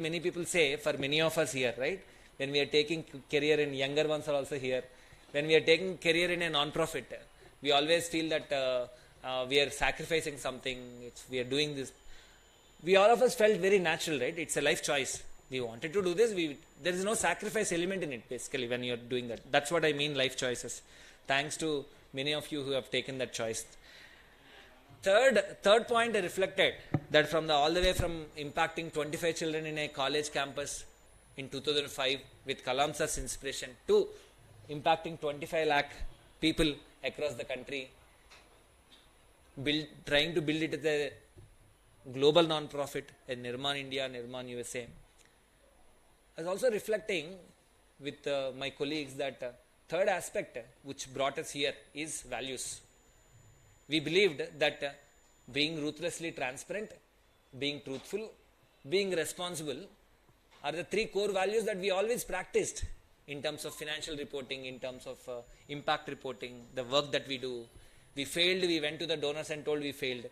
many people say, for many of us here, right? When we are taking career, and younger ones are also here, when we are taking career in a non-profit, we always feel that we are sacrificing something, we are doing this. We all of us felt very natural, right? It's a life choice. We wanted to do this. There is no sacrifice element in it, basically, when you are doing that. That's what I mean, life choices. Thanks to many of you who have taken that choice. Third point, I reflected that from all the way from impacting 25 children in a college campus in 2005 with Kalam sir's inspiration to impacting 25 lakh people across the country, trying to build it as a global non-profit in Nirmaan India, Nirmaan USA. I was also reflecting with my colleagues that third aspect which brought us here is values. We believed that being ruthlessly transparent, being truthful, being responsible are the three core values that we always practiced in terms of financial reporting, in terms of impact reporting, the work that we do. We failed, we went to the donors and told we failed.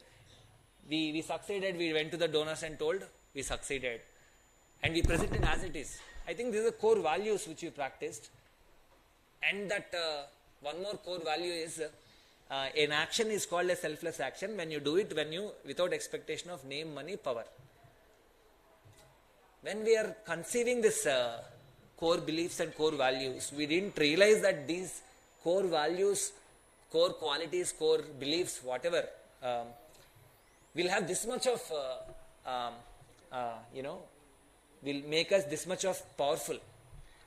We succeeded, we went to the donors and told we succeeded. And we presented as it is. I think these are the core values which we practiced. And that one more core value is an action is called a selfless action when you do it without expectation of name, money, power. When we are conceiving this core beliefs and core values, we didn't realize that these core values, core qualities, core beliefs, whatever, will have this much of, will make us this much of powerful.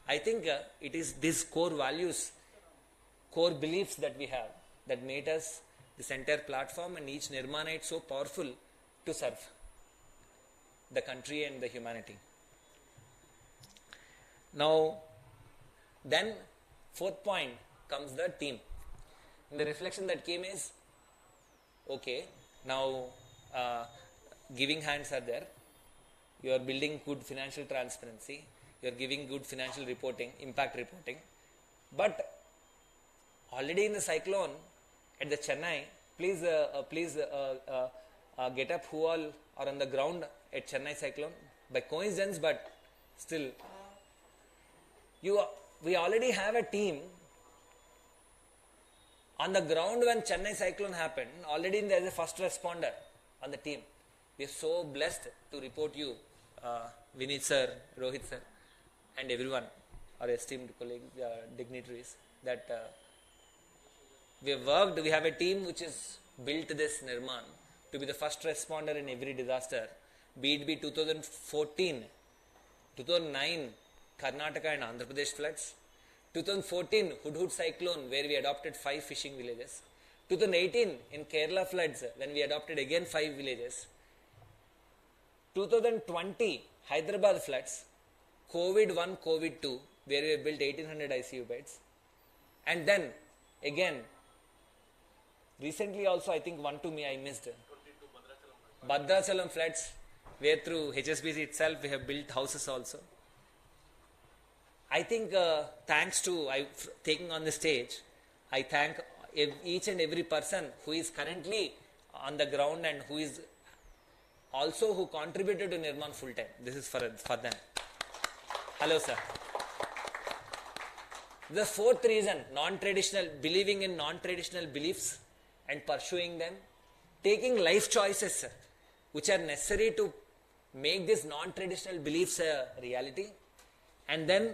I think it is these core values, core beliefs that we have that made us, this entire platform and each Nirmanite so powerful to serve the country and the humanity. Now, then fourth point comes the team. And the reflection that came is, okay, now giving hands are there. You are building good financial transparency. You are giving good financial reporting, impact reporting. But already in the cyclone at the Chennai, please get up who all are on the ground at Chennai cyclone. By coincidence, but still, we already have a team on the ground when Chennai cyclone happened. Already there is a first responder on the team. We are so blessed to report you, Vinit sir, Rohit sir, and everyone, our esteemed colleagues, dignitaries, that we have worked. We have a team which has built this Nirmaan to be the first responder in every disaster, be it 2014, 2009, Karnataka and Andhra Pradesh floods, 2014 Hudhud cyclone where we adopted 5 fishing villages, 2018 in Kerala floods when we adopted again 5 villages, 2020 Hyderabad floods, COVID 1, COVID 2 where we built 1800 ICU beds, and then again recently also I think one to me I missed, Bhadrachalam floods where through HSBC itself we have built houses also. I think thanks to taking on the stage, I thank each and every person who is currently on the ground and who is also who contributed to Nirmaan full time. This is for them. Hello sir. The fourth reason, believing in non-traditional beliefs and pursuing them, taking life choices which are necessary to make these non-traditional beliefs a reality, and then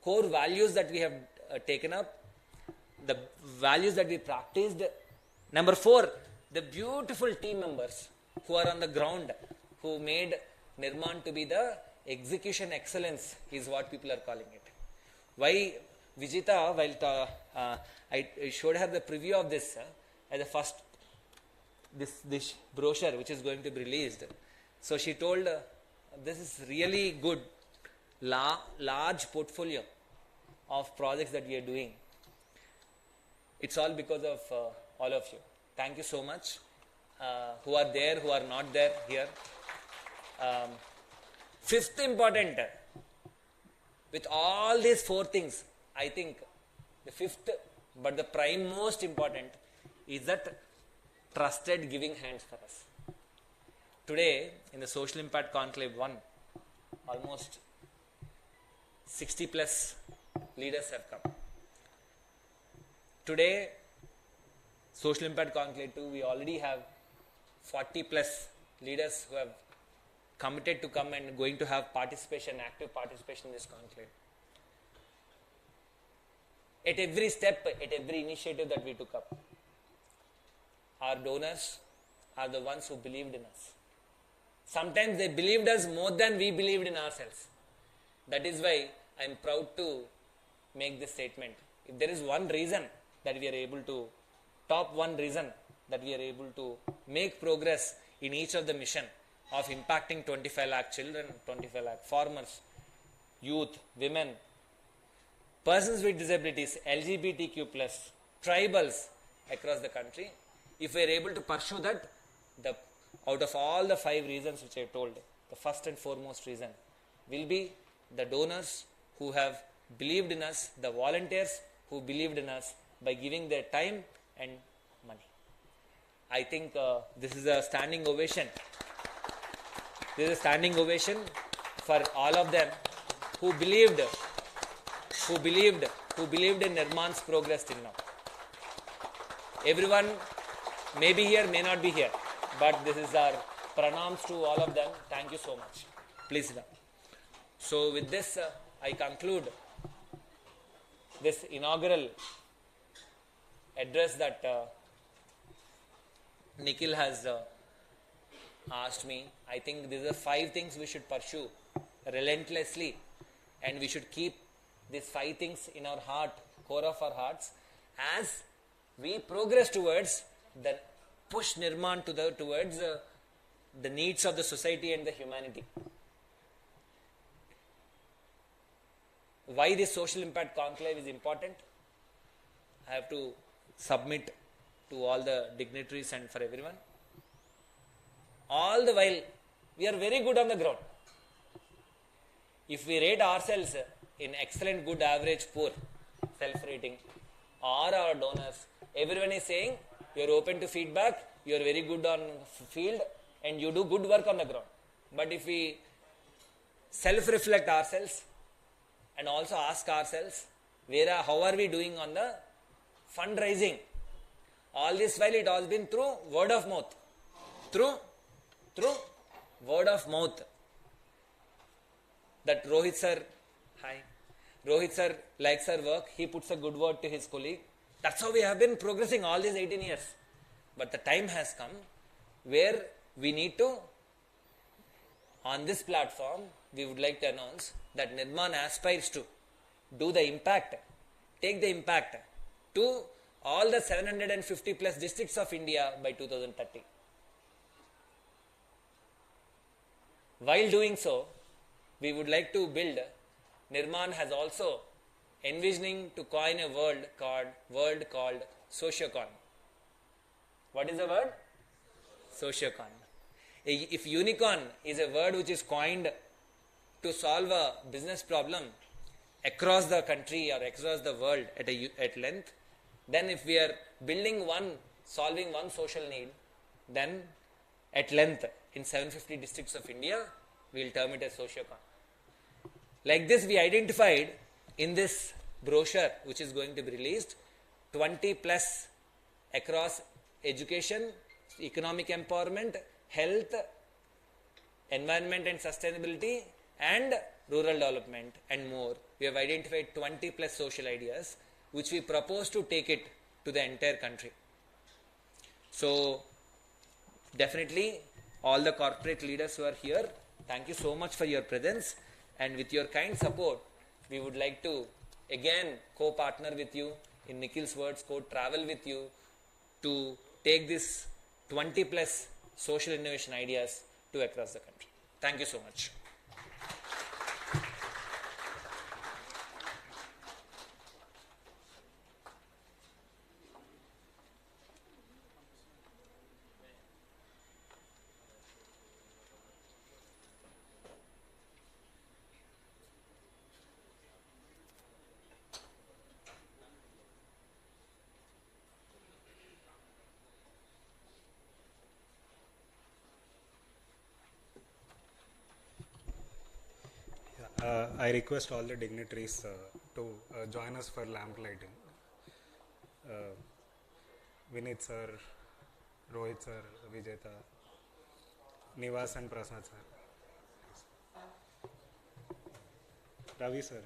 core values that we have taken up, the values that we practiced. Number 4, the beautiful team members who are on the ground, who made Nirmaan to be the execution excellence is what people are calling it. Why Vijita, while I showed her the preview of this as a first, this brochure which is going to be released. So she told this is really good, large portfolio of projects that we are doing. It's all because of all of you. Thank you so much. Who are there, who are not there here. Fifth important, with all these 4 things, I think the fifth, but the prime most important is that trusted giving hands for us. Today, in the Social Impact Conclave 1, almost 60 plus leaders have come. Today, Social Impact Conclave 2, we already have 40 plus leaders who have committed to come and going to have participation, active participation in this conclave. At every step, at every initiative that we took up, our donors are the ones who believed in us. Sometimes they believed us more than we believed in ourselves. That is why I am proud to make this statement. If there is one reason that we are able to, top one reason that we are able to make progress in each of the mission of impacting 25 lakh children, 25 lakh farmers, youth, women, persons with disabilities, LGBTQ+, tribals across the country, if we are able to pursue that, out of all the 5 reasons which I told, the first and foremost reason will be the donors who have believed in us, the volunteers who believed in us by giving their time and money. I think this is a standing ovation. This is a standing ovation for all of them who believed in Nirmaan's progress till now. Everyone may be here, may not be here, but this is our pranams to all of them. Thank you so much. Please sit down. So with this, I conclude this inaugural address that Nikhil has asked me. I think these are 5 things we should pursue relentlessly, and we should keep these 5 things in our heart, core of our hearts, as we progress towards the push Nirmaan towards the needs of the society and the humanity. Why this social impact conclave is important, I have to submit to all the dignitaries and for everyone. All the while, we are very good on the ground. If we rate ourselves in excellent, good, average, poor, self-rating, or our donors, everyone is saying you are open to feedback, you are very good on field, and you do good work on the ground. But if we self-reflect ourselves and also ask ourselves, how are we doing on the fundraising? All this while it has been through word of mouth. Through word of mouth. That Rohit sir likes our work, he puts a good word to his colleague. That's how we have been progressing all these 18 years. But the time has come where we need to, on this platform, we would like to announce that Nirmaan aspires to do the impact, take the impact to all the 750 plus districts of India by 2030. While doing so, we would like to build, Nirmaan has also envisioning to coin a word called Sociocon. What is the word? Sociocon. If unicorn is a word which is coined to solve a business problem across the country or across the world at length, then if we are solving one social need, then at length in 750 districts of India, we will term it as Sociocon. Like this, we identified in this brochure which is going to be released 20 plus across education, economic empowerment, health, environment and sustainability, and rural development and more. We have identified 20 plus social ideas which we propose to take it to the entire country. So definitely all the corporate leaders who are here, thank you so much for your presence, and with your kind support, we would like to again co-partner with you, in Nikhil's words, co-travel with you to take this 20 plus social innovation ideas to across the country. Thank you so much. I request all the dignitaries to join us for lamp lighting. Vinit sir, Rohit sir, Vijeta, Nivas and Prasad sir. Ravi sir.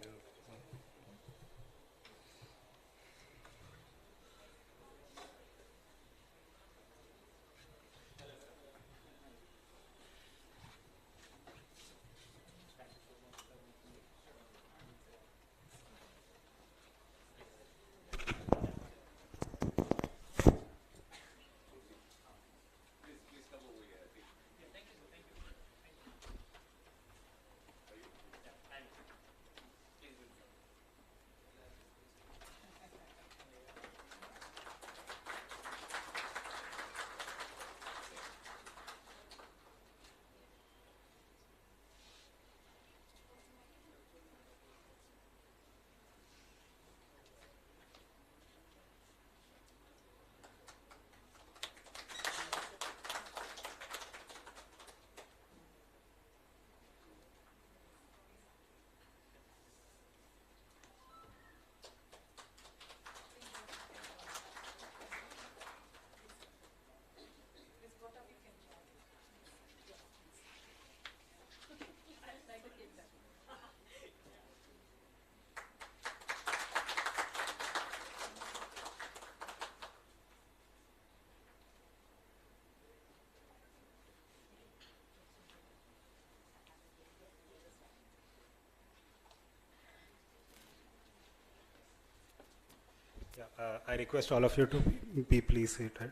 I request all of you to be please seated.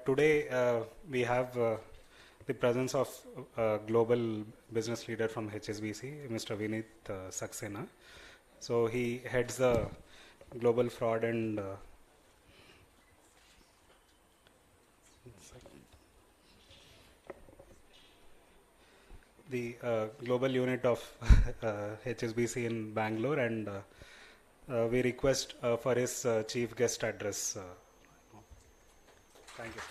Today we have the presence of global business leader from HSBC, Mr. Vinit Saxena. So he heads the global fraud and the global unit of HSBC in Bangalore, and we request for his chief guest address. Thank you.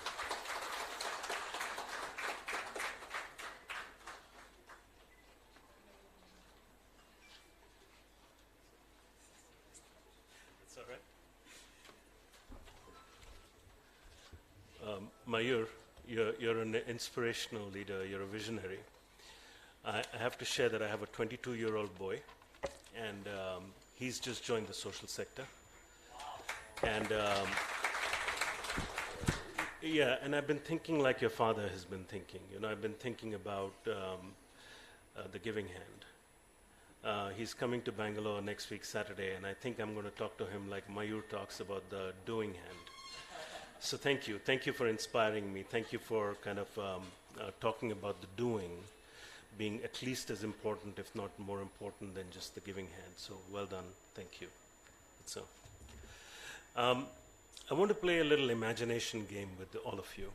That's all right. Mayur, you're an inspirational leader, you're a visionary. I have to share that I have a 22-year-old boy, and he's just joined the social sector. And yeah, and I've been thinking like your father has been thinking. You know, I've been thinking about the giving hand. He's coming to Bangalore next week, Saturday, and I think I'm going to talk to him like Mayur talks about the doing hand. So thank you. Thank you for inspiring me. Thank you for kind of talking about the doing being at least as important, if not more important, than just the giving hand. So well done. Thank you. So. I want to play a little imagination game with all of you.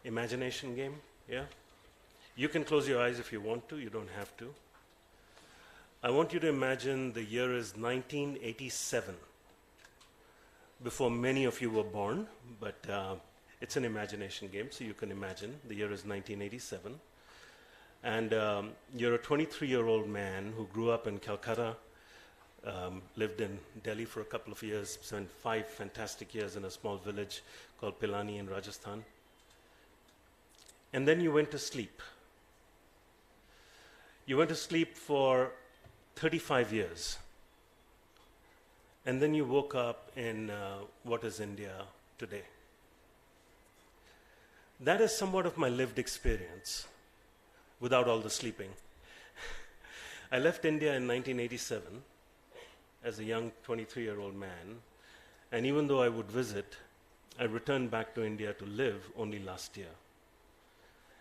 Imagination game, yeah? You can close your eyes if you want to, you don't have to. I want you to imagine the year is 1987. Before many of you were born, but it's an imagination game, so you can imagine. The year is 1987. And you're a 23-year-old man who grew up in Calcutta, lived in Delhi for a couple of years, spent 5 fantastic years in a small village called Pilani in Rajasthan. And then you went to sleep. You went to sleep for 35 years. And then you woke up in what is India today. That is somewhat of my lived experience without all the sleeping. I left India in 1987 as a young 23-year-old man, and even though I would visit, I returned back to India to live only last year.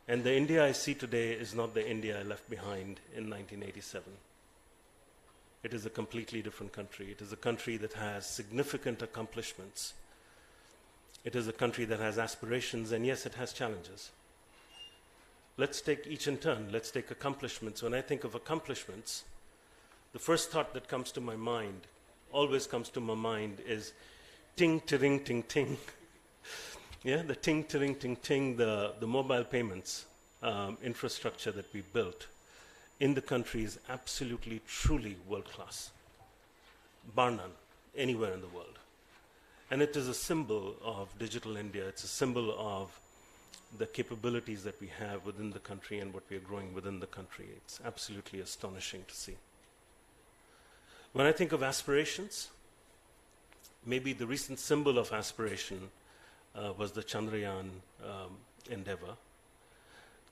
And the India I see today is not the India I left behind in 1987. It is a completely different country. It is a country that has significant accomplishments. It is a country that has aspirations, and yes, it has challenges. Let's take each in turn. Let's take accomplishments. When I think of accomplishments, the first thought that comes to my mind, always comes to my mind, is ting, ting, ting, ting. Yeah, the ting, ting, ting, ting, the mobile payments infrastructure that we built in the country is absolutely, truly world-class, bar none, anywhere in the world. And it is a symbol of digital India. It's a symbol of the capabilities that we have within the country and what we are growing within the country. It's absolutely astonishing to see. When I think of aspirations, maybe the recent symbol of aspiration was the Chandrayaan endeavor.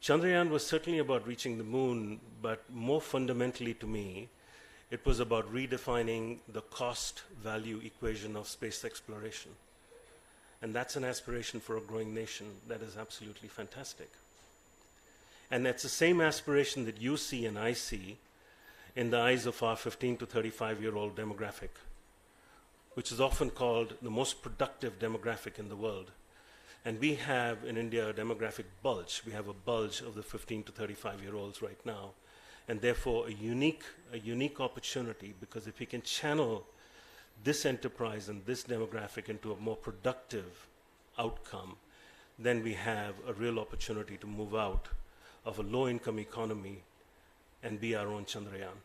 Chandrayaan was certainly about reaching the moon, but more fundamentally to me, it was about redefining the cost-value equation of space exploration. And that's an aspiration for a growing nation. That is absolutely fantastic. And that's the same aspiration that you see and I see in the eyes of our 15 to 35-year-old demographic, which is often called the most productive demographic in the world. And we have in India a demographic bulge. We have a bulge of the 15 to 35-year-olds right now. And therefore a unique opportunity, because if we can channel this enterprise and this demographic into a more productive outcome, then we have a real opportunity to move out of a low-income economy and be our own Chandrayaan.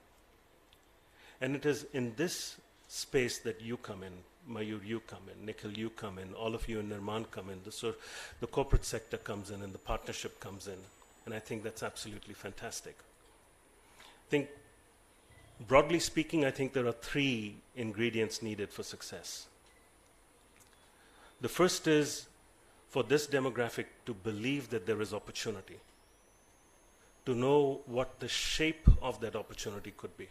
And it is in this space that you come in, Mayur, you come in, Nikhil, you come in, all of you in Nirmaan come in, the corporate sector comes in and the partnership comes in. And I think that's absolutely fantastic. I think, broadly speaking, I think there are 3 ingredients needed for success. The first is for this demographic to believe that there is opportunity, to know what the shape of that opportunity could be,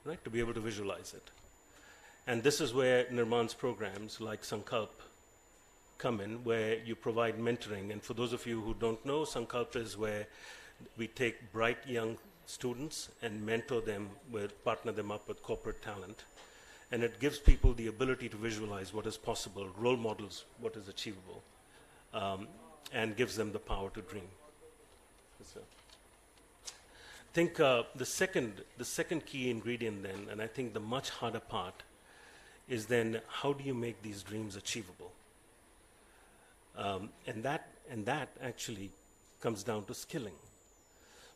right? To be able to visualize it. And this is where Nirmaan's programs like Sankalp come in, where you provide mentoring. And for those of you who don't know, Sankalp is where we take bright young students and mentor them, partner them up with corporate talent. And it gives people the ability to visualize what is possible, role models what is achievable, and gives them the power to dream. So, I think the second key ingredient then, and I think the much harder part, is then how do you make these dreams achievable? And that actually comes down to skilling.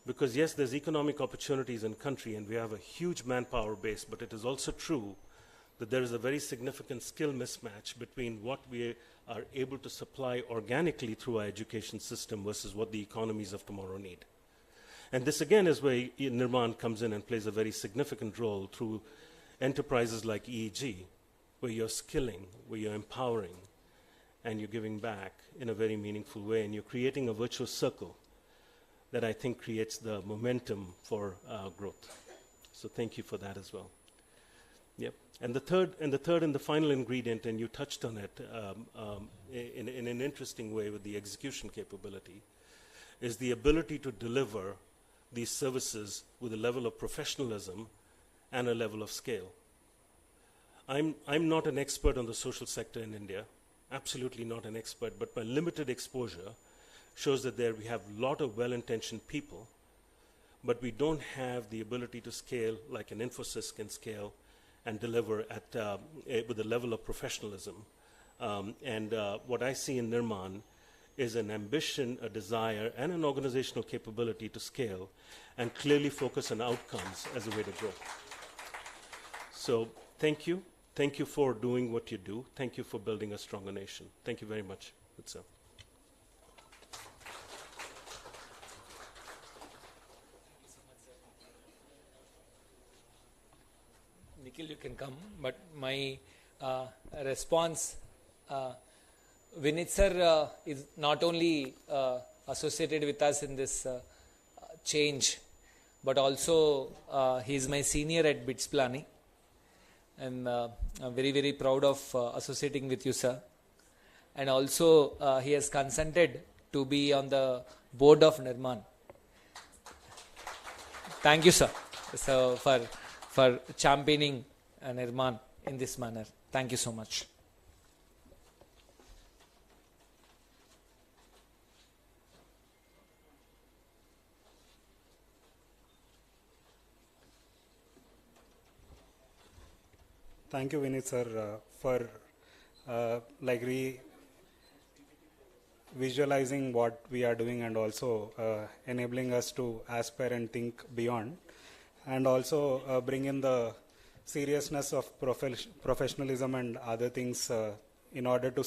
Because yes, there's economic opportunities in country and we have a huge manpower base, but it is also true that there is a very significant skill mismatch between what we are able to supply organically through our education system versus what the economies of tomorrow need. And this again is where Nirmaan comes in and plays a very significant role through enterprises like EEG, where you're skilling, where you're empowering, and you're giving back in a very meaningful way, and you're creating a virtuous circle that I think creates the momentum for growth. So thank you for that as well. Yep. And the third and the final ingredient, and you touched on it in an interesting way with the execution capability, is the ability to deliver these services with a level of professionalism and a level of scale. I'm not an expert on the social sector in India, absolutely not an expert, but my limited exposure shows that there we have a lot of well-intentioned people, but we don't have the ability to scale like an Infosys can scale and deliver at with a level of professionalism. What I see in Nirmaan is an ambition, a desire, and an organizational capability to scale and clearly focus on outcomes as a way to grow. So thank you. Thank you for doing what you do. Thank you for building a stronger nation. Thank you very much. Good sir. Nikhil, you can come, but my response, Vinit sir is not only associated with us in this change, but also he is my senior at BITS Planning. I'm very, very proud of associating with you, sir. And also he has consented to be on the board of Nirmaan. Thank you, sir, so for championing Nirmaan in this manner. Thank you so much. Thank you, Vinit sir, for like visualizing what we are doing and also enabling us to aspire and think beyond, and also bring in the seriousness of professionalism and other things in order to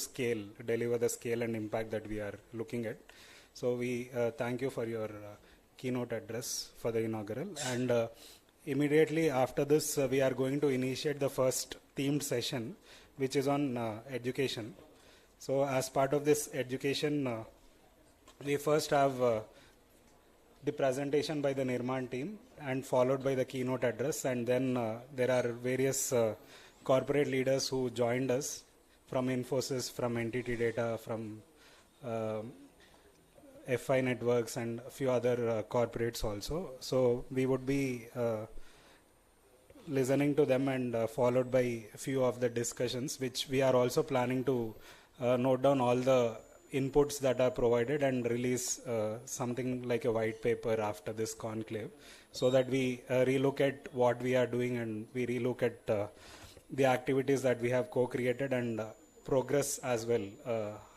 deliver the scale and impact that we are looking at. So we thank you for your keynote address for the inaugural. And immediately after this, we are going to initiate the first themed session, which is on education. So as part of this education, we first have the presentation by the Nirmaan team and followed by the keynote address. And then there are various corporate leaders who joined us from Infosys, from NTT Data, from FI Networks and a few other corporates also. So we would be listening to them and followed by a few of the discussions, which we are also planning to note down all the inputs that are provided and release something like a white paper after this conclave, so that we relook at what we are doing and we relook at the activities that we have co-created and progress as well,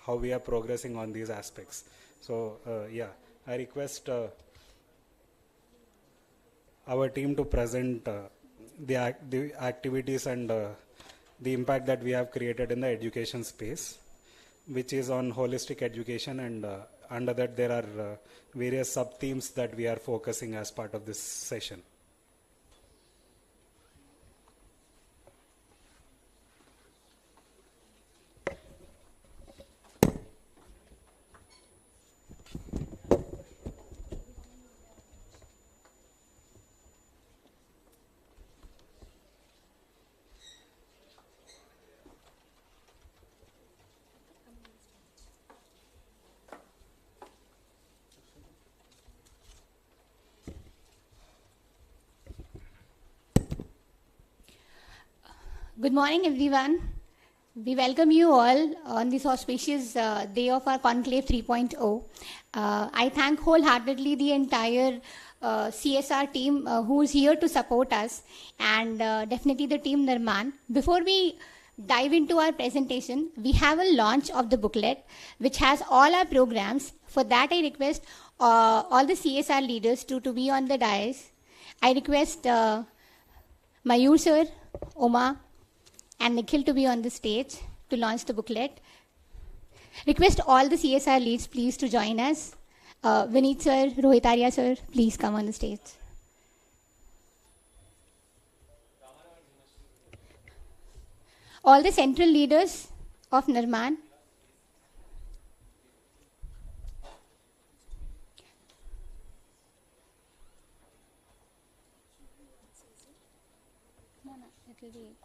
how we are progressing on these aspects. So yeah, I request our team to present the activities and the impact that we have created in the education space, which is on holistic education, and under that there are various sub-themes that we are focusing as part of this session. Good morning, everyone. We welcome you all on this auspicious day of our Conclave 3.0. I thank wholeheartedly the entire CSR team who is here to support us, and definitely the team Nirmaan. Before we dive into our presentation, we have a launch of the booklet which has all our programs. For that, I request all the CSR leaders to be on the dais. I request Mayur sir, Oma, and Nikhil to be on the stage to launch the booklet. Request all the CSR leads please to join us. Vineet sir, Rohit Arya sir, please come on the stage. All the central leaders of Nirmaan. No, it will be.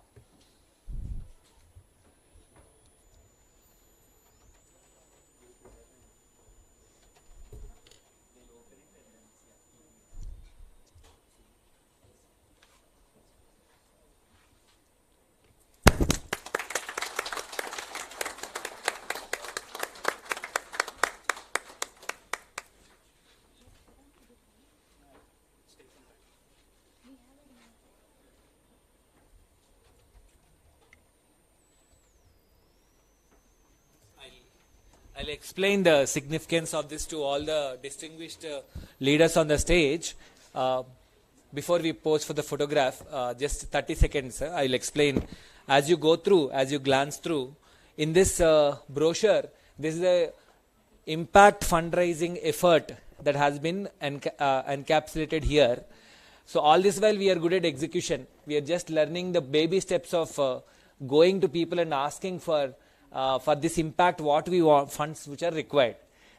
I'll explain the significance of this to all the distinguished leaders on the stage. Before we pose for the photograph, just 30 seconds, I'll explain. As you go through, as you glance through, in this brochure, this is a impact fundraising effort that has been encapsulated here. So all this while we are good at execution. We are just learning the baby steps of going to people and asking for this impact what we want, funds which are required.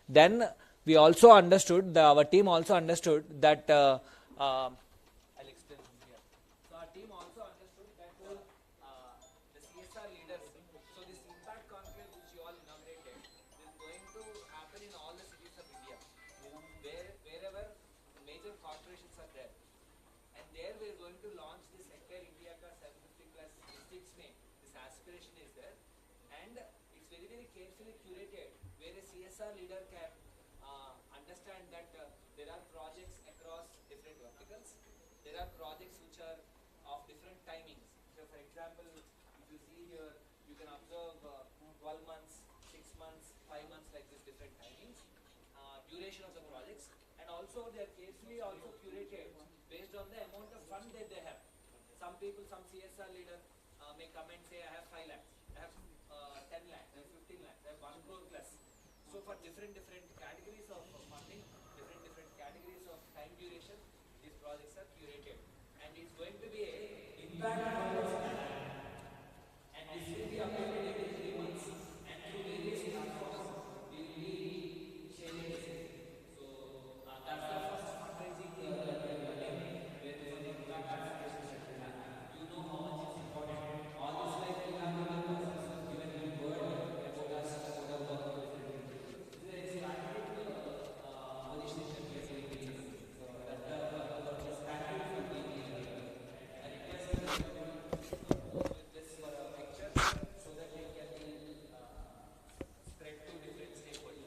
Then we also understood, our team also understood that I'll explain from here. So our team also understood that the CSR leaders, so this impact conclave which you all inaugurated is going to happen in all the cities of India, wherever major corporations are there. And there we are going to launch this inspiration is there, and it's very, very carefully curated, where a CSR leader can understand that there are projects across different verticals. There are projects which are of different timings. So, for example, if you see here, you can observe 12 months, 6 months, 5 months, like this, different timings, duration of the projects, and also they are carefully also curated based on the amount of fund that they have. Some people, some CSR leader may come and say, I have 5 lakhs, I have 10 lakhs, I have 15 lakhs, I have 1 crore plus. So for different categories of funding, different categories of time duration, these projects are curated. And it's going to be a impact on, and this will be updated every 3 months, and through various platforms, we will be sharing this. So that's the first fundraising that we are running, where for the impact applications that we have. You know how much it's important. All this life we have given you word about us, about our work with different people. This is a strategic position that we are taking. So that's the strategy for being here. I request you to go with this for a picture so that it can be spread to different stakeholders.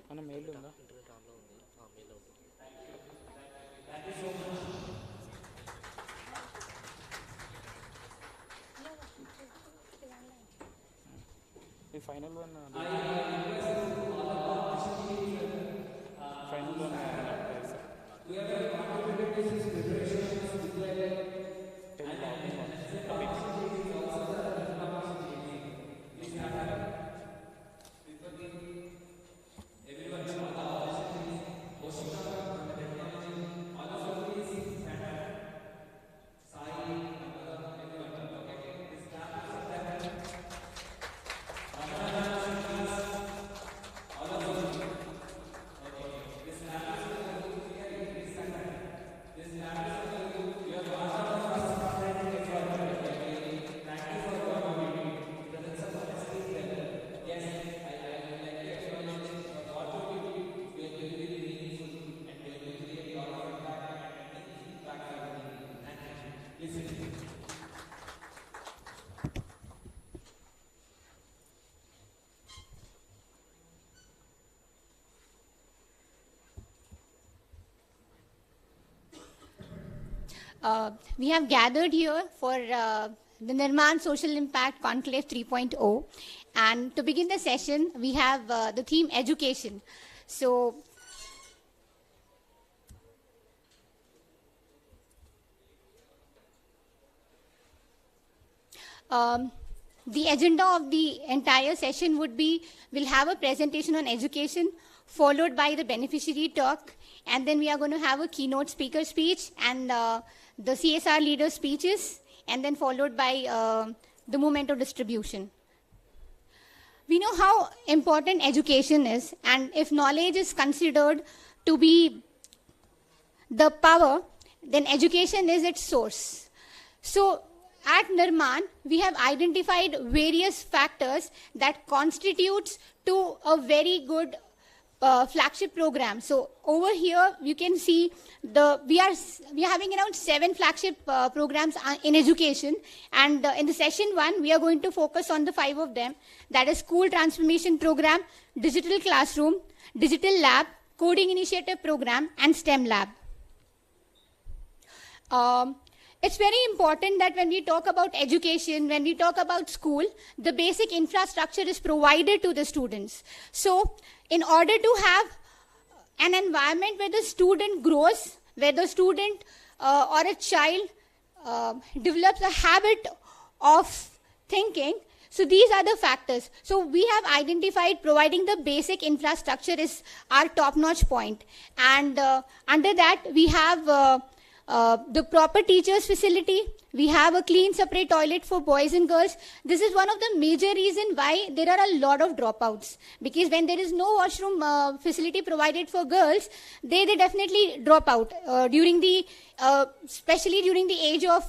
మన mail ఉందా ఈ final one final one We have gathered here for the Nirmaan Social Impact Conclave 3.0. And to begin the session, we have the theme education. So, the agenda of the entire session would be, we'll have a presentation on education, followed by the beneficiary talk, and then we are going to have a keynote speaker speech and the CSR leader speeches, and then followed by the memento distribution. We know how important education is, and if knowledge is considered to be the power, then education is its source. So at Nirmaan, we have identified various factors that constitutes to a very good flagship program. So over here you can see we are having around 7 flagship programs in education, and in the session 1 we are going to focus on the 5 of them, that is school transformation program, digital classroom, digital lab, coding initiative program, and STEM lab. It's very important that when we talk about education, when we talk about school, the basic infrastructure is provided to the students. So in order to have an environment where the student grows, where the student or a child develops a habit of thinking, So these are the factors. So we have identified providing the basic infrastructure is our top-notch point. And under that, we have the proper teachers facility. We have a clean separate toilet for boys and girls. This is one of the major reasons why there are a lot of dropouts. Because when there is no washroom facility provided for girls, they definitely drop out during the, especially during the age of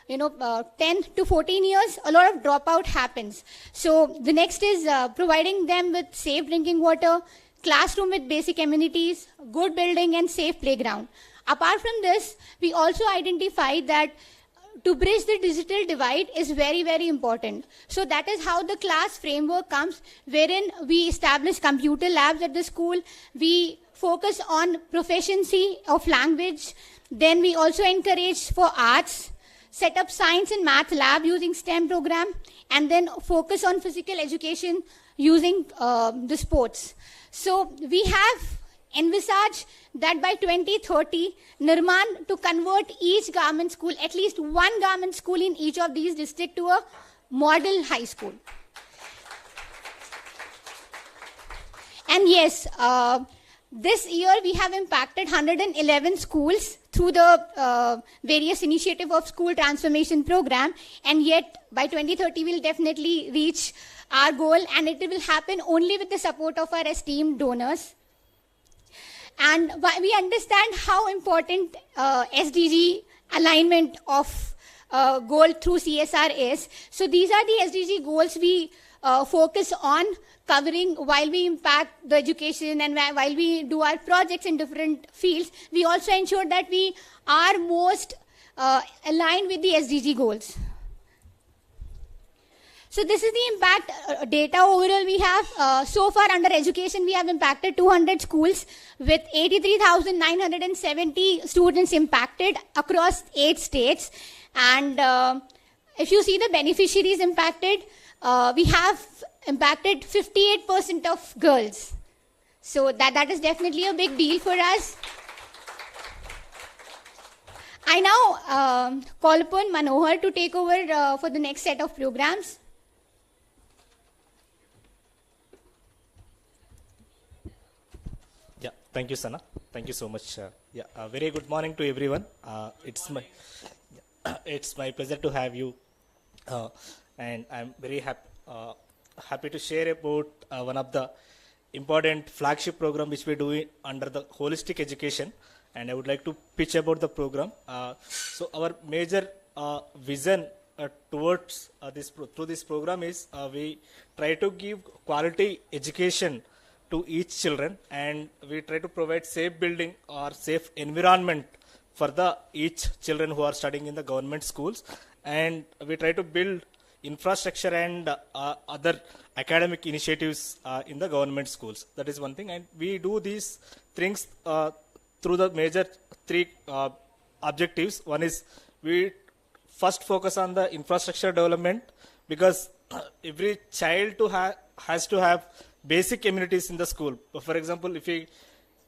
10 to 14 years, a lot of dropout happens. So the next is providing them with safe drinking water, classroom with basic amenities, good building and safe playground. Apart from this, we also identified that to bridge the digital divide is very, very important. So that is how the class framework comes, wherein we establish computer labs at the school. We focus on proficiency of language. Then we also encourage for arts, set up science and math lab using STEM program, and then focus on physical education using the sports. So we have envisaged that by 2030, Nirmaan to convert each government school, at least one government school in each of these districts to a model high school. And yes, this year we have impacted 111 schools through the various initiative of school transformation program, and yet by 2030 we'll definitely reach our goal, and it will happen only with the support of our esteemed donors. And we understand how important SDG alignment of goal through CSR is. So these are the SDG goals we focus on covering while we impact the education and while we do our projects in different fields. We also ensure that we are most aligned with the SDG goals. So this is the impact data overall we have. So far under education, we have impacted 200 schools with 83,970 students impacted across 8 states. And if you see the beneficiaries impacted, we have impacted 58% of girls. So that is definitely a big deal for us. I now call upon Manohar to take over for the next set of programs. Yeah, thank you, Sana. Thank you so much. Very good morning to everyone. It's my pleasure to have you, and I'm very happy to share about one of the important flagship program which we do under the holistic education, and I would like to pitch about the program. So our major vision towards through this program is we try to give quality education to each children, and we try to provide safe building or safe environment for the each children who are studying in the government schools, and we try to build infrastructure and other academic initiatives in the government schools. That is one thing, and we do these things through the major 3 objectives. One is we first focus on the infrastructure development, because every child has to have basic amenities in the school. For example, if you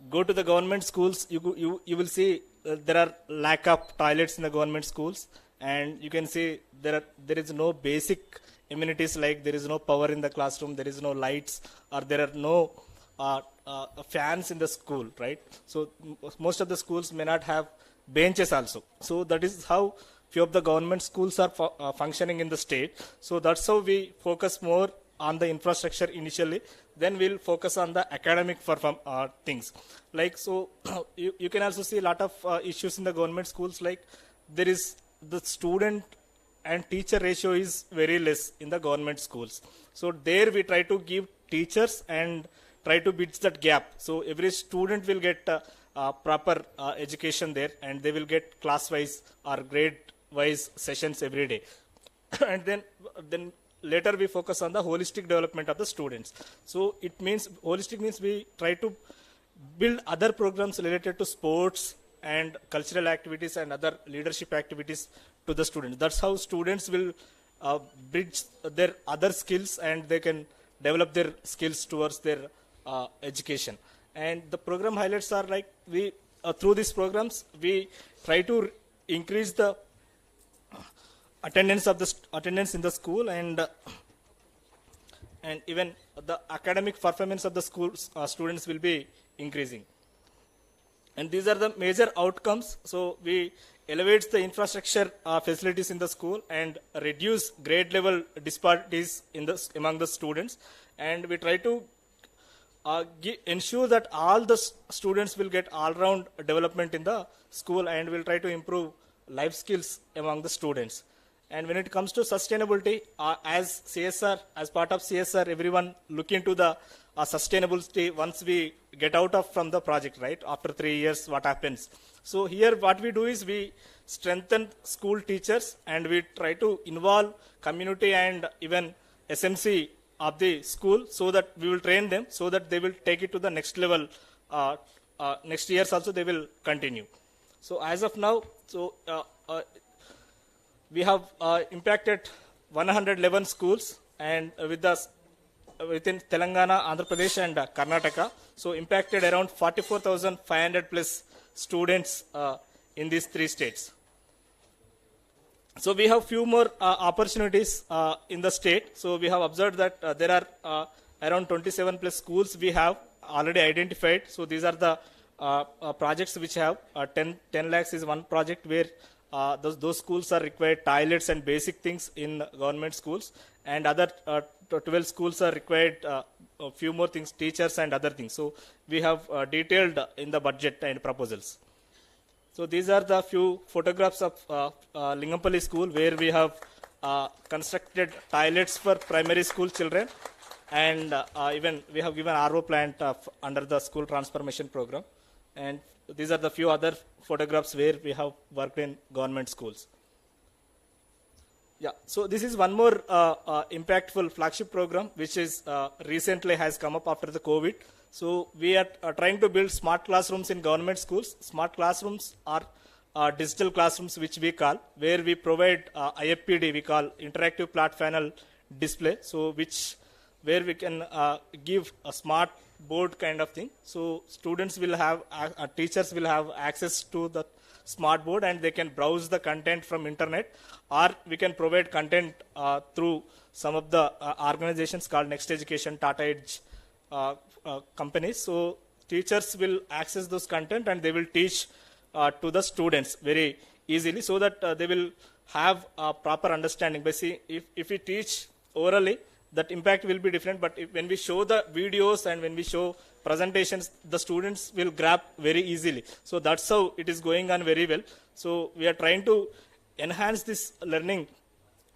go to the government schools, you will see there are lack of toilets in the government schools, and you can see there is no basic amenities, like there is no power in the classroom, there is no lights, or there are no fans in the school, right? So most of the schools may not have benches also. So that is how few of the government schools are functioning in the state. So that's how we focus more on the infrastructure initially, then we'll focus on the academic things. Like, so you can also see a lot of issues in the government schools, like there is the student and teacher ratio is very less in the government schools. So there we try to give teachers and try to bridge that gap. So every student will get proper education there, and they will get class-wise or grade-wise sessions every day. And then later we focus on the holistic development of the students. So it means, holistic means we try to build other programs related to sports and cultural activities and other leadership activities to the students. That's how students will bridge their other skills, and they can develop their skills towards their education. And the program highlights are like, we through these programs we try to increase the attendance in the school, and even the academic performance of the school students will be increasing. And these are the major outcomes. So we elevate the infrastructure facilities in the school and reduce grade level disparities among the students. And we try to ensure that all the students will get all-round development in the school, and we'll try to improve life skills among the students. And when it comes to sustainability, as CSR, as part of CSR, everyone look into the sustainability once we get out from the project, right? After 3 years, what happens? So here what we do is we strengthen school teachers, and we try to involve community and even SMC of the school, so that we will train them so that they will take it to the next level. Next years also they will continue. So as of now, we have impacted 111 schools, and within Telangana, Andhra Pradesh and Karnataka. So impacted around 44,500 plus students in these 3 states. So we have few more opportunities in the state. So we have observed that there are around 27 plus schools we have already identified. So these are the projects which have 10 lakhs is one project where those schools are required toilets and basic things in government schools, and other 12 schools are required a few more things, teachers and other things. So we have detailed in the budget and proposals. So these are the few photographs of Lingampalli school, where we have constructed toilets for primary school children, and even we have given RO plant under the school transformation program. And these are the few other photographs where we have worked in government schools. Yeah, so this is one more impactful flagship program which is recently has come up after the COVID. So we are trying to build smart classrooms in government schools. Smart classrooms are digital classrooms which we call, where we provide IFPD, we call interactive flat panel display. So where we can give a smart board kind of thing. So students will have, teachers will have access to the smart board, and they can browse the content from internet, or we can provide content through some of the organizations called Next Education, Tata Edge companies. So teachers will access those content, and they will teach to the students very easily, so that they will have a proper understanding. By see, if we teach orally, that impact will be different, but when we show the videos and when we show presentations, the students will grab very easily. So that's how it is going on very well. So we are trying to enhance this learning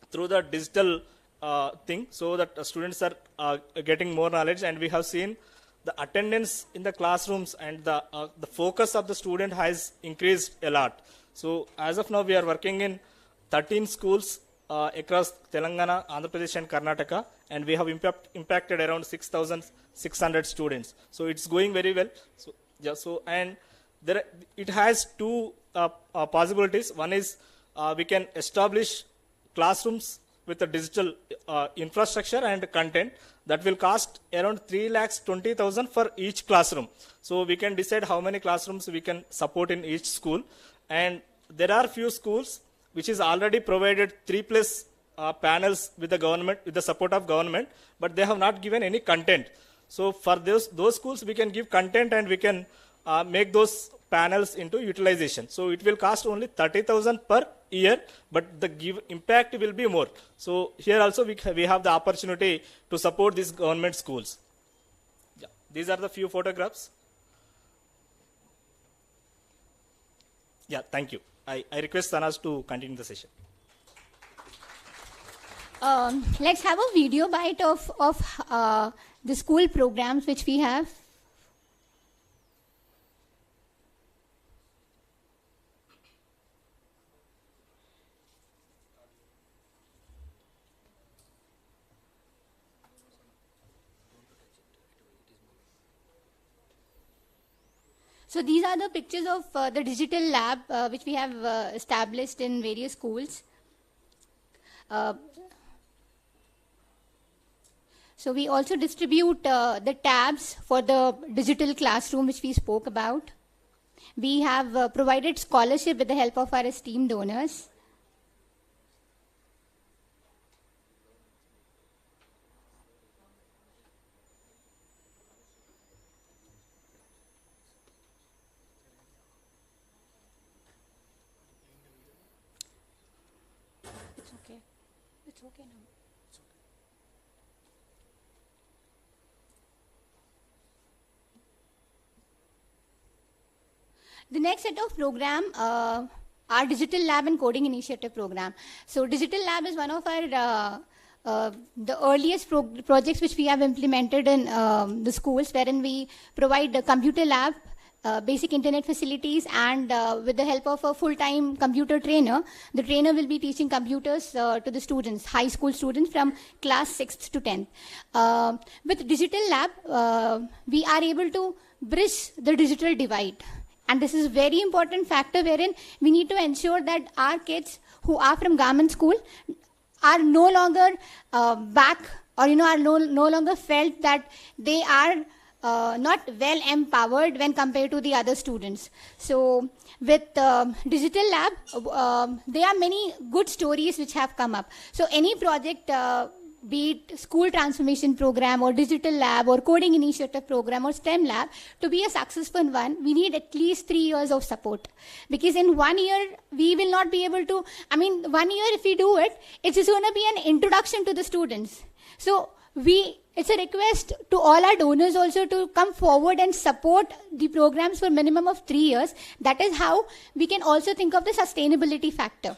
through the digital thing, so that students are getting more knowledge. And we have seen the attendance in the classrooms, and the focus of the student has increased a lot. So as of now, we are working in 13 schools across Telangana, Andhra Pradesh and Karnataka, and we have impacted around 6,600 students. So it's going very well. So yeah, and it has two possibilities. One is we can establish classrooms with a digital infrastructure and content that will cost around 3,20,000 for each classroom. So we can decide how many classrooms we can support in each school. And there are few schools which is already provided 3+ panels with the government, with the support of government, but they have not given any content. So for those schools, we can give content, and we can make those panels into utilization. So it will cost only 30,000 per year, but the impact will be more. So here also we have the opportunity to support these government schools. Yeah. These are the few photographs. Yeah, thank you. I request Sanas to continue the session. Let's have a video bite of the school programs which we have. So these are the pictures of the digital lab which we have established in various schools. So we also distribute the tabs for the digital classroom which we spoke about. We have provided scholarship with the help of our esteemed donors. It's okay now. The next set of program our Digital Lab and Coding Initiative program. So Digital Lab is one of our the earliest projects which we have implemented in the schools, wherein we provide a computer lab, basic internet facilities, and with the help of a full-time computer trainer, the trainer will be teaching computers to the students, high school students from class 6th to 10th. With Digital Lab, we are able to bridge the digital divide. And this is a very important factor wherein we need to ensure that our kids who are from government school are no longer back, or are no longer felt that they are not well empowered when compared to the other students. So with Digital Lab, there are many good stories which have come up. So any project, be it school transformation program or Digital Lab or coding initiative program or STEM lab, to be a successful one, we need at least 3 years of support. Because in 1 year, we will not be able to, 1 year if we do it, it's just going to be an introduction to the students. So it's a request to all our donors also to come forward and support the programs for minimum of 3 years. That is how we can also think of the sustainability factor.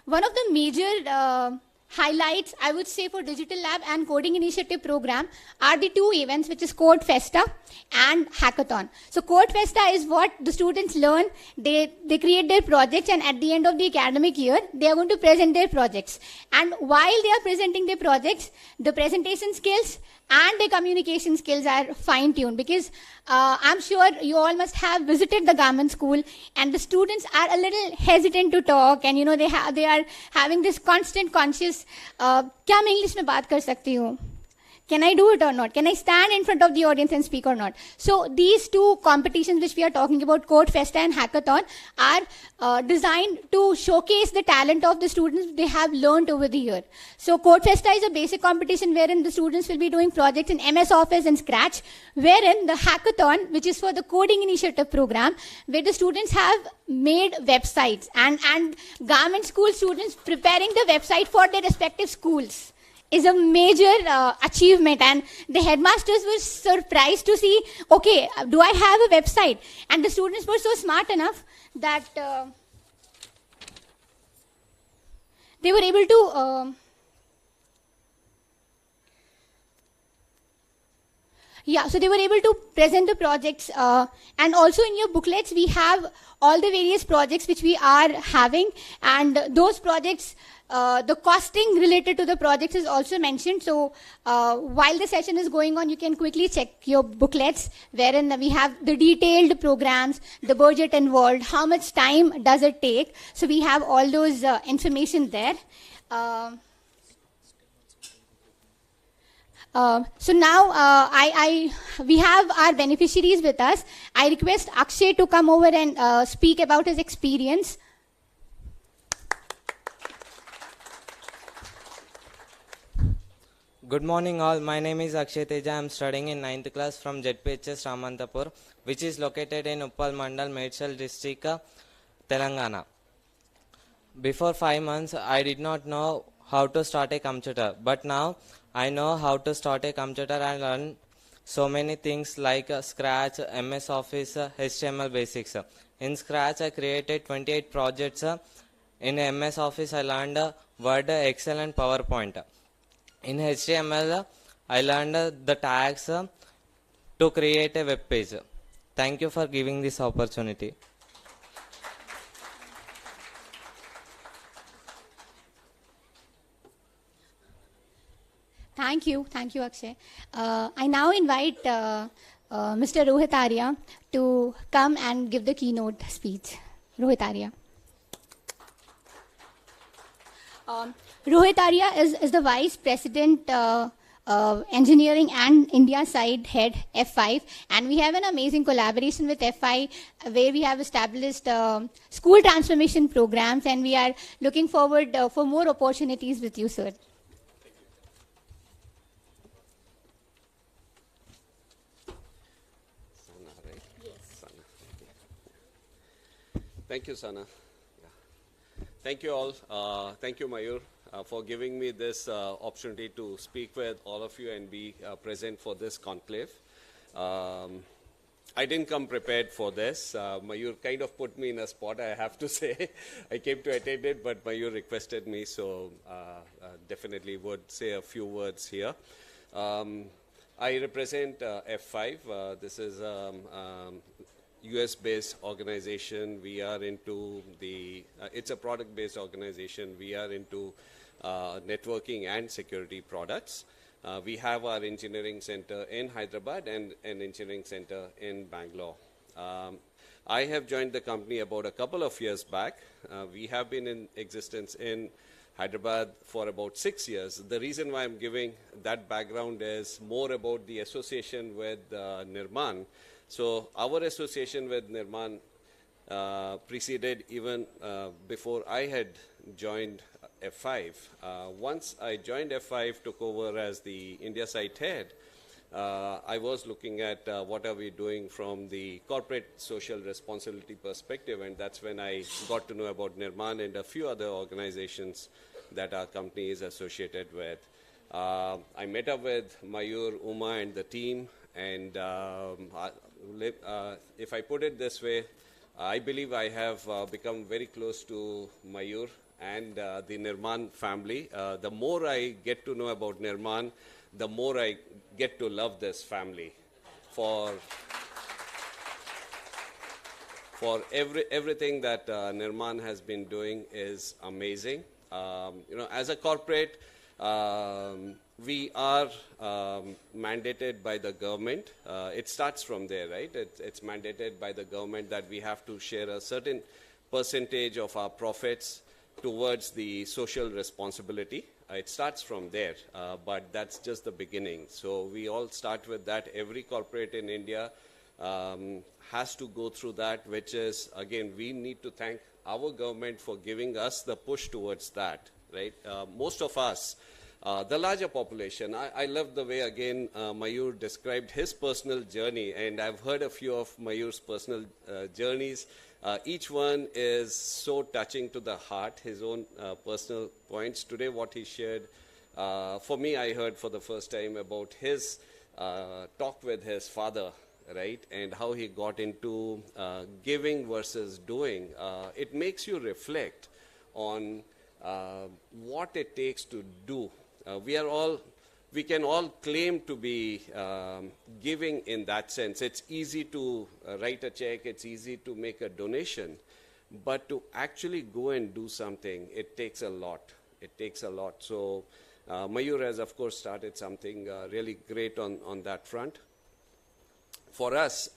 One of the major highlights, I would say, for Digital Lab and Coding Initiative program are the two events, which is Code Festa and Hackathon. So Code Festa is what the students learn. They create their projects, and at the end of the academic year, they are going to present their projects. And while they are presenting their projects, the presentation skills and the communication skills are fine-tuned, because I'm sure you all must have visited the government school, and the students are a little hesitant to talk, and they are having this constant conscious, क्या मैं English में बात कर सकती हूँ? Can I do it or not? Can I stand in front of the audience and speak or not? So these two competitions which we are talking about, Code Festa and Hackathon, are designed to showcase the talent of the students they have learned over the year. So Code Festa is a basic competition wherein the students will be doing projects in MS Office and Scratch, wherein the Hackathon, which is for the Coding Initiative program, where the students have made websites, and government school students preparing the website for their respective schools is a major achievement, and the headmasters were surprised to see, okay, do I have a website? And the students were so smart enough that they were able to so they were able to present the projects, and also in your booklets we have all the various projects which we are having, and those projects, the costing related to the projects is also mentioned. So while the session is going on, you can quickly check your booklets, wherein we have the detailed programs, the budget involved, how much time does it take. So we have all those information there. So now we have our beneficiaries with us. I request Akshay to come over and speak about his experience. Good morning all, my name is Akshay Teja. I am studying in 9th class from ZPHS Ramantapur, which is located in Uppal Mandal, Medchal district, Telangana. Before 5 months, I did not know how to start a computer, but now I know how to start a computer and learn so many things like Scratch, MS Office, HTML basics. In Scratch, I created 28 projects. In MS Office, I learned Word, Excel and PowerPoint. In HTML, I learned the tags to create a web page. Thank you for giving this opportunity. Thank you, Akshay. I now invite Mr. Rohit Arya to come and give the keynote speech. Rohit Arya. Rohit Arya is the Vice President Engineering and India Side Head F5, and we have an amazing collaboration with F5 where we have established school transformation programs, and we are looking forward for more opportunities with you, sir. Sana, right? Yes. Sana. Okay. Thank you, Sana. Thank you all. Thank you, Mayur, for giving me this opportunity to speak with all of you and be present for this conclave. I didn't come prepared for this. Mayur kind of put me in a spot, I have to say. I came to attend it, but Mayur requested me, so definitely would say a few words here. I represent F5. This is US-based organization. We are into the, it's a product-based organization. We are into networking and security products. We have our engineering center in Hyderabad and an engineering center in Bangalore. I have joined the company about a couple of years back. We have been in existence in Hyderabad for about 6 years. The reason why I'm giving that background is more about the association with Nirmaan. So our association with Nirmaan preceded even before I had joined F5. Once I joined F5, took over as the India site head, I was looking at what are we doing from the corporate social responsibility perspective, and that's when I got to know about Nirmaan and a few other organizations that our company is associated with. I met up with Mayur, Uma, and the team, and if I put it this way, I believe I have become very close to Mayur and the Nirmaan family. The more I get to know about Nirmaan, the more I get to love this family. For everything that Nirmaan has been doing is amazing. As a corporate, we are mandated by the government. It starts from there, right? It's mandated by the government that we have to share a certain percentage of our profits towards the social responsibility. It starts from there, but that's just the beginning. So we all start with that. Every corporate in India has to go through that, which is, again, we need to thank our government for giving us the push towards that, right? Most of us, the larger population, I love the way, again, Mayur described his personal journey, and I've heard a few of Mayur's personal journeys. Each one is so touching to the heart, his own personal points. Today, what he shared, for me, I heard for the first time about his talk with his father, right, and how he got into giving versus doing. It makes you reflect on what it takes to do. We can all claim to be giving in that sense. It's easy to write a check, it's easy to make a donation, but to actually go and do something, it takes a lot. It takes a lot. So Mayur has, of course, started something really great on that front. For us,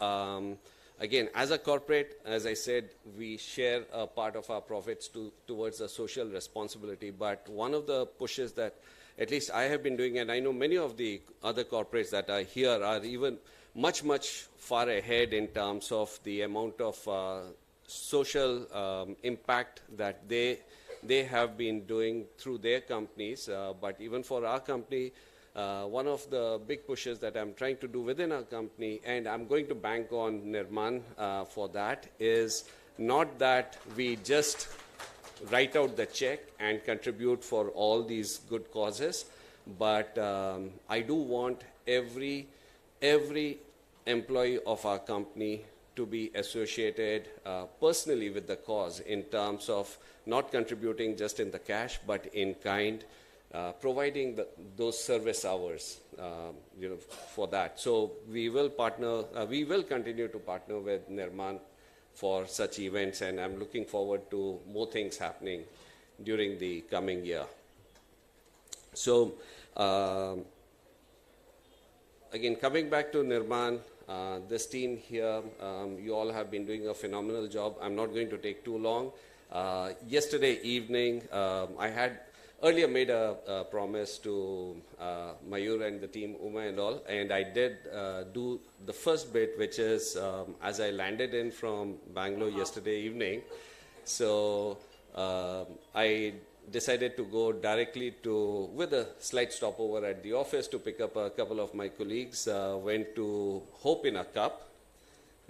again, as a corporate, as I said, we share a part of our profits towards the social responsibility, but one of the pushes that at least I have been doing, and I know many of the other corporates that are here are even much, much far ahead in terms of the amount of social impact that they have been doing through their companies. But even for our company, one of the big pushes that I'm trying to do within our company, and I'm going to bank on Nirmaan for that, is not that we just write out the check and contribute for all these good causes, but I do want every employee of our company to be associated personally with the cause in terms of not contributing just in the cash, but in kind, providing those service hours, for that. So we will continue to partner with Nirmaan for such events, and I'm looking forward to more things happening during the coming year. So, again, coming back to Nirmaan, this team here, you all have been doing a phenomenal job. I'm not going to take too long. Yesterday evening, I had earlier made a promise to Mayur and the team, Uma and all, and I did do the first bit, which is as I landed in from Bangalore yesterday evening. So I decided to go directly with a slight stopover at the office to pick up a couple of my colleagues, went to Hope in a Cup,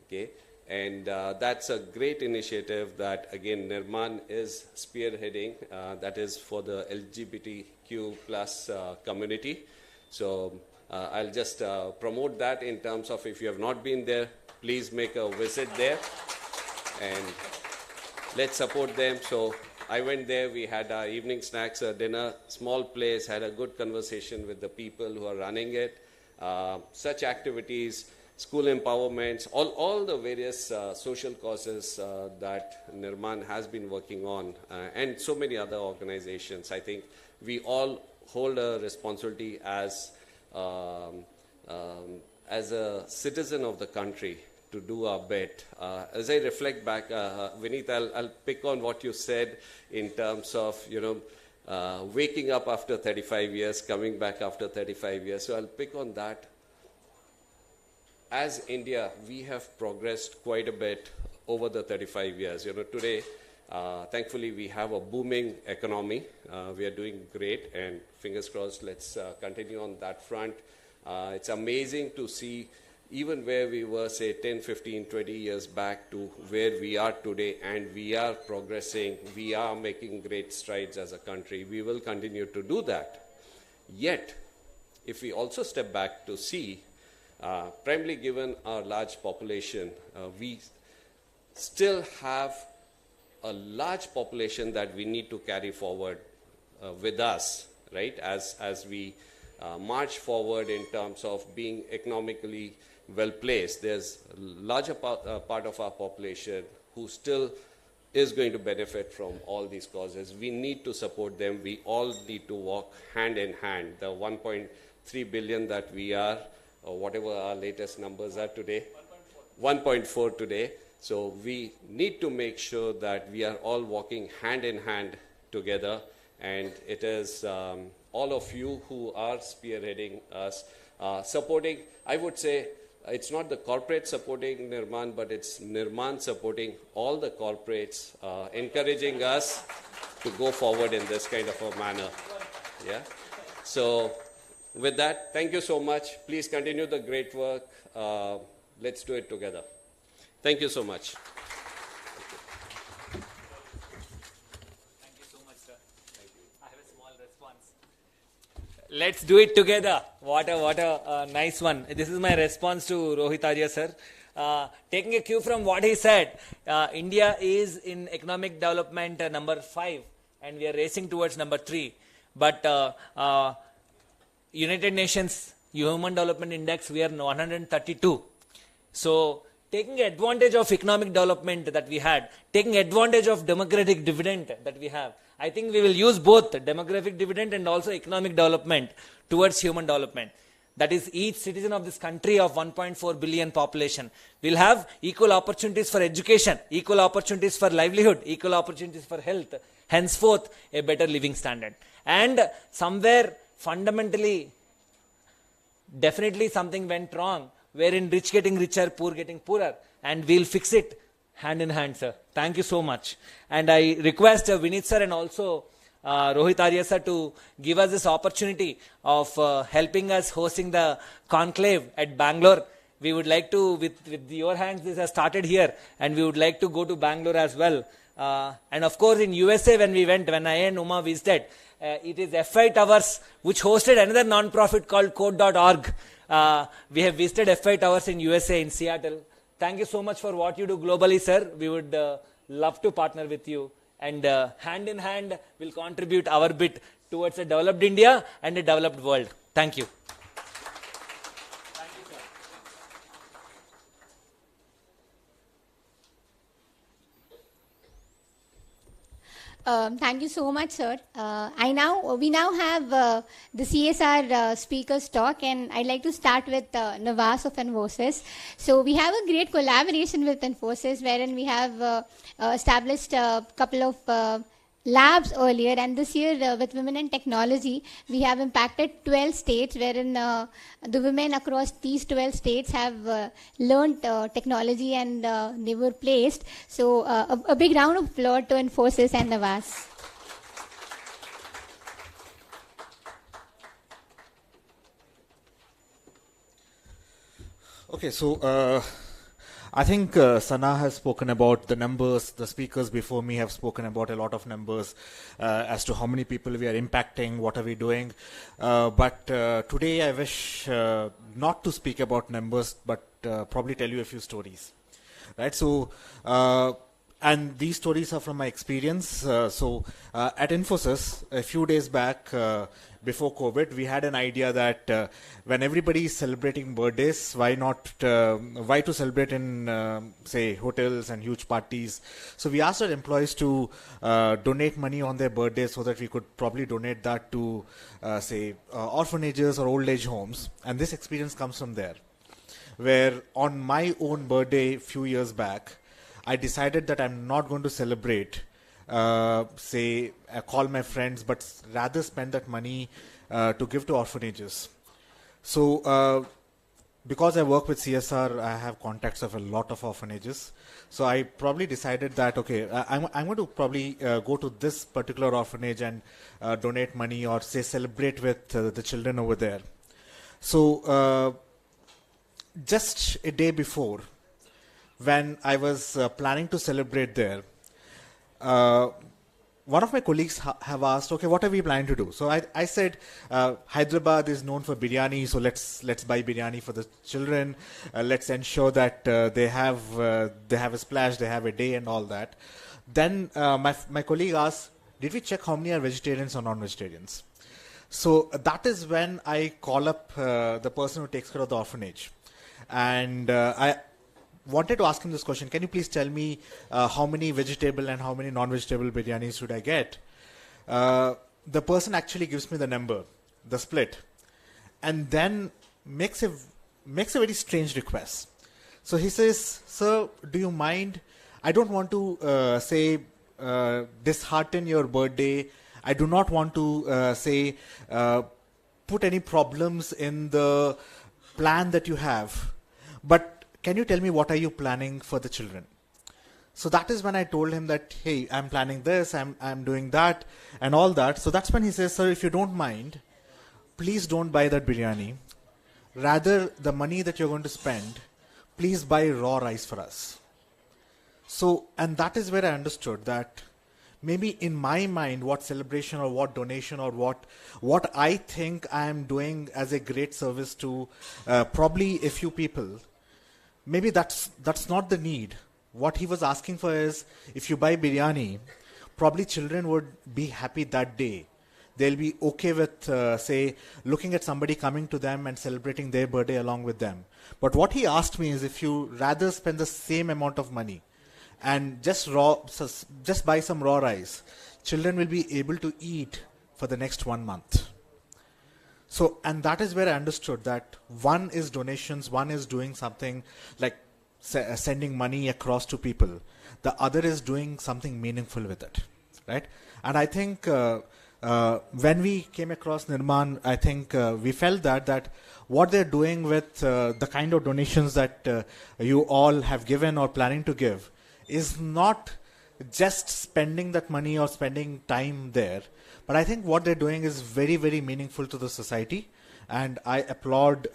okay, And that's a great initiative that, again, Nirmaan is spearheading. That is for the LGBTQ plus community. So I'll just promote that in terms of, if you have not been there, please make a visit there and let's support them. So I went there, we had our evening snacks, a dinner, small place, had a good conversation with the people who are running it. Such activities, school empowerments, all the various social causes that Nirmaan has been working on, and so many other organizations. I think we all hold a responsibility as a citizen of the country to do our bit. As I reflect back, Vineet, I'll pick on what you said in terms of, waking up after 35 years, coming back after 35 years. So I'll pick on that. As India, we have progressed quite a bit over the 35 years. Today, thankfully, we have a booming economy. We are doing great, and fingers crossed, let's continue on that front. It's amazing to see even where we were, say, 10, 15, 20 years back to where we are today, and we are progressing. We are making great strides as a country. We will continue to do that. Yet, if we also step back to see, primarily given our large population, we still have a large population that we need to carry forward with us, right, as we march forward in terms of being economically well placed. There's a larger part of our population who still is going to benefit from all these causes. We need to support them. We all need to walk hand in hand. The 1.3 billion that we are, or whatever our latest numbers are today, 1.4 today. So we need to make sure that we are all walking hand in hand together, and it is all of you who are spearheading us, supporting. I would say it's not the corporate supporting Nirmaan, but it's Nirmaan supporting all the corporates, encouraging us to go forward in this kind of a manner. Yeah. So with that, thank you so much. Please continue the great work. Let's do it together. Thank you so much. Thank you so much, sir. Thank you. I have a small response. Let's do it together. What a nice one. This is my response to Rohit Arya, sir. Taking a cue from what he said, India is in economic development number 5, and we are racing towards number 3. But United Nations Human Development Index, we are 132. So, taking advantage of economic development that we had, taking advantage of democratic dividend that we have, I think we will use both demographic dividend and also economic development towards human development. That is, each citizen of this country of 1.4 billion population will have equal opportunities for education, equal opportunities for livelihood, equal opportunities for health, henceforth a better living standard. And somewhere fundamentally, definitely something went wrong, wherein rich getting richer, poor getting poorer, and we'll fix it hand in hand, sir. Thank you so much. And I request Vineet sir and also Rohit Arya sir to give us this opportunity of helping us hosting the conclave at Bangalore. We would like to, with your hands, this has started here, and we would like to go to Bangalore as well. And of course, in USA, when I and Uma visited, it is F5 Towers, which hosted another non-profit called Code.org. We have visited F5 Towers in USA, in Seattle. Thank you so much for what you do globally, sir. We would love to partner with you. And hand in hand, we'll contribute our bit towards a developed India and a developed world. Thank you. Thank you so much, sir. We now have the CSR speakers talk, and I'd like to start with Navas of Infosys. So we have a great collaboration with Infosys, wherein we have established a couple of labs earlier, and this year with Women in Technology, we have impacted 12 states, wherein the women across these 12 states have learned technology, and they were placed. So a big round of applause to Infosys and Navas. Okay, so I think Sana has spoken about the numbers. The speakers before me have spoken about a lot of numbers as to how many people we are impacting, what are we doing. But today I wish not to speak about numbers, but probably tell you a few stories. Right? So, and these stories are from my experience. At Infosys, a few days back, before COVID, we had an idea that when everybody is celebrating birthdays, why to celebrate in, say, hotels and huge parties? So we asked our employees to donate money on their birthdays so that we could probably donate that to, say, orphanages or old age homes. And this experience comes from there, where on my own birthday a few years back, I decided that I'm not going to celebrate, call my friends, but rather spend that money to give to orphanages. So, because I work with CSR, I have contacts of a lot of orphanages. So I probably decided that, okay, I'm going to probably go to this particular orphanage and donate money or say celebrate with the children over there. So just a day before, when I was planning to celebrate there, one of my colleagues have asked, okay, what are we planning to do? So I said, Hyderabad is known for biryani, so let's buy biryani for the children. Let's ensure that they have a splash, they have a day and all that. Then my colleague asked, did we check how many are vegetarians or non-vegetarians? So that is when I call up the person who takes care of the orphanage. And I wanted to ask him this question. Can you please tell me how many vegetable and how many non-vegetable biryanis should I get? The person actually gives me the number, the split, and then makes a very strange request. So he says, sir, do you mind? I don't want to dishearten your birthday. I do not want to put any problems in the plan that you have. But can you tell me what are you planning for the children? So that is when I told him that, hey, I'm planning this, I'm doing that and all that. So that's when he says, sir, if you don't mind, please don't buy that biryani. Rather, the money that you're going to spend, please buy raw rice for us. So, and that is where I understood that maybe in my mind, what celebration or what donation or what I think I am doing as a great service to probably a few people, maybe that's not the need. What he was asking for is, if you buy biryani, probably children would be happy that day. They'll be okay with, looking at somebody coming to them and celebrating their birthday along with them. But what he asked me is, if you rather spend the same amount of money and just buy some raw rice, children will be able to eat for the next 1 month. So, and that is where I understood that one is donations, one is doing something like sending money across to people. The other is doing something meaningful with it, right? And I think when we came across Nirmaan, I think we felt that what they're doing with the kind of donations that you all have given or planning to give is not just spending that money or spending time there. But I think what they're doing is very, very meaningful to the society. And I applaud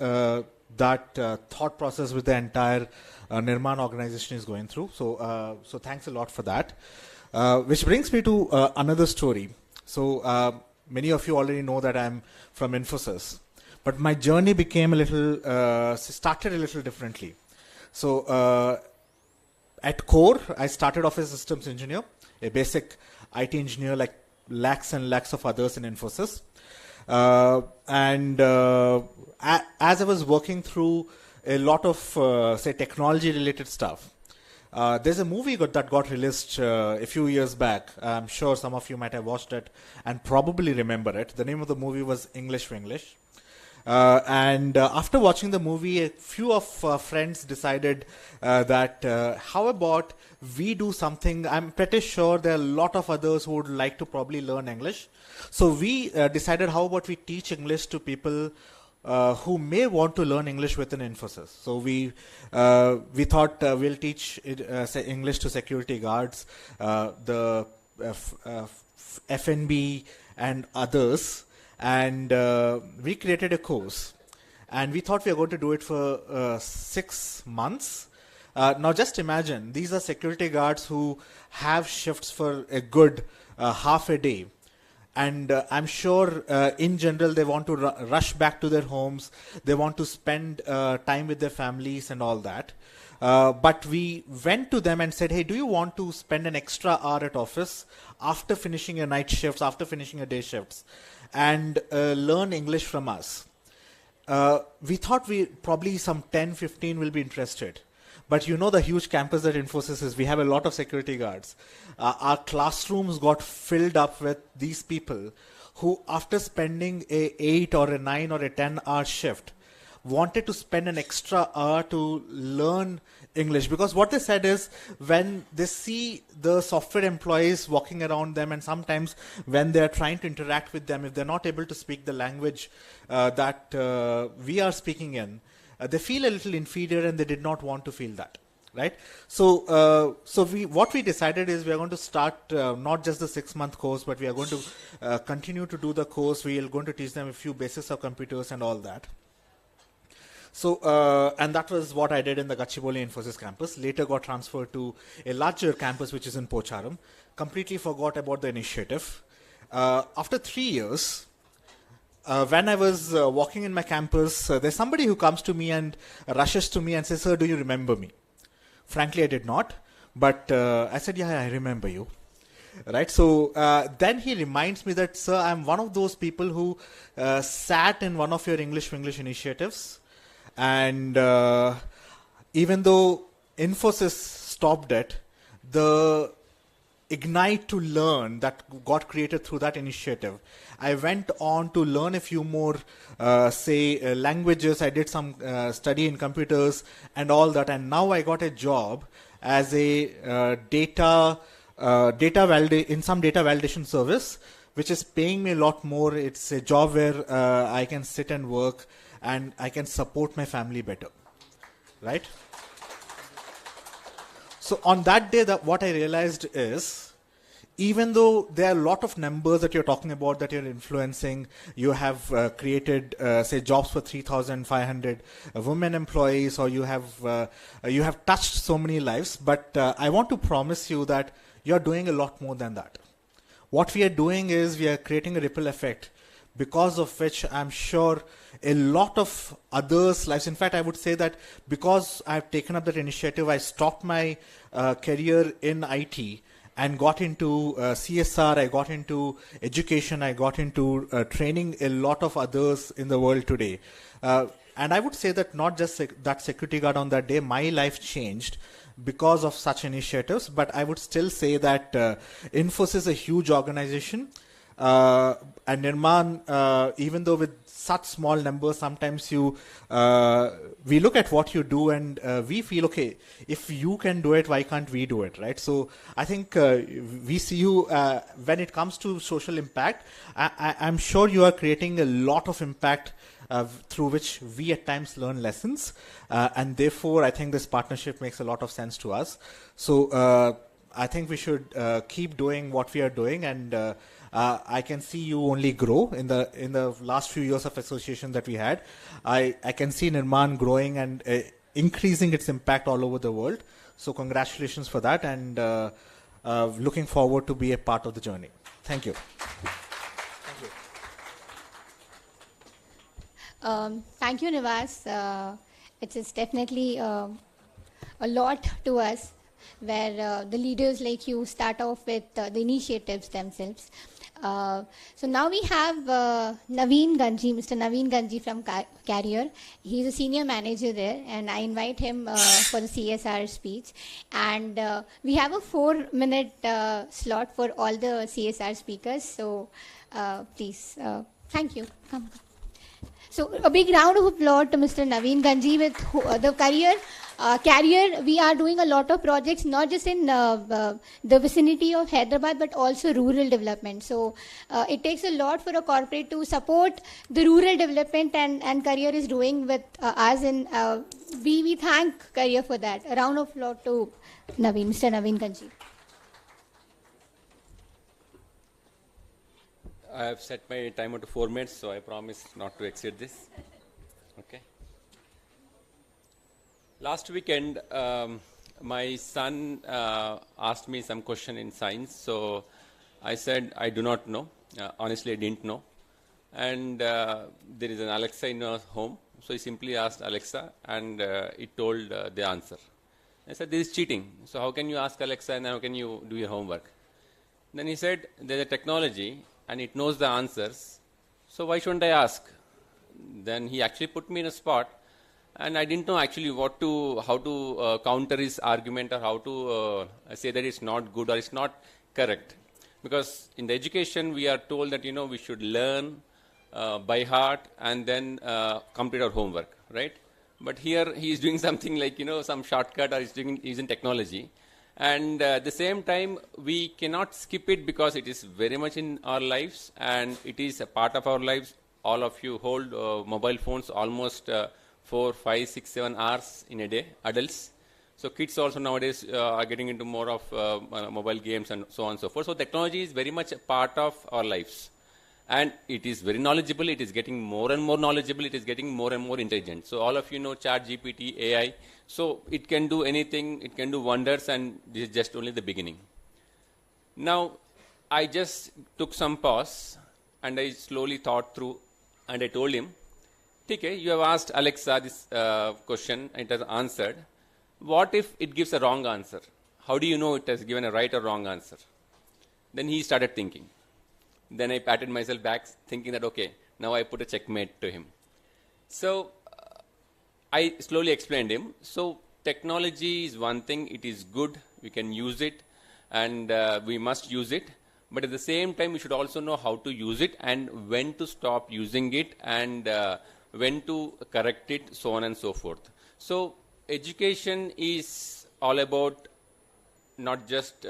that thought process with the entire Nirmaan organization is going through. So thanks a lot for that. Which brings me to another story. So many of you already know that I'm from Infosys. But my journey became started a little differently. So at core, I started off as a systems engineer, a basic IT engineer like lakhs and lakhs of others in Infosys. As I was working through a lot of, technology related stuff, there's a movie that got released a few years back. I'm sure some of you might have watched it and probably remember it. The name of the movie was English for English. After watching the movie, a few of friends decided that how about we do something. I'm pretty sure there are a lot of others who would like to probably learn English. So we decided, how about we teach English to people who may want to learn English within Infosys. So we thought we'll teach English to security guards, the F&B and others. And we created a course, and we thought we were going to do it for 6 months. Now just imagine, these are security guards who have shifts for a good half a day. And I'm sure in general they want to rush back to their homes, they want to spend time with their families and all that. But we went to them and said, hey, do you want to spend an extra hour at office after finishing your night shifts, after finishing your day shifts, and learn English from us? We thought probably some 10, 15 will be interested. But you know the huge campus that Infosys is, we have a lot of security guards. Our classrooms got filled up with these people who, after spending a 8 or a 9 or a 10-hour shift, wanted to spend an extra hour to learn English. Because what they said is, when they see the software employees walking around them, and sometimes when they're trying to interact with them, if they're not able to speak the language that we are speaking in, they feel a little inferior, and they did not want to feel that. Right? So, what we decided is we are going to start not just the 6-month course, but we are going to continue to do the course. We are going to teach them a few basics of computers and all that. So, and that was what I did in the Gachibowli Infosys campus. Later got transferred to a larger campus, which is in Pocharam. Completely forgot about the initiative. After 3 years, when I was walking in my campus, there's somebody who comes to me and rushes to me and says, sir, do you remember me? Frankly, I did not. But I said, yeah, I remember you. Right. So then he reminds me that, sir, I'm one of those people who sat in one of your English for English initiatives. And even though Infosys stopped it, the Ignite to Learn that got created through that initiative, I went on to learn a few more, languages. I did some study in computers and all that. And now I got a job as a data validation service, which is paying me a lot more. It's a job where I can sit and work, and I can support my family better, right? So on that day, what I realized is, even though there are a lot of numbers that you're talking about, that you're influencing, you have created, say, jobs for 3,500 women employees, or you have touched so many lives, but I want to promise you that you're doing a lot more than that. What we are doing is we are creating a ripple effect, because of which I'm sure a lot of others' lives. In fact, I would say that because I've taken up that initiative, I stopped my career in IT and got into CSR, I got into education, I got into training a lot of others in the world today. And I would say that not just that security guard on that day, my life changed because of such initiatives. But I would still say that Infosys is a huge organization. And Nirmaan, even though with such small numbers, sometimes we look at what you do and we feel, okay, if you can do it, why can't we do it, right? So I think we see you when it comes to social impact. I'm sure you are creating a lot of impact through which we at times learn lessons, and therefore I think this partnership makes a lot of sense to us. So I think we should keep doing what we are doing, and I can see you only grow in the last few years of association that we had. I can see Nirmaan growing and increasing its impact all over the world. So congratulations for that, and looking forward to be a part of the journey. Thank you. Thank you, Nivas. It is definitely a lot to us, where the leaders like you start off with the initiatives themselves. So now we have Naveen Ganji, Mr. Naveen Ganji from Carrier. He's a senior manager there, and I invite him for the CSR speech. And we have a 4-minute slot for all the CSR speakers. So please, thank you. Come. So a big round of applause to Mr. Naveen Ganji with the Carrier. We are doing a lot of projects, not just in the vicinity of Hyderabad, but also rural development. So it takes a lot for a corporate to support the rural development, and Carrier is doing with us. And we thank Carrier for that. A round of applause to Naveen, Mr. Naveen Ganji. I have set my timer to 4 minutes, so I promise not to exceed this. Okay. Last weekend, my son asked me some question in science. So I said, I do not know. Honestly, I didn't know. And there is an Alexa in our home. So he simply asked Alexa, and it told the answer. I said, this is cheating. So how can you ask Alexa and how can you do your homework? Then he said, there's a technology and it knows the answers. So why shouldn't I ask? Then he actually put me in a spot, and I didn't know actually how to counter his argument, or how to say that it's not good or it's not correct. Because in the education, we are told that, we should learn by heart and then complete our homework, right? But here he is doing something like, some shortcut, or he's using technology. And at the same time, we cannot skip it because it is very much in our lives and it is a part of our lives. All of you hold mobile phones almost 4, 5, 6, 7 hours in a day, adults. So kids also nowadays are getting into more of mobile games and so on and so forth. So technology is very much a part of our lives. And it is very knowledgeable. It is getting more and more knowledgeable. It is getting more and more intelligent. So all of you know ChatGPT, AI. So it can do anything. It can do wonders, and this is just only the beginning. Now, I just took some pause and I slowly thought through, and I told him, okay, you have asked Alexa this question, and it has answered. What if it gives a wrong answer? How do you know it has given a right or wrong answer? Then he started thinking. Then I patted myself back, thinking that, okay, now I put a checkmate to him. So I slowly explained him. So technology is one thing. It is good. We can use it, and we must use it. But at the same time, we should also know how to use it and when to stop using it, and when to correct it, so on and so forth. So education is all about not just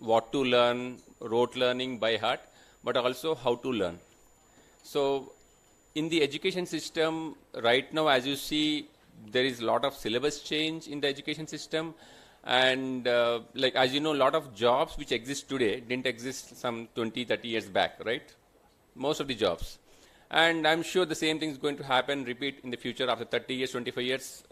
what to learn, rote learning by heart, but also how to learn. So in the education system right now, as you see, there is a lot of syllabus change in the education system. And like, as you know, a lot of jobs which exist today didn't exist some 20, 30 years back, right? Most of the jobs. And I'm sure the same thing is going to happen, repeat in the future after 30 years, 25 years.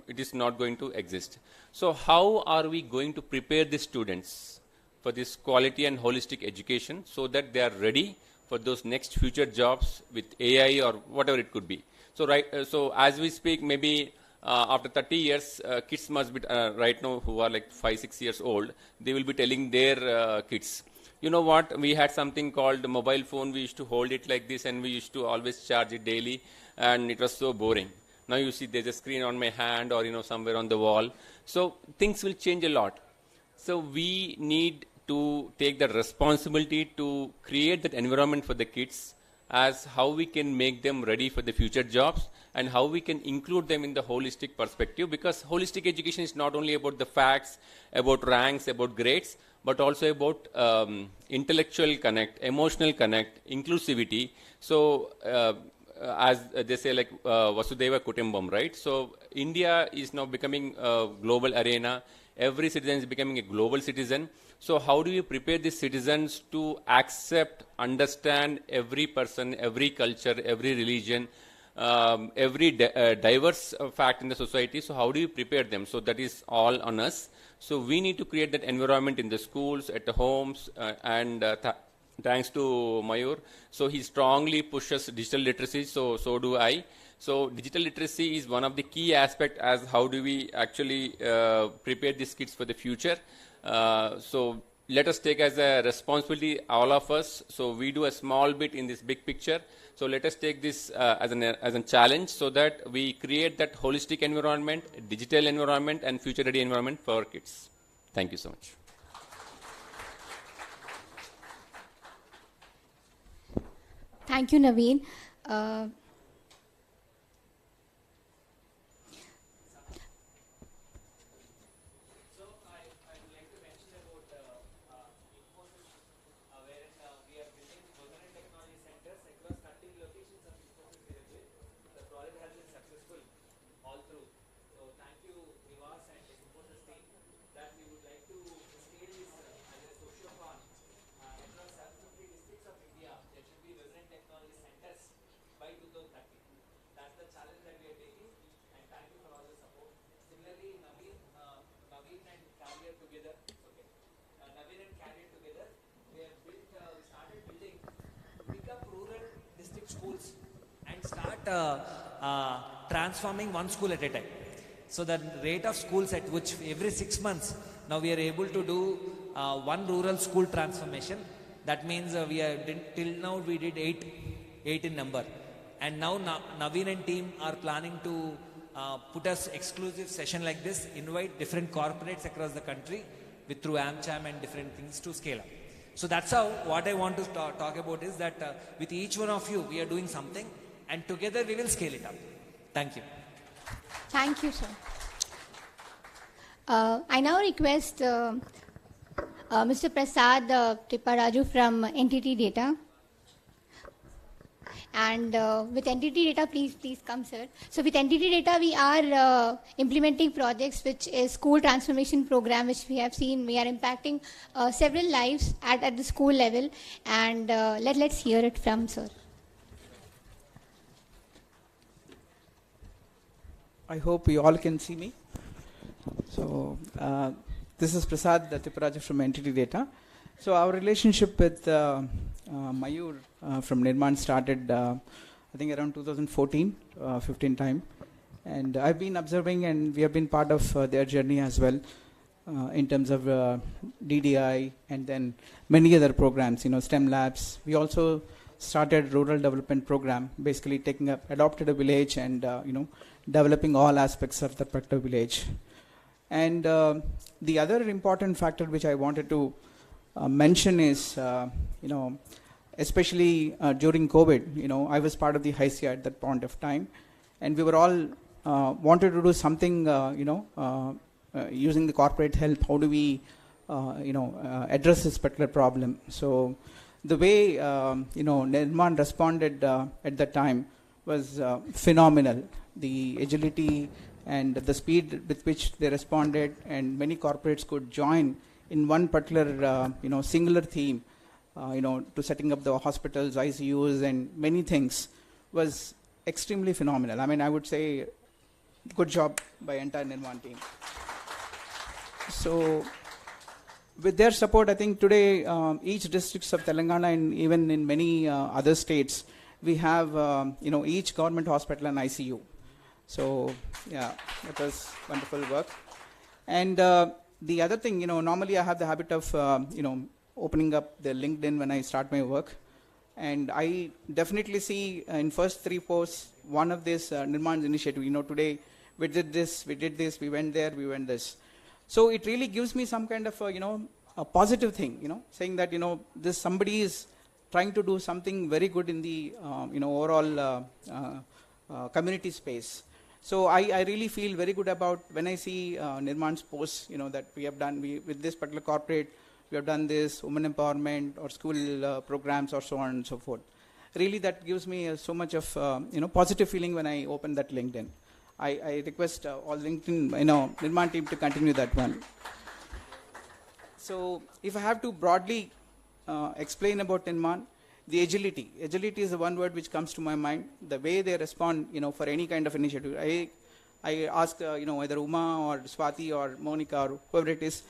It is not going to exist. So how are we going to prepare the students for this quality and holistic education so that they are ready for those next future jobs with AI or whatever it could be? So so as we speak, maybe after 30 years, kids must be right now who are like 5, 6 years old, they will be telling their kids, you know what, we had something called the mobile phone. We used to hold it like this and we used to always charge it daily, and it was so boring. Now you see there's a screen on my hand or somewhere on the wall. So things will change a lot. So we need to take the responsibility to create that environment for the kids, as how we can make them ready for the future jobs and how we can include them in the holistic perspective, because holistic education is not only about the facts, about ranks, about grades, but also about intellectual connect, emotional connect, inclusivity. So as they say, like Vasudeva Kutumbam, right? So India is now becoming a global arena. Every citizen is becoming a global citizen. So how do you prepare these citizens to accept, understand every person, every culture, every religion, every diverse fact in the society? So how do you prepare them? So that is all on us. So we need to create that environment in the schools, at the homes, and thanks to Mayur. So he strongly pushes digital literacy, so do I. So digital literacy is one of the key aspects as how do we actually prepare these kids for the future. So let us take as a responsibility, all of us. So we do a small bit in this big picture. So let us take this as a challenge, so that we create that holistic environment, digital environment, and future-ready environment for our kids. Thank you so much. Thank you, Naveen. By 2030. That's the challenge that we are taking, and thank you for all the support. Similarly, similarly, Naveen and Carrier together, Naveen and Carrier together, we started building, pick up rural district schools and start transforming one school at a time. So the rate of schools at which every 6 months, now we are able to do one rural school transformation. That means till now we did 8 in number. And now Naveen and team are planning to put us exclusive session like this, invite different corporates across the country through AmCham and different things to scale up. So that's how what I want to talk about is that with each one of you, we are doing something and together we will scale it up. Thank you. Thank you, sir. I now request Mr. Prasad Triparaju from Entity Data. And with Entity Data, please come, sir. So with Entity Data, we are implementing projects, which is school transformation program, which we have seen. We are impacting several lives at the school level. And let's hear it from sir. I hope you all can see me. So this is Prasad Triparaju from Entity Data. So our relationship with Mayur from Nirmaan started, I think, around 2014, 15 time. And I've been observing, and we have been part of their journey as well in terms of DDI and then many other programs, STEM labs. We also started rural development program, basically adopted a village and, developing all aspects of the particular village. And the other important factor which I wanted to mention is, especially during COVID, I was part of the HICIA at that point of time, and we were all wanted to do something, using the corporate help. How do we, address this particular problem? So the way, Nirmaan responded at that time was phenomenal. The agility and the speed with which they responded, and many corporates could join in one particular, singular theme, to setting up the hospitals, ICUs, and many things, was extremely phenomenal. I mean, I would say, good job by entire Nirmaan team. So, with their support, I think today each districts of Telangana and even in many other states, we have, each government hospital and ICU. So, yeah, it was wonderful work. And the other thing, normally I have the habit of, opening up the LinkedIn when I start my work. And I definitely see in first 3 posts, one of this Nirmaan's initiative. Today we did this, we went there, we went this. So it really gives me some kind of, a positive thing, saying that, this somebody is trying to do something very good in the, overall community space. So I really feel very good about when I see Nirmaan's posts, that we have done, with this particular corporate, we have done this, women empowerment or school programs or so on and so forth. Really that gives me so much of, positive feeling when I open that LinkedIn. I request all LinkedIn, Nirmaan team to continue that one. So if I have to broadly explain about Nirmaan, the agility. Agility is the one word which comes to my mind. The way they respond, for any kind of initiative. I ask, either Uma or Swati or Monica or whoever it is,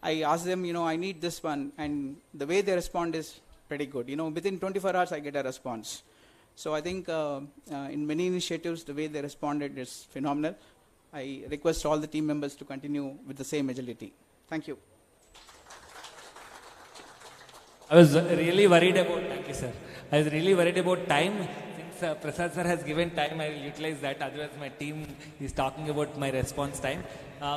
I ask them, I need this one, and the way they respond is pretty good. Within 24 hours I get a response. So I think in many initiatives, the way they responded is phenomenal. I request all the team members to continue with the same agility. Thank you. I was really worried about, thank you sir, I was really worried about time. Since Prasad sir has given time, I will utilize that, otherwise my team is talking about my response time.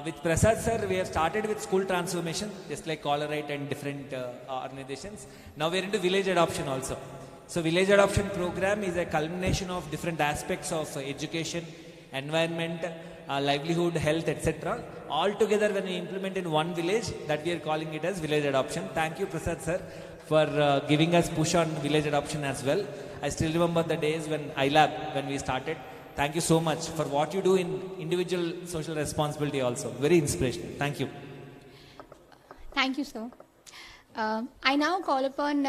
With Prasad sir, we have started with school transformation, just like Colorite and different organizations. Now we are into village adoption also. So village adoption program is a culmination of different aspects of education, environment, livelihood, health, etc. All together when we implement in one village, that we are calling it as village adoption. Thank you Prasad sir for giving us push on village adoption as well. I still remember the days when iLab, when we started. Thank you so much for what you do in individual social responsibility also. Very inspirational. Thank you. Thank you, sir. I now call upon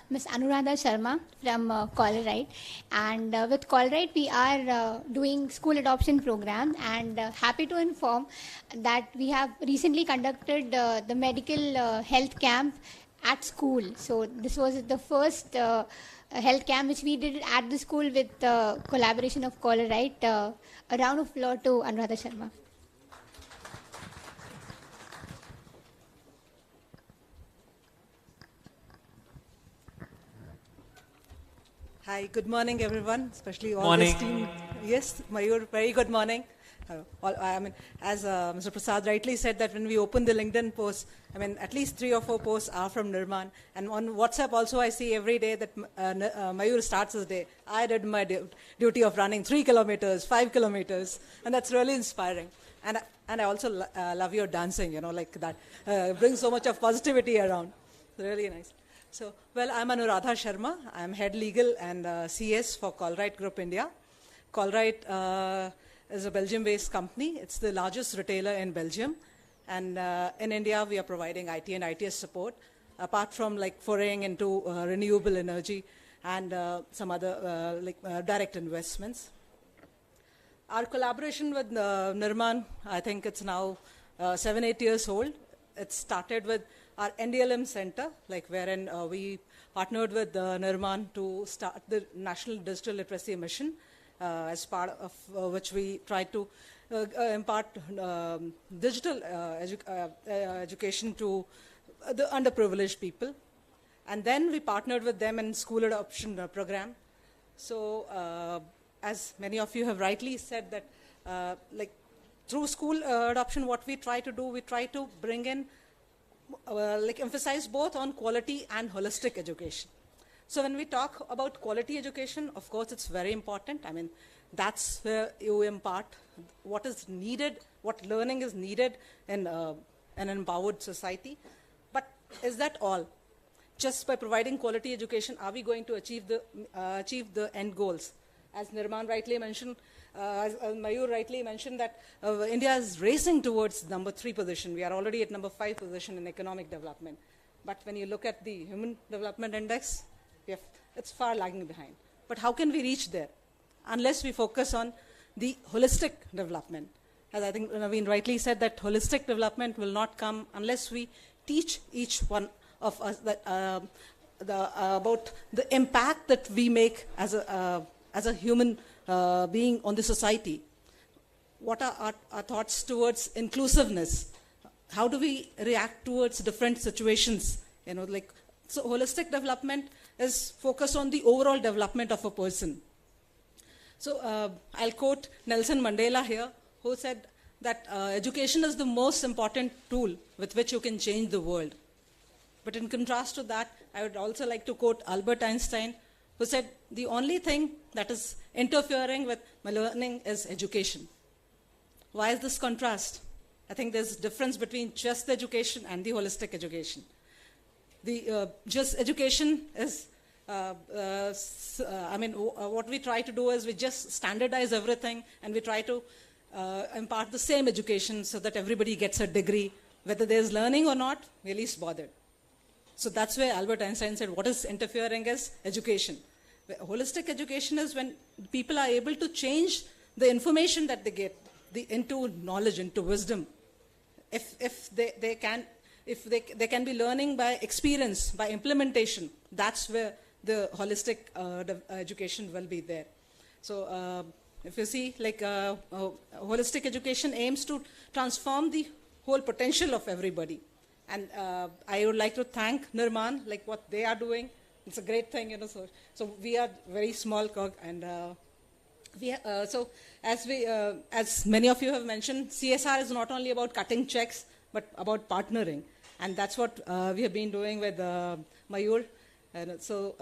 Ms. Anuradha Sharma from Colrite, and with Colrite we are doing school adoption program, and happy to inform that we have recently conducted the medical health camp at school. So this was the first health camp which we did at the school with collaboration of Colrite. A round of applause to Anuradha Sharma. Hi, good morning, everyone, especially all Morning. this team. Yes, Mayur, very good morning. As Mr. Prasad rightly said, that when we open the LinkedIn post, at least 3 or 4 posts are from Nirmaan. And on WhatsApp also, I see every day that Mayur starts his day. I did my duty of running 3 kilometers, 5 kilometers, and that's really inspiring. And I also love your dancing, like that. Brings so much of positivity around. Really nice. So, well, I'm Anuradha Sharma. I'm head legal and CS for Colrite Group India. Colrite is a Belgium-based company. It's the largest retailer in Belgium. And in India, we are providing IT and ITS support, apart from foraying into renewable energy and some other direct investments. Our collaboration with Nirmaan, I think it's now 7-8 years old. It started with our NDLM center, wherein we partnered with Nirmaan to start the National Digital Literacy Mission, as part of which we tried to impart digital education to the underprivileged people. And then we partnered with them in school adoption program. So as many of you have rightly said that through school adoption, what we try to do, we try to bring in emphasize both on quality and holistic education. So when we talk about quality education, of course, it's very important. That's where you impart what is needed, what learning is needed in an empowered society. But is that all? Just by providing quality education, are we going to achieve the end goals? As Nirmaan rightly mentioned, as Mayur rightly mentioned, that India is racing towards number 3 position. We are already at number 5 position in economic development. But when you look at the Human Development Index, it's far lagging behind. But how can we reach there? Unless we focus on the holistic development. As I think Naveen rightly said, that holistic development will not come unless we teach each one of us that, about the impact that we make as a human being on the society. What are our thoughts towards inclusiveness? How do we react towards different situations? So holistic development is focused on the overall development of a person. So I'll quote Nelson Mandela here, who said that education is the most important tool with which you can change the world. But in contrast to that, I would also like to quote Albert Einstein, who said, the only thing that is interfering with my learning is education. Why is this contrast? I think there's a difference between just education and the holistic education. The just education is, what we try to do is we just standardize everything and we try to impart the same education so that everybody gets a degree. Whether there's learning or not, we're least bothered. So that's where Albert Einstein said, what is interfering is education. Holistic education is when people are able to change the information that they get into knowledge, into wisdom. If they can be learning by experience, by implementation, that's where the holistic education will be there. So if you see, holistic education aims to transform the whole potential of everybody. And I would like to thank Nirmaan, what they are doing. It's a great thing, So we are very small cog, and so as many of you have mentioned, CSR is not only about cutting checks, but about partnering, and that's what we have been doing with Mayur. And so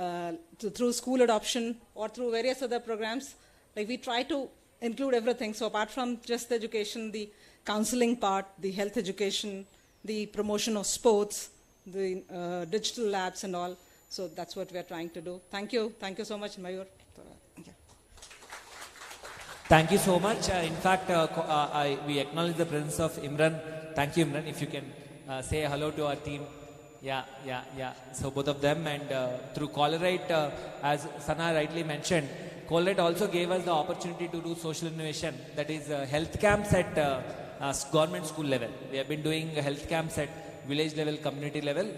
through school adoption or through various other programs, we try to include everything. So apart from just the education, the counseling part, the health education, the promotion of sports, the digital labs and all. So that's what we're trying to do. Thank you. Thank you so much, Mayur. Thank you so much. In fact, we acknowledge the presence of Imran. Thank you, Imran. If you can say hello to our team. Yeah. So both of them, and through Colorite, as Sana rightly mentioned, Colorite also gave us the opportunity to do social innovation, that is health camps at government school level. We have been doing health camps at village level, community level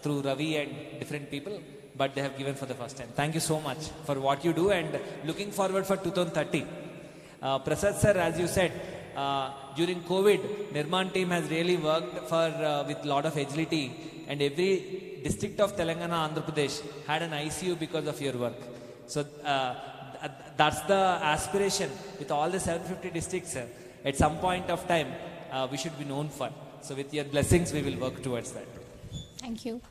through Ravi and different people, but they have given for the first time. Thank you so much for what you do, and looking forward for 2030. Prasad sir, as you said, during COVID, Nirmaan team has really worked for with lot of agility, and every district of Telangana, Andhra Pradesh had an ICU because of your work. So that's the aspiration with all the 750 districts. At some point of time, we should be known for. So with your blessings, we will work towards that. Thank you.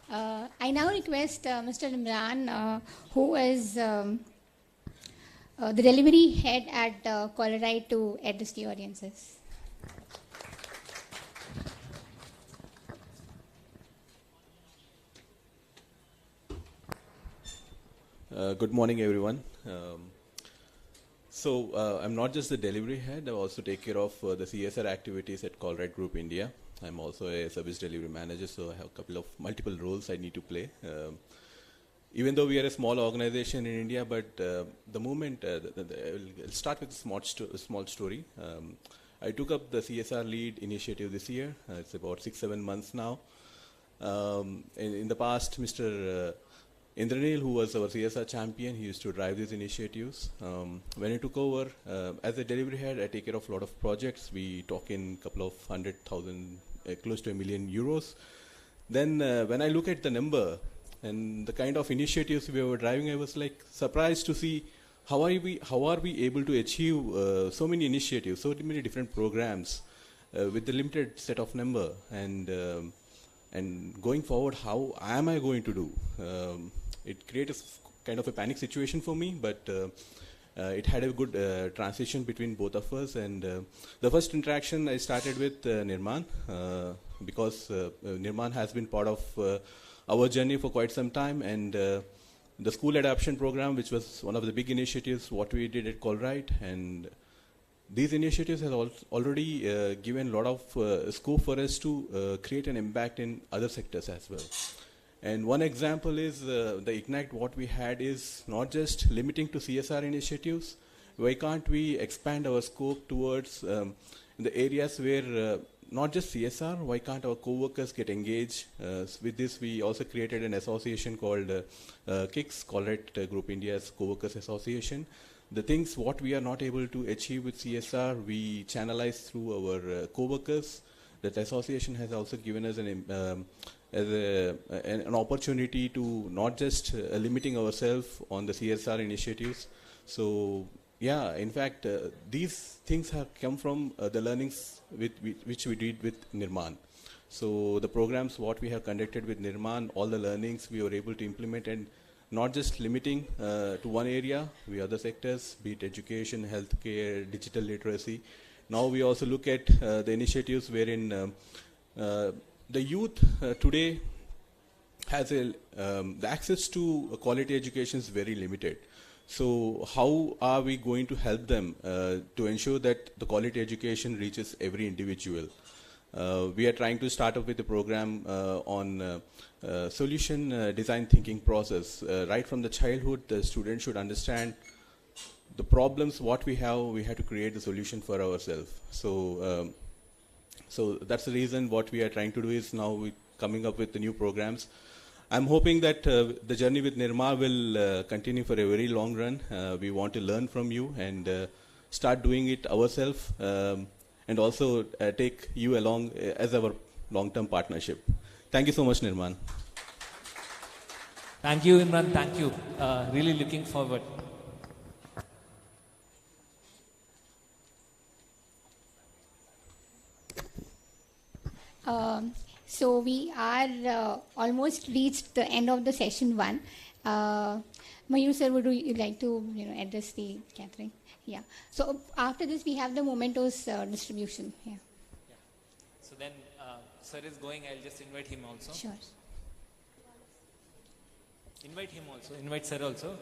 I now request Mr. Nirmaan, who is the delivery head at Colorite, to address the audiences. Good morning, everyone. I'm not just the delivery head, I also take care of the CSR activities at Colruyt Group India. I'm also a service delivery manager, so I have a couple of multiple roles I need to play. Even though we are a small organization in India, but the moment, I'll start with a small story. I took up the CSR lead initiative this year. It's about 6-7 months now. In the past, Mr. Indranil, who was our CSR champion, he used to drive these initiatives. When he took over, as a delivery head, I take care of a lot of projects. We talk in a couple of 100,000, close to €1 million. Then when I look at the number and the kind of initiatives we were driving, I was like surprised to see how are we able to achieve so many initiatives, so many different programs with the limited set of number, and going forward, how am I going to do? It created a kind of a panic situation for me, but it had a good transition between both of us. And the first interaction I started with Nirmaan, because Nirmaan has been part of our journey for quite some time, and the school adoption program, which was one of the big initiatives, what we did at Colruyt, and these initiatives have already given a lot of scope for us to create an impact in other sectors as well. And one example is the Ignite. What we had is not just limiting to CSR initiatives. Why can't we expand our scope towards the areas where not just CSR, why can't our co-workers get engaged? With this, we also created an association called KICS, Colruyt Group India's Co-workers Association. The things what we are not able to achieve with CSR, we channelize through our co-workers. That association has also given us an opportunity to not just limiting ourselves on the CSR initiatives. So yeah, in fact, these things have come from the learnings which we did with Nirmaan. So the programs what we have conducted with Nirmaan, all the learnings we were able to implement, and not just limiting to one area, we other sectors, be it education, healthcare, digital literacy. Now we also look at the initiatives wherein the youth today has the access to quality education is very limited. So how are we going to help them to ensure that the quality education reaches every individual? We are trying to start up with a program on solution design thinking process. Right from the childhood, the student should understand the problems what we have to create the solution for ourselves. So that's the reason what we are trying to do is now we coming up with the new programs. I'm hoping that the journey with Nirmaan will continue for a very long run. We want to learn from you and start doing it ourselves, and also take you along as our long-term partnership. Thank you so much, Nirmaan. Thank you, Imran. Thank you. Really looking forward. So we are almost reached the end of the session 1. Mayur sir, would you like to address the gathering? Yeah. So after this, we have the mementos distribution. Yeah. So then, sir is going. I'll just invite him also. Sure. Invite him also. Invite sir also.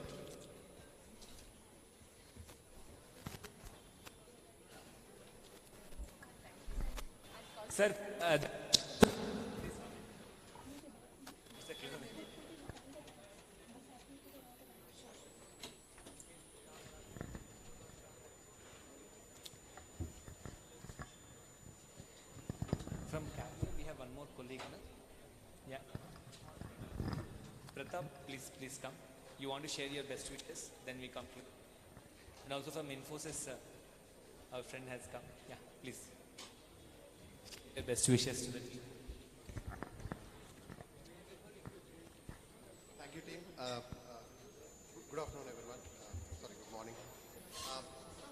Sir. colleague. No? Yeah. Pratap, please come. You want to share your best wishes, then we conclude. And also from Infosys, our friend has come. Yeah, please. Your best wishes to the team. Thank you, team. Good afternoon, everyone. Sorry, good morning.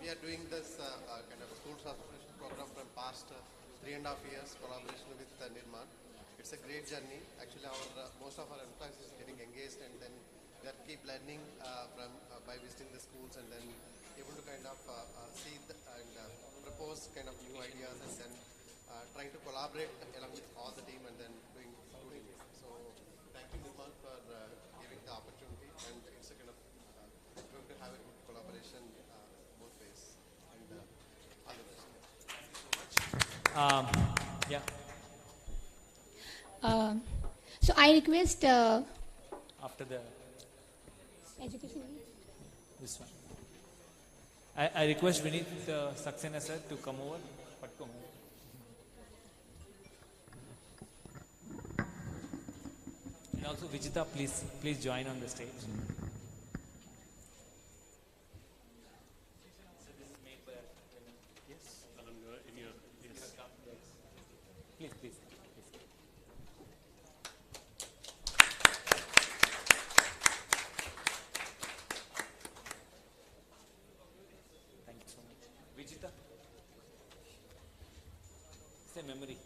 We are doing this kind of school transformation program from past 3.5 years, collaboration with Nirmaan. It's a great journey. Actually, most of our employees is getting engaged, and then we are keep learning by visiting the schools, and then able to kind of see and propose kind of new ideas, and then trying to collaborate along with all the team, and then doing it. So, thank you, Nirmaan, for giving the opportunity, and it's a kind of going to have a good collaboration both ways, and all the best. Yeah. So I request After the education. this one, I request Vinith Saxena sir to come over. And also Vijita, please join on the stage. Please. Thank you so much. Vijita, it's a memory.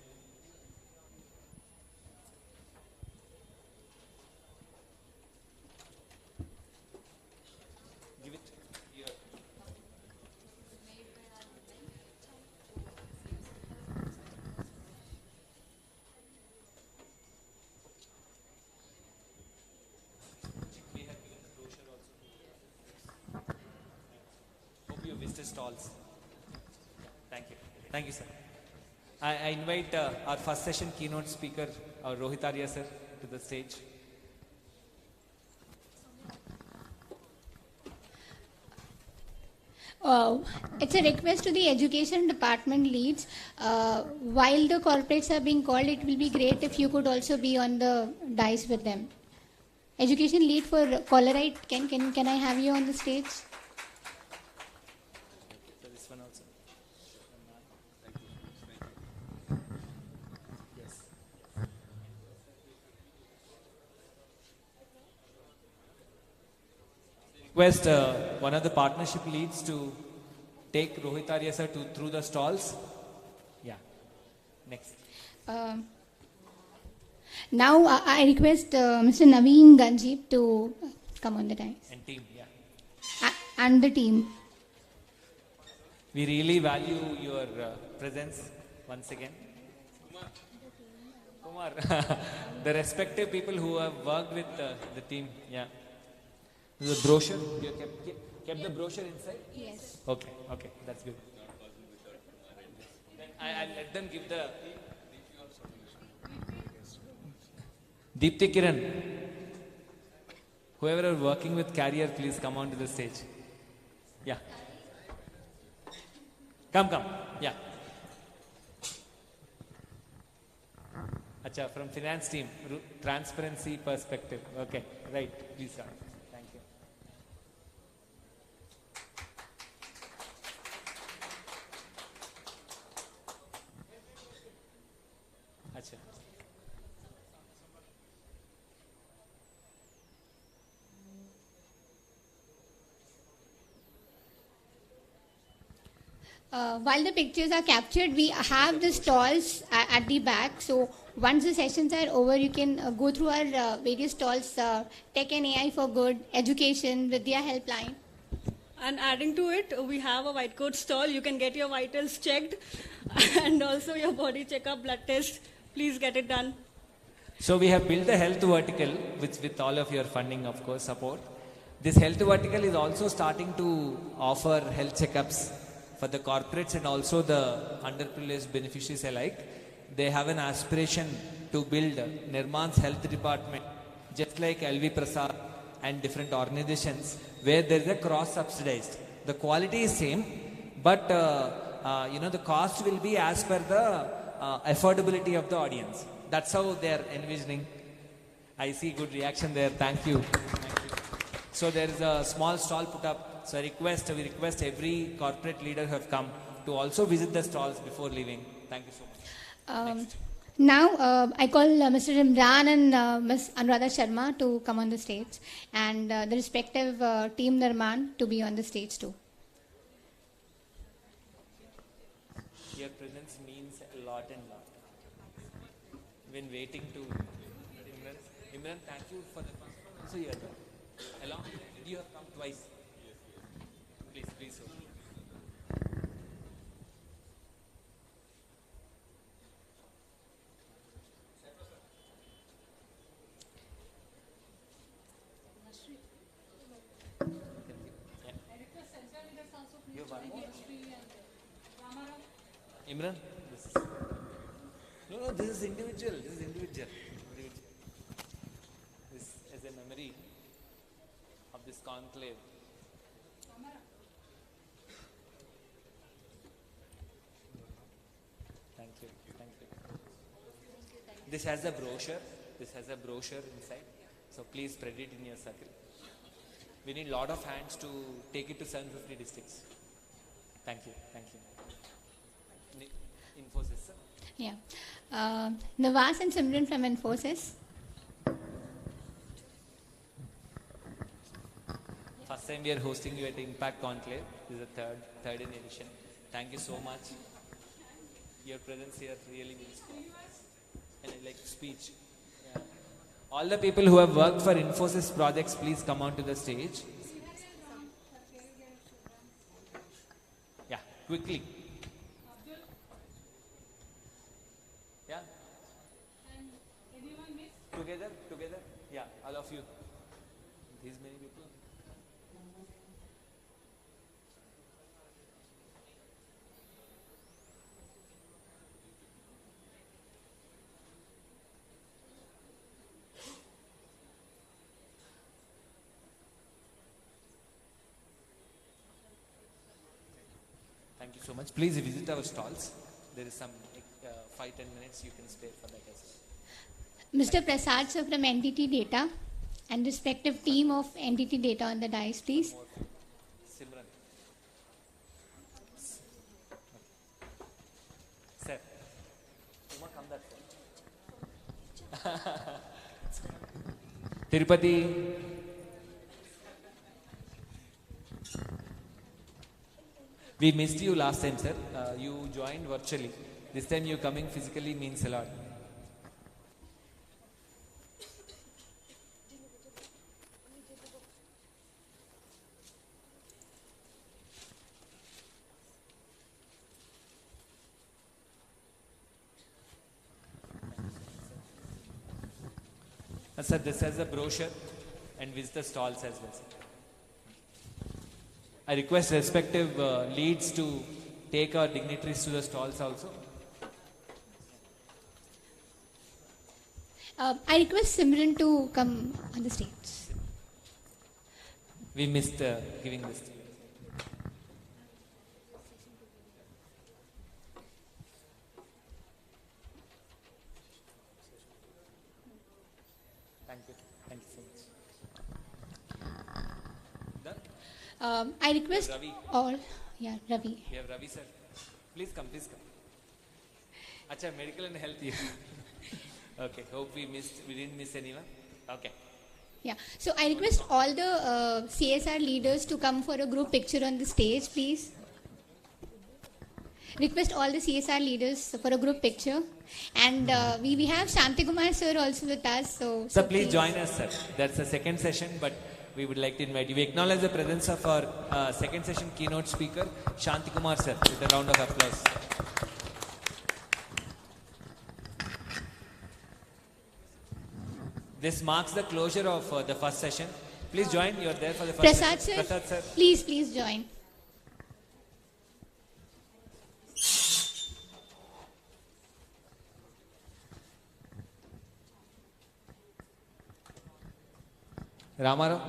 Give it here. We have given the brochure also. Hope you visited stalls. Thank you, sir. I invite our first session keynote speaker, Rohit Arya sir, to the stage. It's a request to the education department leads. While the corporates are being called, it will be great if you could also be on the dais with them. Education lead for Colorite, can I have you on the stage? So this one also. Yes. Request one of the partnership leads to take Rohit Arya sir through the stalls. Yeah. Next. Now I request Mr. Naveen Ganjeep to come on the dais. And team, yeah. And the team. We really value your presence once again. Kumar. The respective people who have worked with the team, yeah. The brochure, you kept the brochure inside? Yes. Okay, that's good. Then I'll let them give the... Deepthi Kiran, whoever are working with Carrier, please come on to the stage. Yeah. Come, yeah. Acha, from finance team, transparency perspective. Okay, right, please come. Thank you. Acha. While the pictures are captured, we have the stalls at the back. So once the sessions are over, you can go through our various stalls, Tech and AI for Good, Education, Vidya Helpline. And adding to it, we have a white coat stall. You can get your vitals checked and also your body checkup, blood test. Please get it done. So we have built the health vertical, which with all of your funding, of course, support. This health vertical is also starting to offer health checkups for the corporates and also the underprivileged beneficiaries alike. They have an aspiration to build Nirmaan's health department, just like LV Prasad and different organizations, where there is a cross-subsidized. The quality is same, but the cost will be as per the affordability of the audience. That's how they are envisioning. I see good reaction there. Thank you. Thank you. So there is a small stall put up. So we request every corporate leader who have come to also visit the stalls before leaving. Thank you so much. Next. Now, I call Mr. Imran and Ms. Anuradha Sharma to come on the stage, and the respective team Nirmaan to be on the stage too. Your presence means a lot and lot. When waiting to Imran, thank you for the first one. Also, you are there. Along, you have come twice. Please, please. Imran, this is, no, this is individual. This is individual. This is a memory of this conclave. Thank you. Thank you. This has a brochure. This has a brochure inside. So please spread it in your circle. We need a lot of hands to take it to 750 districts. Thank you. Thank you. Infosys, sir. Yeah. Nawaz and Simran from Infosys. First time we are hosting you at Impact Conclave. This is the third in edition. Thank you so much. Your presence here really means a lot. And I like speech. Yeah. All the people who have worked for Infosys projects, please come onto the stage. Yeah, quickly. Yeah. Together. Yeah, all of you. These many people. Thank you so much. Please visit our stalls. There is some 5-10 minutes you can spare for that as well. Mr. Prasad sir from NTT Data and respective team of NTT Data on the dais, please. Simran. Sir. Tirupati. We missed you last time, sir. You joined virtually. This time you coming physically means a lot. Sir, this has a brochure and visit the stalls as well, sir. I request respective leads to take our dignitaries to the stalls also. I request Simran to come on the stage. We missed giving this to you. Thank you. Thank you so much. Done? I request Ravi. all. Yeah, Ravi. We have Ravi, sir. Please come, please come. Acha, medical and health here. Okay, hope we didn't miss anyone. Okay. Yeah. So I request all the CSR leaders to come for a group picture on the stage, please. Request all the CSR leaders for a group picture. And we have Shantikumar sir also with us. So please join us, sir. That's the second session, but we would like to invite you. We acknowledge the presence of our second session keynote speaker, Shantikumar sir, with a round of applause. This marks the closure of the first session. Please join. You are there for the first Prasad session. sir, Prasad sir. please join. Ramarao.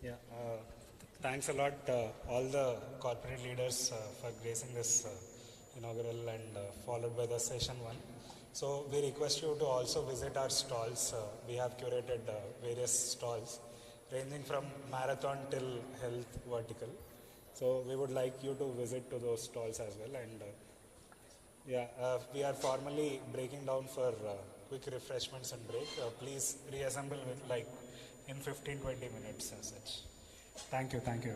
Yeah, thanks a lot, all the corporate leaders for gracing this inaugural and followed by the session one. So we request you to also visit our stalls. We have curated various stalls ranging from marathon till health vertical. So we would like you to visit to those stalls as well. And we are formally breaking down for quick refreshments and break. Please reassemble with in 15-20 minutes as such. Thank you. Thank you.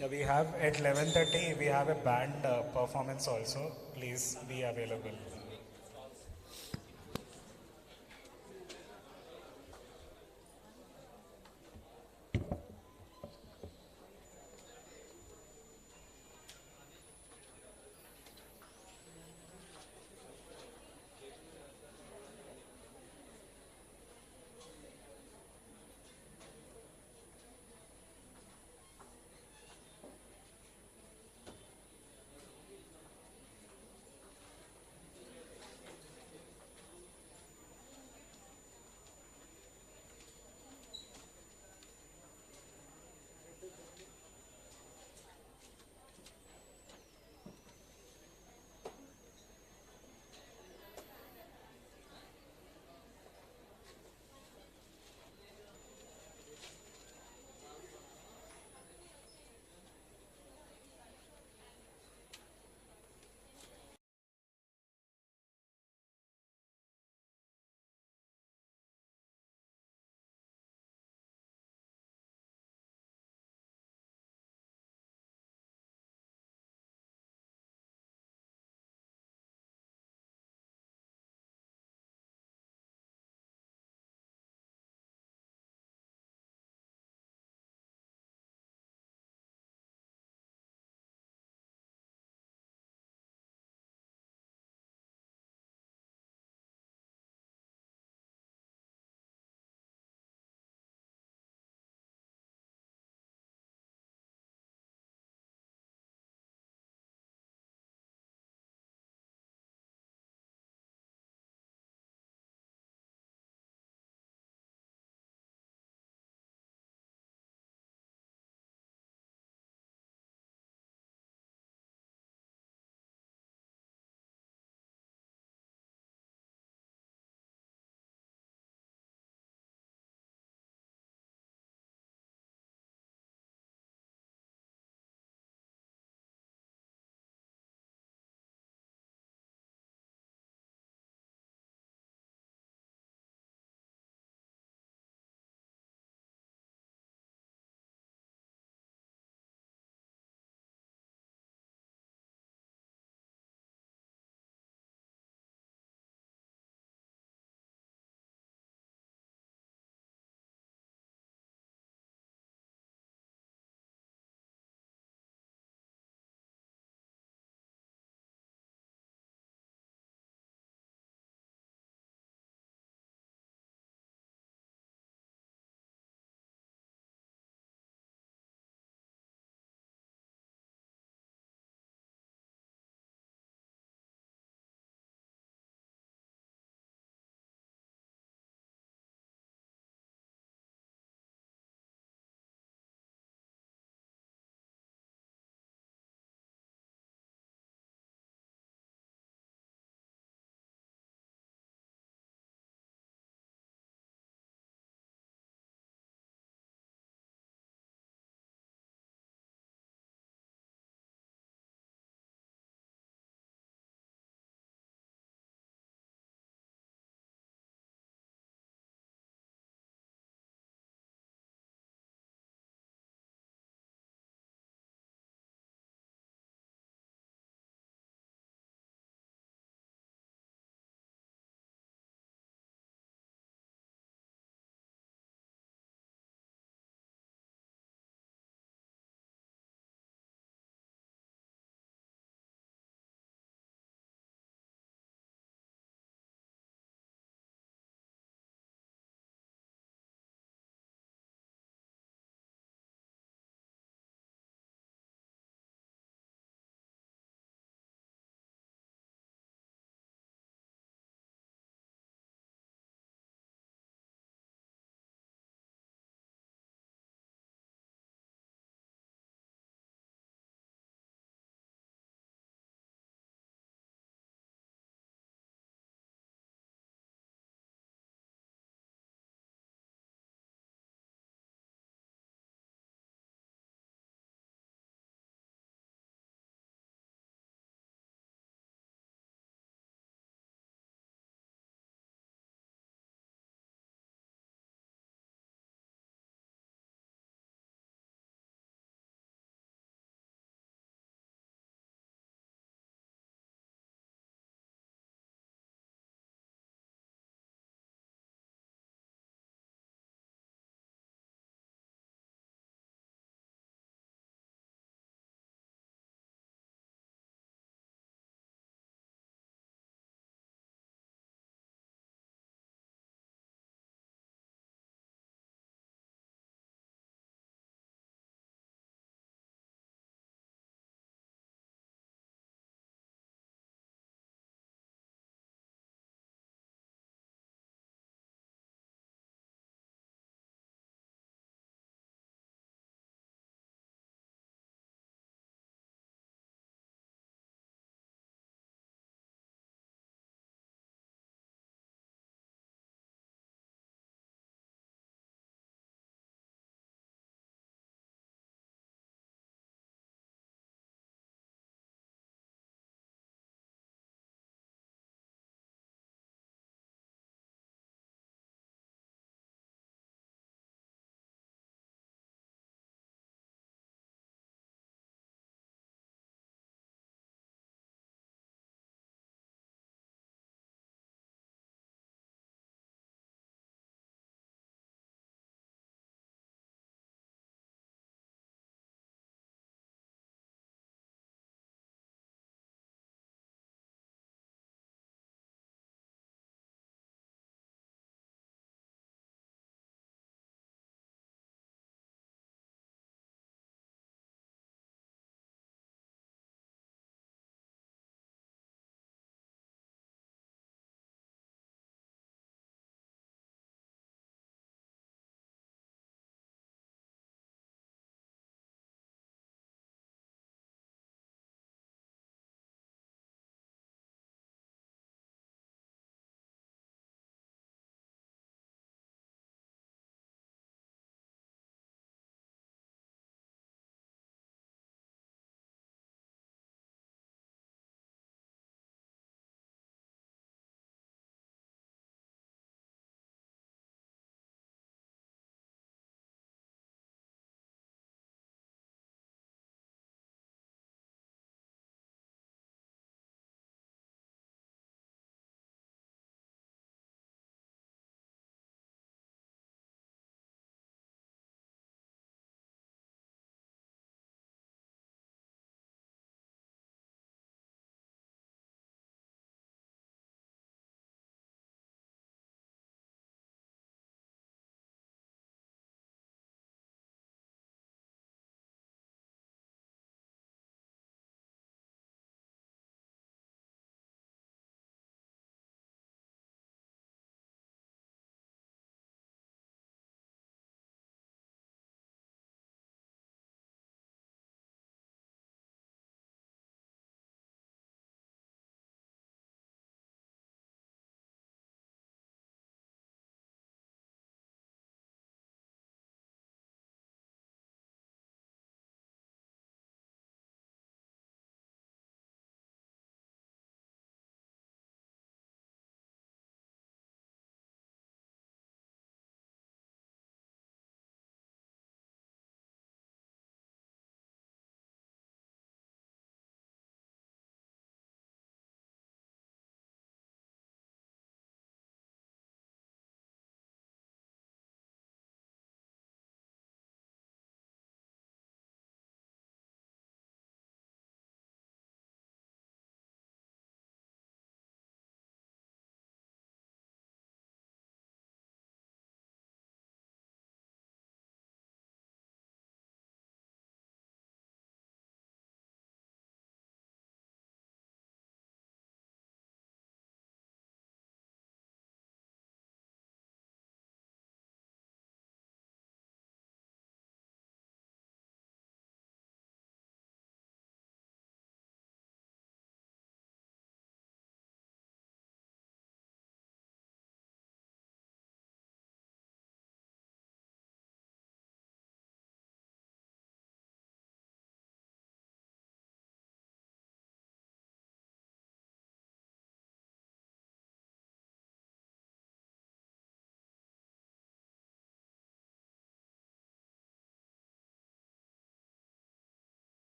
Yeah, we have at 11:30 we have a band performance also. Please be available.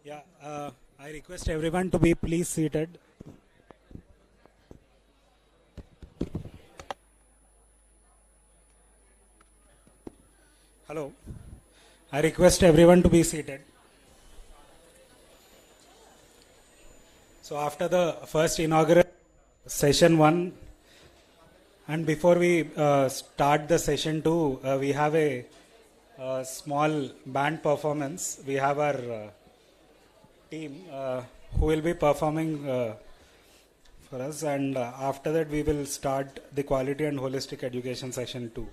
Yeah, I request everyone to be please seated. Hello. I request everyone to be seated. So after the first inaugural session 1, and before we start the session 2, we have a small band performance. We have our team who will be performing for us, and after that we will start the quality and holistic education session 2.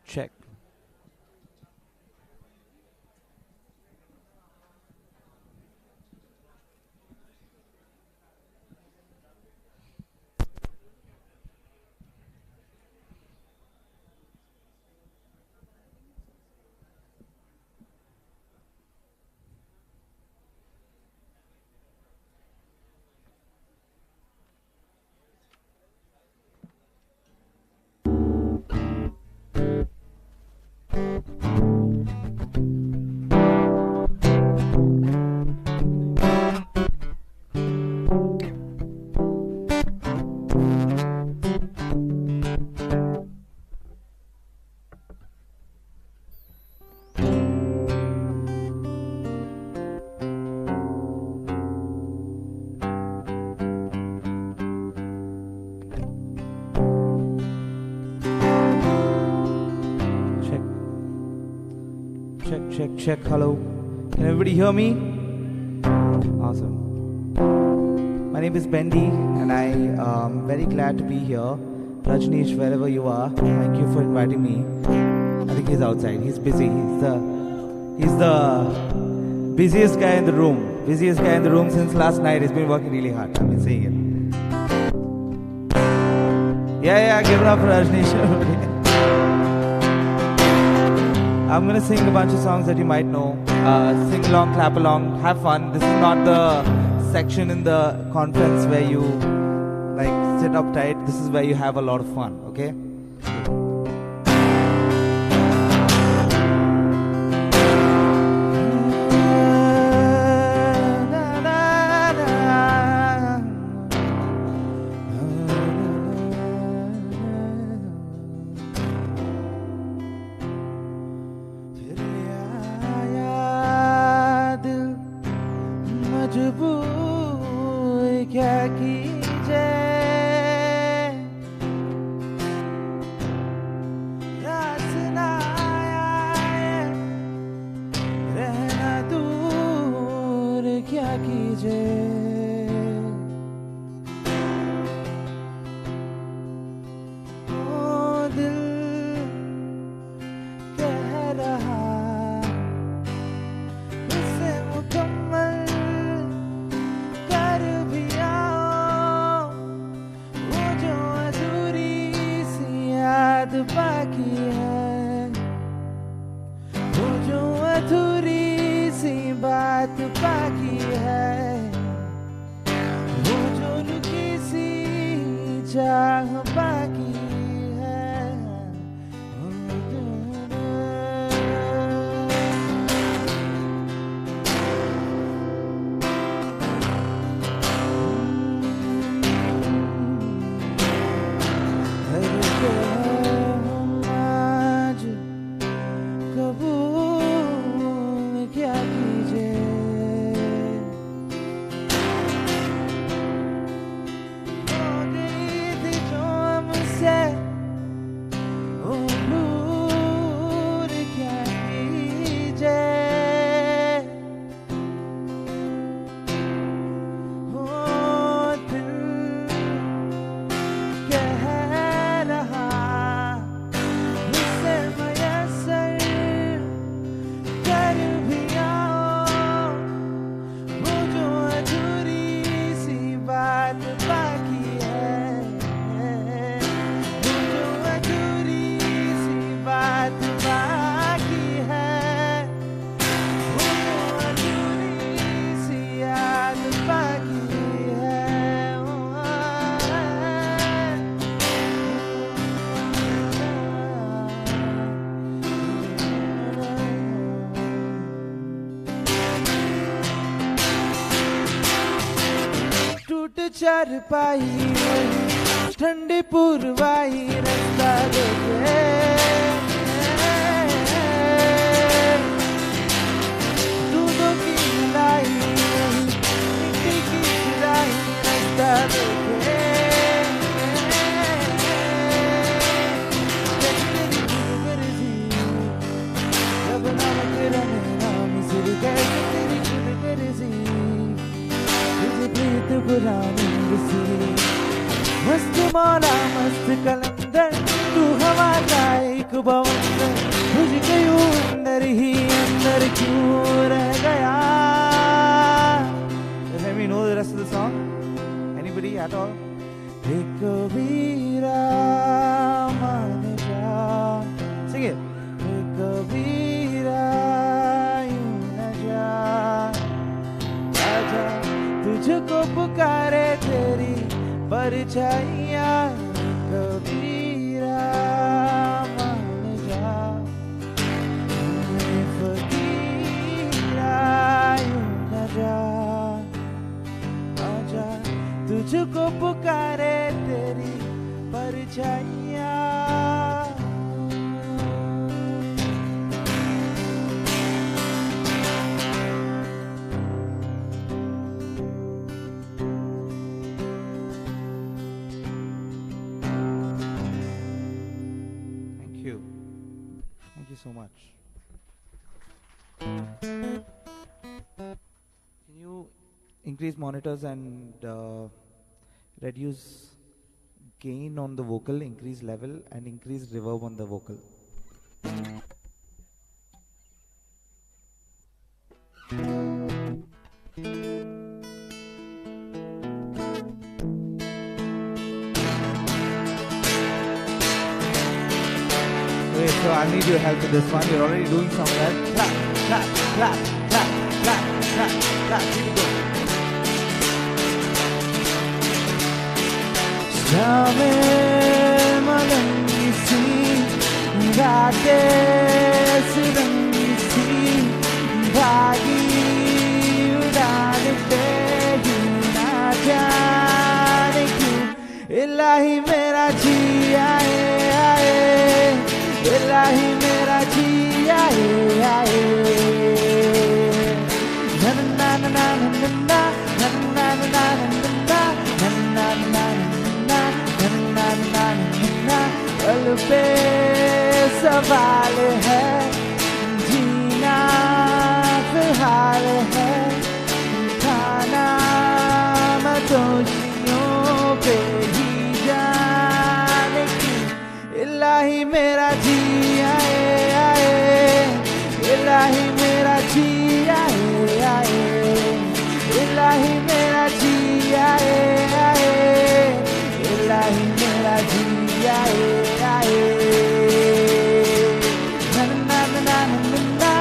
Check. Check. Hello. Can everybody hear me? Awesome. My name is Bendy, and I am very glad to be here. Rajneesh, wherever you are, thank you for inviting me. I think he's outside. He's busy. He's the busiest guy in the room. Busiest guy in the room since last night. He's been working really hard. I've been seeing it. Yeah. Give it up for Rajneesh. I'm going to sing a bunch of songs that you might know. Sing along, clap along, have fun. This is not the section in the conference where you sit uptight. This is where you have a lot of fun, okay? कीजिए रास ना आया रहना दूर क्या कीजिए ओ दिल कह रहा उसे मुकम्मल कर भी आओ वो जो अधूरी सी याद बाकी है वो जो अधूरी सी बात बाकी है वो जो रुकी सी चाह बाकी है आज कबूल क्या कीजिए हो गई थी जो हमसे वो भूल क्या कीजिए हो दिल कह रहा मुझसे मयसर कर भी आओ वो जो अधूरी सी बात बाकी है वो जो अधूरी सी बात बाकी है वो जो अधूरी सी याद बाकी है टूट चारपाई ठंडी पुरवाई रास्ता देखे दूधों की मलाई मिट्टी की चिराई रास्ता देखे तेरी गुरगुरजी जब नाम तेरा मेरा मिसर कैसे तेरी गुरगुरजी तुझे प्रीत पुरानी सी मस्त मौला मस्त कलंदर तू हमारा एक बवंदर तुझे यूं अंदर ही अंदर क्यों रह गया Does anybody know the rest of the song? Anybody at all? एक कबीरा मान जा Sing it. एक कबीरा यूं न जा आजा तुझको पुकारे तेरी परछाइयाँ कबीरा मान जा फकीरा यूं न जा आजा तुझको पुकारे तेरी परछाइयाँ Thank you so much. Can you increase monitors and reduce gain on the vocal, increase level and increase reverb on the vocal? Okay, so I need your help with this one. You're already doing some of that. Clap, clap, clap, clap, clap, clap, clap. Here we go. Shame malangisi, gaate sirangisi, bhagi udante hi na jaane kyun. Ilahi mera ji aaye aaye. इलाही मेरा जी आए आए ना ना ना ना ना ना ना ना ना ना जी आए आए, इलाही मेरा जी आए आए, इलाही मेरा जी आए आए। Na na na na na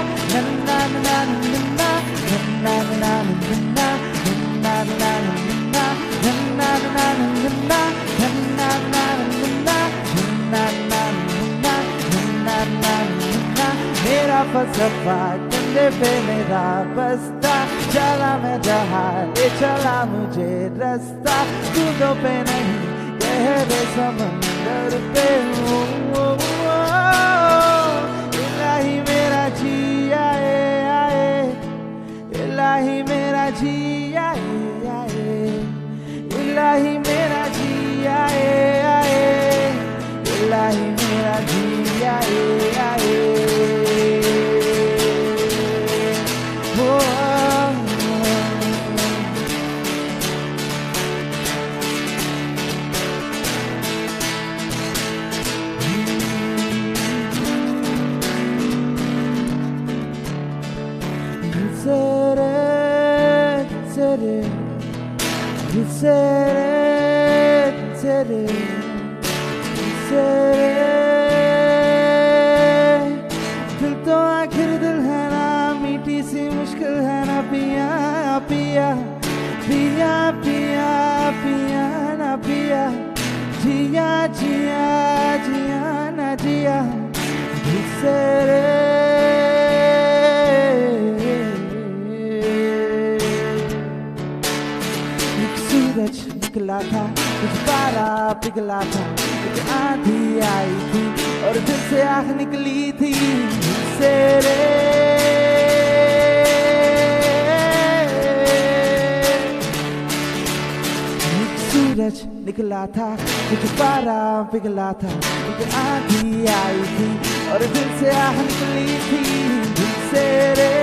na na na na na na na na मेरा फलसफा कंधे पे मेरा बस्ता, चला मैं जहाँ ले चला मुझे रास्ता, कूदों पे नहीं गहरे समंदर पे हूँ। इलाही मेरा जी आए आए, इलाही मेरा जी आए आए, इलाही मेरा जी आए आए, इलाही मेरा जी आए आए। दिल तो आखिर दिल है ना, मीठी सी मुश्किल है ना पिया पिया पिया पिया पिया ना पिया, जिया जिया जिया ना जिया दिल रे। सूरज निकला था, कुछ पारा पिघला था, कुछ आंधी आई थी और दिल से आँख निकली थी, दिल से रे। सूरज निकला था, कुछ पारा पिघला था, कुछ आंधी आई थी और दिल से आँख निकली थी, दिल से रे।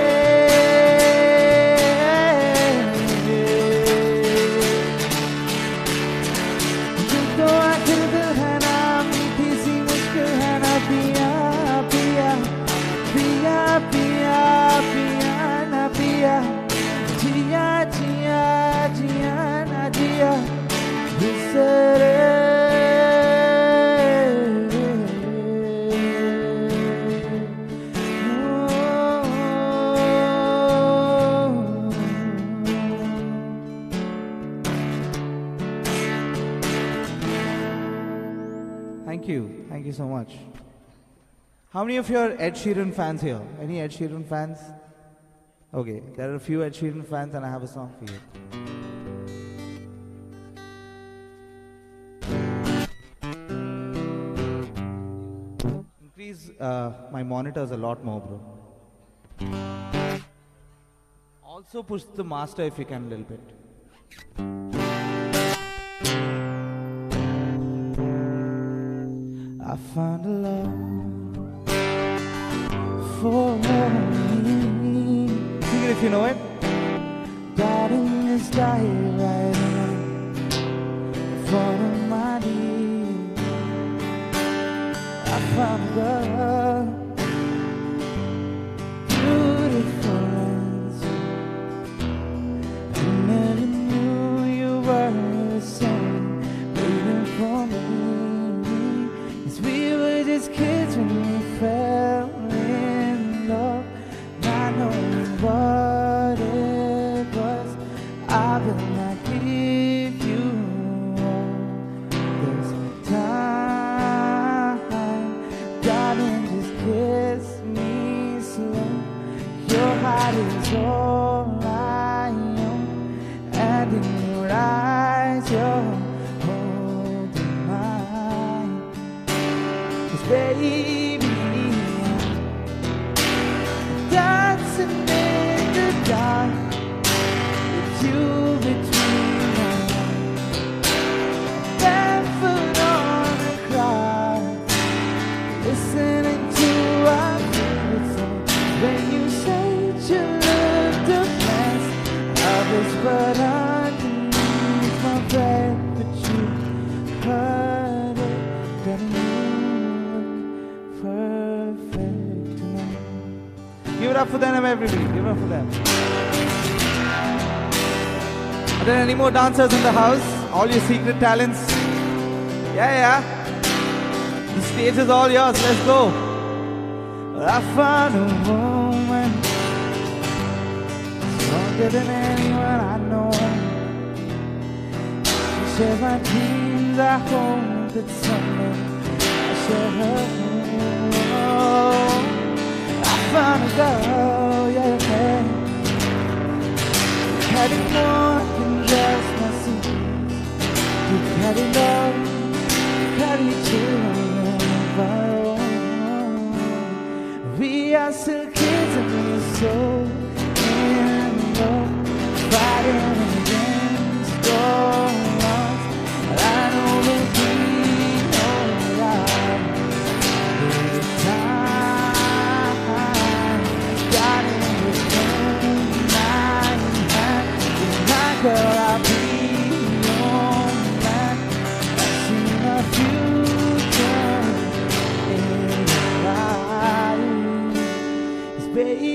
पिया पिया पिया पिया पिया ना पिया, जिया जिया जिया ना जिया बिसरे। Thank you so much. How many of you are Ed Sheeran fans here? Any Ed Sheeran fans? Okay, there are a few Ed Sheeran fans and I have a song for you. Increase my monitors a lot more, bro. Also push the master if you can a little bit. I found a love for me. Sing it if you know it. Darling is dying right now in front of my knees. I found a girl, beautiful and sweet. I never knew you were the same, waiting for me. We were just kids when we fell in love, not knowing what it was. I will not give you all this time, darling, just kiss me slow. Your heart is all I own, and in your eyes you're holding mine. Baby, dancing in the dark with you between us, barefoot on the grass, listening to our favorite song. When you said you looked a mess, I whispered underneath my breath, but you heard it, that perfect tonight. Give it it up for them, everybody. Give it up for them. Are there any more dancers in the house? All your secret talents? Yeah. The stage is all yours. Let's go. I found a woman stronger than anyone I know. She shares my dreams. I hope that someday I share her home. I found a girl, yeah. Carry more than just my secrets. You carry love, you carry children of our own. We are still kids and we're so in love, fighting against all odds. I know we'll be alright. The time, God in His hand, my girl, I'll be your man. I see my future in your eyes, baby.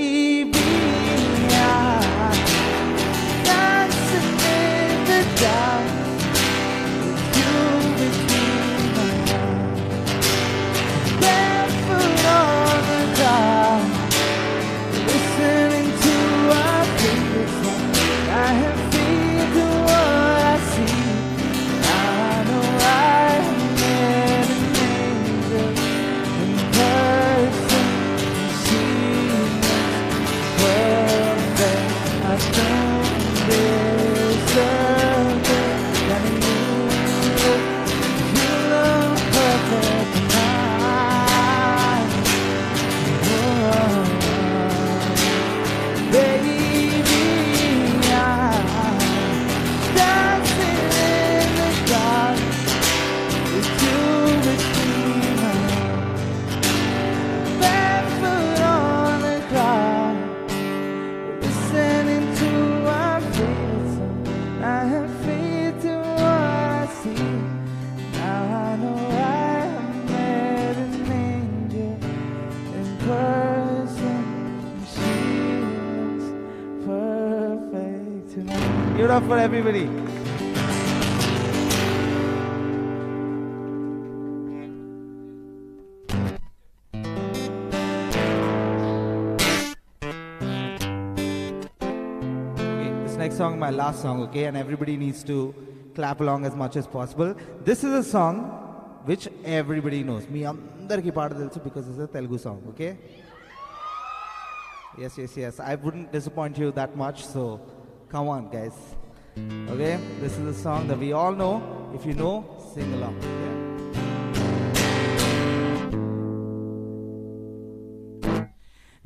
I'm dancing in the dark with you between my arms, barefoot on the ground, listening to our favorite song. I have faith in what I see. Now I know I have met an angel in person. She is perfect. I don't deserve it. And you look perfect tonight. Baby, I'm dancing in the dark with you between my arms, barefoot on the ground, listening to our favorite song. I have faith in what I see. Now I know I have met an angel in person. She looks perfect tonight. Give it up for everybody. Okay, this next song, my last song, okay, and everybody needs to clap along as much as possible. This is a song which everybody knows. Me andarki paadu telusu because it's a Telugu song, okay? Yes. I wouldn't disappoint you that much, so come on, guys. Okay, this is a song that we all know. If you know, sing along. Okay?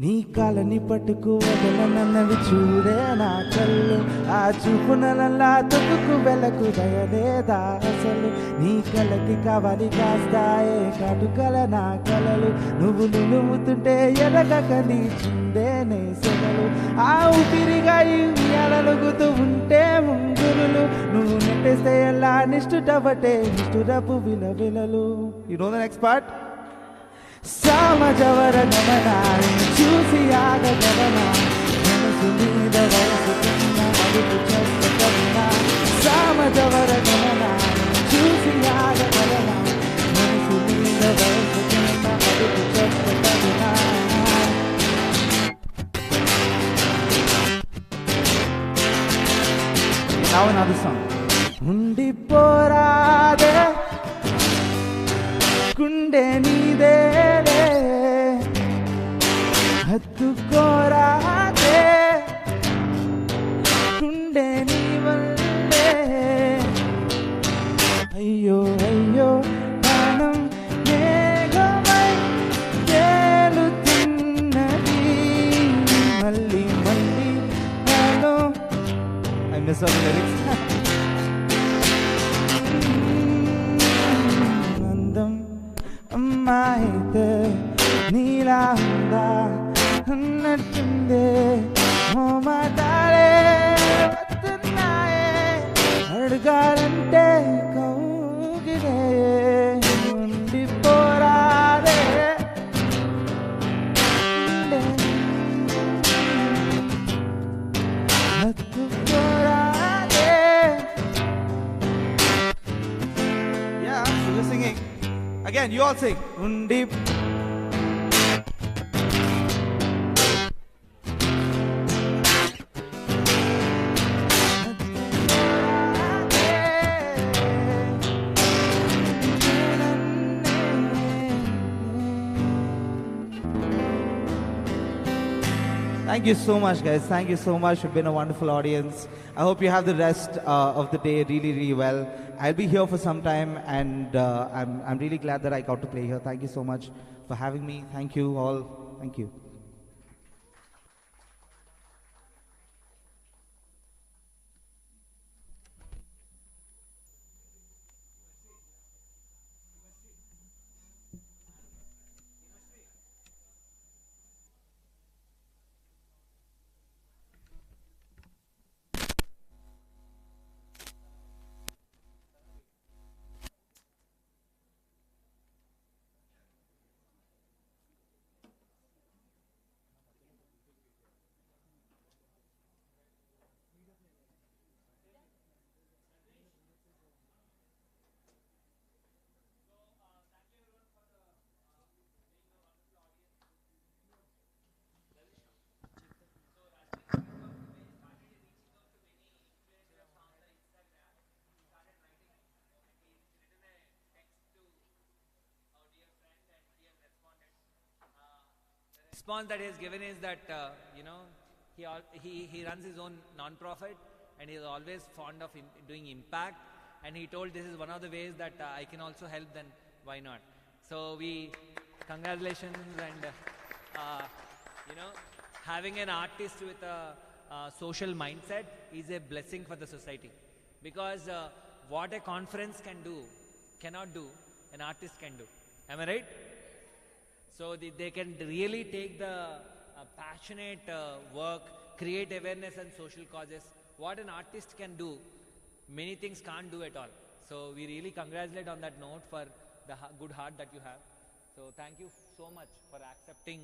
నీ కలని పట్టుకు వదలనన్నవి చూడే నా కళ్ళు, ఆ చూపునలా తొక్కుకు వెళ్ళకు దయలేదా అసలు. నీ కలకి కావాలి కాస్తాయే కాటుకల నా కలలు, నువ్వు నిలువుతుంటే ఎరగక నీ చిందేనే సెగలు. ఆ ఊపిరిగా ఎలలుగుతూ ఉంటే ముంగురులు, నువ్వు నెట్టేస్తే ఎలా నిష్ఠుటబట్టే నిష్ఠురపు విలవిలలు. You know the next part? సామజవర గమనాన్ని చూసి ఆగగలనా, మనసు మీద వయసుకున్న అడుగు చేస్తగలనా. సామజవర గమనాన్ని చూసి ఆగగలనా, మనసు మీద వయసుకున్న అడుగు చేస్తగలనా. Now another song. ఉండిపోరాదే గుండె నీదేలే, హత్తుకోరాదే గుండె నీ వల్లే. అయ్యో అయ్యో ప్రాణం మేఘమై తేలుతున్నది మళ్ళీ మళ్ళీ నాలో. I miss all the lyrics. అమ్మాయితే నీలా ఉందా అన్నట్టుందే, మాటాడే వస్తున్నాయే అడగాలంటే కౌగిలే. ఉండిపోరాదే again, you all sing. Undi. Thank you so much, guys. Thank you so much. You've been a wonderful audience. I hope you have the rest of the day really, really well. I'll be here for some time, and I'm really glad that I got to play here. Thank you so much for having me. Thank you all. Thank you. Response that he has given is that he runs his own non-profit and he is always fond of doing impact, and he told this is one of the ways that I can also help, then why not? So congratulations, and having an artist with a social mindset is a blessing for the society, because what a conference cannot do, an artist can do. Am I right? So they can really take the passionate work, create awareness and social causes. What an artist can do, many things can't do at all. So we really congratulate on that note for the good heart that you have. So thank you so much for accepting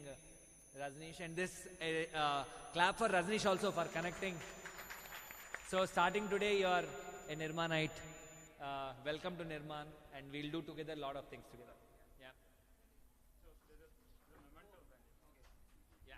Rajneesh, and this clap for Rajneesh also for connecting. So starting today, you are a Nirmanite. Welcome to Nirmaan, and we'll do together a lot of things together. Yeah. Yeah.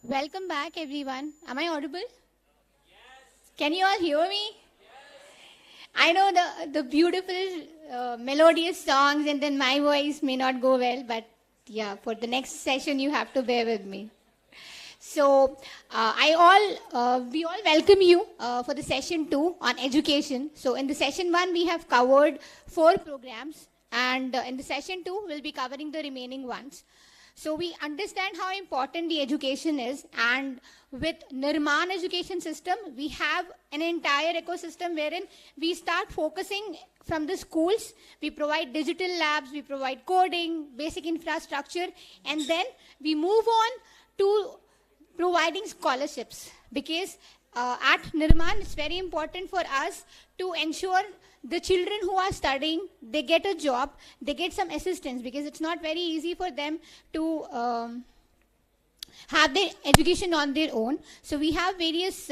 Welcome back, everyone. Am I audible? Yes. Can you all hear me? Yes. I know the beautiful melodious songs, and then my voice may not go well, but yeah, for the next session you have to bear with me. So we all welcome you for the session 2 on education. So in the session 1, we have covered 4 programs, and in the session 2, we'll be covering the remaining ones. So we understand how important the education is, and with Nirmaan education system, we have an entire ecosystem wherein we start focusing from the schools. We provide digital labs, we provide coding, basic infrastructure, and then we move on to providing scholarships, because at Nirmaan, it's very important for us to ensure the children who are studying, they get a job, they get some assistance, because it's not very easy for them to have their education on their own. So we have various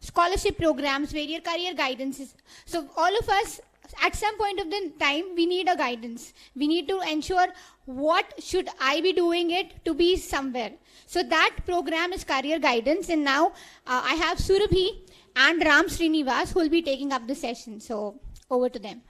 scholarship programs, various career guidances. So all of us, at some point of the time, we need a guidance. We need to ensure what should I be doing it to be somewhere. So that program is career guidance, and now I have Surabhi and Ram Srinivas who will be taking up the session. So over to them.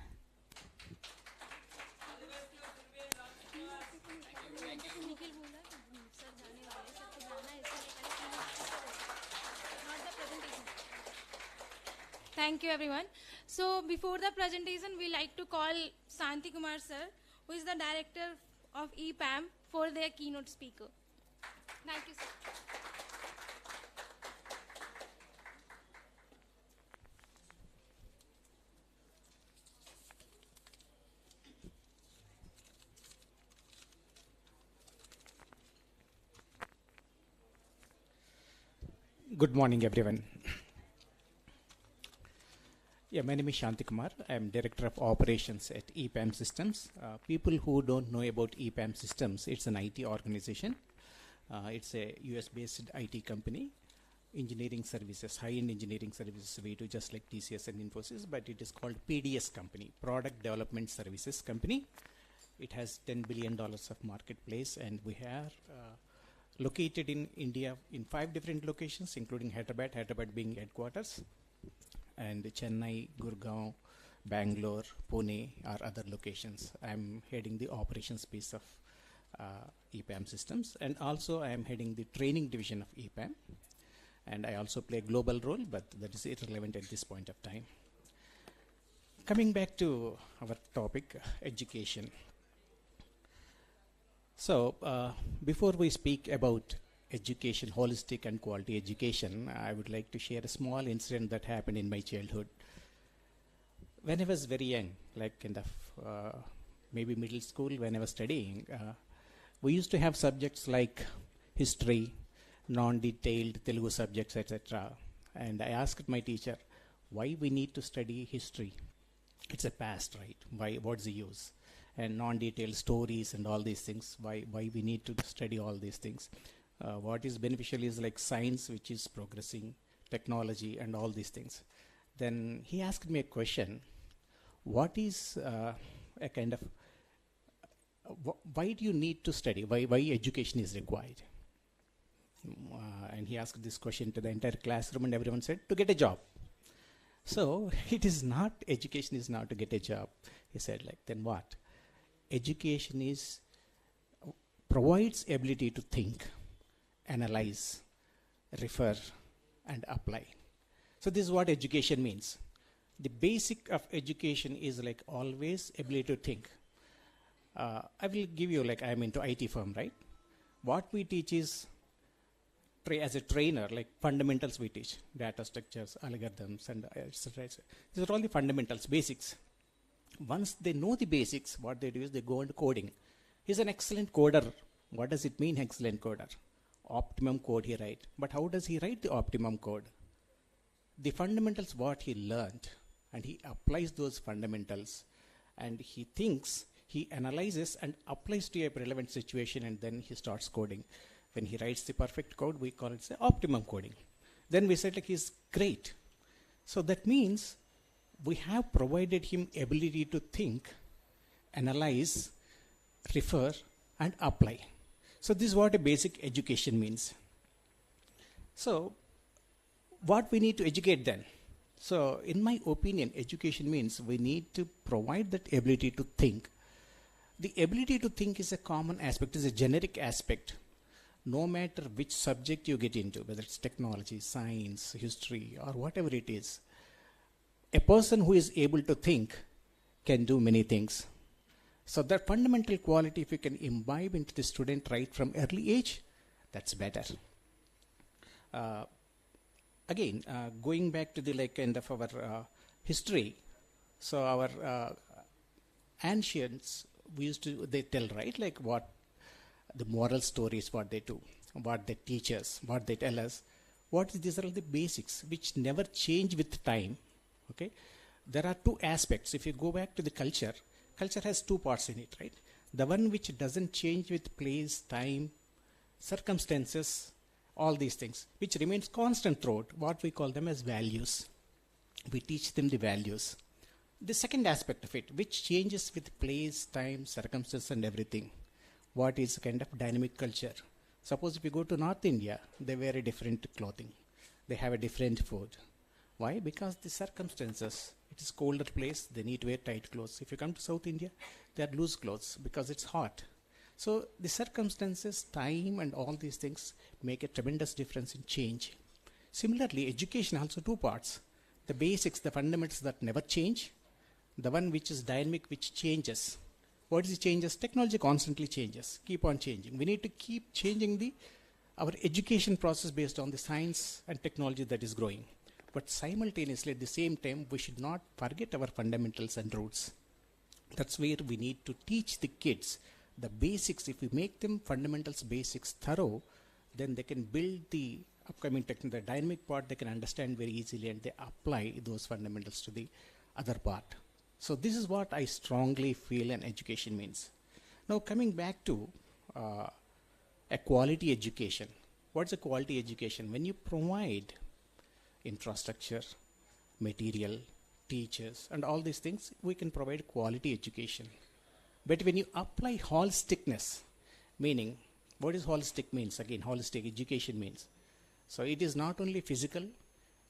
Thank you, everyone. So before the presentation, we like to call Santi Kumar sir, who is the director of EPAM, for their keynote speaker. Thank you, sir. Good morning, everyone. Yeah, my name is Shanti Kumar. I am Director of Operations at EPAM Systems. People who don't know about EPAM Systems, it's an IT organization. It's a US-based IT company, engineering services, high-end engineering services we do just like TCS and Infosys, but it is called PDS company, Product Development Services company. It has $10 billion of marketplace, and we are located in India in 5 different locations, including Hyderabad being headquarters, and Chennai, Gurgaon, Bangalore, Pune are other locations. I'm heading the operations piece of EPAM Systems, and also I am heading the training division of EPAM, and I also play a global role, but that is irrelevant at this point of time. Coming back to our topic, education. So before we speak about education, holistic and quality education, I would like to share a small incident that happened in my childhood. When I was very young, like in the maybe middle school, when I was studying, we used to have subjects like history, non-detailed Telugu subjects, etc. And I asked my teacher, why we need to study history? It's a past, right? What's the use? And non-detailed stories and all these things, why we need to study all these things? What is beneficial is like science, which is progressing, technology, and all these things. Then he asked me a question, what is a kind of, why do you need to study? Why education is required? And he asked this question to the entire classroom, and everyone said, to get a job. So it is not, education is not to get a job. He said, like, then what? Education is, provides ability to think, analyze, refer, and apply. So this is what education means. The basic of education is like always ability to think. I will give you, like, I'm into IT firm, right? What we teach is, as a trainer, like fundamentals we teach, data structures, algorithms, and etc. These are all the fundamentals, basics. Once they know the basics, what they do is they go into coding. He's an excellent coder. What does it mean, excellent coder? Optimum code he writes. But how does he write the optimum code? The fundamentals what he learned, and he applies those fundamentals, and he thinks, he analyzes and applies to a relevant situation, and then he starts coding. When he writes the perfect code, we call it the optimum coding. Then we said, like, he's great. So that means we have provided him ability to think, analyze, refer, and apply. So this is what a basic education means. So what we need to educate then? So in my opinion, education means we need to provide that ability to think. The ability to think is a common aspect, is a generic aspect. no matter which subject you get into, whether it's technology, science, history, or whatever it is, a person who is able to think can do many things. So that fundamental quality, if you can imbibe into the student right from early age, that's better. Again, going back to the like kind of our history, so our ancients, they tell, right, like what the moral stories, what they do, what they teach us, what they tell us, these are all the basics which never change with time. Okay, there are two aspects. If you go back to the culture has two parts in it, right? The one which doesn't change with place, time, circumstances, all these things, which remains constant throughout, what we call them as values. We teach them the values. The second aspect of it, which changes with place, time, circumstances, and everything, what is kind of dynamic culture. Suppose if you go to North India, they wear a different clothing. They have a different food. Why? Because the circumstances, it is colder place, they need to wear tight clothes. If you come to South India, they are loose clothes because it's hot. So the circumstances, time, and all these things make a tremendous difference in change. Similarly, education also two parts. The basics, the fundamentals that never change. The one which is dynamic, which changes. What is the changes? Technology constantly changes, keep on changing. We need to keep changing our education process based on the science and technology that is growing. But simultaneously, at the same time, we should not forget our fundamentals and roots. That's where we need to teach the kids the basics. If we make them fundamentals, basics thorough, then they can build the upcoming technology, the dynamic part they can understand very easily, and they apply those fundamentals to the other part. So this is what I strongly feel an education means. Now coming back to a quality education. What's a quality education? When you provide infrastructure, material, teachers, and all these things, we can provide quality education. But when you apply holisticness, meaning, what is holistic means? Again, holistic education means. So it is not only physical,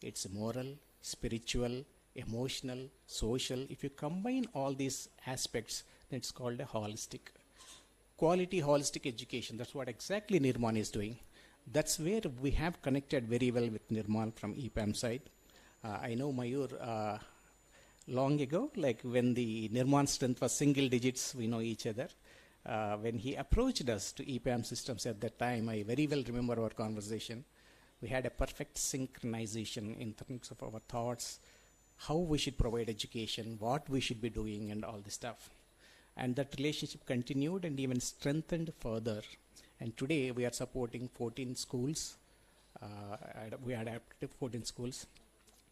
it's moral, spiritual, emotional, social. If you combine all these aspects, then it's called a holistic. Quality holistic education, that's what exactly Nirmaan is doing. That's where we have connected very well with Nirmaan from EPAM side. I know Mayur long ago, like when the Nirmaan strength was single digits, we know each other. When he approached us to EPAM systems at that time, I very well remember our conversation. We had a perfect synchronization in terms of our thoughts, how we should provide education, what we should be doing, and all this stuff. And that relationship continued and even strengthened further. And today we are supporting 14 schools. We are adapted 14 schools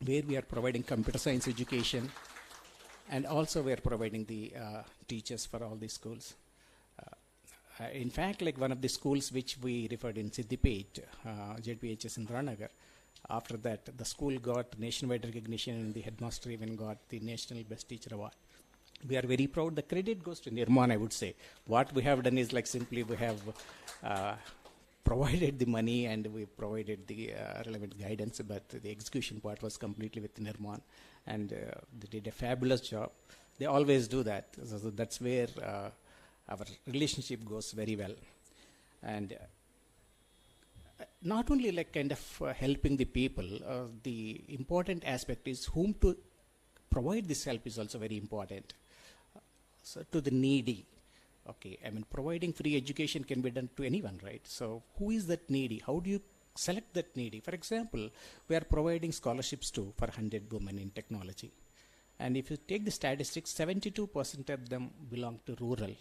where we are providing computer science education, and also we are providing the teachers for all these schools. In fact, like one of the schools which we referred in Siddipet, ZPHS in Ranagar, after that the school got nationwide recognition and the headmaster even got the National Best Teacher Award. We are very proud. The credit goes to Nirmaan, I would say. What we have done is like simply we have provided the money and we provided the relevant guidance, but the execution part was completely with Nirmaan, and they did a fabulous job. They always do that. So that's where our relationship goes very well. And not only like kind of helping the people, the important aspect is whom to provide this help is also very important. So to the needy, okay, I mean providing free education can be done to anyone, right? So who is that needy? How do you select that needy? For example, we are providing scholarships for 100 women in technology. And if you take the statistics, 72% of them belong to rural,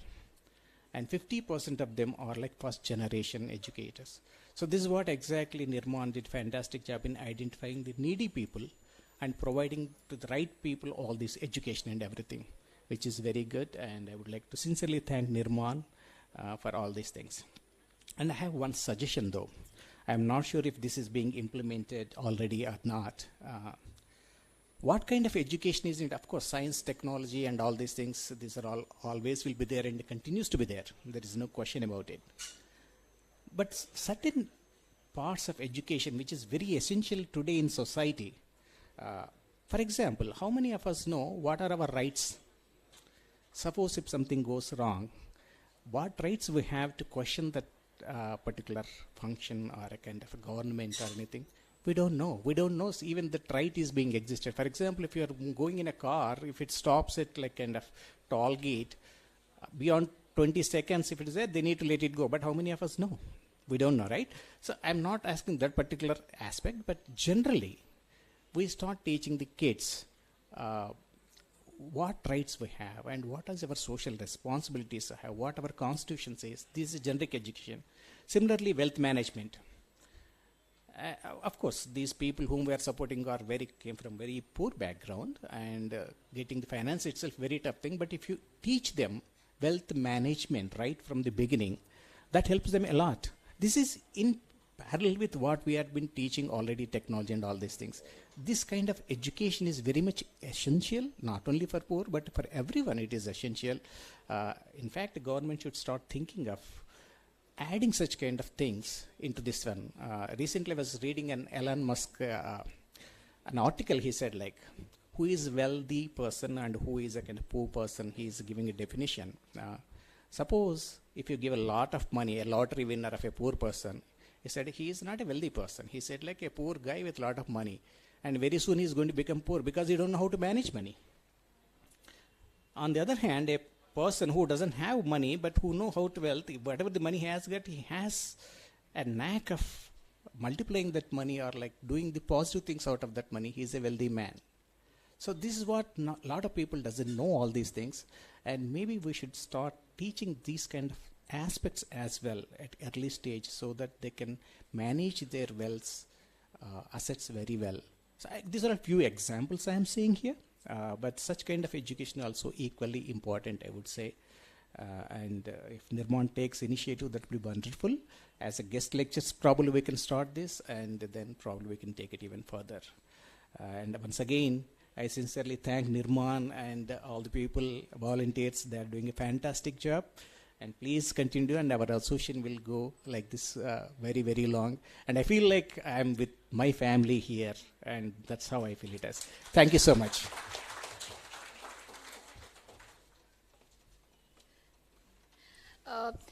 and 50% of them are like first generation educators. So this is what exactly Nirmaan did fantastic job in identifying the needy people and providing to the right people all this education and everything, which is very good. And I would like to sincerely thank Nirmaan for all these things. And I have one suggestion though. I'm not sure if this is being implemented already or not. What kind of education is it? Of course, science, technology, and all these things, these are all always will be there and continues to be there. There is no question about it. But certain parts of education which is very essential today in society. For example, how many of us know what are our rights? Suppose if something goes wrong, what rights we have to question that particular function or a kind of a government or anything. We don't know. We don't know even that right is being existed. For example, if you are going in a car, if it stops at like kind of toll gate, beyond 20 seconds, if it is there, they need to let it go. But how many of us know? We don't know, right? So I'm not asking that particular aspect, but generally, we start teaching the kids what rights we have and what is our social responsibilities we have, what our constitution says. This is generic education. Similarly, wealth management. Of course, these people whom we are supporting came from very poor background, and getting the finance itself very tough thing. But if you teach them wealth management right from the beginning, that helps them a lot. This is in parallel with what we have been teaching already, technology and all these things. This kind of education is very much essential, not only for poor, but for everyone it is essential. In fact, the government should start thinking of adding such kind of things into this one. Recently I was reading an Elon Musk, an article. He said like, who is wealthy person and who is a kind of poor person, he is giving a definition. Suppose if you give a lot of money, a lottery winner of a poor person, he said he is not a wealthy person. He said like a poor guy with a lot of money, and very soon he is going to become poor because he don't know how to manage money. On the other hand, a person who doesn't have money but who know how to wealth, whatever the money he has got, he has a knack of multiplying that money or like doing the positive things out of that money. He is a wealthy man. So this is what a lot of people doesn't know all these things, and maybe we should start teaching these kind of aspects as well at early stage so that they can manage their wealth assets very well. So these are a few examples I am saying here, but such kind of education also equally important, I would say. And if Nirmaan takes initiative, that would be wonderful. As a guest lectures, probably we can start this, and then probably we can take it even further. And once again, I sincerely thank Nirmaan and all the people, volunteers. They are doing a fantastic job. And please continue, and our association will go like this very, very long. And I feel like I'm with my family here, and that's how I feel it as. Thank you so much.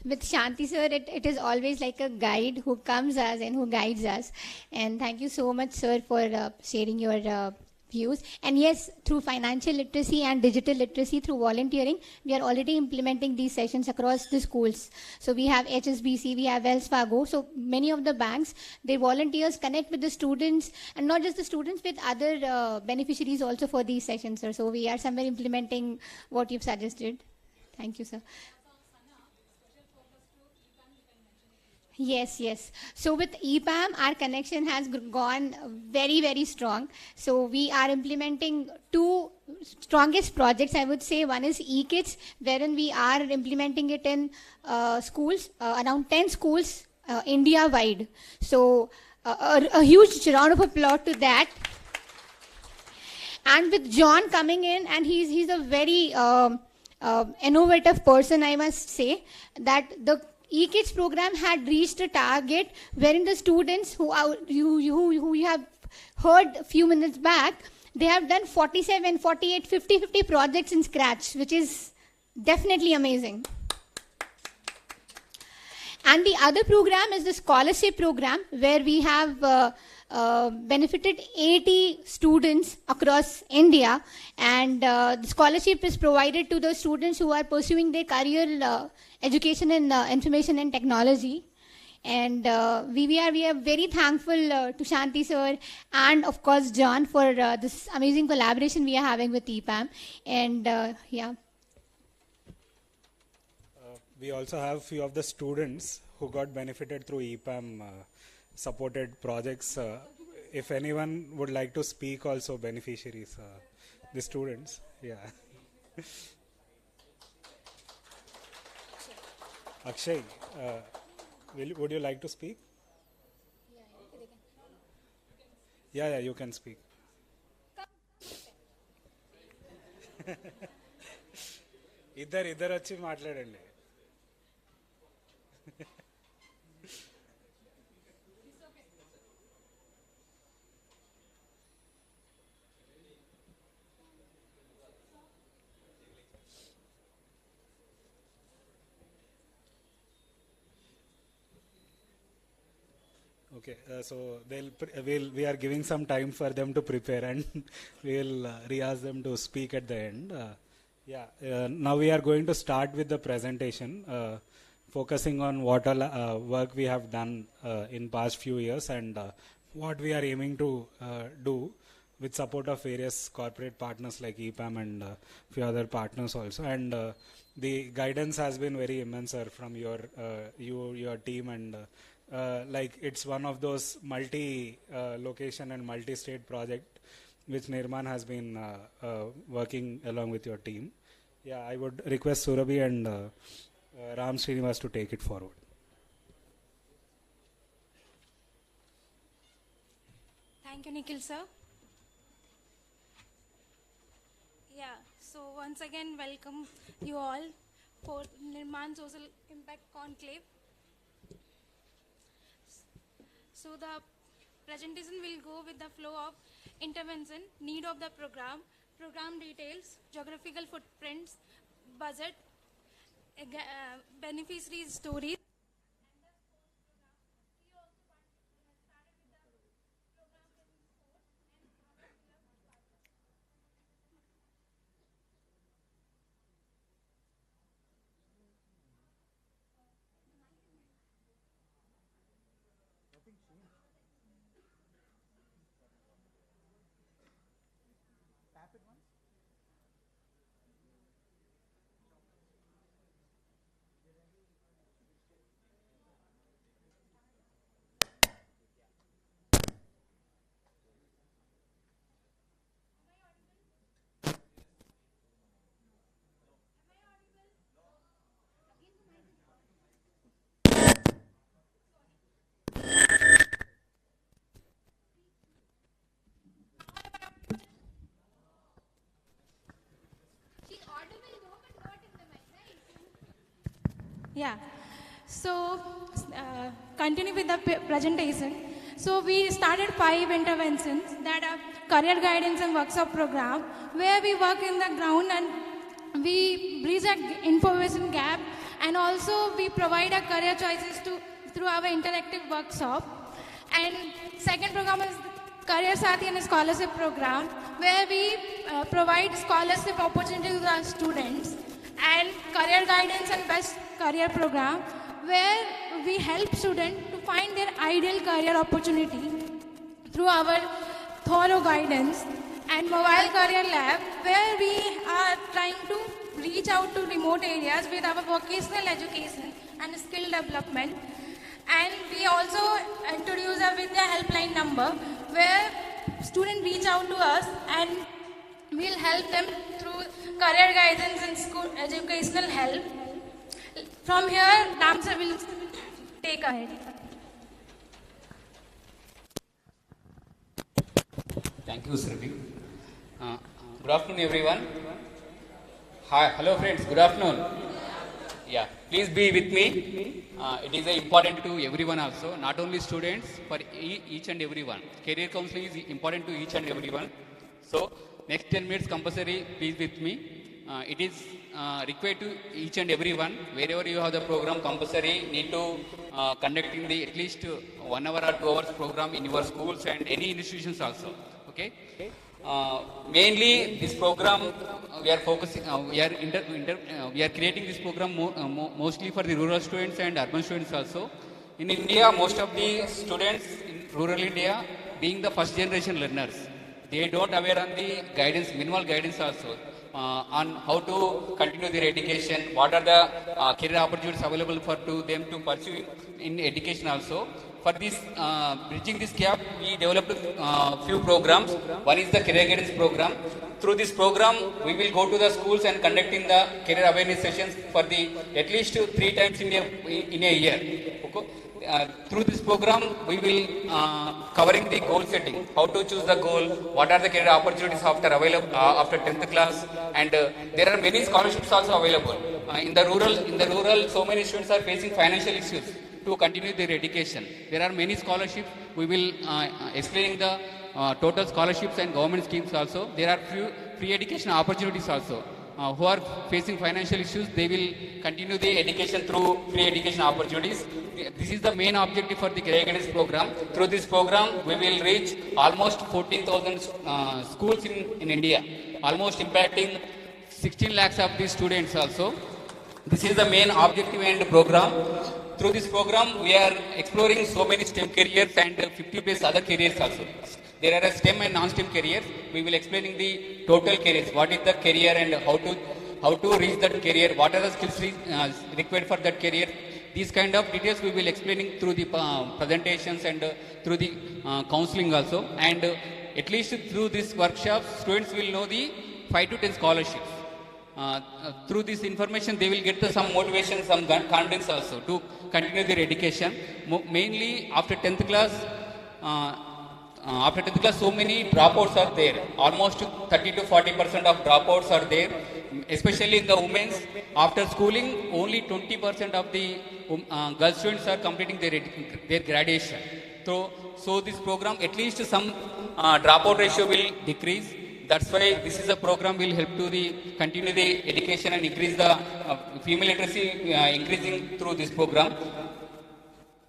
With Shanti sir, it is always like a guide who comes us and who guides us. And thank you so much, sir, for sharing your views. And yes, through financial literacy and digital literacy, through volunteering, we are already implementing these sessions across the schools. So we have HSBC, we have Wells Fargo. So many of the banks, their volunteers connect with the students, and not just the students, with other beneficiaries also for these sessions, sir. So we are somewhere implementing what you've suggested. Thank you, sir. Yes, yes. So with EPAM, our connection has gone very, very strong. So we are implementing two strongest projects, I would say. One is eKids, wherein we are implementing it in schools, around 10 schools, India-wide. So a huge round of applause to that. And with John coming in, and he's a very innovative person, I must say, that the eKids program had reached a target wherein the students who you have heard a few minutes back, they have done 47, 48, 50 projects in scratch, which is definitely amazing. And the other program is the scholarship program, where we have benefited 80 students across India, and the scholarship is provided to the students who are pursuing their career education in information and technology. And we are very thankful to Shanti sir and of course John for this amazing collaboration we are having with EPAM. And yeah. We also have few of the students who got benefited through EPAM supported projects. If anyone would like to speak, also beneficiaries, the students, yeah. Akshay, would you like to speak? Yeah, you can speak. ఇద్దరు వచ్చి మాట్లాడండి. Okay, so we are giving some time for them to prepare, and we'll re-ask them to speak at the end. Now we are going to start with the presentation, focusing on what all work we have done in past few years and what we are aiming to do with support of various corporate partners like EPAM and few other partners also. And the guidance has been very immense, sir, from your team, and like it's one of those multi-location and multi-state project which Nirmaan has been working along with your team. Yeah, I would request Surabhi and Ram Srinivas to take it forward. Thank you, Nikhil sir. Yeah, so once again, welcome you all for Nirmaan Social Impact Conclave. So the presentation will go with the flow of intervention, need of the program, program details, geographical footprints, budget, beneficiaries stories. Yeah, so continue with the presentation. So we started 5 interventions that are career guidance and workshop program, where we work in the ground and we bridge an information gap, and also we provide a career choices through our interactive workshop. And second program is Career Sathi and Scholarship Program, where we provide scholarship opportunities to our students, and Career Guidance and Best Career Program, where we help students to find their ideal career opportunity through our thorough guidance, and Mobile Career Lab, where we are trying to reach out to remote areas with our vocational education and skill development. And we also introduce a Vidya helpline number, where students reach out to us and we'll help them through career guidance and school educational help. From here, Damsar will take ahead. Thank you, Surabhi. Good afternoon, everyone. Hi, hello friends, good afternoon. Yeah, please be with me. It is important to everyone also, not only students, for each and everyone. Career counseling is important to each and everyone. So, next 10 minutes compulsory, please with me. It is required to each and everyone. Wherever you have the program, compulsory need to conducting the at least 1 hour or 2 hours program in your schools and any institutions also. Okay. Mainly this program we are focusing, we are creating this program mostly for the rural students and urban students also. In India, most of the students in rural India being the first generation learners, they don't aware on the guidance, minimal guidance also on how to continue their education, what are the career opportunities available for them to pursue in education also. For this, bridging this gap, we developed few programs. One is the career guidance program. Through this program, we will go to the schools and conducting the career awareness sessions for the at least 3 times in a year. Okay? Through this program, we will covering the goal setting, how to choose the goal, what are the career opportunities after available after 10th class, and there are many scholarships also available. In the rural, so many students are facing financial issues to continue their education. There are many scholarships. We will explain the total scholarships and government schemes also. There are few free education opportunities also. who are facing financial issues, they will continue the education through free education opportunities. This is the main objective for the career guidance program. Through this program, we will reach almost 14,000 schools in India, almost impacting 16 lakhs of these students also. This is the main objective and program. Through this program, we are exploring so many STEM careers and 50 plus other careers also. There are STEM and non-STEM careers. We will explaining the total careers. What is the career and how to reach that career? What are the skills required for that career? These kind of details we will explaining through the presentations and through the counseling also. And at least through this workshop, students will know the 5 to 10 scholarships. Through this information, they will get some motivation, some confidence also to continue their education. Mainly after 10th class, so many dropouts are there. Almost 30 to 40% of dropouts are there, especially in the women's. After schooling, only 20% of the girl students are completing their graduation. So this program, at least some dropout ratio will decrease. That's why this is a program will help to continue the education and increase the female literacy increasing through this program.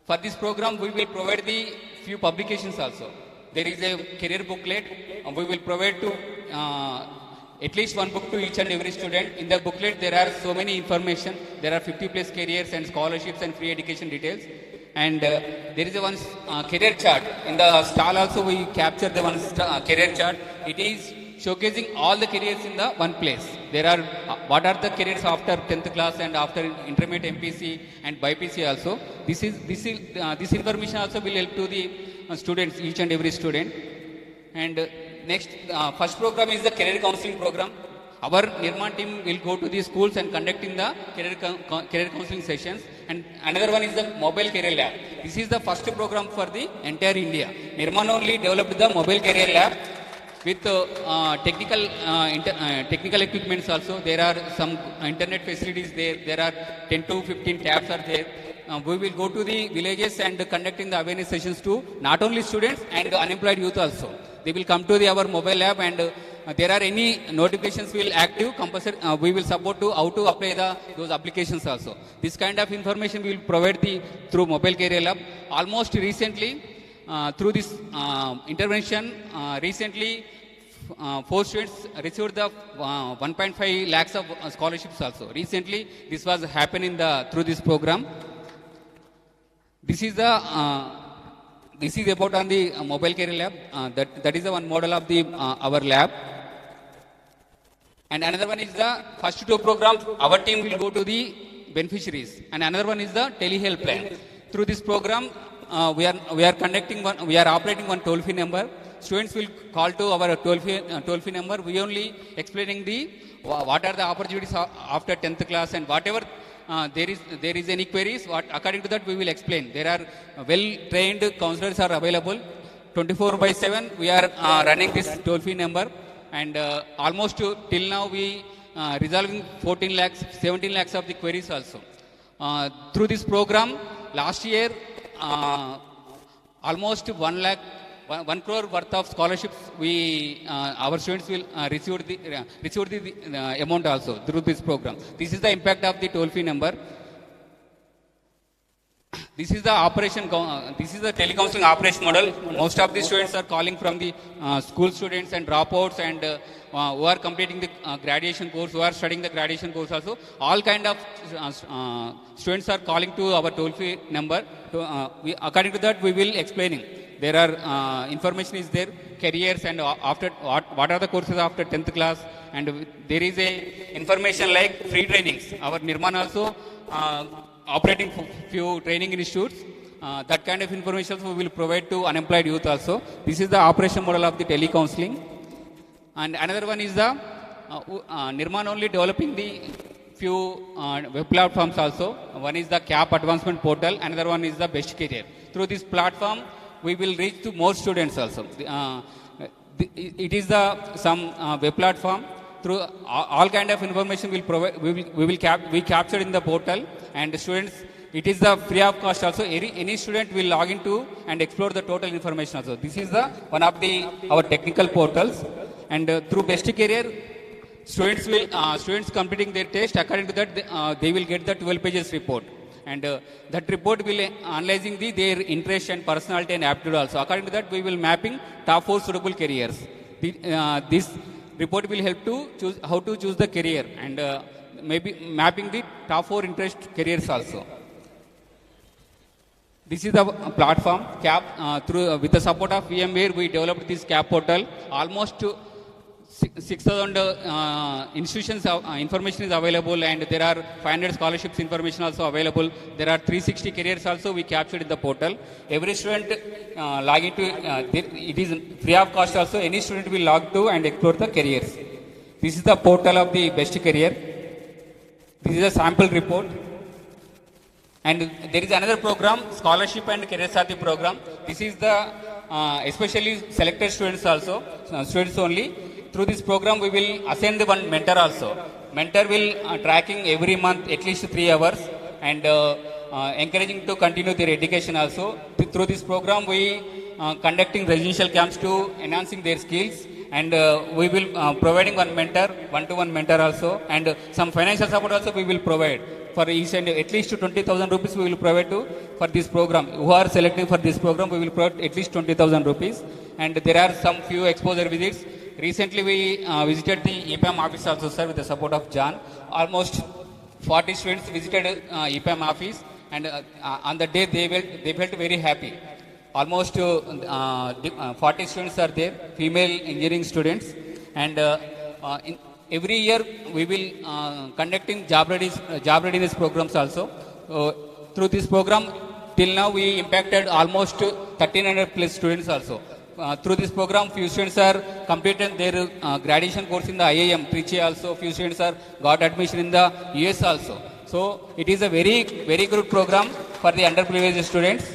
For this program, we will provide the few publications also. There is a career booklet. We will provide to at least one book to each and every student. In the booklet, there are so many information. There are 50 plus careers and scholarships and free education details. And there is a one career chart. In the stall also, we capture the one career chart. It is showcasing all the careers in the one place. There are what are the careers after 10th class and after intermediate MPC and BPC also. This information also will help to the students, each and every student. And next, first program is the career counseling program. Our Nirmaan team will go to the schools and conducting the career counseling sessions. And another one is the mobile career lab. This is the first program for the entire India. Nirmaan only developed the mobile career lab with technical equipments also. There are some internet facilities there. There are 10 to 15 tabs are there. We will go to the villages and conducting the awareness sessions to not only students and unemployed youth also. They will come to our mobile lab, and there are any notifications will active, compulsory, we will support to how to apply those applications also. This kind of information we will provide through mobile career lab. Almost recently, through this intervention, recently 4 students received the 1.5 lakhs of scholarships also. Recently, this was happening through this program. This is about on the mobile career lab. That is the one model of our lab. And another one is the first 2 programs. Our team will go to the beneficiaries. And another one is the telehealth plan. Through this program, we are operating one toll-free number. Students will call to our toll-free number. We only explaining what are the opportunities after 10th class, and whatever there is any queries. According to that we will explain. There are well-trained counselors are available. 24/7 we are running this toll-free number, and almost till now we resolving 17 lakhs of the queries also. Through this program, last year almost 1 crore worth of scholarships our students will receive the amount also through this program. This is the impact of the toll-free number. This is the telecounseling operation model. Most of the students are calling from the school students and dropouts, and who are completing the graduation course, who are studying the graduation course also. All kind of students are calling to our toll-free number. According to that, we will explaining. There are information is there, careers, and after what are the courses after 10th class, and there is a information like free trainings. Our Nirmaan also operating few training institutes. That kind of information we will provide to unemployed youth also. This is the operation model of the telecounseling. And another one is the Nirmaan only developing the few web platforms also. One is the CAP Advancement Portal. Another one is the Best Career. Through this platform, we will reach to more students also. It is some web platform. Through all kind of information we capture in the portal, and students, it is the free of cost also. Any student will log into and explore the total information also. This is one of our technical portals. And through Best Career, students completing their test, according to that, they will get the 12 pages report. And that report will analyzing their interest and personality and aptitude also. According to that, we will mapping top 4 suitable careers. This report will help to choose how to choose the career, and maybe mapping the top 4 interest careers also. This is the platform CAP. With the support of VMware, we developed this CAP portal. Almost 6,000 institutions information is available, and there are 500 scholarships information also available. There are 360 careers also we captured in the portal. Every student log into it is free of cost also. Any student will log to and explore the careers. This is the portal of the best career. This is a sample report. And there is another program, Scholarship and Career Sati program. This is the especially selected students also, students only. Through this program, we will assign the one mentor also. Mentor will tracking every month at least 3 hours, and encouraging to continue their education also. Through this program, we conducting residential camps to enhancing their skills, and we will providing one mentor, one-to-one mentor also, and some financial support also we will provide. For each and at least 20,000 rupees we will provide to for this program. Who are selecting for this program, we will provide at least 20,000 rupees. And there are some few exposure visits. Recently we visited the EPAM office also, sir, with the support of John. Almost 40 students visited EPAM office, and on the day they felt very happy. Almost 40 students are there, female engineering students, and every year we will conducting job readiness programs also. Through this program, till now we impacted almost 1,300 plus students also. Through this program, few students are completed their graduation course in the IIM, Trichy also. Few students are got admission in the US also. So it is a very good program for the underprivileged students.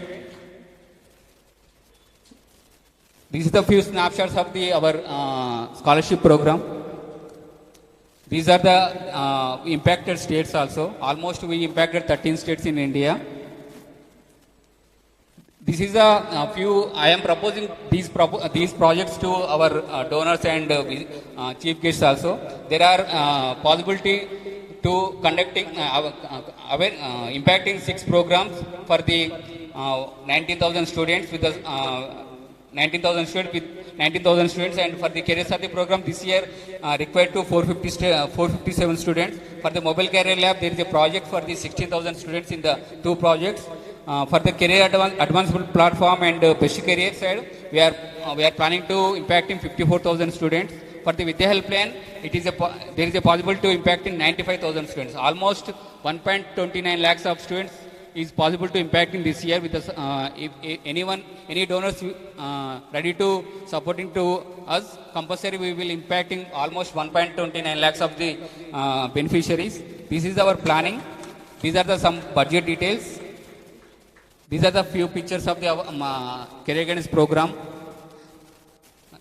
This is the few snapshots of our scholarship program. These are the impacted states also. Almost we impacted 13 states in India. This is a few. I am proposing these projects to our donors and chief guests also. There are possibility to conducting impacting 6 programs for the 19,000 students with the 19,000 students, and for the Career Sati program this year required to 457 students. For the Mobile Career Lab, there is a project for the 16,000 students in the 2 projects. For the Career Advancement Platform and Best Career side, we are planning to impacting 54,000 students. For the Vidya Helpline, there is a possibility to impacting 95,000 students. Almost 1.29 lakhs of students is possible to impact in this year. With us, if any donors ready to supporting to us, compulsory we will impacting almost 1.29 lakhs of the beneficiaries. This is our planning. These are the some budget details. These are the few pictures of the career guidance program.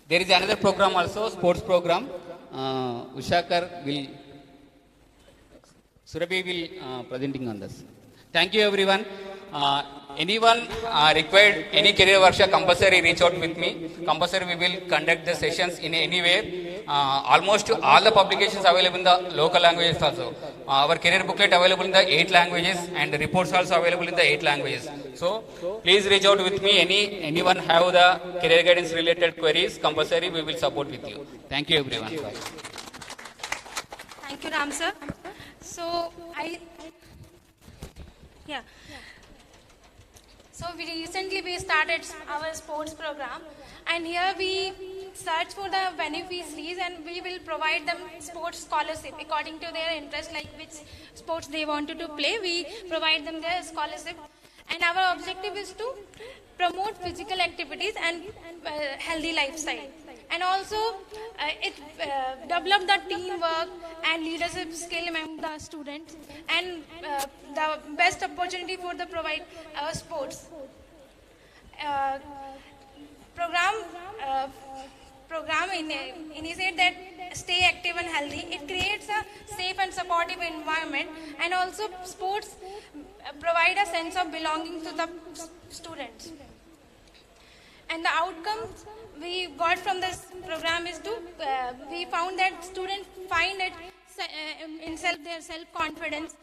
There is another program also, sports program. Ushakar will, Surabhi will presenting on this. Thank you everyone. Anyone required any career workshop, compulsory reach out with me. Compulsory we will conduct the sessions in anywhere. Almost all the publications available in the local languages also. Our career booklet available in the 8 languages, and the reports also available in the 8 languages. So please reach out with me. Anyone have the career guidance related queries, compulsory we will support with you. Thank you everyone. Thank you, Ram sir. So So we started our sports program, and here we search for the beneficiaries, and we will provide them sports scholarship according to their interest, like which sports they wanted to play. We provide them their scholarship, and our objective is to promote physical activities and healthy lifestyle, and also develop the teamwork and leadership skill among the students, and the best opportunity for the provide sports program initiate that stay active and healthy. It creates a safe and supportive environment, and also sports provide a sense of belonging to the students. And the outcomes we got from this program is we found that students find it in their self-confidence.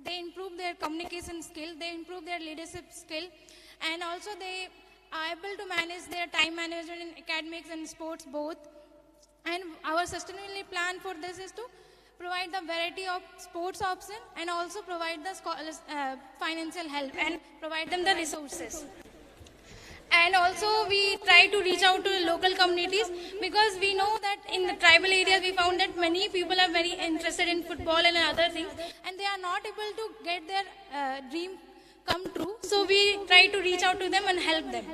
They improve their communication skill, they improve their leadership skill, and also they are able to manage their time management in academics and sports both. And our sustainability plan for this is to provide the variety of sports option and also provide the financial help and provide them the resources. And also we try to reach out to the local communities, because we know that in the tribal areas we found that many people are very interested in football and other things, and they are not able to get their dream come true. So we try to reach out to them and help them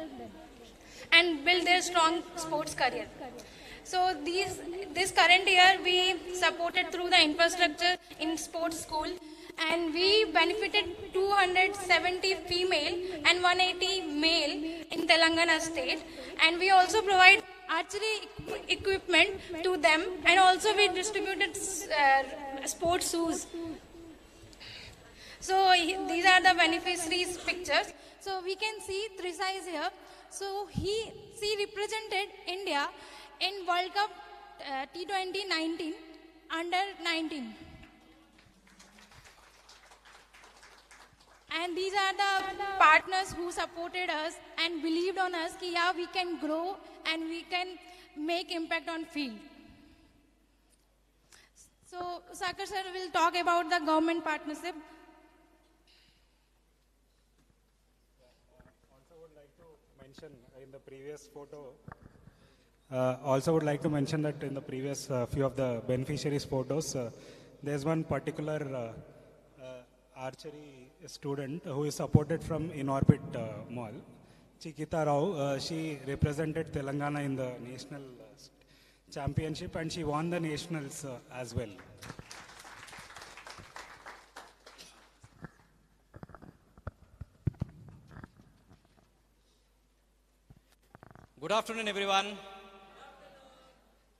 and build their strong sports career. So this current year we supported through the infrastructure in sports school, and we benefited 270 female and 180 male in Telangana state, and we also provide archery equipment to them, and also we distributed sports shoes. So these are the beneficiaries pictures. So we can see Trisa is here. So she represented India in World Cup T20 19 under 19. And these are the partners who supported us and believed on us that yeah, we can grow and we can make impact on field. So Sakar sir will talk about the government partnership. Also would like to mention in the previous photo, also would like to mention that in the previous few of the beneficiaries photos, there's one particular archery student who is supported from In-Orbit Mall, Chikita Rao. She represented Telangana in the national championship, and she won the nationals as well. Good afternoon, everyone.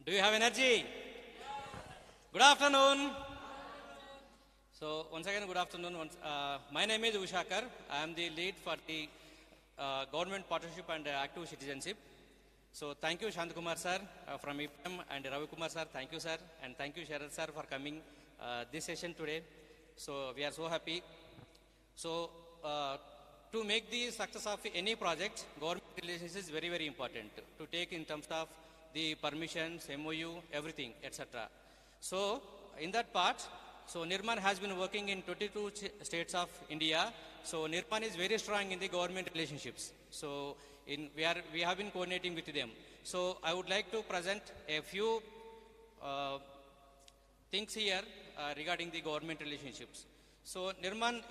Do you have energy? Good afternoon. So once again, good afternoon. My name is Ushakar. I am the lead for the government partnership and active citizenship. So thank you, Shantakumar sir from IPM, and Ravi Kumar sir. Thank you, sir, and thank you, Sharad sir, for coming this session today. So we are so happy. So to make the success of any project, government relations is very, very important to take in terms of the permissions, MOU, everything, etc. So in that part, so Nirmaan has been working in 22 states of India. So Nirmaan is very strong in the government relationships. So we have been coordinating with them. So I would like to present a few things here regarding the government relationships. So Nirmaan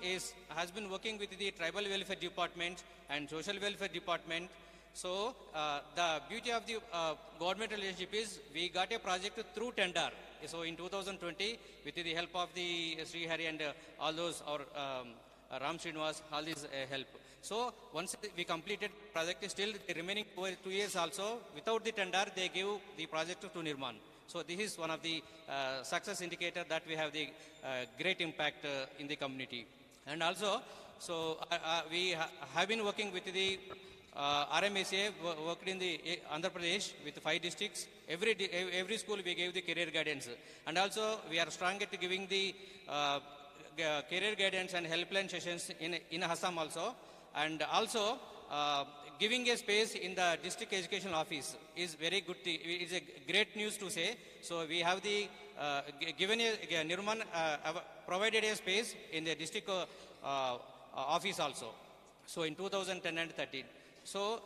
has been working with the Tribal Welfare Department and Social Welfare Department. So the beauty of the government relationship is we got a project through tender. So in 2020, with the help of the Sri Hari and all those, or Ram Srinivas, all these help. So once we completed project, still the remaining 2 years also, without the tender, they gave the project to Nirmaan. So this is one of the success indicator that we have the great impact in the community. And also, so we have been working with the RMSA, worked in the Andhra Pradesh with 5 districts. Every school we gave the career guidance. And also we are strong at giving the career guidance and helpline sessions in Assam also. And also giving a space in the district education office is very good. It's a great news to say. So we have the Nirmaan provided a space in the district office also. So in 2010 and 13. So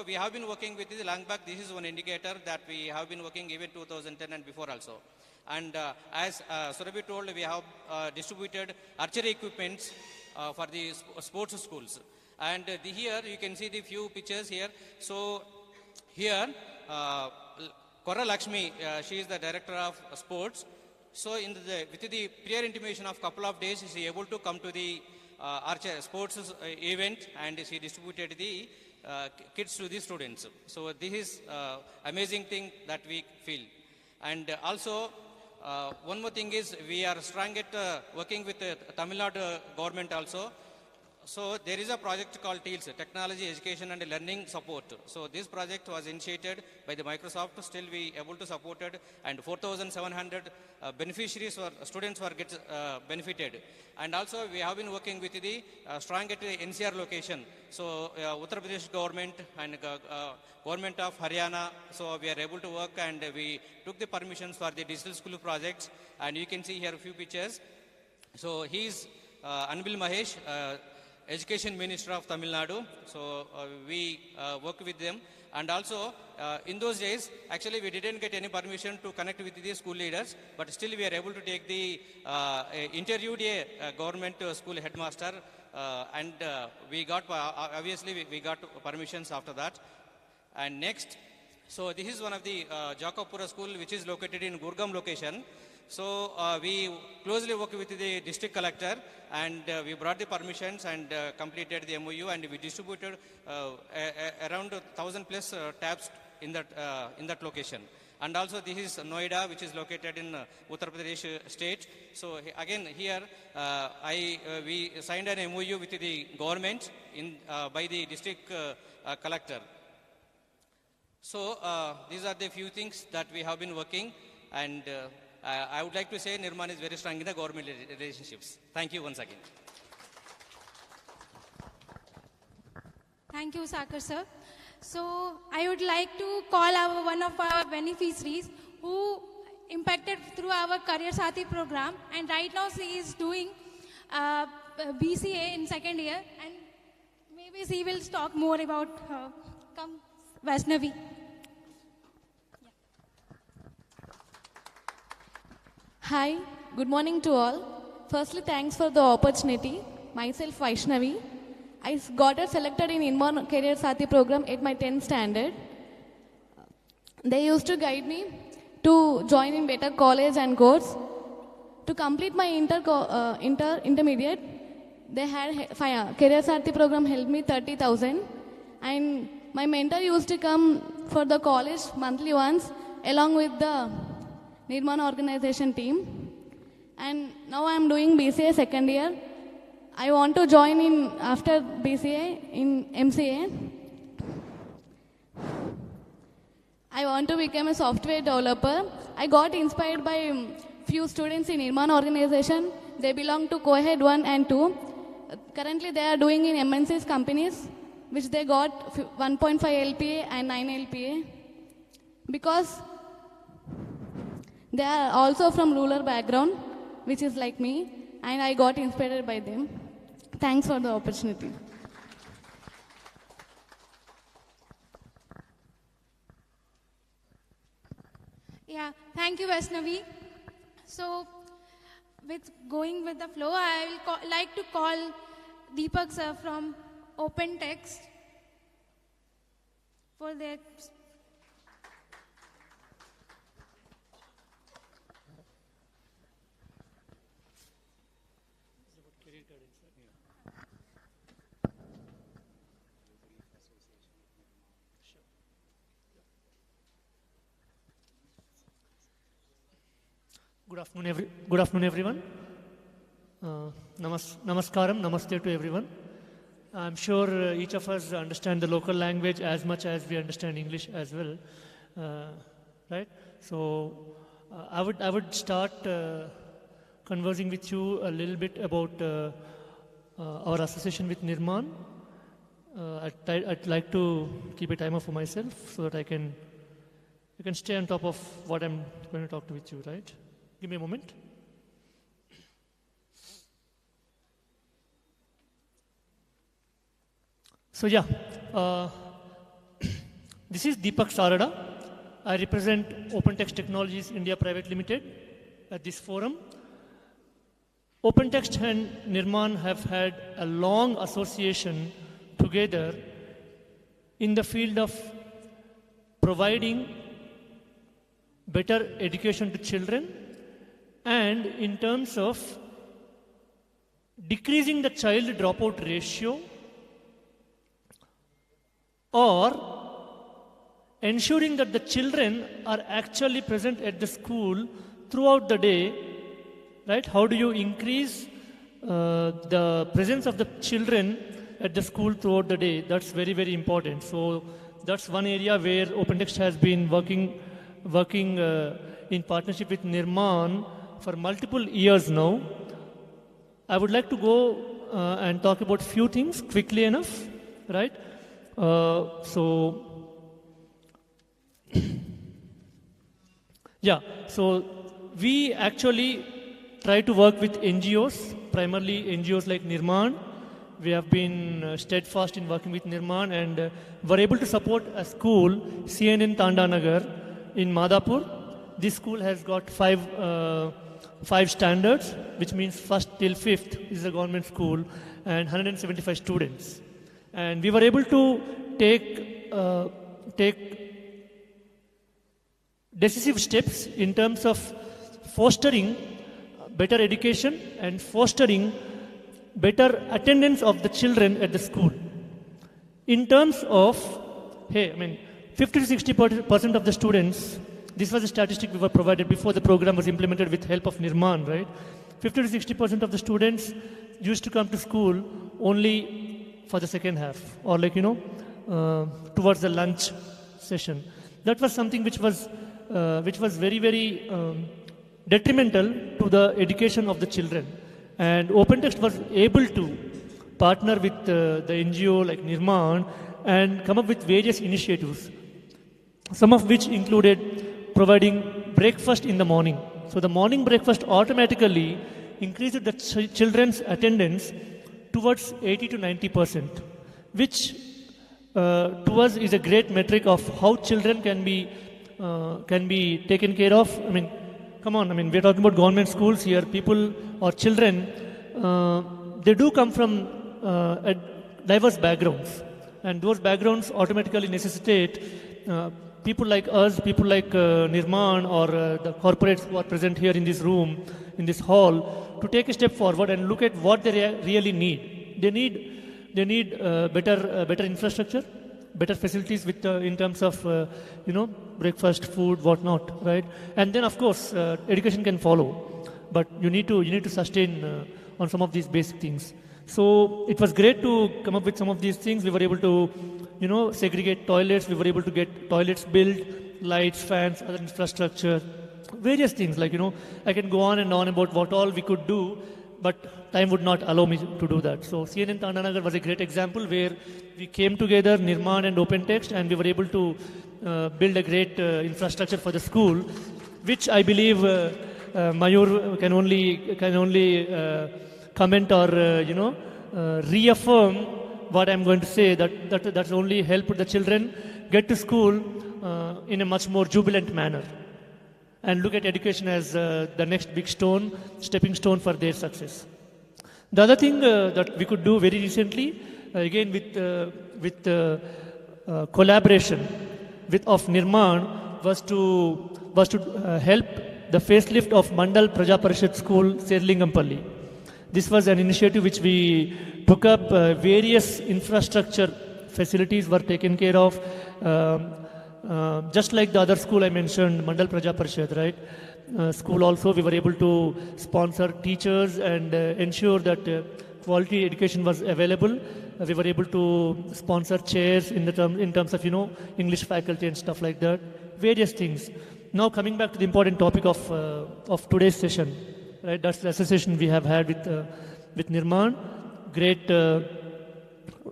we have been working with the long back. This is one indicator that we have been working even 2010 and before also. And as Surabhi told, we have distributed archery equipments for the sports schools. And here you can see the few pictures here. So here, Korra Lakshmi, she is the director of sports. So with the prior intimation of couple of days, she is able to come to the sports event, and she distributed the kits to the students. So this is amazing thing that we feel. And also one more thing is we are strong at working with the Tamil Nadu government also. so there is a project called TEALS, Technology, Education and Learning Support. So this project was initiated by the Microsoft. Still we able to support it, and 4,700 beneficiaries or students were benefited. And also we have been working with the strong at the NCR location. So Uttar Pradesh government and government of Haryana. So we are able to work, and we took the permissions for the digital school projects. And you can see here a few pictures. So he is Anbil Mahesh, Education Minister of Tamil Nadu. So we work with them. And also in those days, actually we didn't get any permission to connect with the school leaders, but still we are able to take the interviewed a government school headmaster, and we got, obviously we got permissions after that. And next, so this is one of the Jakobpura school, which is located in Gurgaon location. So we closely work with the district collector, and we brought the permissions and completed the MOU, and we distributed around 1,000 plus tabs in that location. And also this is Noida, which is located in Uttar Pradesh state. So again here we signed an MOU with the government by the district collector. So these are the few things that we have been working, and I would like to say Nirmaan is very strong in the government relationships. Thank you once again. Thank you, Sakar sir. So I would like to call one of our beneficiaries who impacted through our Career Sathi program, and right now she is doing BCA in second year, and maybe she will talk more about her. Come, Vaishnavi. Hi, good morning to all. Firstly, thanks for the opportunity. Myself, Vaishnavi. I got selected in Nirmaan Career Sathi program at my 10th standard. They used to guide me to join in better college and course. To complete my intermediate, they had Career Sathi program helped me 30,000, and my mentor used to come for the college monthly once along with the Nirmaan organization team. And now I am doing BCA second year. I want to join in after BCA in MCA. I want to become a software developer. I got inspired by few students in Nirmaan organization. They belong to Cohead 1 and 2. Currently they are doing in MNC's companies, which they got 1.5 LPA and 9 LPA. Because they are also from rural background, which is like me, and I got inspired by them. Thanks for the opportunity. Yeah, thank you, Vaishnavi. So, going with the flow, I will like to call Deepak sir from Open Text for their. Good afternoon, everyone. Namaskaram, namaste to everyone. I'm sure each of us understand the local language as much as we understand English as well, right? So I would start conversing with you a little bit about our association with Nirmaan. I'd like to keep a timer for myself so that I can stay on top of what I'm going to talk with you, right? Give me a moment. So yeah, this is Deepak Sarada. I represent OpenText Technologies India Private Limited at this forum. OpenText and Nirmaan have had a long association together in the field of providing better education to children and in terms of decreasing the child dropout ratio or ensuring that the children are actually present at the school throughout the day, right? How do you increase the presence of the children at the school throughout the day, that's very, very important. So that's one area where OpenText has been working in partnership with Nirmaan for multiple years now. I would like to go and talk about few things quickly enough, right? So we actually try to work with NGOs, primarily NGOs like Nirmaan. We have been steadfast in working with Nirmaan and were able to support a school, CNN Tandanagar in Madhapur. This school has got five standards, which means first till fifth is a government school, and 175 students. And we were able to take decisive steps in terms of fostering better education and fostering better attendance of the children at the school. In terms of, 50 to 60% of the students, this was a statistic we were provided before the program was implemented with help of Nirmaan, right? 50 to 60% of the students used to come to school only for the second half, or towards the lunch session. That was something which was very, very detrimental to the education of the children. And OpenText was able to partner with the NGO like Nirmaan and come up with various initiatives, some of which included providing breakfast in the morning. So the morning breakfast automatically increased the children's attendance towards 80 to 90%, which to us is a great metric of how children can be taken care of. We're talking about government schools here. People or children, they do come from diverse backgrounds, and those backgrounds automatically necessitate people like us, people like Nirmaan or the corporates who are present here in this room, in this hall, to take a step forward and look at what they really need. They need better infrastructure, better facilities with in terms of breakfast, food, whatnot, right? And then of course education can follow, but you need to sustain on some of these basic things. So it was great to come up with some of these things. We were able to segregate toilets. We were able to get toilets built, lights, fans, other infrastructure, various things. I can go on and on about what all we could do, but time would not allow me to do that. So CNN Tandanagar was a great example where we came together, Nirmaan and OpenText, and we were able to build a great infrastructure for the school, which I believe Mayur can only comment or reaffirm what I'm going to say, that's only helped the children get to school in a much more jubilant manner and look at education as the next big stepping stone for their success. The other thing that we could do very recently, again with collaboration of Nirmaan, was to help the facelift of Mandal Praja Parishad School, Serlingampalli. This was an initiative which we took up. Various infrastructure facilities were taken care of. Just like the other school I mentioned, Mandal Praja Parishad, right? School also, we were able to sponsor teachers and ensure that quality education was available. We were able to sponsor chairs in terms of English faculty and stuff like that. Various things. Now coming back to the important topic of today's session, right? That's the association we have had with Nirmaan. Great.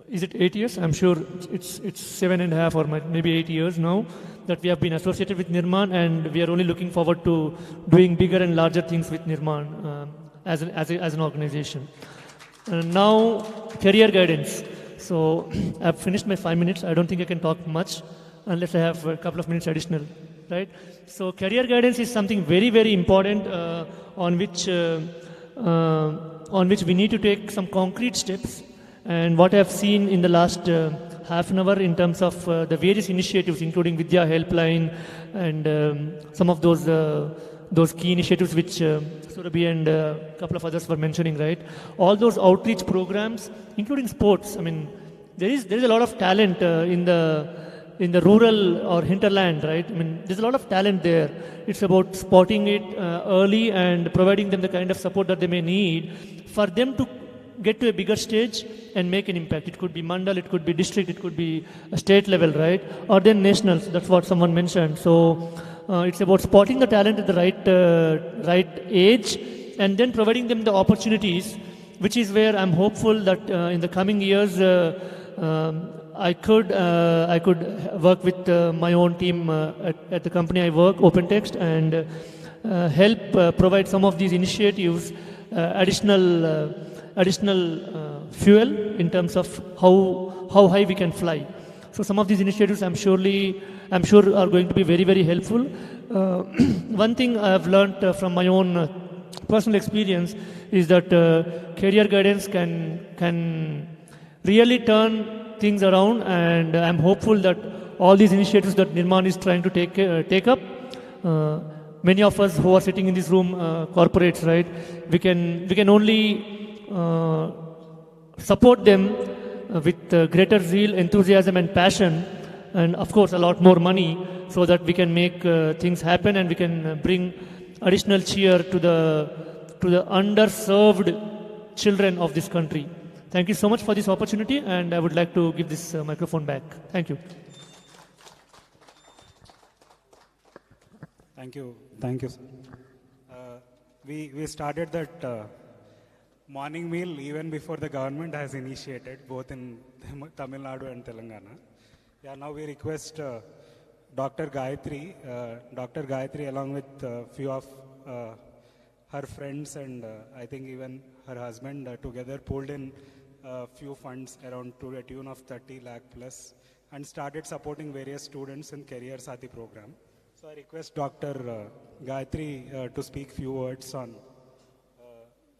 Is it 8 years? I'm sure it's 7.5 or maybe 8 years now that we have been associated with Nirmaan, and we are only looking forward to doing bigger and larger things with Nirmaan as an organization. And now, career guidance. So I've finished my 5 minutes. I don't think I can talk much unless I have a couple of minutes additional, right? So career guidance is something very, very important on which we need to take some concrete steps. And what I have seen in the last half an hour in terms of the various initiatives, including Vidya Helpline and some of those key initiatives which Surabhi and a couple of others were mentioning, right? All those outreach programs, including sports. There is a lot of talent in in the rural or hinterland, right? I mean, there's a lot of talent there. It's about spotting it early and providing them the kind of support that they may need for them to get to a bigger stage and make an impact. It could be mandal, it could be district, it could be a state level, right? Or then nationals. That's what someone mentioned. So it's about spotting the talent at the right age and then providing them the opportunities, which is where I'm hopeful that in the coming years I could work with my own team at the company I work, OpenText, and help provide some of these initiatives additional fuel in terms of how high we can fly. So some of these initiatives I'm sure are going to be very, very helpful. One thing I've learned from my own personal experience is that career guidance can really turn things around, and I'm hopeful that all these initiatives that Nirmaan is trying to take up, many of us who are sitting in this room, corporates, right, we can only support them with greater zeal, enthusiasm and passion, and of course a lot more money, so that we can make things happen and we can bring additional cheer to the underserved children of this country. Thank you so much for this opportunity, and I would like to give this microphone back. Thank you. Thank you, sir. We started that morning meal even before the government has initiated, both in Tamil Nadu and Telangana. Yeah, now we request Dr. Gayatri along with a few of her friends and I think even her husband together pulled in a few funds around to a tune of 30 lakh plus and started supporting various students in Career Sati program. So I request Dr. Gayatri to speak few words on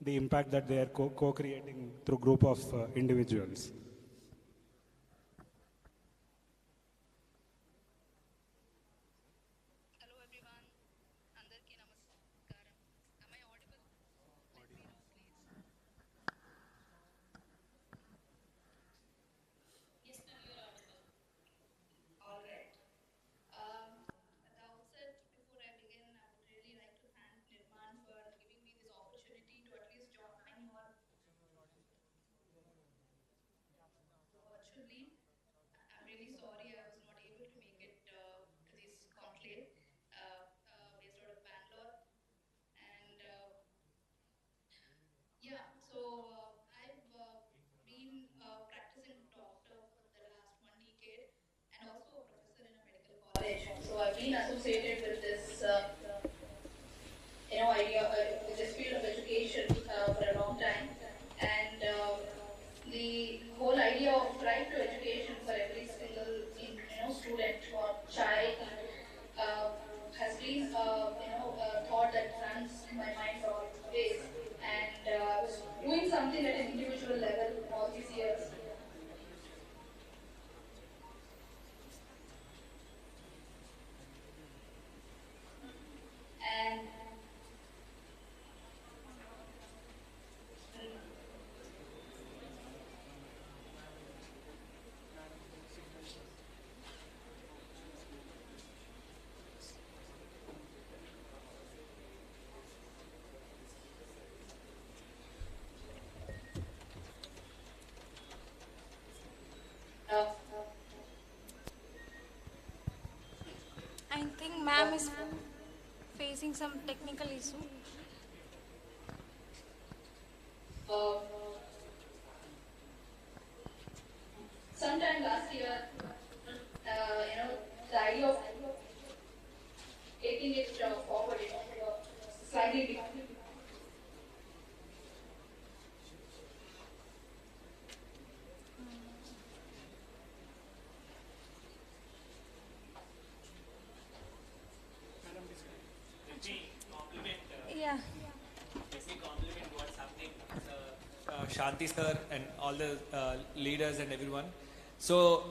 the impact that they are co-creating through group of individuals. So I've been associated with this, idea, with this field of education for a long time, and the whole idea of right to education for every single, student or child has been, a thought that runs in my mind for all these days, and I was doing something at an individual level all these years. And I think ma'am is facing some technical issue. Sometime last year, the idea of taking it forward, slightly different. Yeah. Let me compliment what's happening. Shanti sir and all the leaders and everyone. So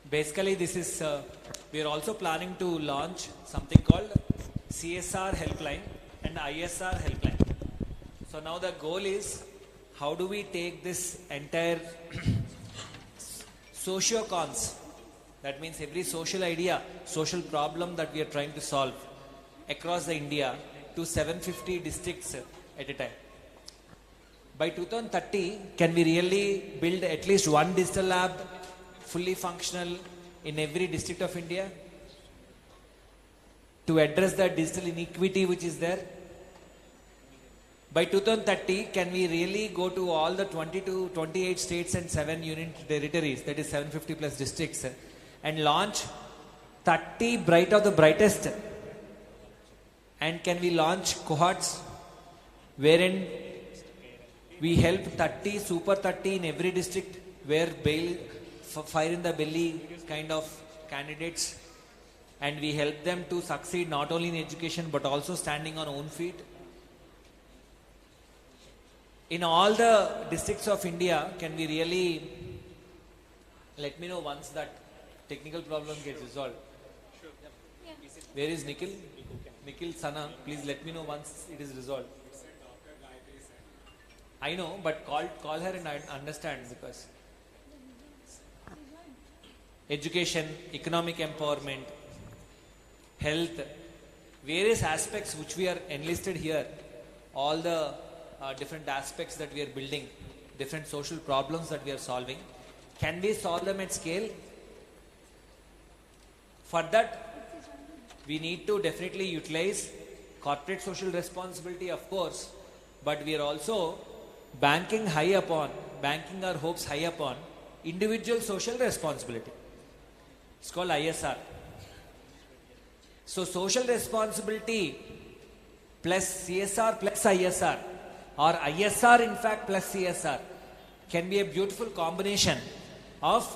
basically this is, we are also planning to launch something called CSR helpline and ISR helpline. So now the goal is, how do we take this entire socio-cons. That means every social idea, social problem that we are trying to solve across the India to 750 districts at a time. By 2030, can we really build at least one digital lab fully functional in every district of India to address the digital inequity which is there? By 2030, can we really go to all the 28 states and 7 union territories, that is 750 plus districts, and launch 30 bright of the brightest? And can we launch cohorts wherein we help 30, super 30 in every district, where fire in the belly kind of candidates, and we help them to succeed not only in education but also standing on own feet? In all the districts of India, can we really, let me know once that technical problem gets resolved. Sure. Yeah. Where is Nikhil? Nikhil Sana, please let me know once it is resolved. I know, but call her and I understand, because education, economic empowerment, health, various aspects which we are enlisted here, all the different aspects that we are building, different social problems that we are solving, can we solve them at scale? For that, we need to definitely utilize corporate social responsibility, of course, but we are also banking our hopes high upon individual social responsibility. It's called ISR. So social responsibility plus CSR plus ISR, or ISR in fact plus CSR, can be a beautiful combination of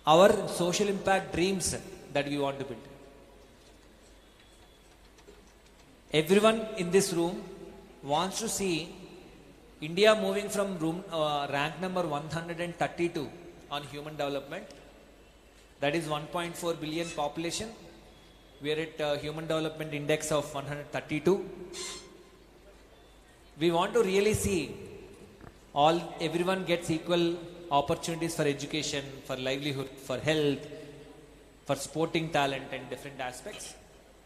our social impact dreams that we want to build. Everyone in this room wants to see India moving from rank number 132 on human development, that is 1.4 billion population. We are at human development index of 132. We want to really see everyone gets equal opportunities for education, for livelihood, for health, for sporting talent and different aspects.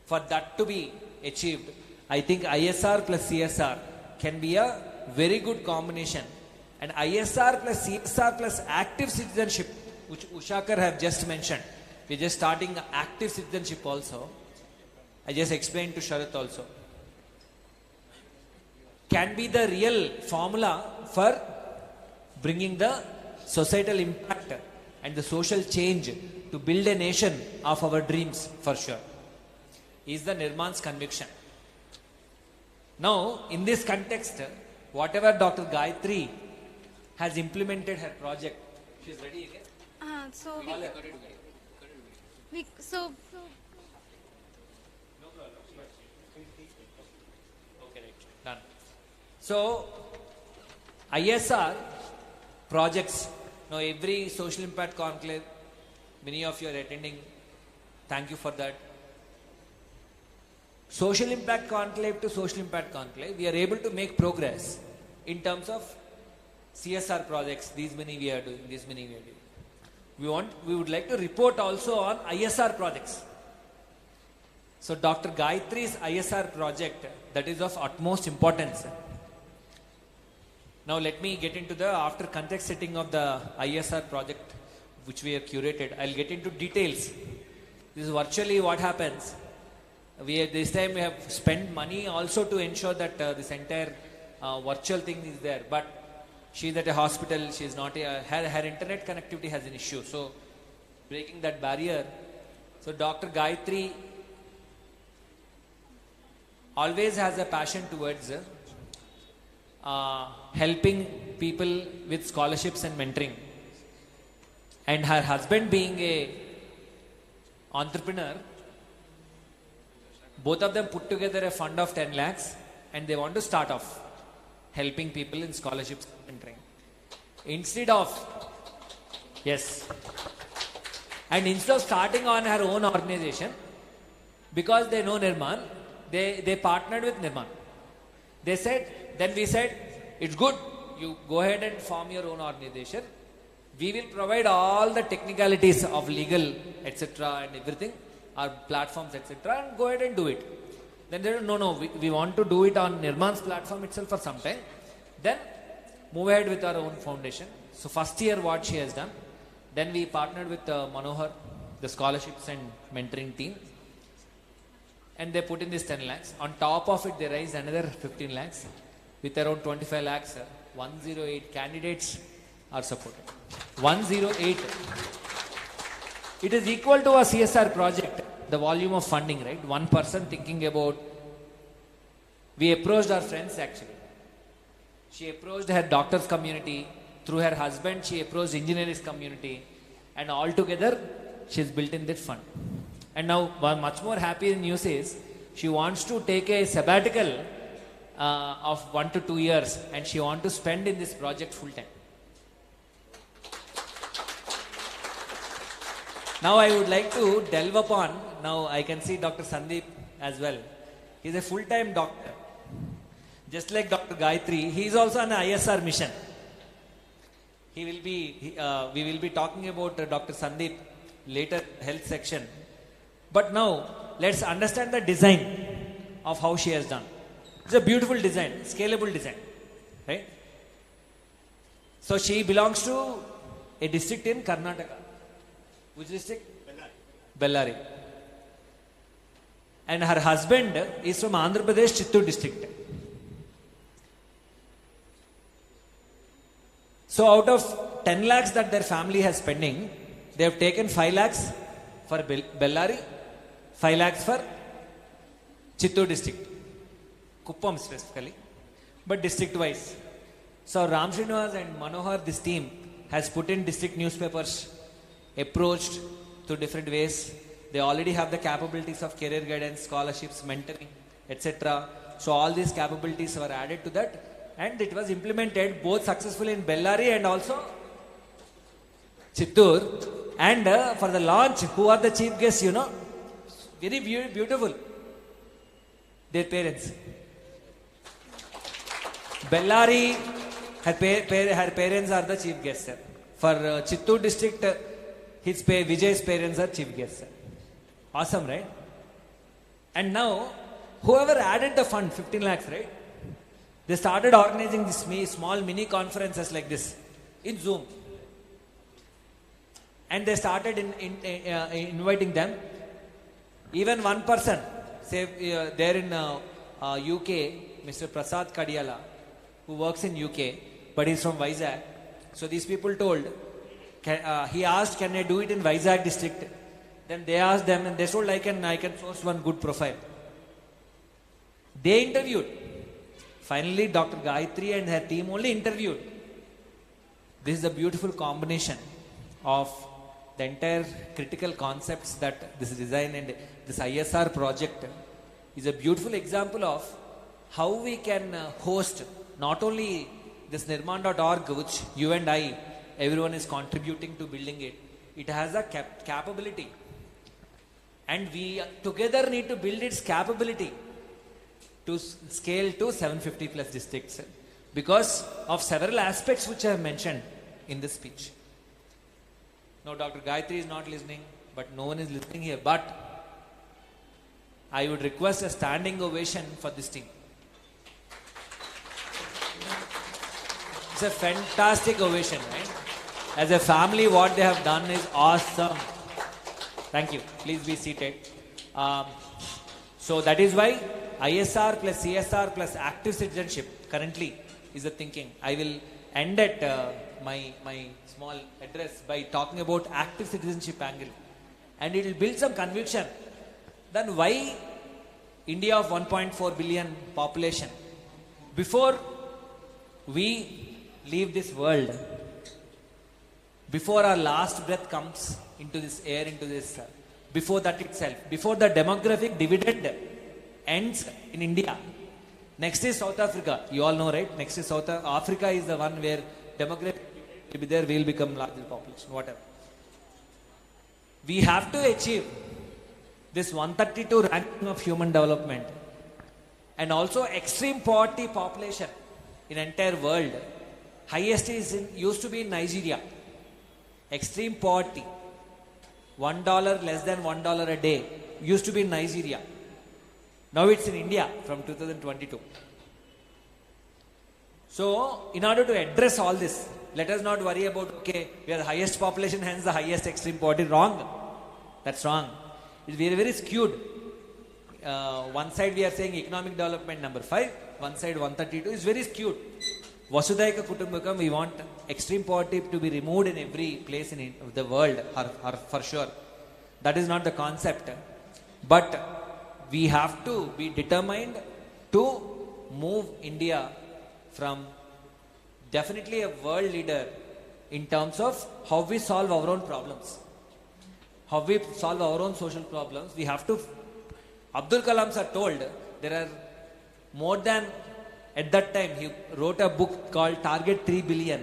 For that to be achieved, I think ISR plus CSR can be a very good combination. And ISR plus CSR plus active citizenship, which Ushakar have just mentioned. We're just starting active citizenship also. I just explained to Sharath also. Can be the real formula for bringing the societal impact and the social change to build a nation of our dreams, for sure, is the Nirmaan's conviction. Now, in this context, whatever Dr. Gayatri has implemented her project, she's ready again? Done. So, ISR projects, now every social impact conclave, many of you are attending, thank you for that. Social impact conclave to social impact conclave, we are able to make progress in terms of CSR projects. These many we are doing, these many we are doing. We would like to report also on ISR projects. So Dr. Gayatri's ISR project, that is of utmost importance. Now let me get into the after context setting of the ISR project which we have curated. I'll get into details. This is virtually what happens. This time we have spent money also to ensure that this entire virtual thing is there. But she is at a hospital, she is not, her internet connectivity has an issue. So breaking that barrier. So Dr. Gayatri always has a passion towards helping people with scholarships and mentoring. And her husband being a entrepreneur, both of them put together a fund of 10 lakhs and they want to start off helping people in scholarships and mentoring. Instead of starting on her own organization, because they know Nirmaan, they partnered with Nirmaan. We said, it's good, you go ahead and form your own organization. We will provide all the technicalities of legal, etc. and everything, our platforms, etc. and go ahead and do it. Then they will, no, we want to do it on Nirmaan's platform itself for some time. Then move ahead with our own foundation. So first year what she has done. Then we partnered with Manohar, the scholarships and mentoring team. And they put in this 10 lakhs. On top of it, they raised another 15 lakhs. With around 25 lakhs, 108 candidates are supported. 108. It is equal to a CSR project, the volume of funding, right? One person thinking about, we approached our friends actually. She approached her doctor's community. Through her husband, she approached engineering community. And all together, she's built in that fund. And now, one much more happy news is, she wants to take a sabbatical of 1 to 2 years, and she wants to spend in this project full time. Now I would like to delve upon, now I can see Dr. Sandeep as well. He is a full-time doctor. Just like Dr. Gayatri, he is also on an ISR mission. We will be talking about Dr. Sandeep later, health section. But now, let's understand the design of how she has done. It's a beautiful design, scalable design, right? So she belongs to a district in Karnataka. Which district? Bellary. And her husband is from Andhra Pradesh, Chittoor district. So out of 10 lakhs that their family has spending, they have taken 5 lakhs for Bellary, 5 lakhs for Chittoor district. Kuppam specifically, but district wise. So Ram Srinivas and Manohar, this team has put in district newspapers, approached through different ways. They already have the capabilities of career guidance, scholarships, mentoring, etc. So all these capabilities were added to that, and it was implemented both successfully in Bellary and also Chittoor. And for the launch, who are the chief guests, very beautiful. Their parents. Bellary, her parents are the chief guests. For Chittoor district, Vijay's parents are chief guests. Awesome, right? And now, whoever added the fund, 15 lakhs, right? They started organizing these small mini conferences like this in Zoom. And they started inviting them. Even one person, say there in UK, Mr. Prasad Kadiyala, who works in UK, but he's from Vizag. So these people told, he asked, can I do it in Vizag district? Then they asked them, and they told, I can source one good profile. They interviewed. Finally, Dr. Gayatri and her team only interviewed. This is a beautiful combination of the entire critical concepts that this design and this ISR project is a beautiful example of how we can host not only this Nirmaan.org, which you and I, everyone is contributing to building it. It has a capability. And we together need to build its capability to scale to 750 plus districts because of several aspects which I have mentioned in this speech. Now, Dr. Gayatri is not listening, but no one is listening here. But I would request a standing ovation for this team. It's a fantastic ovation, right? As a family, what they have done is awesome. Thank you. Please be seated. So that is why ISR plus CSR plus active citizenship currently is the thinking. I will end at my small address by talking about active citizenship angle. And it will build some conviction. Then why India of 1.4 billion population? Before we leave this world, before our last breath comes into this air, into this, before that itself, before the demographic dividend ends in India, next is South Africa. You all know, right? Next is South Africa is the one where demographic will be there, we will become larger population, whatever. We have to achieve this 132 ranking of human development and also extreme poverty population in entire world. Highest is used to be in Nigeria. extreme poverty, $1 less than $1 a day, used to be in Nigeria. Now it's in India from 2022. So, in order to address all this, let us not worry about, okay, we are the highest population, hence the highest extreme poverty. Wrong. That's wrong. It's very, very skewed. One side we are saying economic development number 5, one side 132 is very skewed. Vasudhaika Kutumbakam, we want extreme poverty to be removed in every place in the world, for sure. That is not the concept. But we have to be determined to move India from definitely a world leader in terms of how we solve our own problems. How we solve our own social problems. We have to, Abdul Kalam sir told, there are more than, at that time he wrote a book called Target 3 Billion,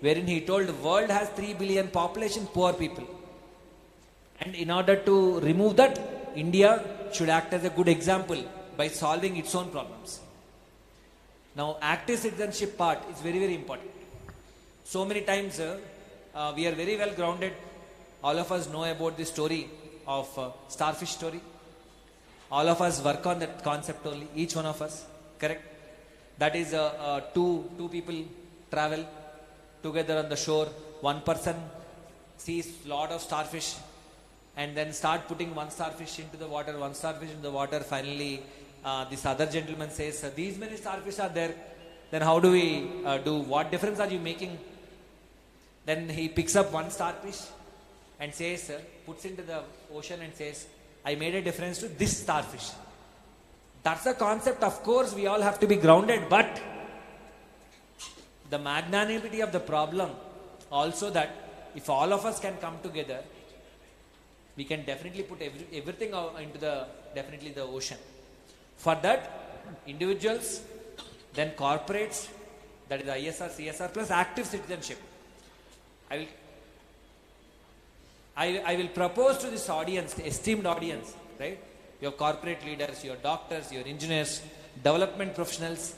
wherein he told the world has 3 billion population, poor people. And in order to remove that, India should act as a good example by solving its own problems. Now, active citizenship part is very, very important. So many times we are very well grounded. All of us know about the story of starfish story. All of us work on that concept only, each one of us, correct? That is two people travel together on the shore. One person sees lot of starfish and then start putting one starfish into the water, one starfish into the water. Finally, this other gentleman says, these many starfish are there, then how do we do? What difference are you making? Then he picks up one starfish and says, puts into the ocean and says, I made a difference to this starfish. That's the concept. Of course, we all have to be grounded, but the magnanimity of the problem also that if all of us can come together, we can definitely put everything into definitely the ocean. For that, individuals, then corporates, that is ISR, CSR plus active citizenship. I will propose to this audience, the esteemed audience, right? Your corporate leaders, your doctors, your engineers, development professionals.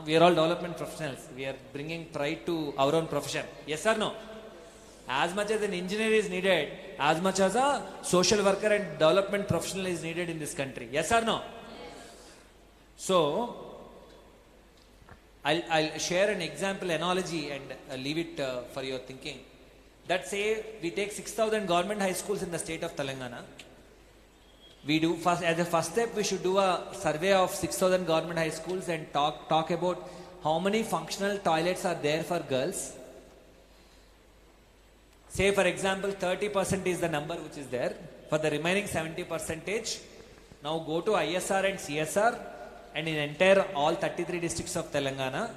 We are all development professionals. We are bringing pride to our own profession. Yes or no? As much as an engineer is needed, as much as a social worker and development professional is needed in this country. Yes or no? So, I'll share an example, analogy, and leave it for your thinking. That say we take 6,000 government high schools in the state of Telangana. We do first, as a first step, we should do a survey of 6,000 government high schools and talk about how many functional toilets are there for girls. Say for example, 30% is the number which is there. For the remaining 70%, now go to ISR and CSR, and in entire all 33 districts of Telangana,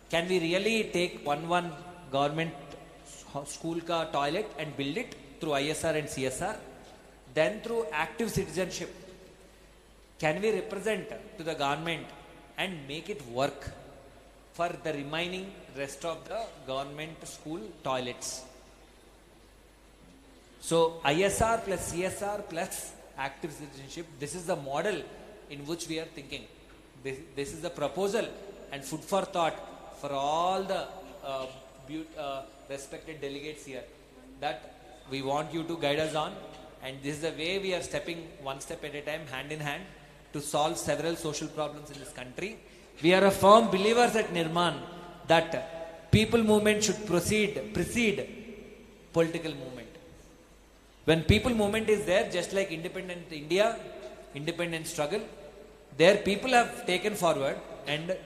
can we really take one government school ka toilet and build it through ISR and CSR? Then through active citizenship, can we represent to the government and make it work for the remaining rest of the government school toilets? So ISR plus CSR plus active citizenship, this is the model in which we are thinking. This is the proposal and food for thought for all the respected delegates here, that we want you to guide us on, and this is the way we are stepping one step at a time, hand in hand, to solve several social problems in this country. We are a firm believers at Nirmaan that people movement should precede political movement. When people movement is there, just like independent India, independent struggle, there people have taken forward and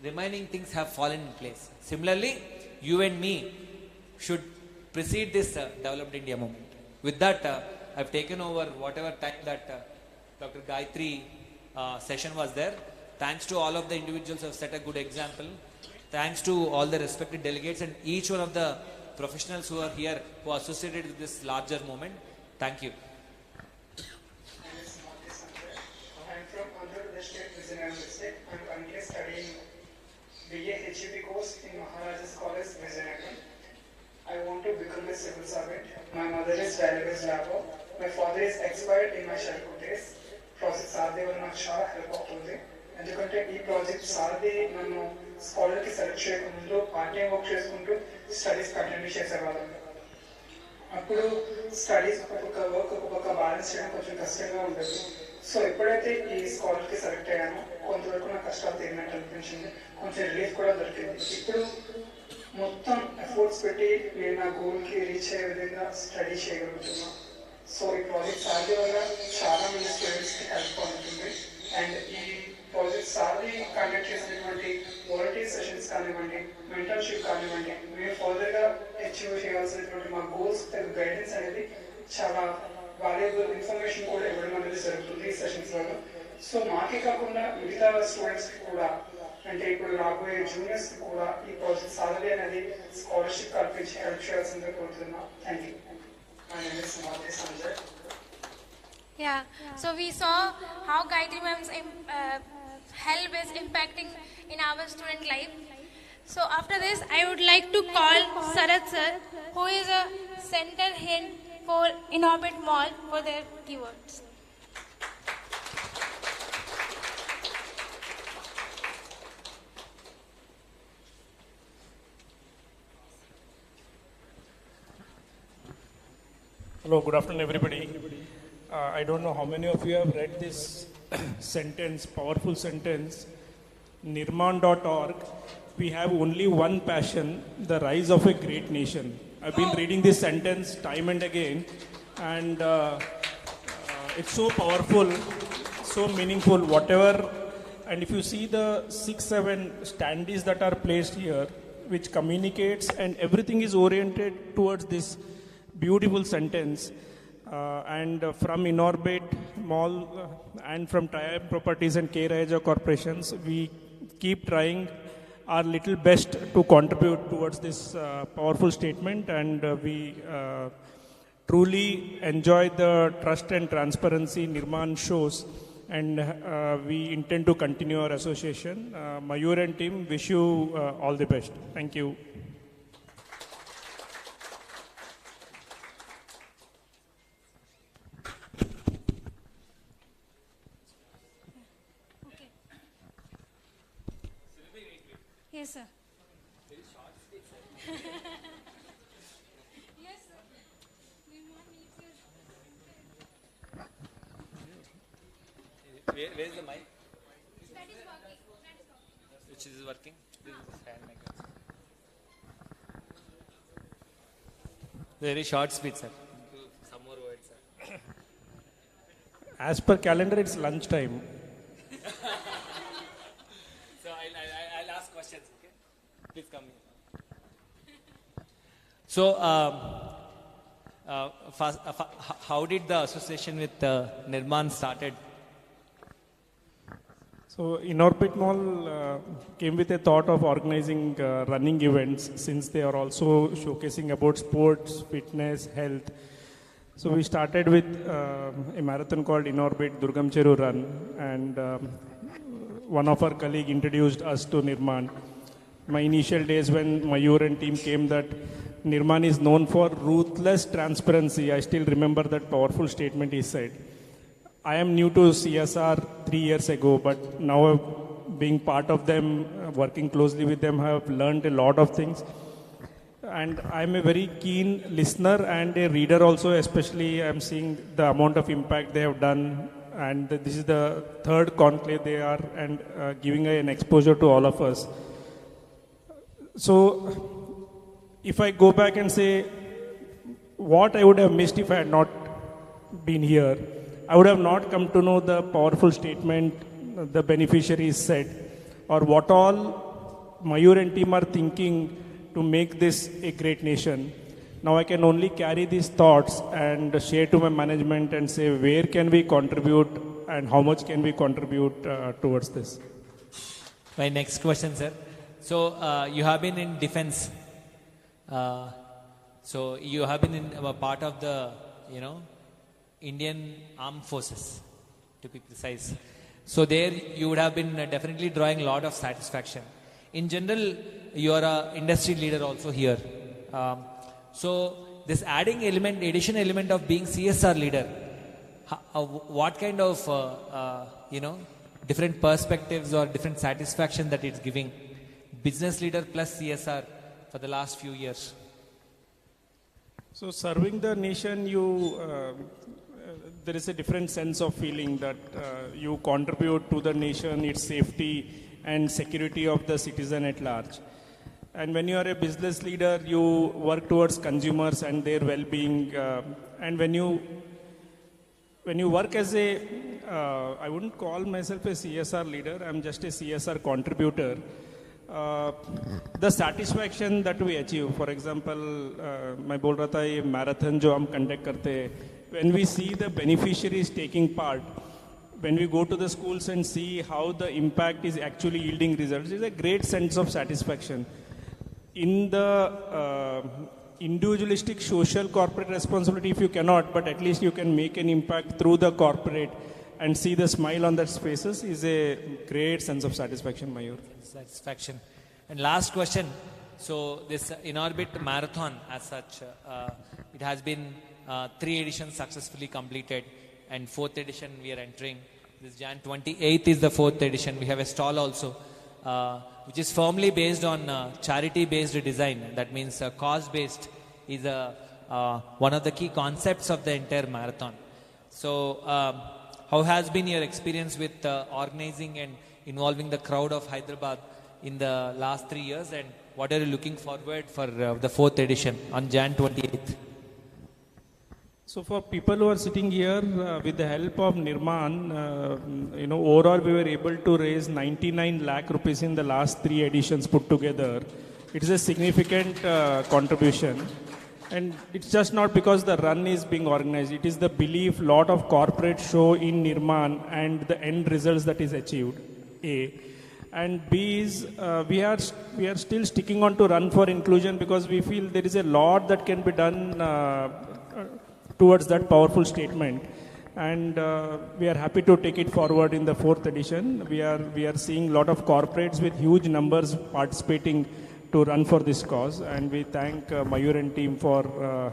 remaining things have fallen in place. Similarly, you and me should precede this developed India movement. With that, I've taken over whatever time that Dr. Gayatri session was there. Thanks to all of the individuals who have set a good example. Thanks to all the respected delegates and each one of the professionals who are here, who are associated with this larger movement. Thank you. I'm from Andhra Pradesh State, Vizianagaram district. I'm currently studying BA HEP course in Maharajas College, Vizianagaram. I want to become a civil servant. My mother is database labor. My father is expired in my childhood days. Process సారథి వల్ల నాకు చాలా help అవుతుంది. ఎందుకంటే ఈ project సారథి నన్ను స్కాలర్కి select చేయకముందు part time work చేసుకుంటూ studies continue చేసేవాళ్ళం. అప్పుడు స్టడీస్ ఒక్కొక్క వర్క్ ఒక్కొక్క బ్యాలెన్స్ చేయడం కొంచెం కష్టంగా ఉండేది. సో ఎప్పుడైతే ఈ స్కాలర్కి సెలెక్ట్ అయ్యానో కొంతవరకు నా కష్టాలు తీరినట్టు అనిపించింది, కొంచెం రిలీఫ్ కూడా దొరికింది. ఇప్పుడు మొత్తం ఎఫర్ట్స్ పెట్టి నేను నా గోల్కి రీచ్ అయ్యే విధంగా స్టడీ చేయగలుగుతున్నా. సో ఈ ప్రాజెక్ట్ సాధి వల్ల చాలా మంది స్టూడెంట్స్కి హెల్ప్ అవుతుంది. అండ్ ఈ ప్రాజెక్ట్ సాధి కండక్ట్ చేసినటువంటి వాలంటీర్ సెషన్స్ కానివ్వండి, మెంటర్షిప్ కానివ్వండి, మేము ఫర్దర్గా అచీవ్ చేయాల్సినటువంటి మా గోల్స్ గైడెన్స్ అనేది చాలా వాల్యుబుల్ ఇన్ఫర్మేషన్ కూడా ఇవ్వడం అనేది జరుగుతుంది ఈ సెషన్స్ వల్ల. సో మాకే కాకుండా మిగతా స్టూడెంట్స్కి కూడా, అంటే ఇప్పుడు రాబోయే జూనియర్స్కి కూడా ఈ ప్రాజెక్ట్ సాధి అనేది స్కాలర్షిప్ కల్పించి హెల్ప్ చేయాల్సిందిగా కోరుతున్నాం. Thank you. My name is Sanjay. Yeah, so we saw how Gayatri Ma'am's help is impacting in our student life. So after this, I would like to call Sarat sir, who is a center head for Inorbit Mall, for their keywords. Hello, good afternoon, everybody. I don't know how many of you have read this sentence, powerful sentence, Nirmaan.org. We have only one passion, the rise of a great nation. I've been reading this sentence time and again, and it's so powerful, so meaningful, whatever. And if you see the 6-7 standees that are placed here, which communicates, and everything is oriented towards this beautiful sentence. And from Inorbit Mall and from Triumph Properties and K. Raja Corporations, we keep trying our little best to contribute towards this powerful statement, and we truly enjoy the trust and transparency Nirmaan shows, and we intend to continue our association. Mayur and team wish you all the best. Thank you. Yes, sir. Yes, sir. Where is the mic? That is working. Which is working? This is hand mic. Very short speech, sir. Some more words, sir. As per calendar, it's lunchtime. So I'll ask questions, okay? Please come here. So, how did the association with Nirmaan started? So Inorbit Mall came with a thought of organizing running events, since they are also showcasing about sports, fitness, health. So we started with a marathon called Inorbit Durgam Cheru Run, and one of our colleagues introduced us to Nirmaan. My initial days when Mayur and team came, that Nirmaan is known for ruthless transparency. I still remember that powerful statement he said. I am new to CSR 3 years ago, but now being part of them, working closely with them, I have learned a lot of things. And I am a very keen listener and a reader also, especially I am seeing the amount of impact they have done. And this is the third conclave they are, and giving an exposure to all of us. So if I go back and say what I would have missed if I had not been here, I would have not come to know the powerful statement the beneficiaries said, or what all Mayur and team are thinking to make this a great nation. Now I can only carry these thoughts and share to my management and say where can we contribute and how much can we contribute towards this. My next question, sir. So you have been in defense. So you have been in a part of the, Indian Armed Forces, to be precise. So there you would have been definitely drawing a lot of satisfaction. In general, you are an industry leader also here. So this addition element of being CSR leader, what kind of, different perspectives or different satisfaction that it's giving business leader plus CSR for the last few years? So serving the nation, there is a different sense of feeling that you contribute to the nation, its safety and security of the citizen at large. And when you are a business leader, you work towards consumers and their well-being. And when you work as I wouldn't call myself a CSR leader, I'm just a CSR contributor. The satisfaction that we achieve, for example, मैं बोल रहा था ये marathon जो हम conduct करते हैं, when we see the beneficiaries taking part, when we go to the schools and see how the impact is actually yielding results, it's a great sense of satisfaction. In the individualistic social corporate responsibility, if you cannot, but at least you can make an impact through the corporate and see the smile on their faces, is a great sense of satisfaction, Mayur. Satisfaction. And last question. So this In-Orbit Marathon as such, it has been 3 editions successfully completed, and 4th edition we are entering. This Jan 28th is the 4th edition. We have a stall also, which is firmly based on charity-based design. That means cause-based is one of the key concepts of the entire marathon. So how has been your experience with organizing and involving the crowd of Hyderabad in the last 3 years, and what are you looking forward for the 4th edition on Jan 28th? So for people who are sitting here, with the help of Nirmaan, overall we were able to raise 99 lakh rupees in the last 3 editions put together. It is a significant contribution. And it's just not because the run is being organized. It is the belief lot of corporate show in Nirmaan and the end results that is achieved, A. And B is we are still sticking on to run for inclusion because we feel there is a lot that can be done towards that powerful statement. And we are happy to take it forward in the 4th edition. We are seeing a lot of corporates with huge numbers participating to run for this cause, and we thank Mayur and team for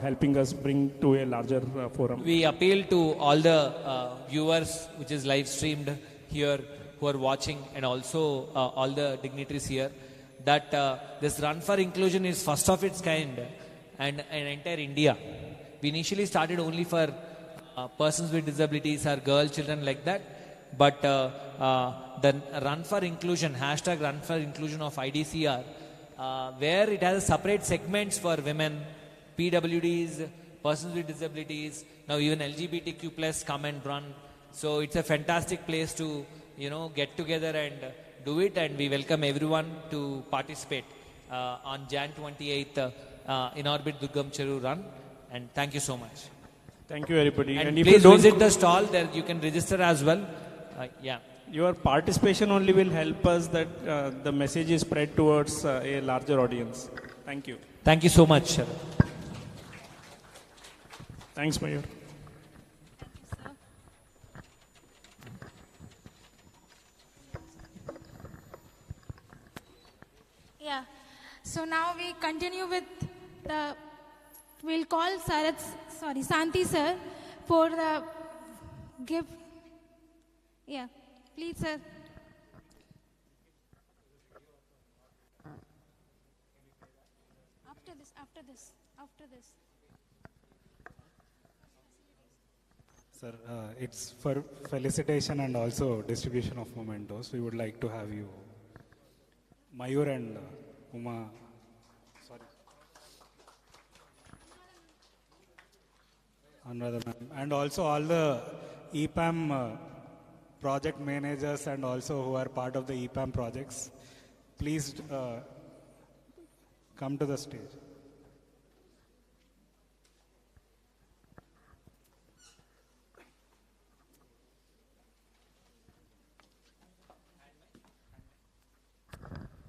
helping us bring to a larger forum. We appeal to all the viewers which is live streamed here who are watching, and also all the dignitaries here, that this run for inclusion is first of its kind and entire India. We initially started only for persons with disabilities or girl children like that, but the run for inclusion, hashtag run for inclusion of IDCR, where it has separate segments for women, PWDs, persons with disabilities, now even LGBTQ plus come and run. So it's a fantastic place to get together and do it, and we welcome everyone to participate on Jan 28th In-Orbit Durgam Cheru run, and thank you so much. Thank you everybody. And if please you don't visit the stall, there you can register as well. Yeah. Your participation only will help us that the message is spread towards a larger audience. Thank you. Thank you so much. Thanks, Mayur. Yeah. So now we continue with we'll call Santi sir for the gift. Yeah. Please, sir. After this. Sir, it's for felicitation and also distribution of mementos. We would like to have you, Mayur and Uma. Anuradha ma'am, and also all the EPAM project managers and also who are part of the EPAM projects, please come to the stage.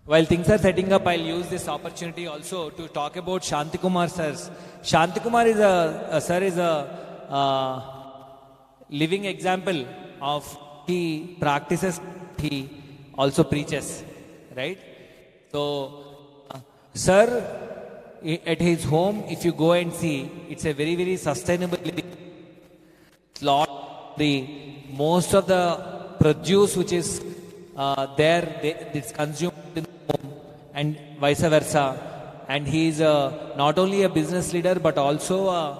While things are setting up, I'll use this opportunity also to talk about Shantikumar sir. Shantikumar is a living example of he practices, he also preaches, right? So, sir, at his home, if you go and see, it's a very, very sustainable living. Most of the produce which is it's consumed in the home and vice versa. And he is not only a business leader but also a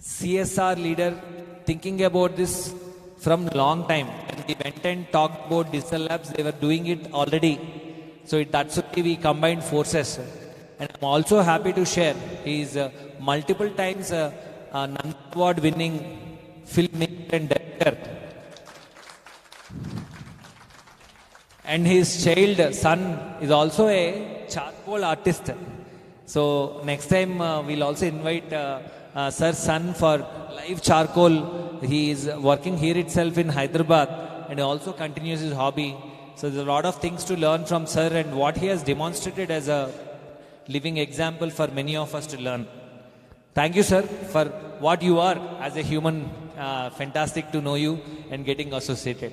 CSR leader, thinking about this from long time. When we went and talked about digital labs, they were doing it already. So that's why we combined forces. And I'm also happy to share, he is multiple times Nanda Award winning filmmaker and director. And his child, son, is also a charcoal artist. So next time we'll also invite Sir's son for live charcoal. He is working here itself in Hyderabad and he also continues his hobby. So there's a lot of things to learn from Sir and what he has demonstrated as a living example for many of us to learn. Thank you, sir, for what you are as a human. Fantastic to know you and getting associated.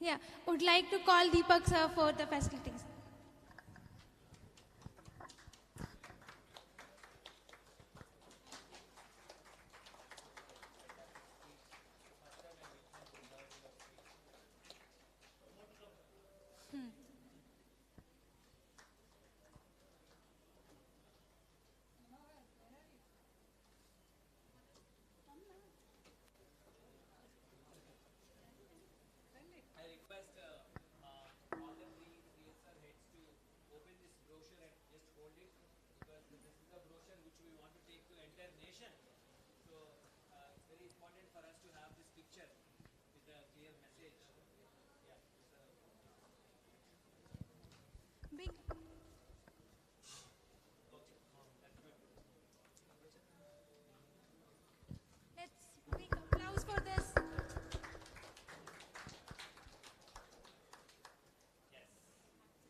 Yeah, would like to call Deepak sir for the facilities.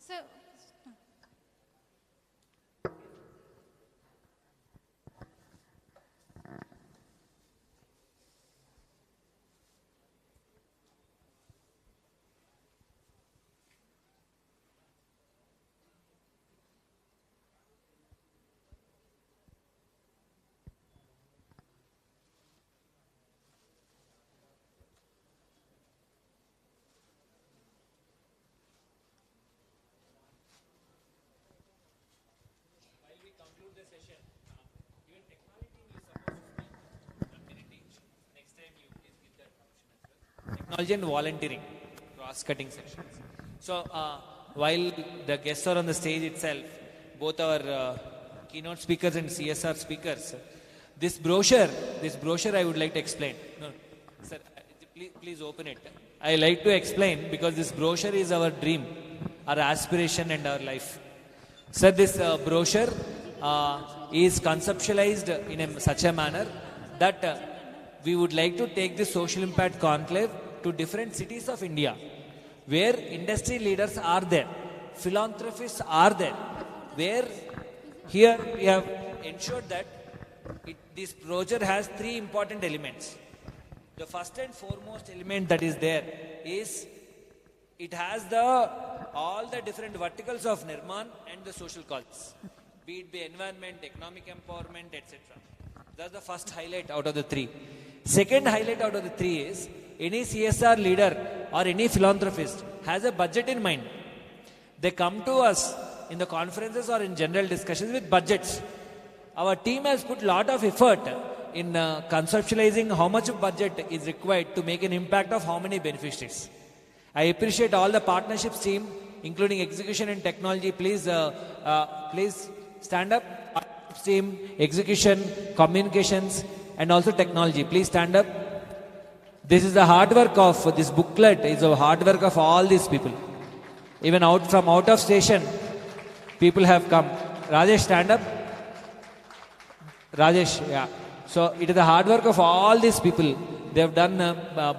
So, technology and volunteering, cross-cutting sessions. So while the guests are on the stage itself, both our keynote speakers and CSR speakers, this brochure I would like to explain. No, sir, please open it. I like to explain because this brochure is our dream, our aspiration and our life. Sir, this brochure is conceptualized in such a manner that we would like to take this social impact conclave to different cities of India, where industry leaders are there, philanthropists are there, where here we have ensured that this brochure has three important elements. The first and foremost element that is there is it has all the different verticals of Nirmaan and the social causes, be it the environment, economic empowerment, etc. That's the first highlight out of the three. Second highlight out of the three is any CSR leader or any philanthropist has a budget in mind. They come to us in the conferences or in general discussions with budgets. Our team has put a lot of effort in conceptualizing how much budget is required to make an impact of how many beneficiaries. I appreciate all the partnerships team, including execution and technology. Please stand up. Team, execution, communications, and also technology. Please stand up. This is the hard work of this booklet. Is the hard work of all these people. Even from out of station, people have come. Rajesh, stand up. Rajesh, yeah. So it is the hard work of all these people. They have done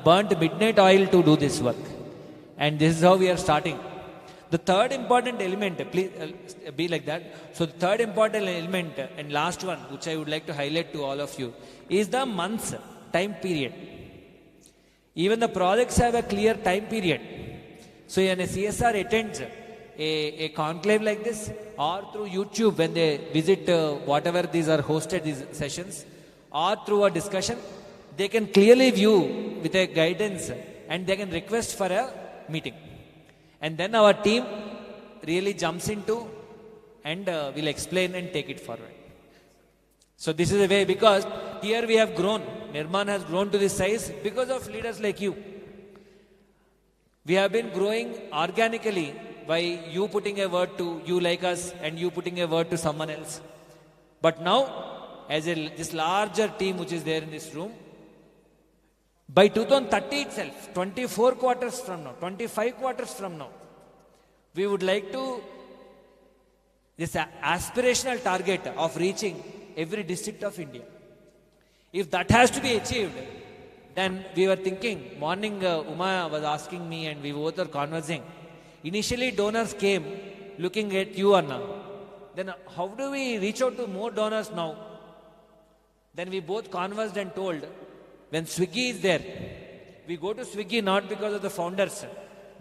burnt midnight oil to do this work, and this is how we are starting. The third important element, please be like that. So the third important element and last one, which I would like to highlight to all of you, is the months time period. Even the projects have a clear time period. So when a CSR attends a conclave like this, or through YouTube when they visit whatever these are hosted, these sessions, or through a discussion, they can clearly view with a guidance and they can request for a meeting. And then our team really jumps into and will explain and take it forward. So this is a way, because here we have grown. Nirmaan has grown to this size because of leaders like you. We have been growing organically by you putting a word to you like us and you putting a word to someone else. But now, as this larger team which is there in this room, by 2030 itself, 24 quarters from now, 25 quarters from now, we would like to, this aspirational target of reaching every district of India. If that has to be achieved, then we were thinking, morning Uma was asking me and we both were conversing. Initially donors came looking at you, Anna. Then how do we reach out to more donors now? Then we both conversed and told, when Swiggy is there, we go to Swiggy not because of the founders,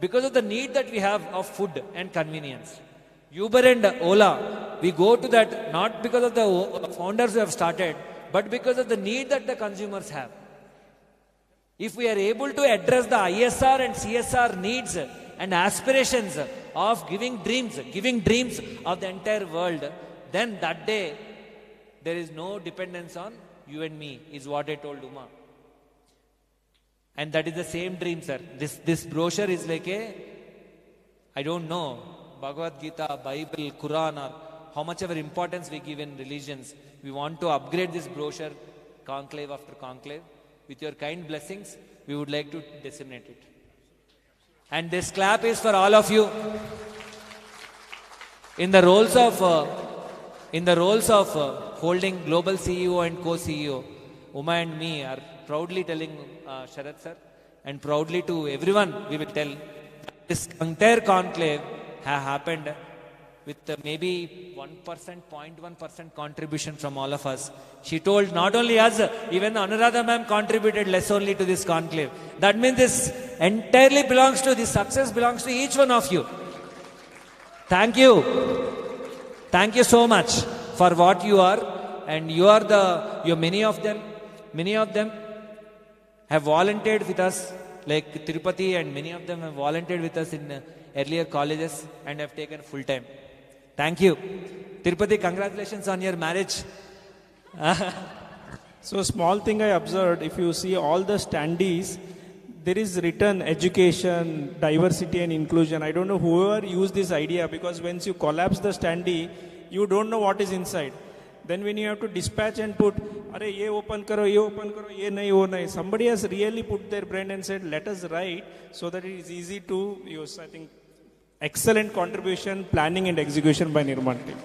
because of the need that we have of food and convenience. Uber and Ola, we go to that not because of the founders who have started, but because of the need that the consumers have. If we are able to address the ISR and CSR needs and aspirations of giving dreams of the entire world, then that day there is no dependence on you and me, is what I told Uma. And that is the same dream, sir. This brochure is like I don't know, Bhagavad Gita, Bible, Quran, or how much ever importance we give in religions. We want to upgrade this brochure, conclave after conclave. With your kind blessings, we would like to disseminate it. And this clap is for all of you. In the roles of holding global CEO and co-CEO, Uma and me are proudly telling Sharad sir, and proudly to everyone we will tell, this entire conclave has happened with maybe 1%, 0.1% contribution from all of us. She told not only us, even Anuradha ma'am contributed less only to this conclave. That means this entirely belongs to, this success belongs to each one of you. Thank you. Thank you so much for what you are. And you are many of them have volunteered with us, like Tirupati, and many of them have volunteered with us in earlier colleges and have taken full time. Thank you. Tirupati, congratulations on your marriage. So small thing I observed, if you see all the standees, there is written education, diversity and inclusion. I don't know whoever used this idea, because once you collapse the standee, you don't know what is inside. Then when you have to dispatch and put, "Arey, ye open karo, ye nahi, wo nahi." Somebody has really put their brain and said, let us write so that it is easy to use. I think excellent contribution, planning and execution by Nirmaan team.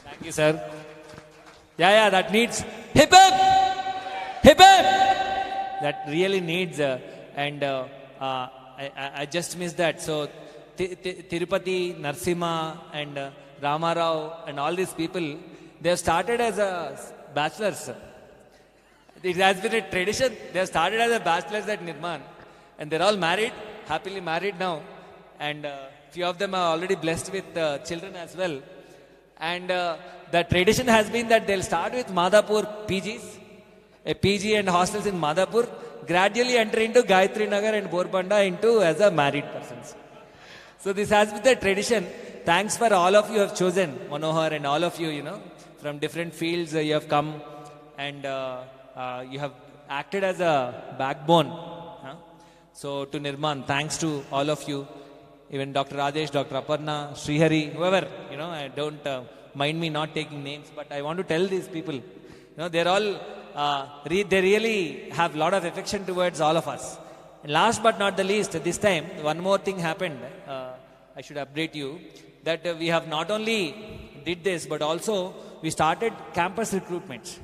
Thank you, sir. Yeah, that needs hip hip, hip hip. That really needs, I just missed that. So Tirupati, Narsimha, and Ramarao, and all these people, they have started as a bachelors. It has been a tradition. They have started as a bachelors at Nirmaan, and they're all married, happily married now, and few of them are already blessed with children as well. And the tradition has been that they'll start with Madhapur PGs, a PG and hostels in Madhapur. gradually enter into Gayatri Nagar and Borbanda into as a married persons. So this has been the tradition. Thanks for all of you have chosen, Manohar and all of you, from different fields you have come and you have acted as a backbone. So to Nirmaan, thanks to all of you, even Dr. Rajesh, Dr. Aparna, Srihari, whoever, I don't mind me not taking names, but I want to tell these people, they're all, they really have a lot of affection towards all of us. And last but not the least, this time, one more thing happened. I should update you that we have not only did this, but also we started campus recruitments.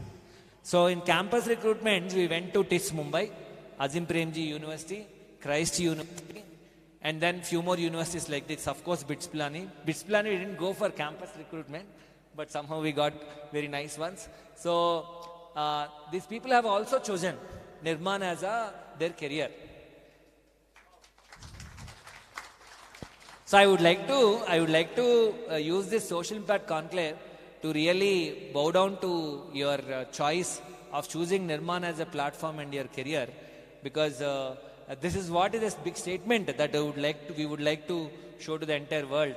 So in campus recruitments, we went to TIS Mumbai, Azim Premji University, Christ University, and then few more universities like this. Of course, BITS Pilani. BITS Pilani, we didn't go for campus recruitment, but somehow we got very nice ones. So these people have also chosen Nirmaan as their career. So I would like to use this social impact conclave to really bow down to your choice of choosing Nirmaan as a platform and your career, because this is what is a big statement that we would like to show to the entire world,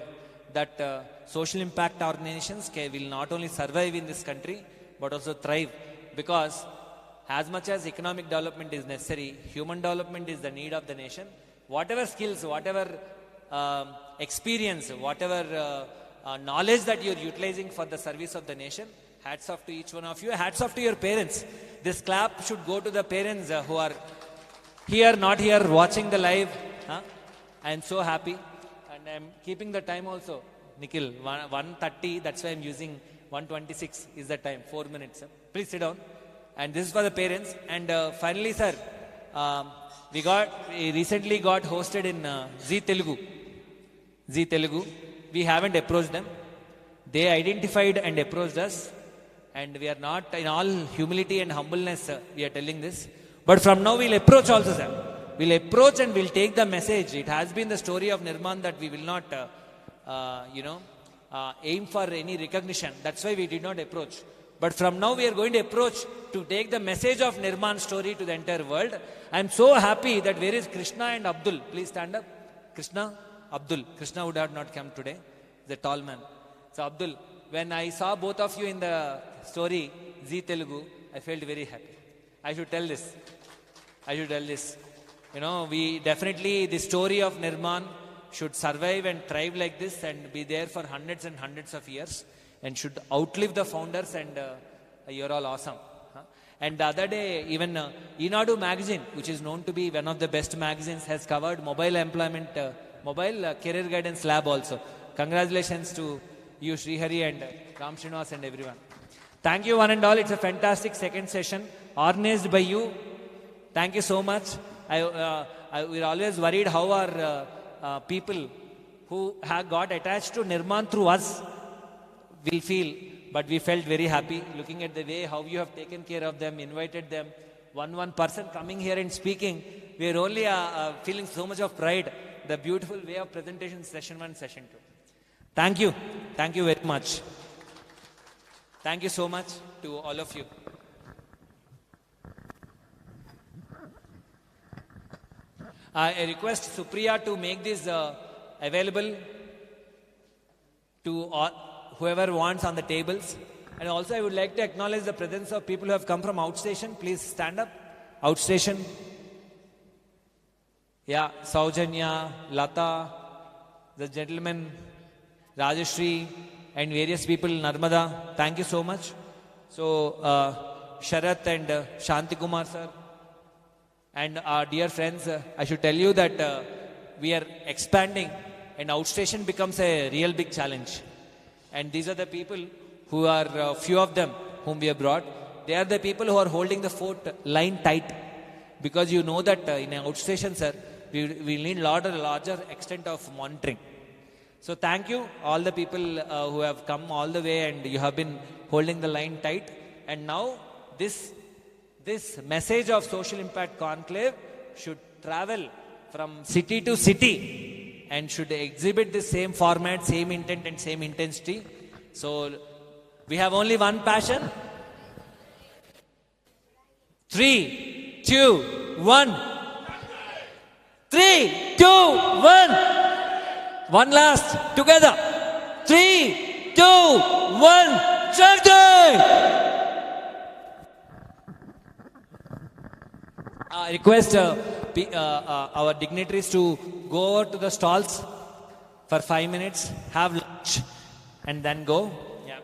that social impact organizations will not only survive in this country but also thrive, because as much as economic development is necessary, human development is the need of the nation. Whatever skills, whatever experience, whatever knowledge that you're utilizing for the service of the nation, hats off to each one of you, hats off to your parents. This clap should go to the parents who are here, not here, watching the live. I am so happy, and I am keeping the time also. Nikhil, 1:30, that's why I am using 1:26 is the time, 4 minutes. Please sit down. And this is for the parents. And finally, sir, we recently got hosted in Zee Telugu. We haven't approached them. They identified and approached us. And we are not, in all humility and humbleness, we are telling this. But from now we'll approach also, sir. We'll approach and we'll take the message. It has been the story of Nirmaan that we will not, aim for any recognition. That's why we did not approach. But from now we are going to approach to take the message of Nirmaan's story to the entire world. I am so happy that where is Krishna and Abdul? Please stand up. Krishna, Abdul. Krishna would have not come today. He's a tall man. So Abdul, when I saw both of you in the story, Zee Telugu, I felt very happy. I should tell this. We definitely, the story of Nirmaan should survive and thrive like this and be there for hundreds and hundreds of years, and should outlive the founders, and you're all awesome. And the other day, even Enadu magazine, which is known to be one of the best magazines, has covered mobile employment, mobile career guidance lab also. Congratulations to you, Srihari and Ram Srinivas and everyone. Thank you one and all. It's a fantastic second session organized by you. Thank you so much. We're always worried how our people who have got attached to Nirmaan through us will feel, but we felt very happy looking at the way how you have taken care of them, invited them, one person coming here and speaking. We are only feeling so much of pride, the beautiful way of presentation, session 1, session 2. Thank you very much. Thank you so much to all of you. I request Supriya to make this available to all, whoever wants on the tables. And also I would like to acknowledge the presence of people who have come from outstation. Please stand up. Outstation. Yeah, Saujanya, Lata, the gentleman, Rajashri, and various people, Narmada. Thank you so much. So, Sharath and Shanti Kumar sir, and our dear friends, I should tell you that we are expanding, and outstation becomes a real big challenge. And these are the people who are, few of them whom we have brought. They are the people who are holding the fort line tight. Because you know that in an outstation, sir, we need larger extent of monitoring. So thank you, all the people who have come all the way and you have been holding the line tight. And now this message of social impact conclave should travel from city to city and should exhibit the same format, same intent and same intensity. So we have only one passion. 3, 2, 1. 3, 2, 1. One last. Together. 3, 2, 1. Shakti! I request our dignitaries to go over to the stalls for 5 minutes, have lunch, and then go. Yeah.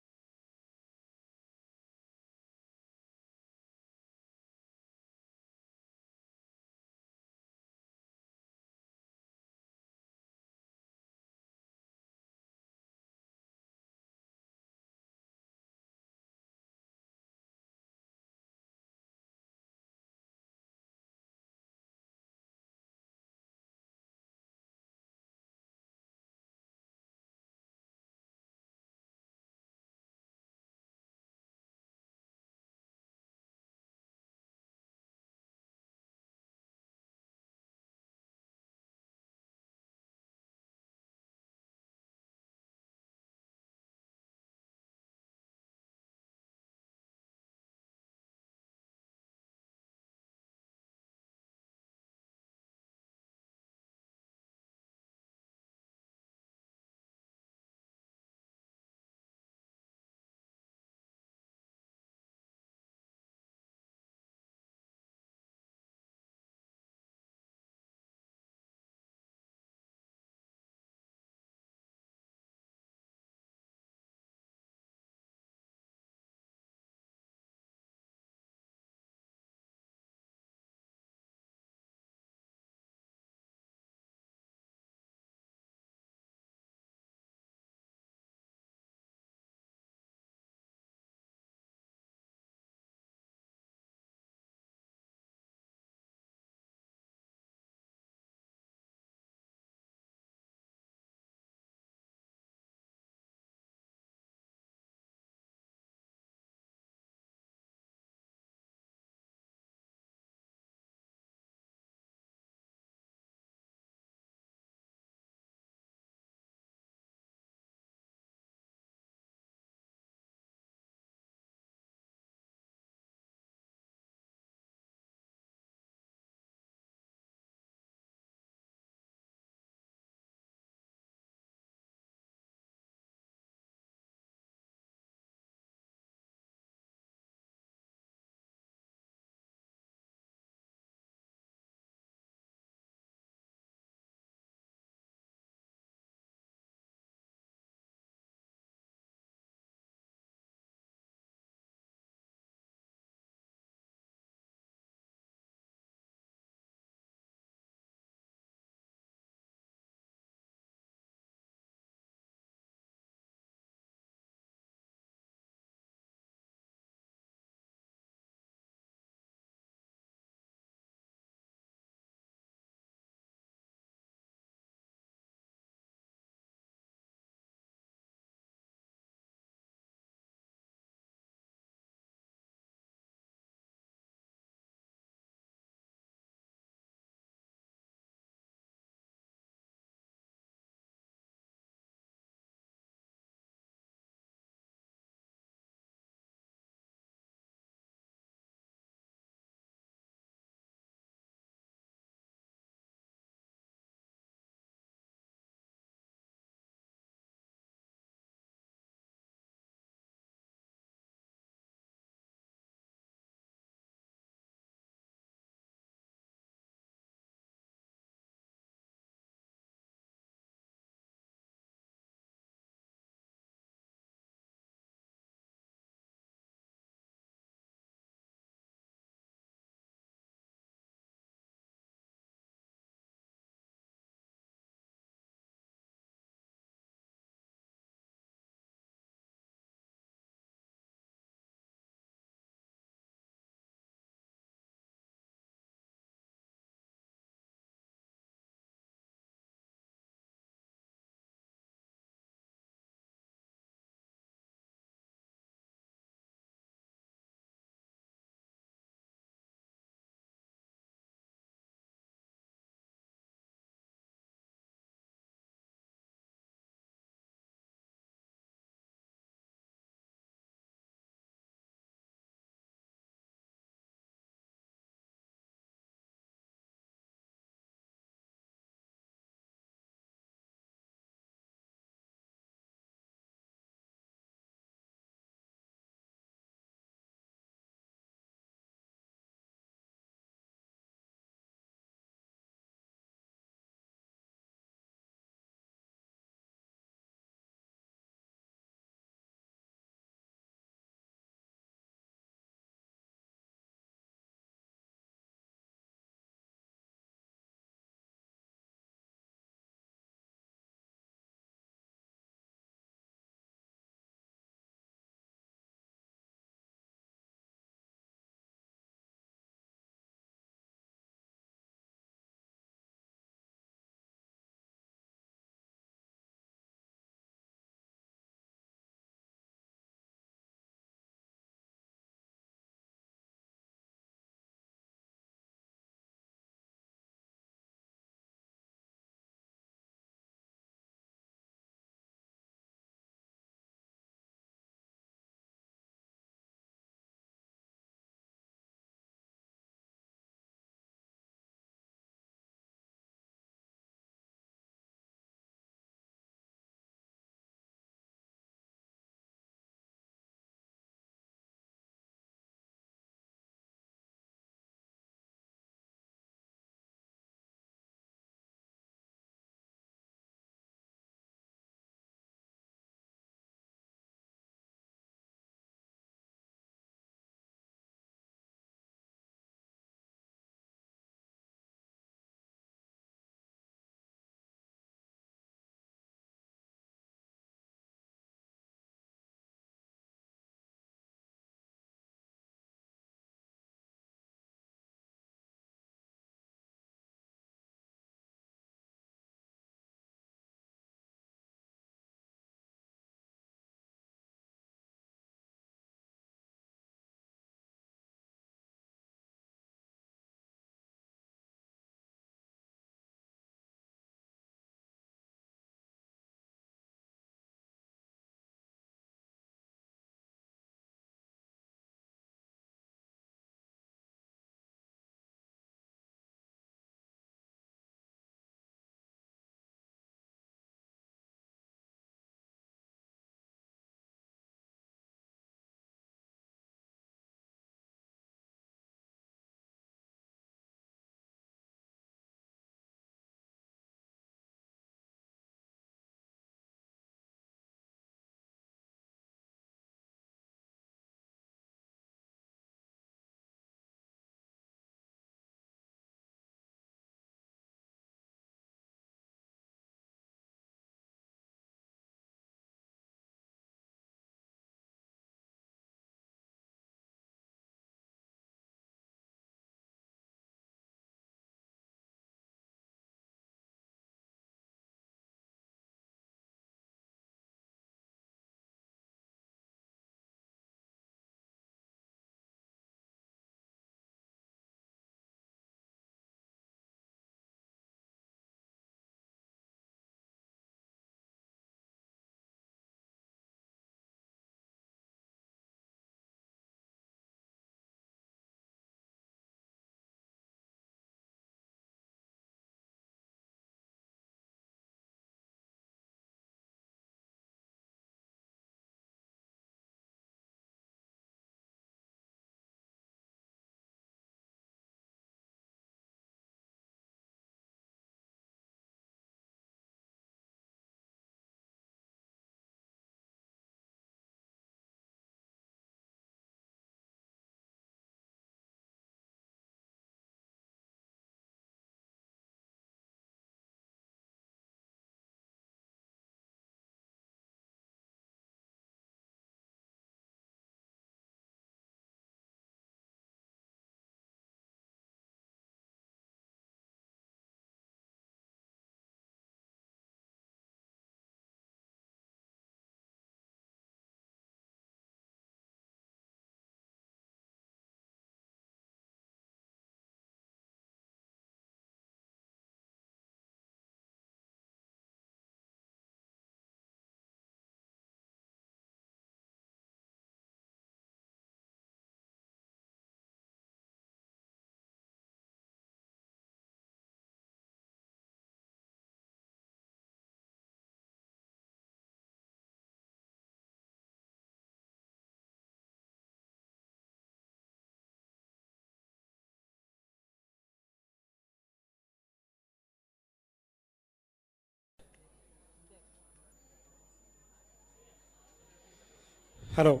Hello.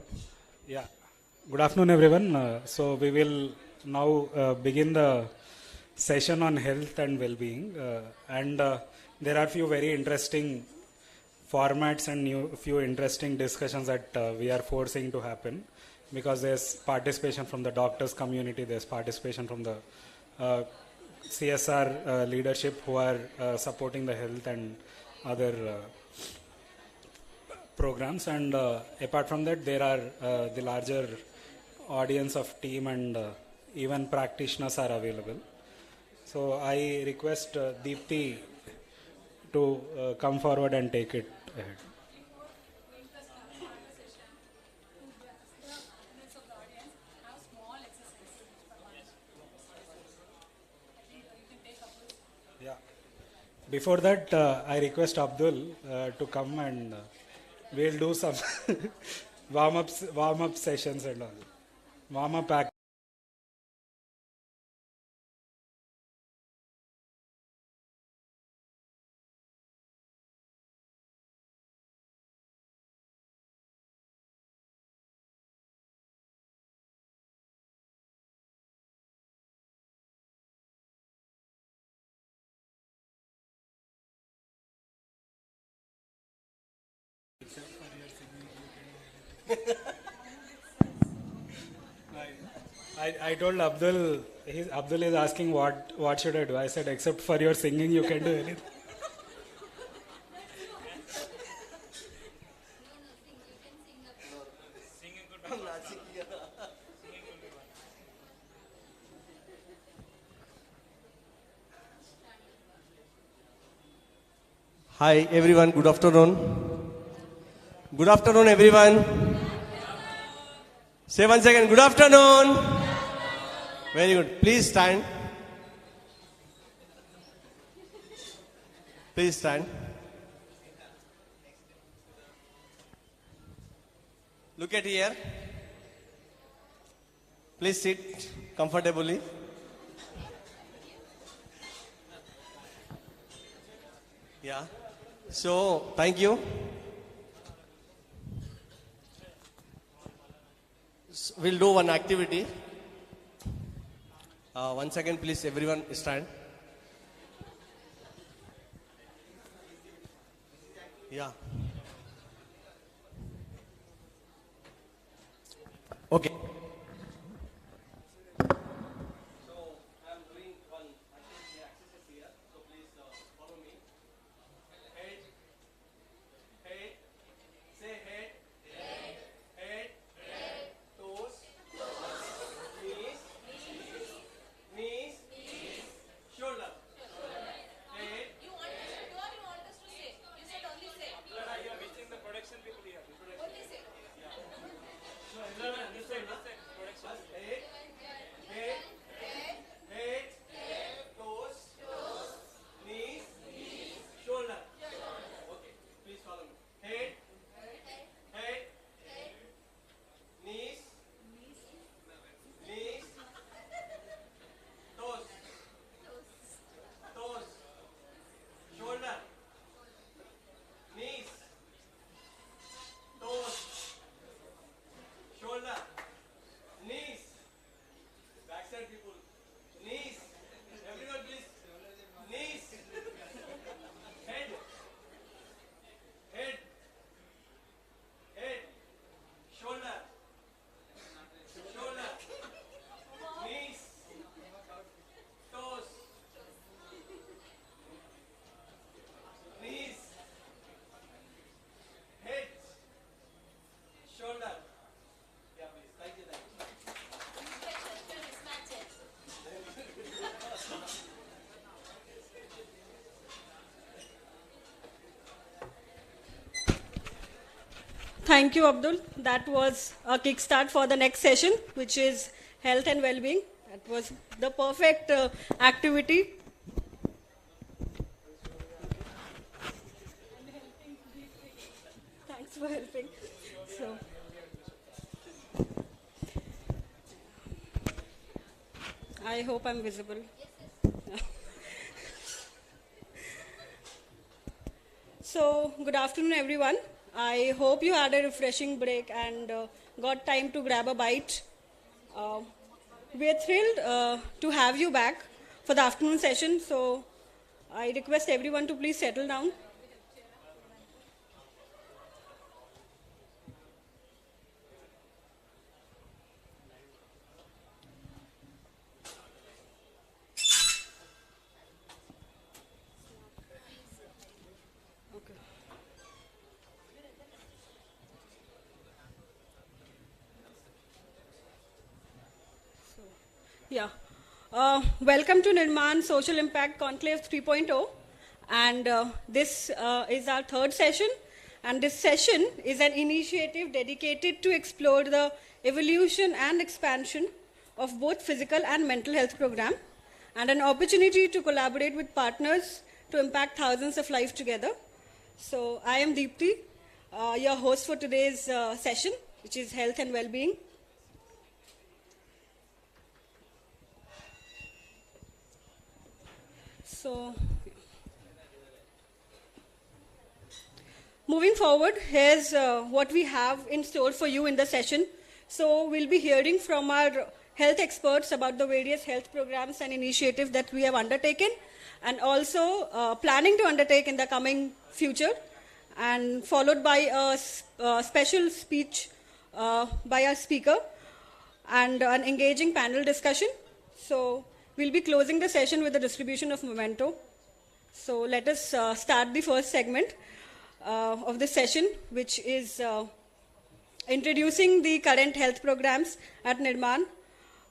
Yeah. Good afternoon, everyone. So we will now begin the session on health and well-being, and there are few very interesting formats and few interesting discussions that we are forcing to happen, because there's participation from the doctors community, there's participation from the CSR leadership who are supporting the health and other programs, and apart from that there are the larger audience of team and even practitioners are available. So I request Deepthi to come forward and take it ahead. Yeah. Before that, I request Abdul to come and we'll do some warm-up sessions and all. Warm-up act. I told Abdul, Abdul is asking what should I do. I said, except for your singing, you can do anything. Hi everyone, good afternoon. Good afternoon everyone. Say once again, good afternoon. Very good. Please stand. Please stand. Look at here. Please sit comfortably. Yeah. So, thank you. We'll do one activity. Once again, please, everyone stand. Yeah. Okay. Thank you, Abdul. That was a kickstart for the next session, which is health and well-being. That was the perfect activity. Thanks for helping. So, I hope I'm visible. So, good afternoon, everyone. I hope you had a refreshing break and got time to grab a bite. We're thrilled to have you back for the afternoon session, so I request everyone to please settle down. Yeah. Welcome to Nirmaan Social Impact Conclave 3.0. And this is our third session. And this session is an initiative dedicated to explore the evolution and expansion of both physical and mental health program, and an opportunity to collaborate with partners to impact thousands of lives together. So I am Deepti, your host for today's session, which is health and well-being. So, moving forward, here's what we have in store for you in the session. So, we'll be hearing from our health experts about the various health programs and initiatives that we have undertaken, and also planning to undertake in the coming future, and followed by a special speech by our speaker and an engaging panel discussion. So, we'll be closing the session with the distribution of memento. So let us start the first segment of the session, which is introducing the current health programs at Nirmaan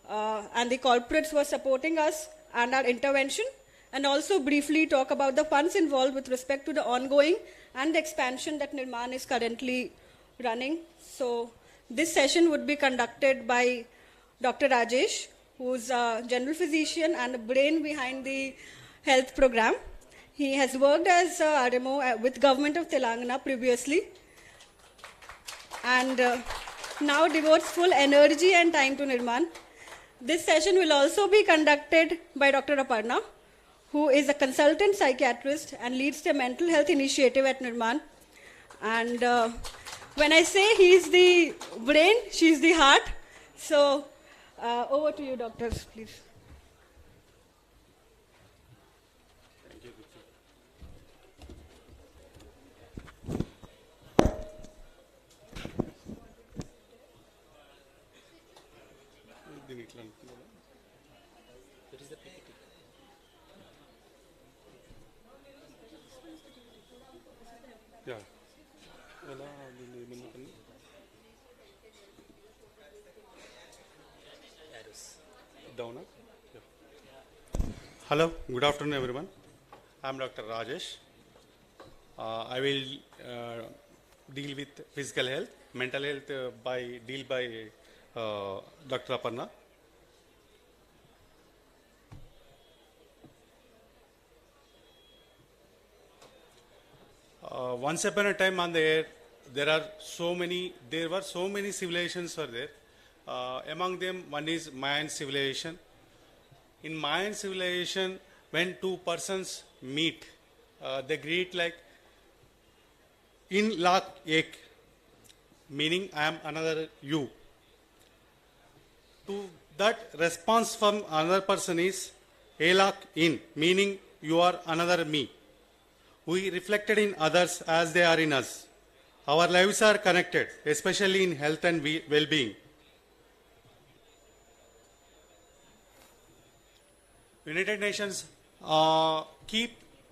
and the corporates who are supporting us and our intervention, and also briefly talk about the funds involved with respect to the ongoing and the expansion that Nirmaan is currently running. So this session would be conducted by Dr. Rajesh, who's a general physician and the brain behind the health program. He has worked as RMO with Government of Telangana previously, and now devotes full energy and time to Nirmaan. This session will also be conducted by Dr. Aparna, who is a consultant psychiatrist and leads the mental health initiative at Nirmaan. And when I say he's the brain, she's the heart. So over to you, doctors, please. Yeah. Down. Yeah. Hello, good afternoon everyone. I am Dr. Rajesh. I will deal with physical health, mental health by Dr. Aparna. Once upon a time on the air, there were so many civilizations were there. Among them, one is Mayan civilization. In Mayan civilization, when two persons meet, they greet like in lak ek, meaning I am another you. To that response from another person is elak in, meaning you are another me. We reflected in others as they are in us. Our lives are connected, especially in health and well-being. United Nations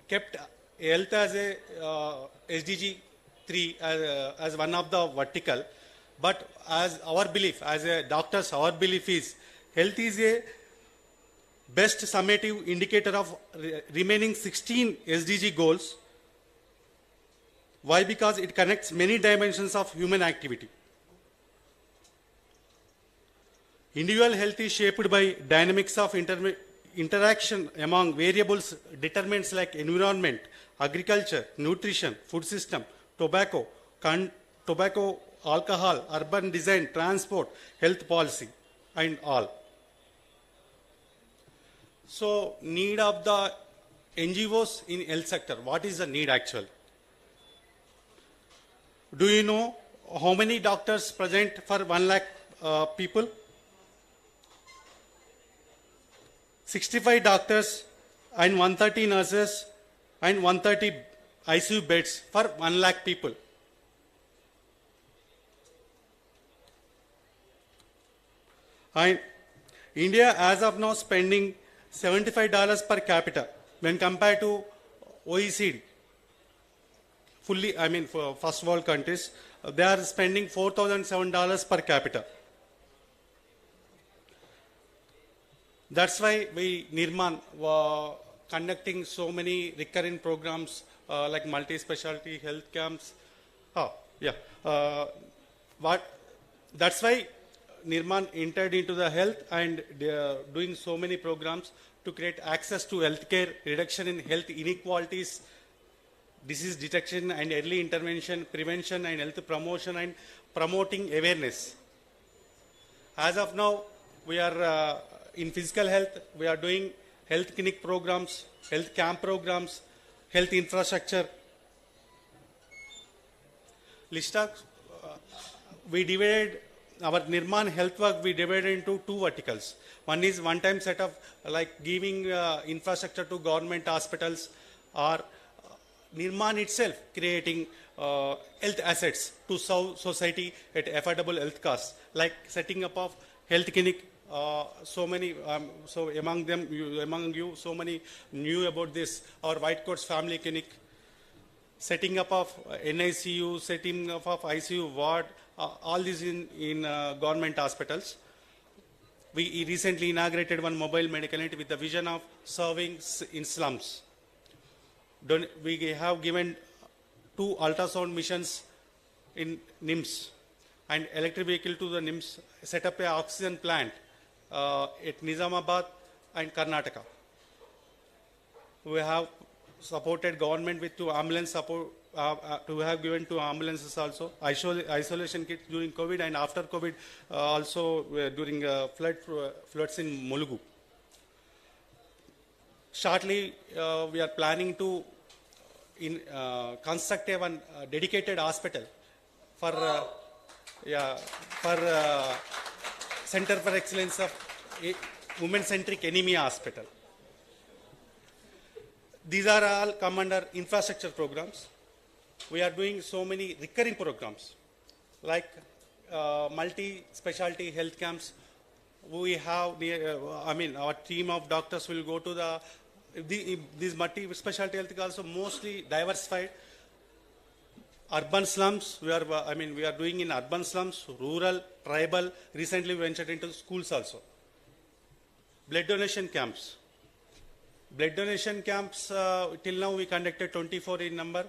kept health as a SDG 3 as one of the vertical, but as our belief, as a doctors, our belief is health is a best summative indicator of remaining 16 SDG goals. Why? Because it connects many dimensions of human activity. Individual health is shaped by dynamics of interaction among variables determinants like environment, agriculture, nutrition, food system, tobacco, alcohol, urban design, transport, health policy, and all. So, need of the NGOs in health sector. What is the need actually? Do you know how many doctors present for 1 lakh people? 65 doctors and 130 nurses and 130 ICU beds for 1 lakh people. And India as of now spending $75 per capita when compared to OECD. Fully, I mean, for first world countries, they are spending $4,007 per capita. That's why we, Nirmaan, were conducting so many recurring programs like multi-specialty health camps. That's why Nirmaan entered into the health and doing so many programs to create access to healthcare, reduction in health inequalities, disease detection and early intervention, prevention and health promotion and promoting awareness. As of now, we are in physical health, we are doing health clinic programs, health camp programs, health infrastructure. We divided our Nirmaan health work, we divided into 2 verticals. One is one-time setup, like giving infrastructure to government hospitals, or Nirmaan itself creating health assets to serve society at affordable health costs, like setting up of health clinic. So many, so among you, so many knew about this. Our White Coats Family Clinic, setting up of NICU, setting up of ICU ward, all these in government hospitals. We recently inaugurated one mobile medical unit with the vision of serving in slums. We have given 2 ultrasound missions in NIMS and electric vehicle to the NIMS, set up an oxygen plant at Nizamabad and Karnataka. We have supported government with 2 ambulance support, to have given 2 ambulances also, isolation kits during COVID and after COVID, also during floods in Mulugu. Shortly, we are planning to construct a dedicated hospital for Center for Excellence of Women-Centric Anemia Hospital. These are all come under infrastructure programs. We are doing so many recurring programs, like multi-specialty health camps. We have, our team of doctors will go to these multi-specialty health camps, also mostly diversified. Urban slums, we are doing in urban slums, rural, tribal. Recently we ventured into schools also. Blood donation camps. Blood donation camps, till now we conducted 24 in number,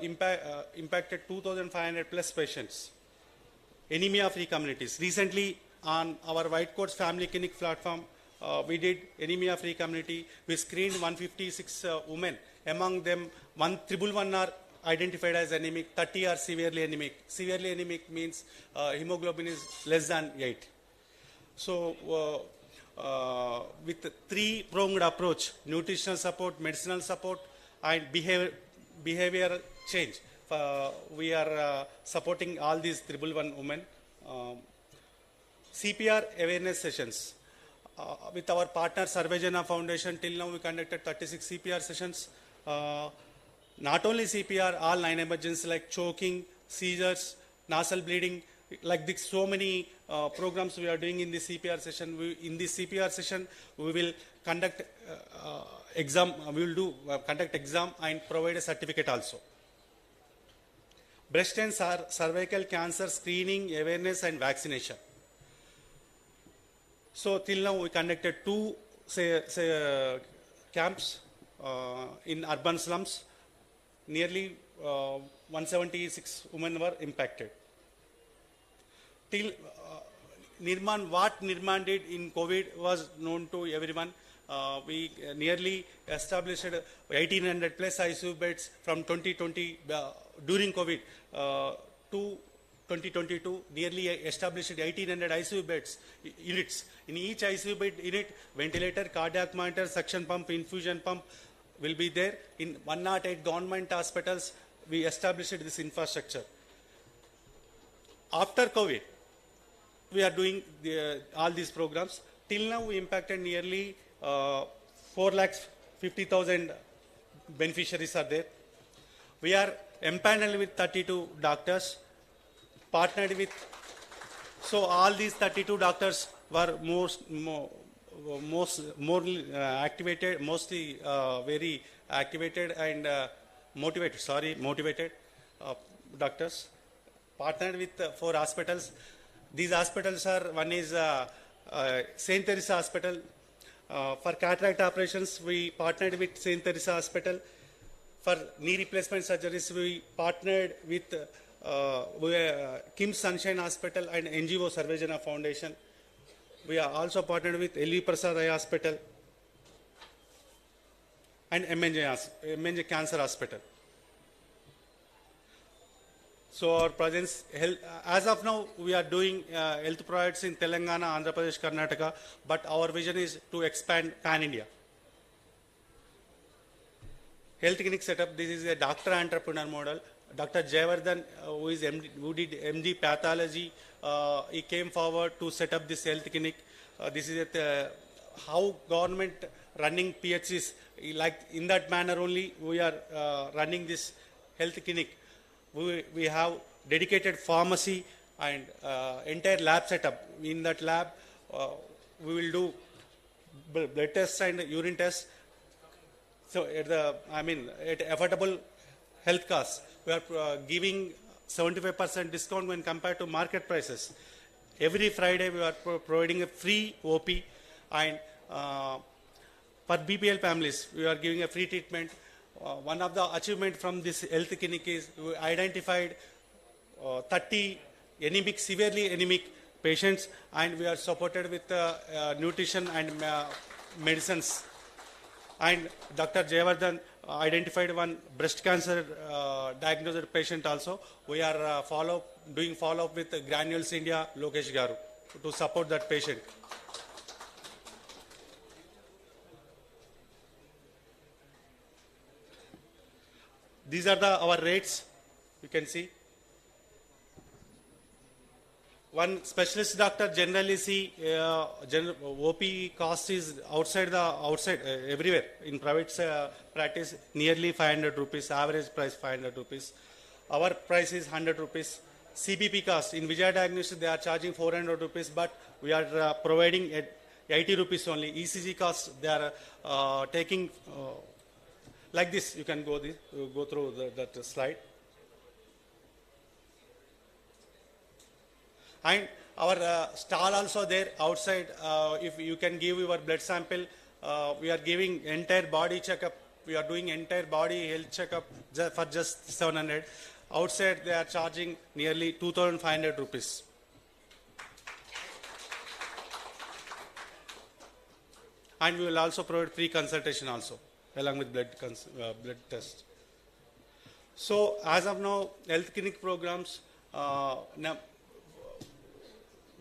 impacted 2,500 plus patients. Anemia-free communities. Recently on our White Coats Family Clinic platform, we did anemia-free community. We screened 156 women. Among them, 111 are identified as anemic, 30 are severely anemic. Severely anemic means hemoglobin is less than 8. So, with 3-pronged approach, nutritional support, medicinal support, and behavior change, we are supporting all these 111 women. CPR awareness sessions. With our partner Sarvejana Foundation, till now we conducted 36 CPR sessions. Not only CPR, all 9 emergencies like choking, seizures, nasal bleeding, like this, so many programs we are doing in the CPR session. In this CPR session, we will conduct exam. We will conduct exam and provide a certificate also. Breast and cervical cancer screening, awareness, and vaccination. So till now we conducted 2 camps in urban slums. Nearly 176 women were impacted. Till Nirmaan, what Nirmaan did in COVID was known to everyone. We nearly established 1,800 plus ICU beds from 2020 during COVID to 2022. Nearly established 1,800 ICU beds units. In each ICU bed unit, ventilator, cardiac monitor, suction pump, infusion pump will be there. In 108 government hospitals, we established this infrastructure. After COVID, we are doing all these programs. Till now, we impacted nearly 4,50,000 beneficiaries are there. We are empaneled with 32 doctors, partnered with, so all these 32 doctors were activated, mostly very activated and motivated doctors. Partnered with 4 hospitals. These hospitals are, one is St. Teresa Hospital. For cataract operations, we partnered with St. Teresa Hospital. For knee replacement surgeries, we partnered with Kim Sunshine Hospital and NGO Sarvejana Foundation. We are also partnered with L.V. Prasad Eye Hospital and MNJ Cancer Hospital. So our presence, as of now, we are doing health projects in Telangana, Andhra Pradesh, Karnataka, but our vision is to expand pan-India. Health clinic setup, this is a doctor entrepreneur model. Dr. Jayavardhan, who did MD pathology, he came forward to set up this health clinic. This is how government running PHCs, like in that manner only we are running this health clinic. We have dedicated pharmacy and entire lab setup. In that lab, we will do blood tests and urine tests. So at affordable health costs, we are giving 75% discount when compared to market prices. Every Friday, we are providing a free OP, and for BPL families, we are giving a free treatment. One of the achievements from this health clinic is we identified 30 anemic, severely anemic patients, and we are supported with nutrition and medicines. And Dr. Jayavardhan identified one breast cancer diagnosed patient also. We are doing follow-up with Granules India, Lokesh Garu, to support that patient. These are our rates, you can see. One specialist doctor generally see OP cost is outside everywhere. In private practice, nearly 500 rupees, average price 500 rupees. Our price is 100 rupees. CBP cost, in Vijaya Diagnosis they are charging 400 rupees, but we are providing at 80 rupees only. ECG cost, they are taking like this. You can go through that slide. And our stall also there outside. If you can give your blood sample, we are giving entire body checkup. We are doing entire body health checkup for just 700. Outside they are charging nearly 2,500 rupees. And we will also provide free consultation also, along with blood test. So as of now, health clinic programs,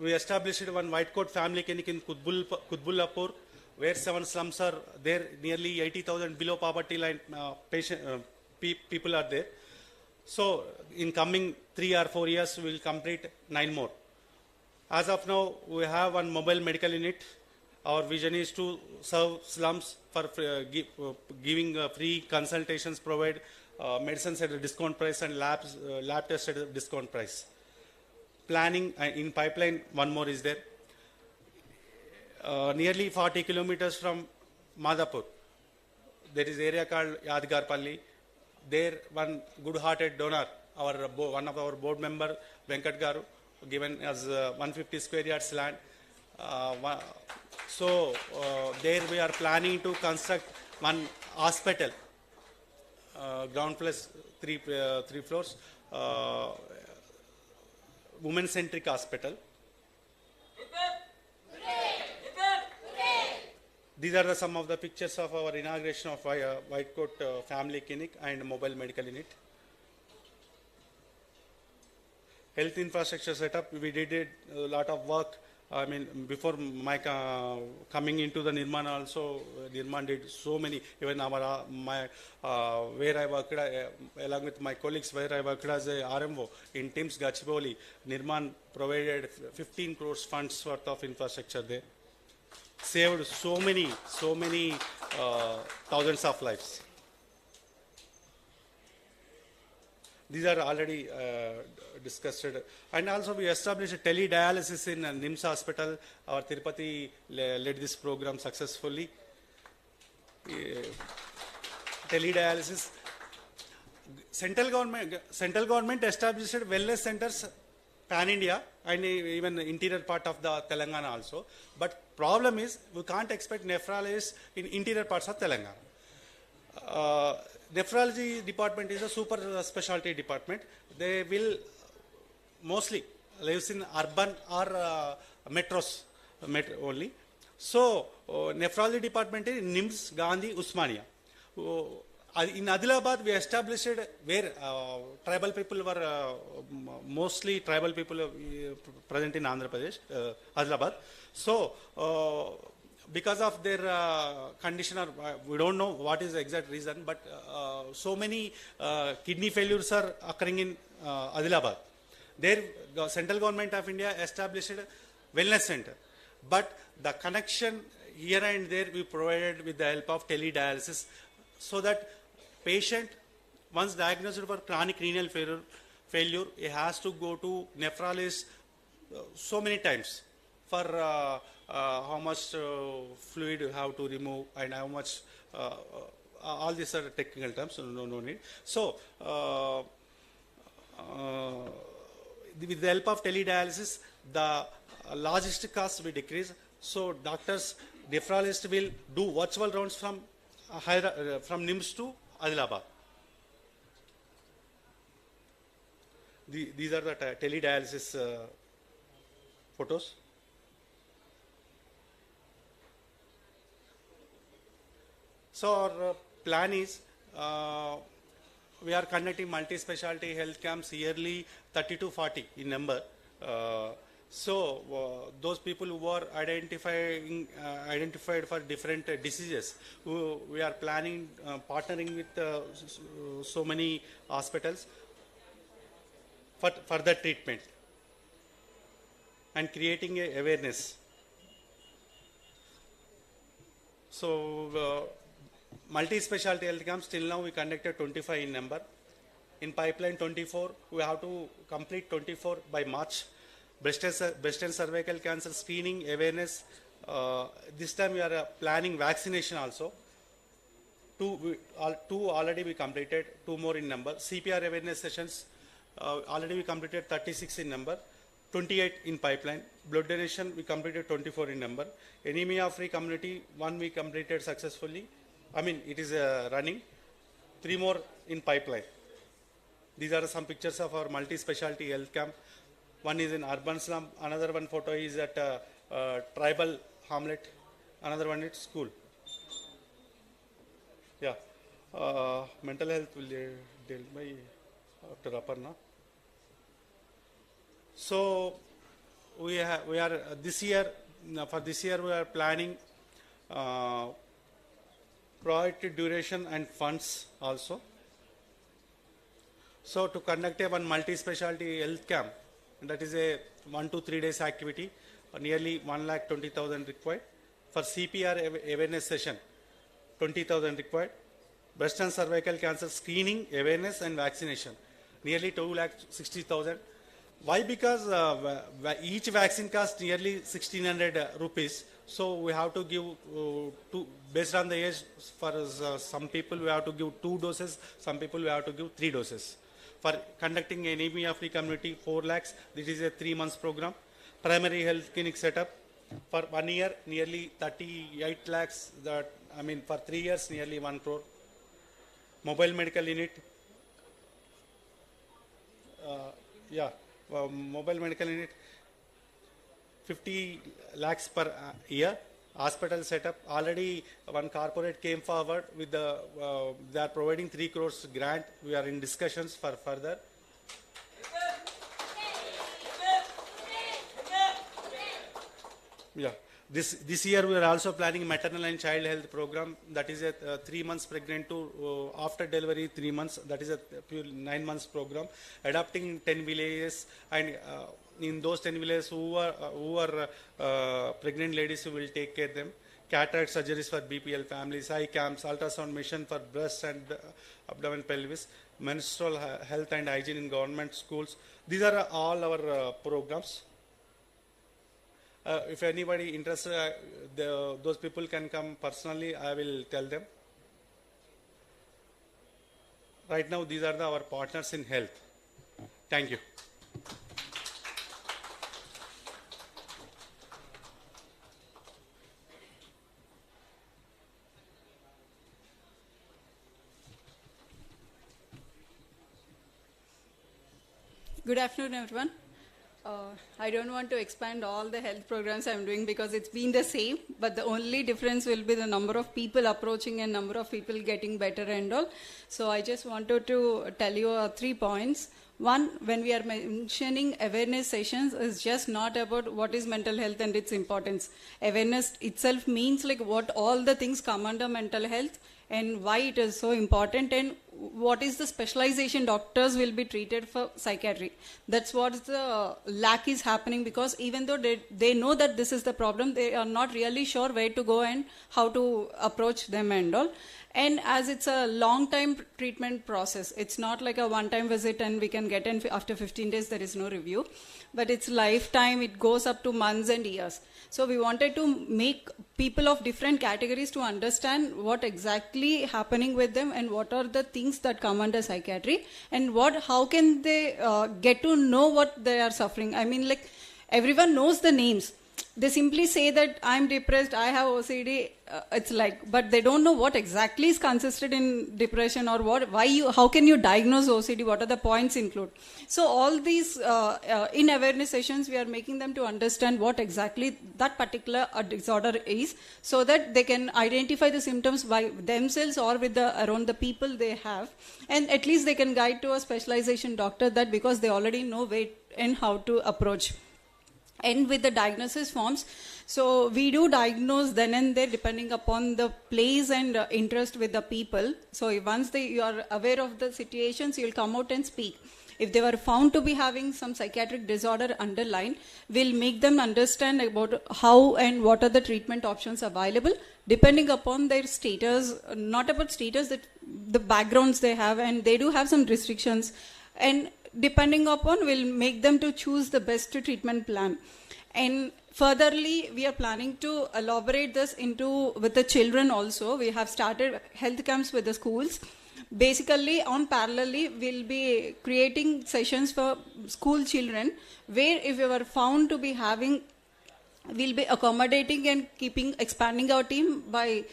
we established one white coat family clinic in Kutbullapur, where 7 slums are there, nearly 80,000 below poverty line people are there. So in coming 3 or 4 years, we will complete 9 more. As of now, we have one mobile medical unit. Our vision is to serve slums for giving free consultations, provide medicines at a discount price and lab tests at a discount price. Planning in pipeline, one more is there. Nearly 40 kilometers from Madhapur, there is area called Yadgarpalli. There, one good-hearted donor, one of our board member, Venkat Garu, given us 150 square yards land. So there we are planning to construct one hospital, ground plus 3 floors, women-centric hospital. These are some of the pictures of our inauguration of White Coat Family Clinic and Mobile Medical Unit. Health infrastructure setup, we did a lot of work I mean, before my coming into the Nirmaan also, Nirmaan did so many, even our, where I worked, along with my colleagues, where I worked as a RMO in TIMS Gachibowli, Nirmaan provided 15 crores funds worth of infrastructure there. Saved so many thousands of lives. These are already discussed. And also we established teledialysis in NIMS hospital. Our Tirupati led this program successfully. Teledialysis. Central government established wellness centers pan-India and even interior part of the Telangana also. But problem is we can't expect nephrologists in interior parts of Telangana. Nephrology department is a super specialty department. They will mostly lives in urban or metros only. So nephrology department is NIMS, Gandhi, Usmania. In Adilabad we established where tribal people were mostly tribal people present in Andhra Pradesh, Adilabad. So because of their condition, or we don't know what is the exact reason, but so many kidney failures are occurring in Adilabad. There, the central government of India established a wellness center, but the connection here and there we provided with the help of teledialysis, so that patient, once diagnosed for chronic renal failure, he has to go to nephrologist so many times for how much fluid you have to remove and how much, all these are technical terms, so no need. So, with the help of teledialysis, the logistic costs will decrease. So, doctors, nephrologists will do virtual rounds from NIMS to Adilabad. These are the teledialysis photos. So our plan is we are conducting multi-specialty health camps yearly, 30 to 40 in number. Those people who are identified for different diseases, we are planning partnering with so many hospitals for further treatment and creating a awareness. So multi-specialty health camps, till now we conducted 25 in number. In pipeline 24, we have to complete 24 by March. Breast and cervical cancer screening, awareness. This time we are planning vaccination also. Two already we completed, 2 more in number. CPR awareness sessions, already we completed 36 in number, 28 in pipeline. Blood donation, we completed 24 in number. Anemia-free community, 1 we completed successfully. I mean, it is running. 3 more in pipeline. These are some pictures of our multi-specialty health camp. One is in urban slum. Another one photo is at tribal hamlet. Another one is school. Yeah. Mental health will be dealt by Dr. Aparna. So we are this year, for this year we are planning priority duration and funds also. So to conduct one multi-specialty health camp, that is a 1 to 3 days activity, nearly 1,20,000 required. For CPR awareness session, 20,000 required. Breast and cervical cancer screening, awareness and vaccination, nearly 2,60,000. Why? Because each vaccine costs nearly 1,600 rupees. So we have to give, based on the age, for some people we have to give 2 doses, some people we have to give 3 doses. For conducting anemia-free community, 4 lakhs, this is a 3 months program. Primary health clinic setup, for 1 year, nearly 38 lakhs, for 3 years, nearly 1 crore. Mobile medical unit, mobile medical unit, 50 lakhs per year. Hospital setup, already one corporate came forward with they are providing 3 crores grant. We are in discussions for further. Yeah. This year we are also planning maternal and child health program. That is a 3 months pregnant to after delivery 3 months. That is a pure 9 months program. Adopting 10 villages, and in those 10 villages who are pregnant ladies, who will take care of them. Cataract surgeries for BPL families, eye camps, ultrasound mission for breast and abdomen pelvis, menstrual health and hygiene in government schools. These are all our programs. If anybody interested, those people can come personally. I will tell them. Right now, these are our partners in health. Thank you. Good afternoon, everyone. I don't want to expand all the health programs I'm doing because it's been the same, but the only difference will be the number of people approaching and number of people getting better and all. So I just wanted to tell you 3 points. One, when we are mentioning awareness sessions, is just not about what is mental health and its importance. Awareness itself means like what all the things come under mental health and why it is so important, and what is the specialization doctors will be treated for psychiatry. That's what the lack is happening, because even though they know that this is the problem, they are not really sure where to go and how to approach them and all. And as it's a long time treatment process, it's not like a one-time visit and we can get in after 15 days, there is no review, but it's lifetime, it goes up to months and years. So we wanted to make people of different categories to understand what exactly happening with them and what are the things that come under psychiatry, and how can they get to know what they are suffering. I mean, like, everyone knows the names. They simply say that I'm depressed, I have OCD, but they don't know what exactly is consisted in depression, or how can you diagnose OCD, what are the points include. So all these in awareness sessions, we are making them to understand what exactly that particular disorder is, so that they can identify the symptoms by themselves or with around the people they have, and at least they can guide to a specialization doctor, that because they already know where and how to approach. And with the diagnosis forms, so we do diagnose then and there depending upon the place and interest with the people. So once you are aware of the situations, you'll come out and speak. If they were found to be having some psychiatric disorder underlying, we'll make them understand about how and what are the treatment options available, depending upon their status, not about status, that the backgrounds they have, and they do have some restrictions. And depending upon, we'll make them to choose the best treatment plan. And furtherly, we are planning to elaborate this with the children also. We have started health camps with the schools. Basically, parallelly, we'll be creating sessions for school children, where if you are found to be having, we'll be accommodating and expanding our team by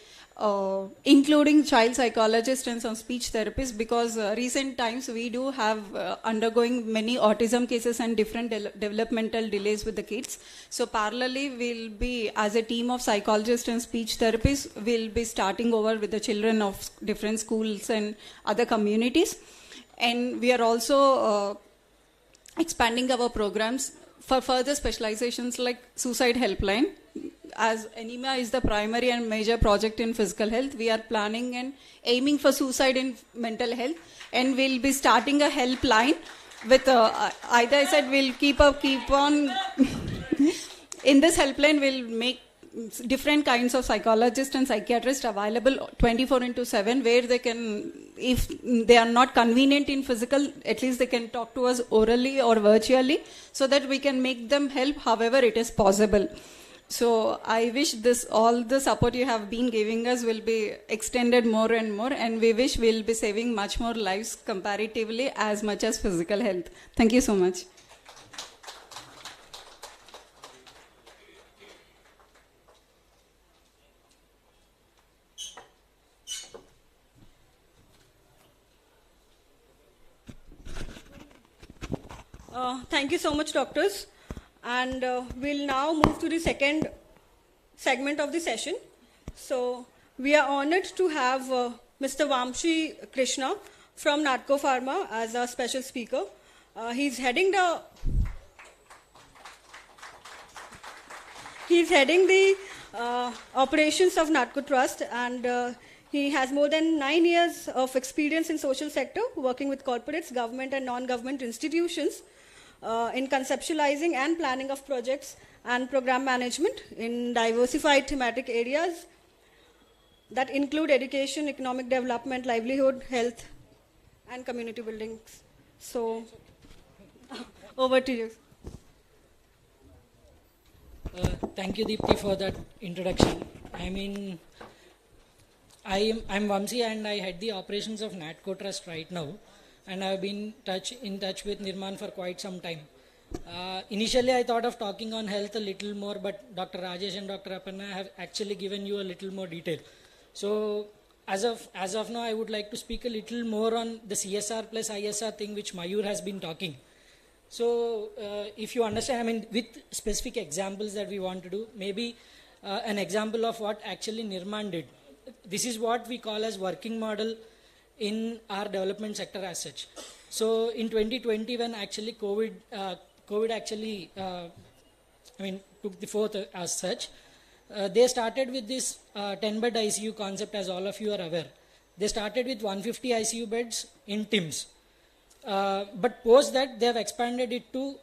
including child psychologists and some speech therapists, because recent times we do have undergoing many autism cases and different developmental delays with the kids. So parallelly, we'll be, as a team of psychologists and speech therapists, we'll be starting over with the children of different schools and other communities. And we are also expanding our programs for further specializations like suicide helpline. As anemia is the primary and major project in physical health, we are planning and aiming for suicide in mental health, and we'll be starting a helpline with either I said we'll keep on in this helpline we'll make different kinds of psychologists and psychiatrists available 24/7, where they can, if they are not convenient in physical, at least they can talk to us orally or virtually, so that we can make them help however it is possible. So I wish all the support you have been giving us will be extended more and more, and we wish we'll be saving much more lives comparatively as much as physical health. Thank you so much. Thank you so much, doctors. And we'll now move to the second segment of the session. So we are honored to have Mr. Vamshi Krishna from Natco Pharma as our special speaker. He's heading the He's heading the operations of NATCO Trust, and he has more than 9 years of experience in social sector, working with corporates, government and non-government institutions in conceptualizing and planning of projects and program management in diversified thematic areas that include education, economic development, livelihood, health, and community buildings. So, over to you. Thank you, Deepthi, for that introduction. I mean, I'm Vamsi and I head the operations of NATCO Trust right now, and I've been in touch with Nirmaan for quite some time. Initially, I thought of talking on health a little more, but Dr. Rajesh and Dr. Aparna have actually given you a little more detail. So, as of now, I would like to speak a little more on the CSR plus ISR thing which Mayur has been talking. So, if you understand, I mean, with specific examples that we want to do, maybe an example of what actually Nirmaan did. This is what we call as working model in our development sector as such. So, in 2020, when actually COVID actually, took the fourth as such, they started with this 10-bed ICU concept, as all of you are aware. They started with 150 ICU beds in TIMS. But post that, they have expanded it to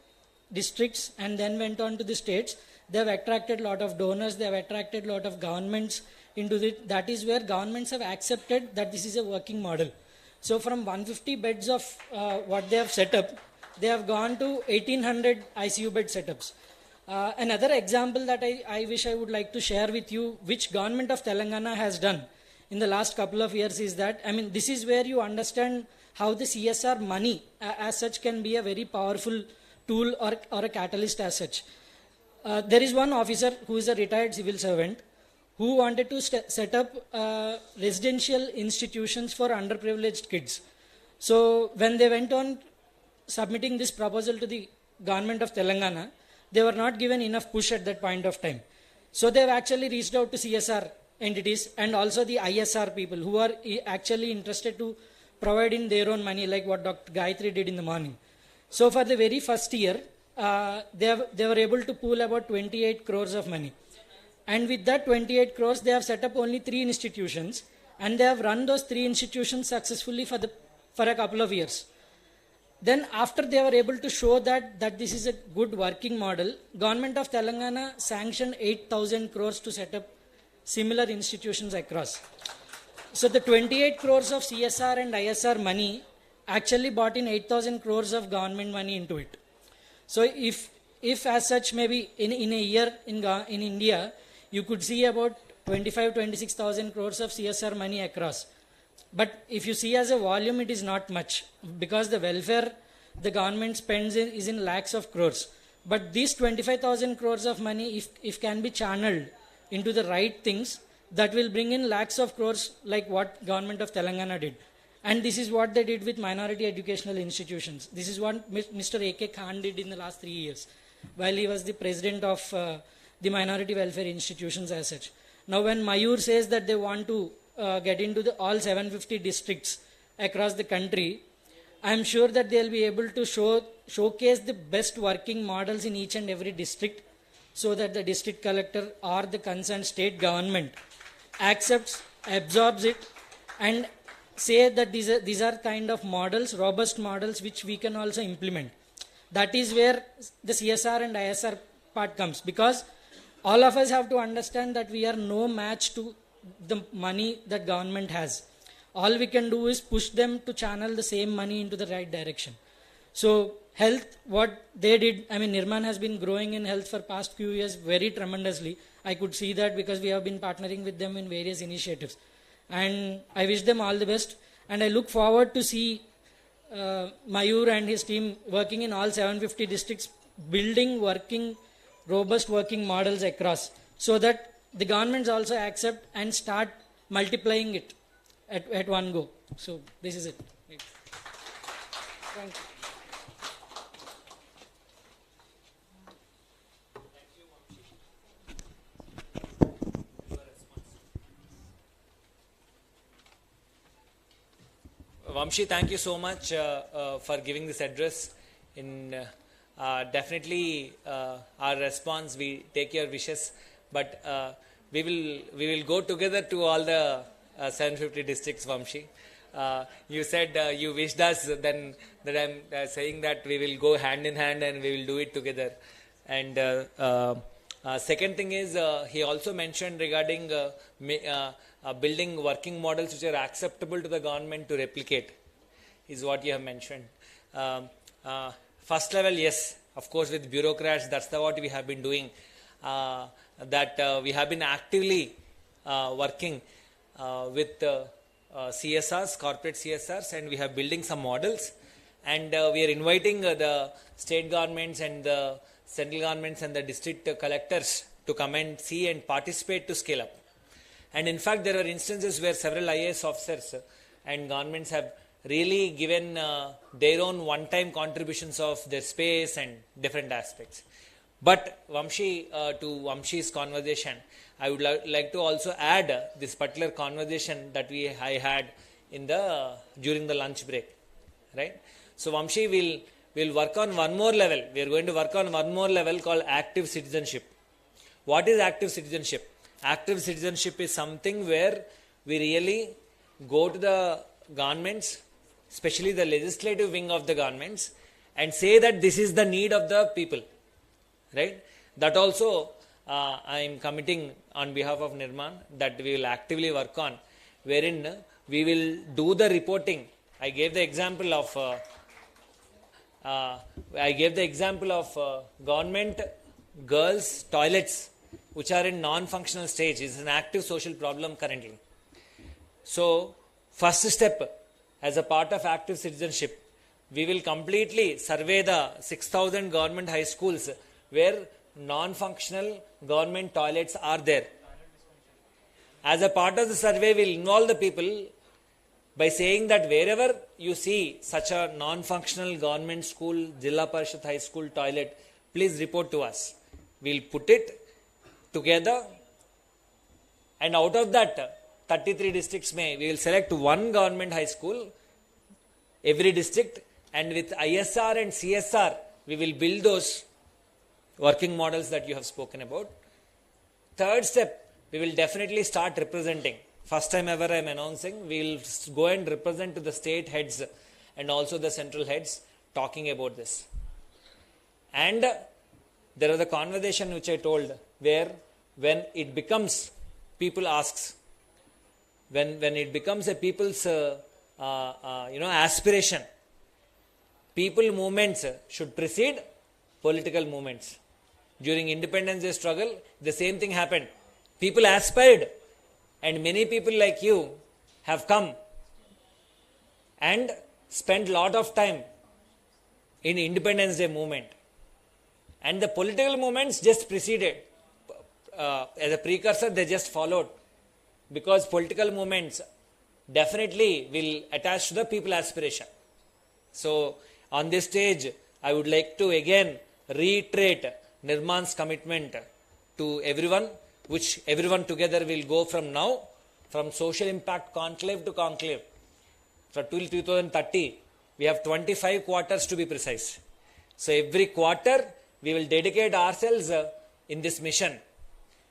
districts and then went on to the states. They have attracted a lot of donors. They have attracted a lot of governments into it. That is where governments have accepted that this is a working model. So from 150 beds of what they have set up, they have gone to 1800 ICU bed setups. Another example that I wish I would like to share with you, which government of Telangana has done in the last couple of years, is that, I mean, this is where you understand how the CSR money as such can be a very powerful tool or a catalyst as such. There is one officer who is a retired civil servant who wanted to set up residential institutions for underprivileged kids. So when they went on submitting this proposal to the government of Telangana, they were not given enough push at that point of time. So they have actually reached out to CSR entities and also the ISR people who are actually interested to provide in their own money, like what Dr. Gayatri did in the morning. So for the very first year, they were able to pool about 28 crores of money. And with that 28 crores, they have set up only 3 institutions, and they have run those 3 institutions successfully for a couple of years. Then after they were able to show that this is a good working model, Government of Telangana sanctioned 8,000 crores to set up similar institutions across. So the 28 crores of CSR and ISR money actually brought in 8,000 crores of government money into it. So if as such, maybe in a year in India, you could see about 25-26,000 crores of CSR money across. But if you see as a volume, it is not much, because the welfare the government spends is in lakhs of crores. But these 25,000 crores of money, if can be channeled into the right things, that will bring in lakhs of crores, like what government of Telangana did. And this is what they did with minority educational institutions. This is what Mr. A.K. Khan did in the last 3 years, while he was the president of the minority welfare institutions as such. Now when Mayur says that they want to get into all 750 districts across the country, I am sure that they will be able to showcase the best working models in each and every district, so that the district collector or the concerned state government accepts, absorbs it, and say that these are kind of models, robust models, which we can also implement. That is where the CSR and ISR part comes, because all of us have to understand that we are no match to the money that government has. All we can do is push them to channel the same money into the right direction. So health, what they did, I mean, Nirmaan has been growing in health for past few years very tremendously. I could see that because we have been partnering with them in various initiatives. And I wish them all the best. And I look forward to see Mayur and his team working in all 750 districts, building robust working models across, so that the governments also accept and start multiplying it at one go. So this is it. Thank you. Vamshi, thank you so much for giving this address in definitely our response, we take your wishes, but we will go together to all the 750 districts, Vamshi. You said you wished us, then that I'm saying that we will go hand in hand and we will do it together. And second thing is, he also mentioned regarding building working models which are acceptable to the government to replicate, is what you have mentioned. First level, yes, of course, with bureaucrats, that's what we have been doing. We have been actively working with CSRs, corporate CSRs, and we have building some models. And we are inviting the state governments and the central governments and the district collectors to come and see and participate to scale up. And in fact, there are instances where several IAS officers and governments have really given their own one-time contributions of their space and different aspects. But Vamshi, to Vamshi's conversation, I would like to also add this particular conversation that I had during the lunch break, right? So Vamshi will work on one more level. We are going to work on one more level called active citizenship. What is active citizenship? Active citizenship is something where we really go to the governments, especially the legislative wing of the governments, and say that this is the need of the people, right? That also I am committing on behalf of Nirmaan that we will actively work on, wherein we will do the reporting. I gave the example of government girls' toilets, which are in non-functional stage. It's an active social problem currently. So, first step, as a part of active citizenship, we will completely survey the 6,000 government high schools where non-functional government toilets are there. As a part of the survey, we will involve the people by saying that wherever you see such a non-functional government school, Jilla Parishad high school toilet, please report to us. We will put it together, and out of that 33 districts we will select one government high school, every district, and with ISR and CSR, we will build those working models that you have spoken about. Third step, we will definitely start representing. First time ever I am announcing, we will go and represent to the state heads and also the central heads talking about this. And there was a conversation which I told where when it becomes, people asks, when it becomes a people's aspiration, people movements should precede political movements. During Independence Day struggle, the same thing happened. People aspired, and many people like you have come and spent lot of time in Independence Day movement. And the political movements just preceded. As a precursor, they just followed. Because political movements definitely will attach to the people aspiration. So, on this stage, I would like to again reiterate Nirmaan's commitment to everyone, which everyone together will go from now, from social impact conclave to conclave. For till 2030, we have 25 quarters to be precise. So, every quarter, we will dedicate ourselves in this mission,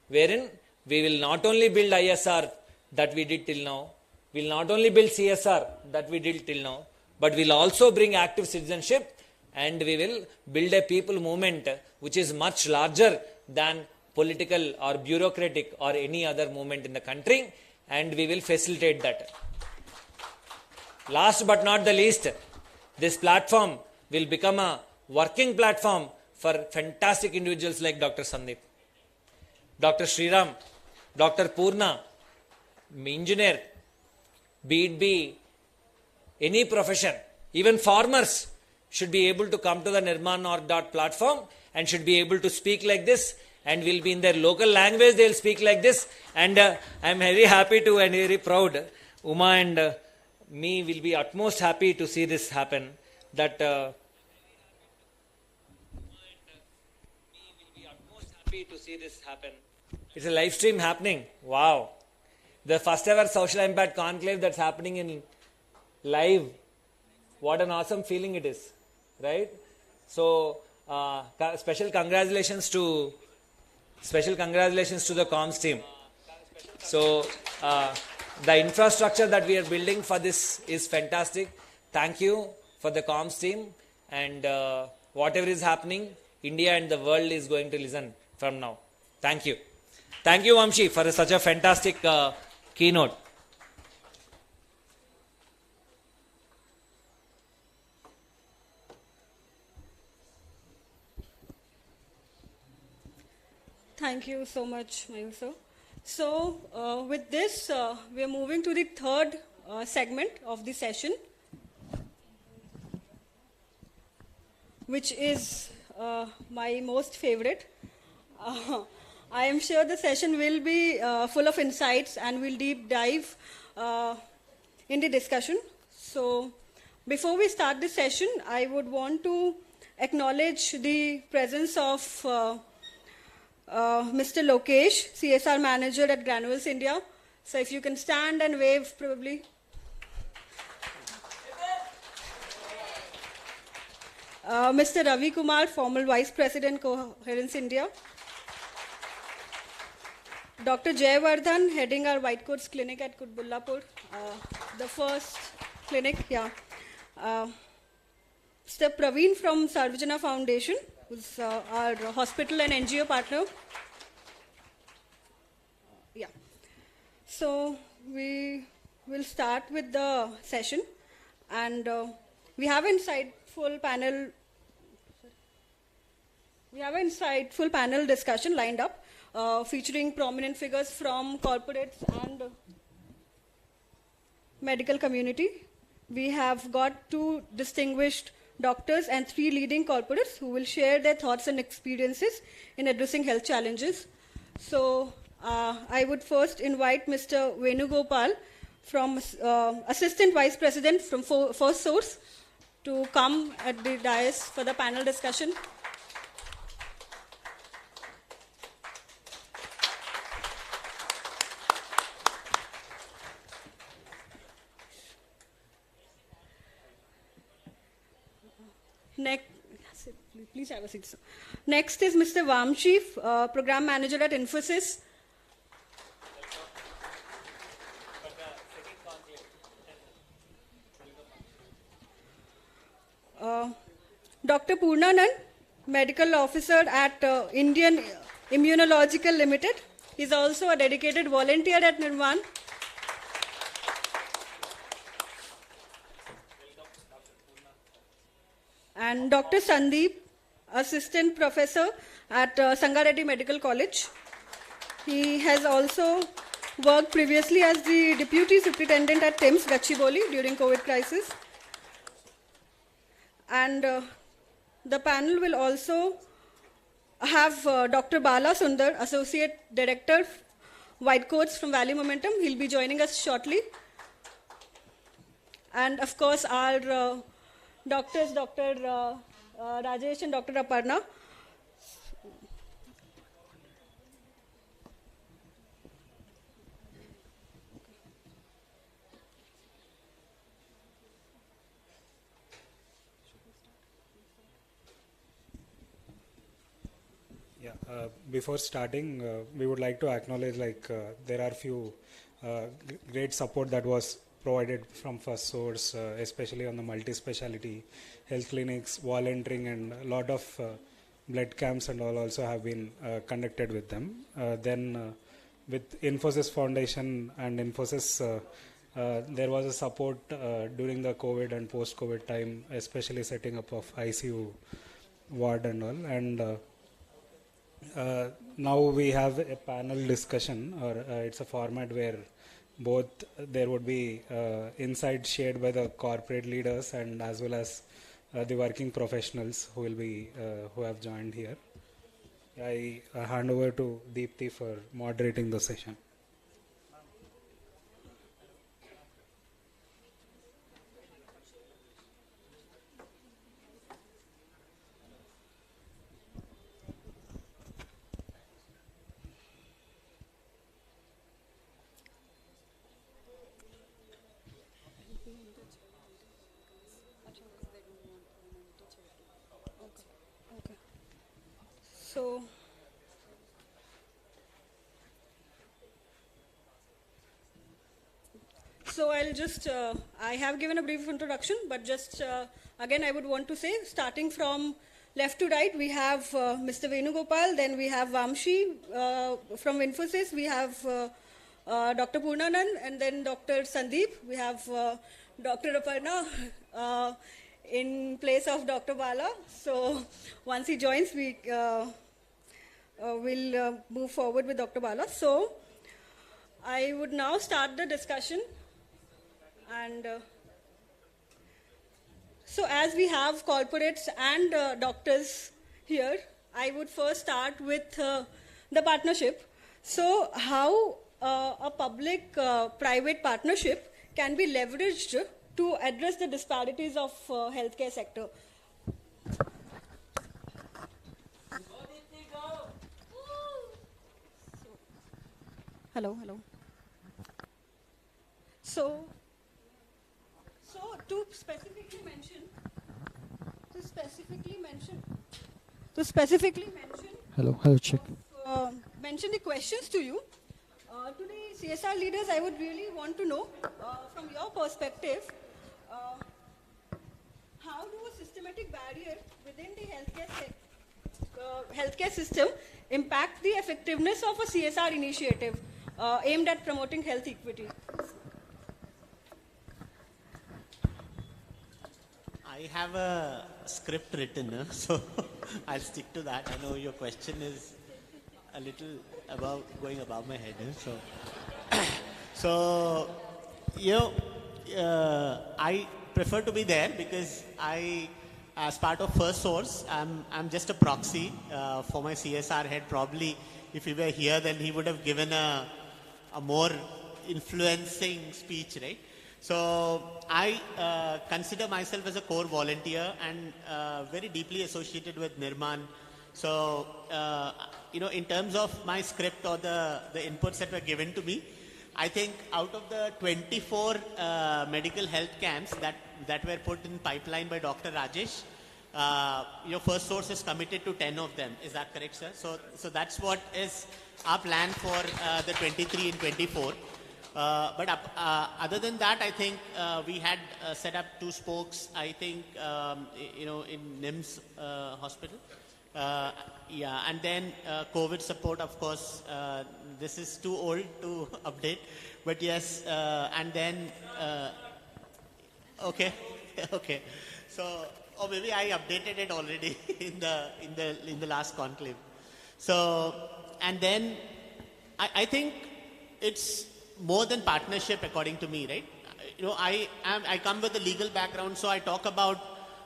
wherein we will not only build ISR that we did till now, we will not only build CSR that we did till now, but we will also bring active citizenship, and we will build a people movement which is much larger than political or bureaucratic or any other movement in the country, and we will facilitate that. Last but not the least, this platform will become a working platform for fantastic individuals like Dr. Sandeep, Dr. Sriram, Dr. Purna, engineer, be it be any profession, even farmers should be able to come to the Nirmaan platform and should be able to speak like this, and will be in their local language, they will speak like this. And I am very happy to and very proud, Uma and me will be utmost happy to see this happen, that it's a live stream happening. Wow. The first ever social impact conclave that's happening in live. What an awesome feeling it is, right? So, special congratulations to the comms team. So the infrastructure that we are building for this is fantastic. Thank you for the comms team, and whatever is happening, India and the world is going to listen from now. Thank you. Thank you, Vamshi, for such a fantastic keynote. Thank you so much, Mayur sir. So, with this, we are moving to the third segment of the session, which is my most favorite. I am sure the session will be full of insights and we'll deep dive in the discussion. So, before we start the session, I would want to acknowledge the presence of Mr. Lokesh, CSR Manager at Granules India. So if you can stand and wave probably. Mr. Ravi Kumar, former Vice President, Coherence India. Dr. Jayavardhan, heading our White Coats Clinic at Kutbullapur, the first clinic, yeah. Mr. Praveen from Sarvajana Foundation, who's our hospital and NGO partner. Yeah. So we will start with the session, and we have an insightful panel. We have an insightful panel discussion lined up, featuring prominent figures from corporates and medical community. We have got 2 distinguished doctors and 3 leading corporates who will share their thoughts and experiences in addressing health challenges. So I would first invite Mr. Venugopal, from Assistant Vice President from First Source, to come at the dais for the panel discussion. Next, please have a seat, sir. Next is Mr. Vamshi, Program Manager at Infosys. Dr. Purnanand, Medical Officer at Indian Immunological Limited. He is also a dedicated volunteer at Nirmaan. And Dr. Sandeep, Assistant Professor at Sangareddy Medical College. He has also worked previously as the Deputy Superintendent at TIMS, Gachibowli during COVID crisis. And the panel will also have Dr. Bala Sundar, Associate Director, White Coats from Valley Momentum. He'll be joining us shortly. And of course, our doctors, Dr. Rajesh and Dr. Aparna. Yeah, before starting, we would like to acknowledge there are few great support that was provided from First Source, especially on the multi-speciality health clinics, volunteering, and a lot of blood camps and all also have been conducted with them. Then with Infosys Foundation and Infosys, there was a support during the COVID and post-COVID time, especially setting up of ICU ward and all. And now we have a panel discussion, or it's a format where both there would be insights shared by the corporate leaders and as well as the working professionals who will be who have joined here. I hand over to Deepthi for moderating the session. So I'll just, I have given a brief introduction, but just again I would want to say, starting from left to right, we have Mr. Venugopal, then we have Vamshi from Infosys, we have Dr. Purnanand, and then Dr. Sandeep, we have Dr. Aparna in place of Dr. Bala. So once he joins, we will move forward with Dr. Bala. So I would now start the discussion. And so as we have corporates and doctors here, I would first start with the partnership. So how a public-private partnership can be leveraged to address the disparities of healthcare sector. Hello. So to specifically mention. Hello, check. Mention the questions to you. To the CSR leaders, I would really want to know, from your perspective, how do a systematic barrier within the healthcare system impact the effectiveness of a CSR initiative aimed at promoting health equity? I have a script written, so I'll stick to that. I know your question is a little going above my head. So I prefer to be there because as part of First Source, I'm just a proxy for my CSR head. Probably if he were here, then he would have given a more influencing speech, right? So I consider myself as a core volunteer and very deeply associated with Nirmaan. So, in terms of my script or the inputs that were given to me, I think out of the 24 medical health camps that were put in pipeline by Dr. Rajesh, First Source is committed to 10 of them. Is that correct, sir? So that's what is our plan for the 23 and 24. But other than that, I think we had set up 2 spokes, I think, in NIMS hospital. And then COVID support, of course, this is too old to update. But yes, and then, okay. So, or maybe I updated it already in the last conclave. So, and then I think it's more than partnership, according to me, right? I come with a legal background, so I talk about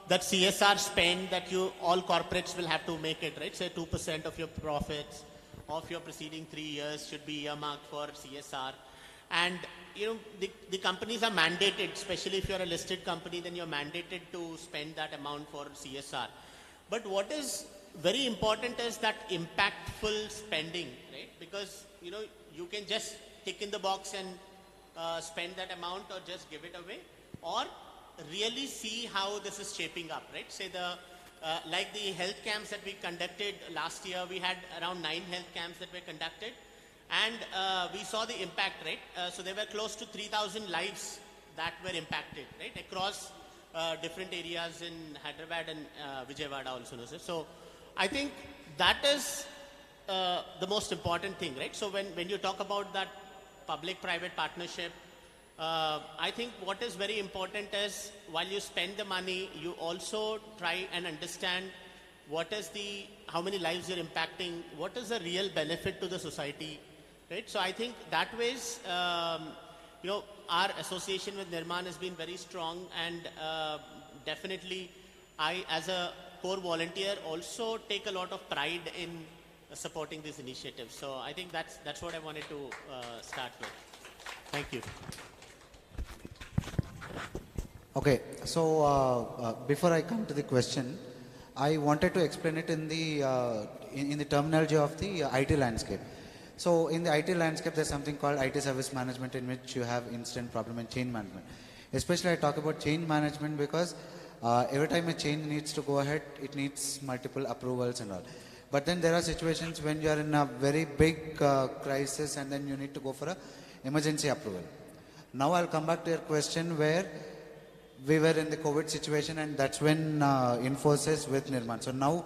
that CSR spend that all corporates will have to make it, right? Say 2% of your profits of your preceding 3 years should be earmarked for CSR. And, the companies are mandated, especially if you're a listed company, then you're mandated to spend that amount for CSR. But what is very important is that impactful spending, right? Because, you can just tick in the box and spend that amount or just give it away, or really see how this is shaping up, right? Say like the health camps that we conducted last year, we had around 9 health camps that were conducted, and we saw the impact, right? So there were close to 3,000 lives that were impacted, right? Across different areas in Hyderabad and Vijayawada also. So I think that is the most important thing, right? So when you talk about that public-private partnership, I think what is very important is while you spend the money, you also try and understand how many lives you're impacting, what is the real benefit to the society, right? So I think that ways, our association with Nirmaan has been very strong, and definitely I, as a core volunteer, also take a lot of pride in supporting these initiatives. So I think that's what I wanted to start with. Thank you. Okay, so before I come to the question, I wanted to explain it in the terminology of the IT landscape. So in the IT landscape, there's something called IT service management, in which you have incident, problem, and change management. Especially I talk about change management because every time a change needs to go ahead, it needs multiple approvals and all. But then there are situations when you are in a very big crisis and then you need to go for a emergency approval. Now I'll come back to your question where we were in the COVID situation, and that's when Infosys with Nirmaan. So now,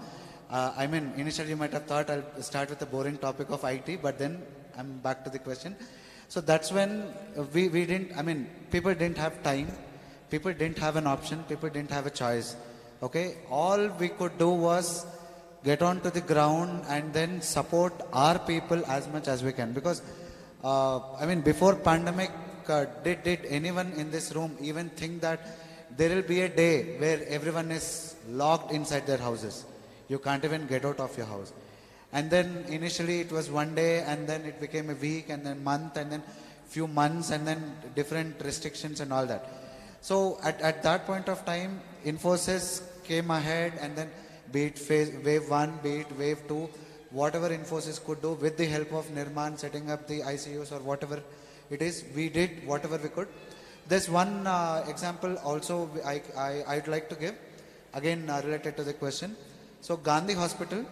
I mean, initially you might have thought I'll start with the boring topic of IT, but then I'm back to the question. So that's when we didn't, I mean, people didn't have time, people didn't have an option, people didn't have a choice. Okay, all we could do was get onto the ground and then support our people as much as we can. Because, I mean, before pandemic, did anyone in this room even think that there will be a day where everyone is locked inside their houses? You can't even get out of your house. And then initially it was one day, and then it became a week, and then month, and then few months, and then different restrictions and all that. So at that point of time, Infosys came ahead, and then be it wave 1, be it wave 2, whatever Infosys could do with the help of Nirmaan, setting up the ICUs or whatever it is, we did whatever we could. There's one example also I'd like to give, again related to the question. So Gandhi Hospital,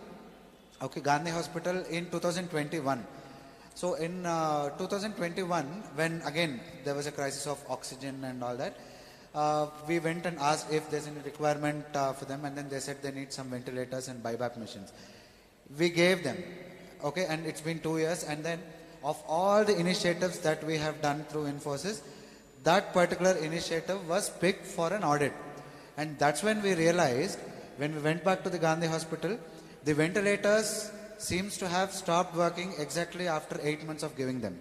okay, Gandhi Hospital in 2021. So in 2021, when again there was a crisis of oxygen and all that, we went and asked if there's any requirement for them, and then they said they need some ventilators and BiPAP machines. We gave them, okay, and it's been 2 years, and then of all the initiatives that we have done through Infosys, that particular initiative was picked for an audit. And that's when we realized, when we went back to the Gandhi Hospital, the ventilators seems to have stopped working exactly after 8 months of giving them.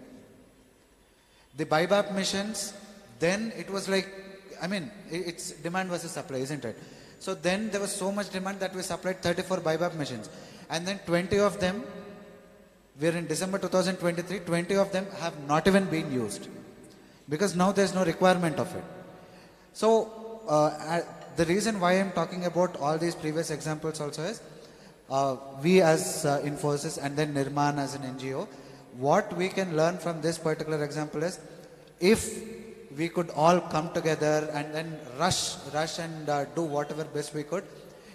The BiPAP machines, then it was like, I mean, it's demand versus supply, isn't it? So then there was so much demand that we supplied 34 BiPAP machines. And then 20 of them, we're in December 2023, 20 of them have not even been used. Because now there's no requirement of it. So the reason why I'm talking about all these previous examples also is, we as Infosys and then Nirmaan as an NGO, what we can learn from this particular example is, if we could all come together and then rush and do whatever best we could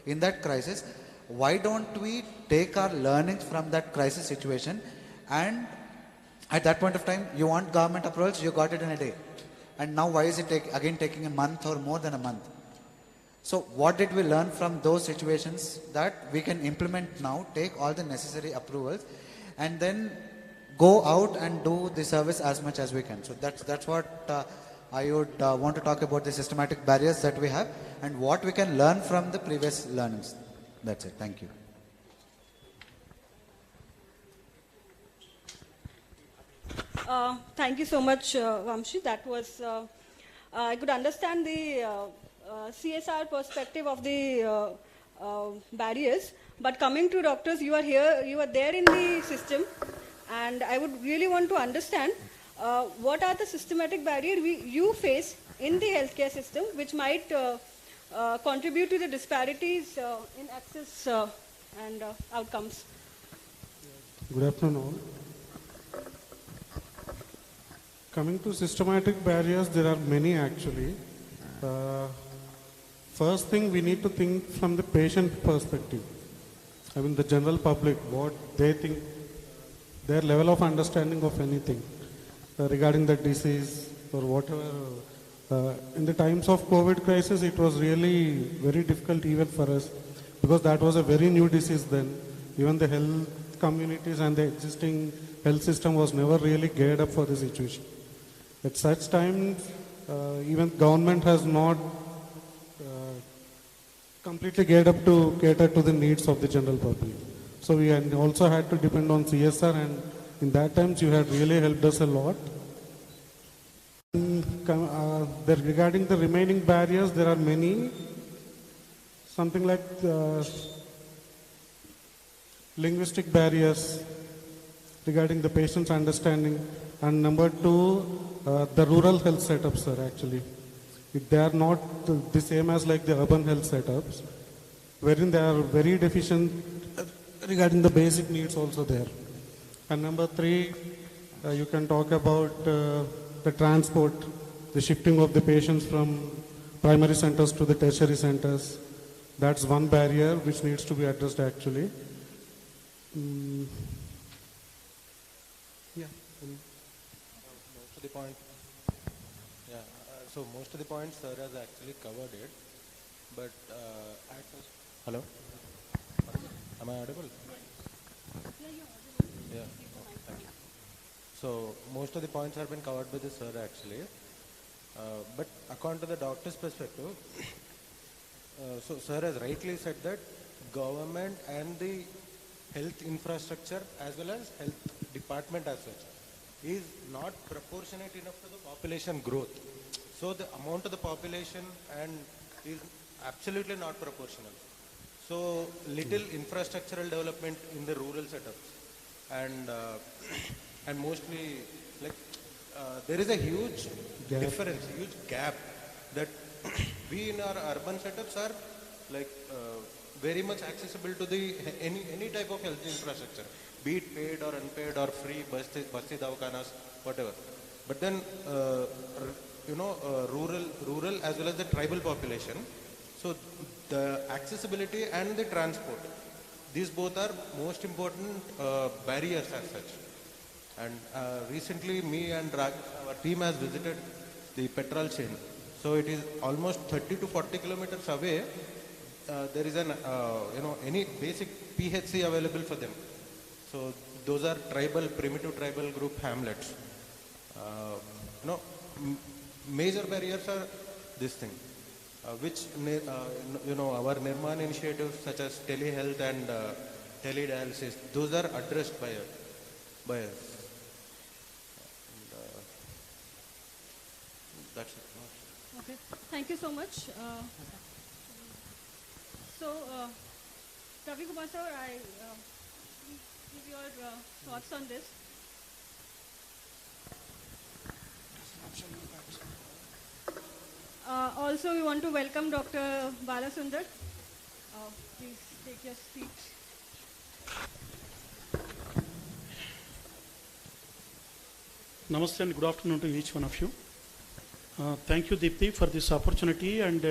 in that crisis, why don't we take our learnings from that crisis situation, and at that point of time, you want government approvals, you got it in a day. And now why is it again taking a month or more than a month? So what did we learn from those situations that we can implement now, take all the necessary approvals, and then go out and do the service as much as we can. So that's what I would want to talk about, the systematic barriers that we have and what we can learn from the previous learnings. That's it. Thank you. Thank you so much, Vamshi. That was, I could understand the CSR perspective of the barriers. But coming to doctors, you are here, you are there in the system, and I would really want to understand what are the systematic barriers you face in the healthcare system, which might contribute to the disparities in access and outcomes. Good afternoon. Coming to systematic barriers, there are many actually. First thing, we need to think from the patient perspective. I mean the general public, what they think, their level of understanding of anything regarding the disease or whatever. In the times of COVID crisis, it was really very difficult even for us, because that was a very new disease then. Even the health communities and the existing health system was never really geared up for the situation. At such times, even government has not completely geared up to cater to the needs of the general public. So we also had to depend on CSR, and in that times you had really helped us a lot. Regarding the remaining barriers, there are many. Something like linguistic barriers regarding the patient's understanding. And number two, the rural health setups, sir, actually. They are not the same as like the urban health setups, wherein they are very deficient regarding the basic needs also there. And number three, you can talk about the transport, the shifting of the patients from primary centers to the tertiary centers. That's one barrier which needs to be addressed actually. Mm, yeah. Most of the point, yeah. So most of the points sir has actually covered it, but at first, hello, am I audible? Yeah. Oh, thank you. So most of the points have been covered by the sir actually, but according to the doctor's perspective, so sir has rightly said that government and the health infrastructure as well as health department as such is not proportionate enough to the population growth. So the amount of the population and is absolutely not proportional. So little infrastructural development in the rural setups, and mostly like there is a huge difference, huge gap that we in our urban setups are like very much accessible to the any type of health infrastructure, be it paid or unpaid or free, basti dawakanas, whatever. But then rural as well as the tribal population, so the accessibility and the transport, these both are most important barriers as such. And recently me and our team has visited the petrol chain. So it is almost 30 to 40 kilometers away. There is an any basic PHC available for them. So those are primitive tribal group hamlets. Major barriers are this thing, which our Nirmaan initiatives such as telehealth and teledialysis, those are addressed by us. That's it. Okay, thank you so much. Ravi Kumar sir, I give your thoughts on this. Also, we want to welcome Dr. Balasundar. Please take your seat. Namaste and good afternoon to each one of you. Thank you, Deepthi, for this opportunity, and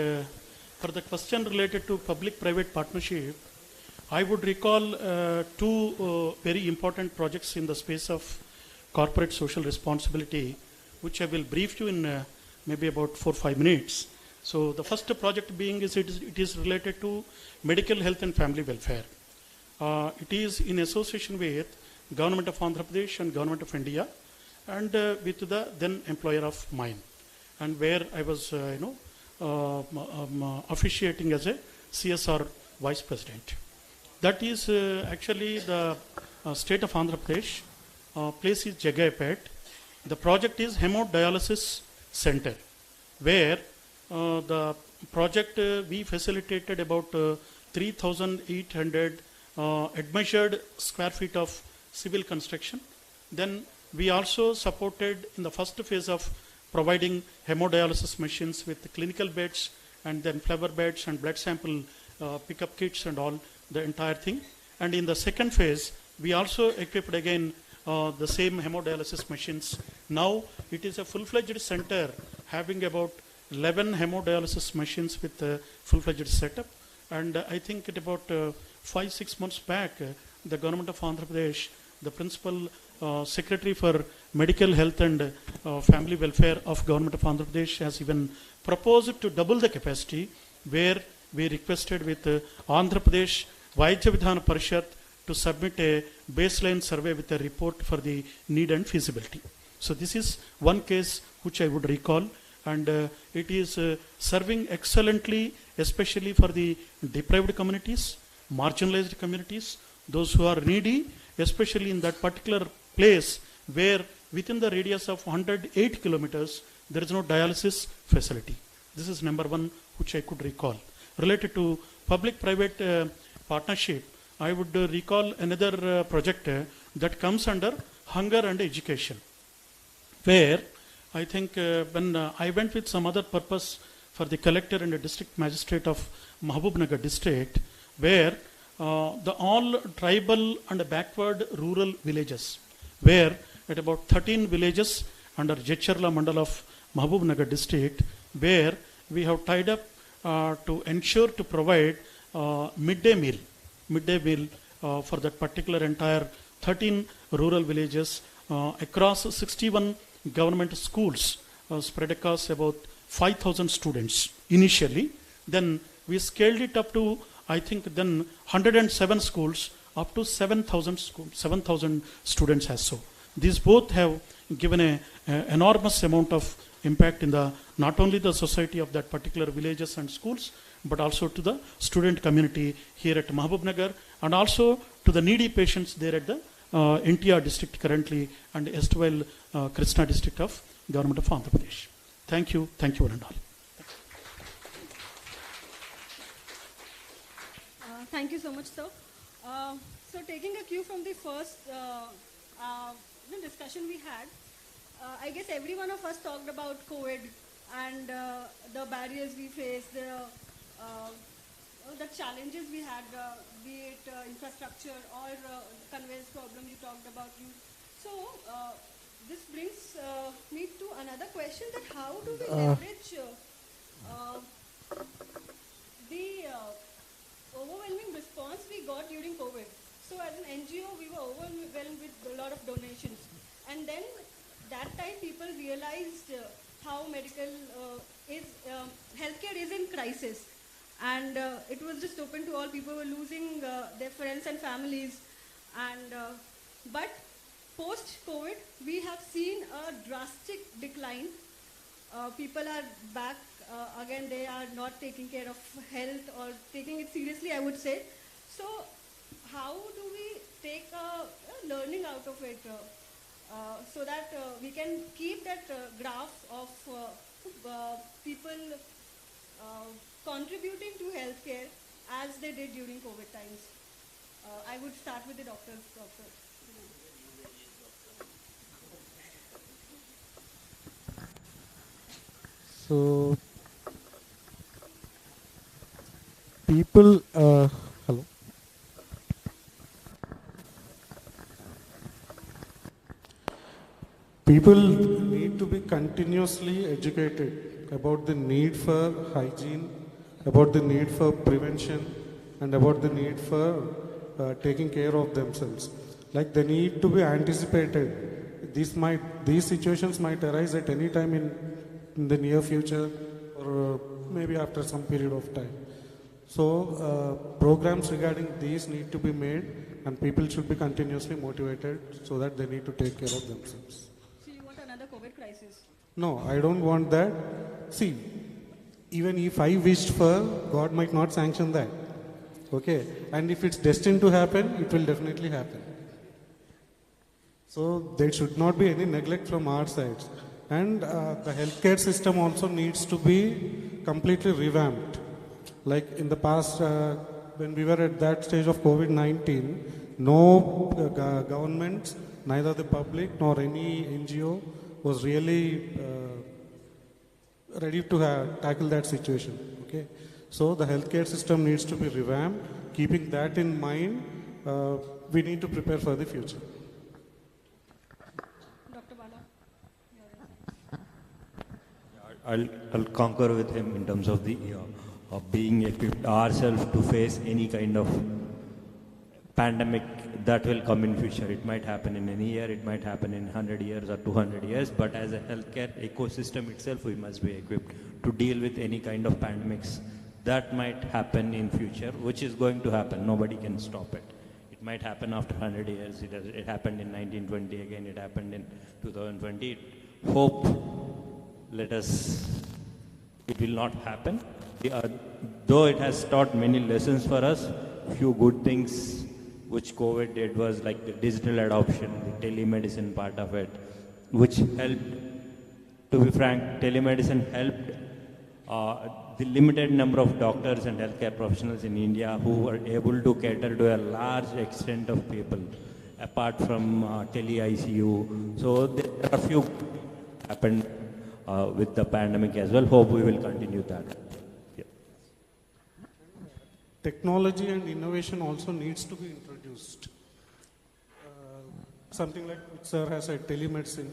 for the question related to public-private partnership, I would recall two very important projects in the space of corporate social responsibility, which I will brief you in maybe about 4 or 5 minutes. So the first project being it is related to medical health and family welfare. It is in association with Government of Andhra Pradesh and Government of India, and with the then employer of mine, and where I was officiating as a CSR Vice President. That is actually the state of Andhra Pradesh. Place is Jagayapet. The project is Hemodialysis Center, where the project we facilitated about 3,800 admeasured square feet of civil construction. Then we also supported in the first phase of providing hemodialysis machines with clinical beds and then flower beds and blood sample pickup kits and all the entire thing. And in the second phase, we also equipped again the same hemodialysis machines. Now it is a full-fledged center having about 11 hemodialysis machines with a full-fledged setup. And I think at about 5-6 months back, the Government of Andhra Pradesh, the Principal Secretary for Medical Health and Family Welfare of Government of Andhra Pradesh has even proposed to double the capacity, where we requested with Andhra Pradesh Vaidya Vidhana Parishad to submit a baseline survey with a report for the need and feasibility. So this is one case which I would recall, and it is serving excellently, especially for the deprived communities, marginalized communities, those who are needy, especially in that particular place where within the radius of 108 kilometers there is no dialysis facility. This is number one which I could recall. Related to public-private partnership, I would recall another project that comes under hunger and education, where I think when I went with some other purpose for the collector and the district magistrate of Mahabubnagar district, where the all tribal and backward rural villages, where at about 13 villages under Jecharla Mandal of Mahabubnagar district, where we have tied up to ensure to provide midday meal for that particular entire 13 rural villages across 61 government schools spread across about 5,000 students initially. Then we scaled it up to, I think, then 107 schools up to 7,000 students as so. These both have given a enormous amount of impact in the not only the society of that particular villages and schools, but also to the student community here at Mahabubnagar, and also to the needy patients there at the NTR district currently, and erstwhile Krishna district of Government of Andhra Pradesh. Thank you one and all. Thank you so much, sir. So taking a cue from the first discussion we had, I guess every one of us talked about COVID and the barriers we faced, the challenges we had, be it infrastructure or conveyance problem you talked about. So this brings me to another question, that how do we leverage the overwhelming response we got during COVID. So as an NGO, we were overwhelmed with a lot of donations. And then that time people realized how healthcare is in crisis. And it was just open to all. People were losing their friends and families. And but post-COVID, we have seen a drastic decline. People are back again. They are not taking care of health or taking it seriously, I would say. So how do we take a learning out of it so that we can keep that graph of people contributing to healthcare as they did during COVID times? I would start with the doctors. So, people, hello. People need to be continuously educated about the need for hygiene, about the need for prevention, and about the need for taking care of themselves. Like, they need to be anticipated. These situations might arise at any time in the near future, or maybe after some period of time. So programs regarding these need to be made, and people should be continuously motivated so that they need to take care of themselves. So you want another COVID crisis? No, I don't want that. See, even if I wished for, God might not sanction that. Okay? And if it's destined to happen, it will definitely happen. So there should not be any neglect from our sides. And the healthcare system also needs to be completely revamped. Like in the past, when we were at that stage of COVID-19, no government, neither the public nor any NGO was really ready to tackle that situation. Okay, so the healthcare system needs to be revamped. Keeping that in mind, we need to prepare for the future. I'll concur with him in terms of the of being equipped ourselves to face any kind of pandemic that will come in future. It might happen in any year, it might happen in 100 years or 200 years, but as a healthcare ecosystem itself, we must be equipped to deal with any kind of pandemics that might happen in future, which is going to happen. Nobody can stop it. It might happen after 100 years. It happened in 1920 again. It happened in 2020. Hope, let us, it will not happen. Though it has taught many lessons for us, few good things which COVID did was like the digital adoption, the telemedicine part of it, which helped, to be frank, telemedicine helped the limited number of doctors and healthcare professionals in India who were able to cater to a large extent of people, apart from tele-ICU. So there are a few happened with the pandemic as well. Hope we will continue that. Yeah. Technology and innovation also needs to be introduced. Something like sir has said, telemedicine,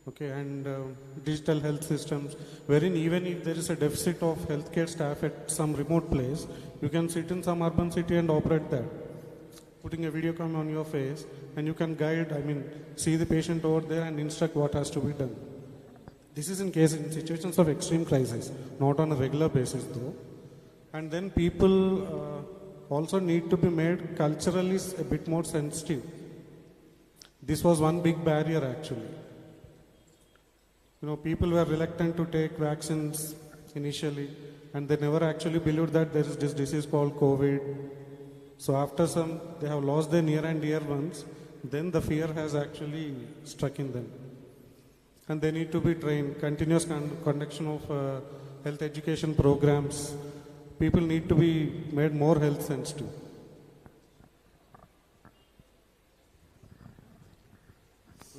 okay, and digital health systems, wherein even if there is a deficit of healthcare staff at some remote place, you can sit in some urban city and operate that. putting a video cam on your face, and you can guide, see the patient over there and instruct what has to be done. This is in situations of extreme crisis, not on a regular basis though. And then people also need to be made culturally a bit more sensitive. This was one big barrier actually. People were reluctant to take vaccines initially, and they never actually believed that there is this disease called COVID. So after they have lost their near and dear ones, then the fear has actually struck in them. And they need to be trained, continuous conduction of health education programs. People need to be made more health sensitive.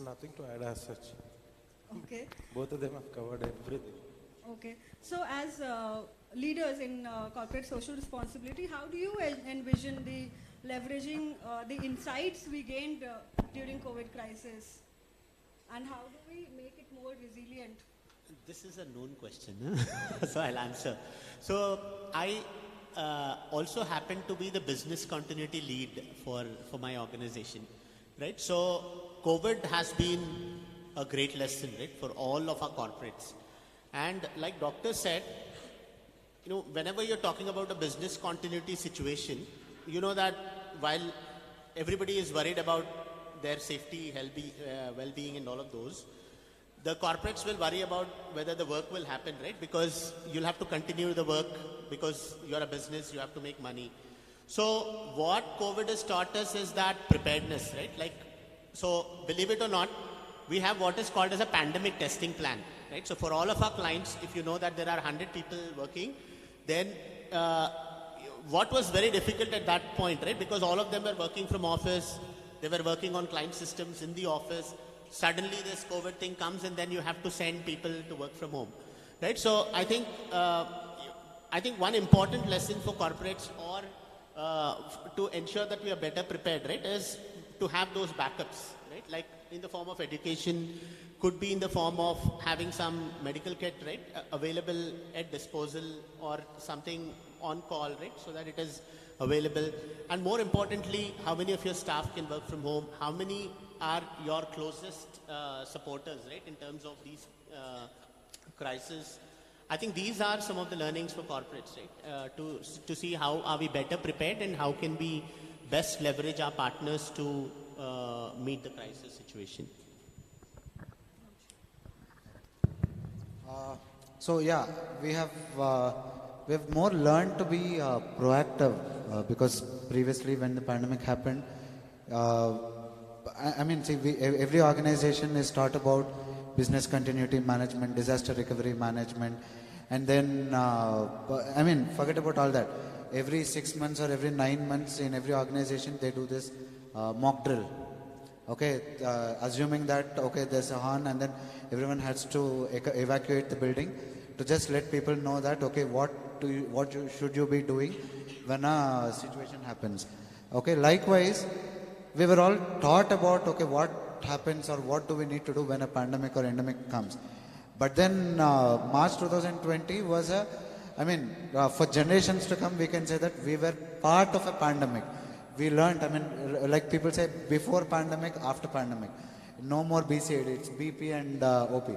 Nothing to add as such. Okay. Both of them have covered everything. Okay. So as leaders in corporate social responsibility, how do you envision the leveraging the insights we gained during COVID crisis? And how do we make it more resilient? This is a known question, so I'll answer. So I also happen to be the business continuity lead for my organization, right? So COVID has been a great lesson, right, for all of our corporates. And like doctor said, whenever you're talking about a business continuity situation, you know that while everybody is worried about their safety, well-being and all of those, the corporates will worry about whether the work will happen, right? Because you'll have to continue the work because you're a business, you have to make money. So what COVID has taught us is that preparedness, right? So believe it or not, we have what is called as a pandemic testing plan, right? So for all of our clients, if you know that there are 100 people working, then what was very difficult at that point, right? Because all of them were working from office, they were working on client systems in the office. Suddenly this COVID thing comes and then you have to send people to work from home, right? So I think one important lesson for corporates or to ensure that we are better prepared, right, is to have those backups, right? Like in the form of education, could be in the form of having some medical kit, right, available at disposal or something on call, right, so that it is available. And more importantly, how many of your staff can work from home? How many are your closest supporters, right, in terms of these crises? I think these are some of the learnings for corporates, right, to see how are we better prepared and how can we best leverage our partners to meet the crisis situation. So yeah, we have more learned to be proactive because previously when the pandemic happened, every organization is taught about business continuity management, disaster recovery management, and then forget about all that. Every 6 months or every 9 months in every organization they do this mock drill. Okay, assuming that there's a horn and then everyone has to evacuate the building, to just let people know that what should you be doing when a situation happens. Okay, likewise, we were all taught about what happens or what do we need to do when a pandemic or endemic comes. But then March 2020 was for generations to come, we can say that we were part of a pandemic. We learned, like people say, before pandemic, after pandemic. No more BCAD, it's BP and OP.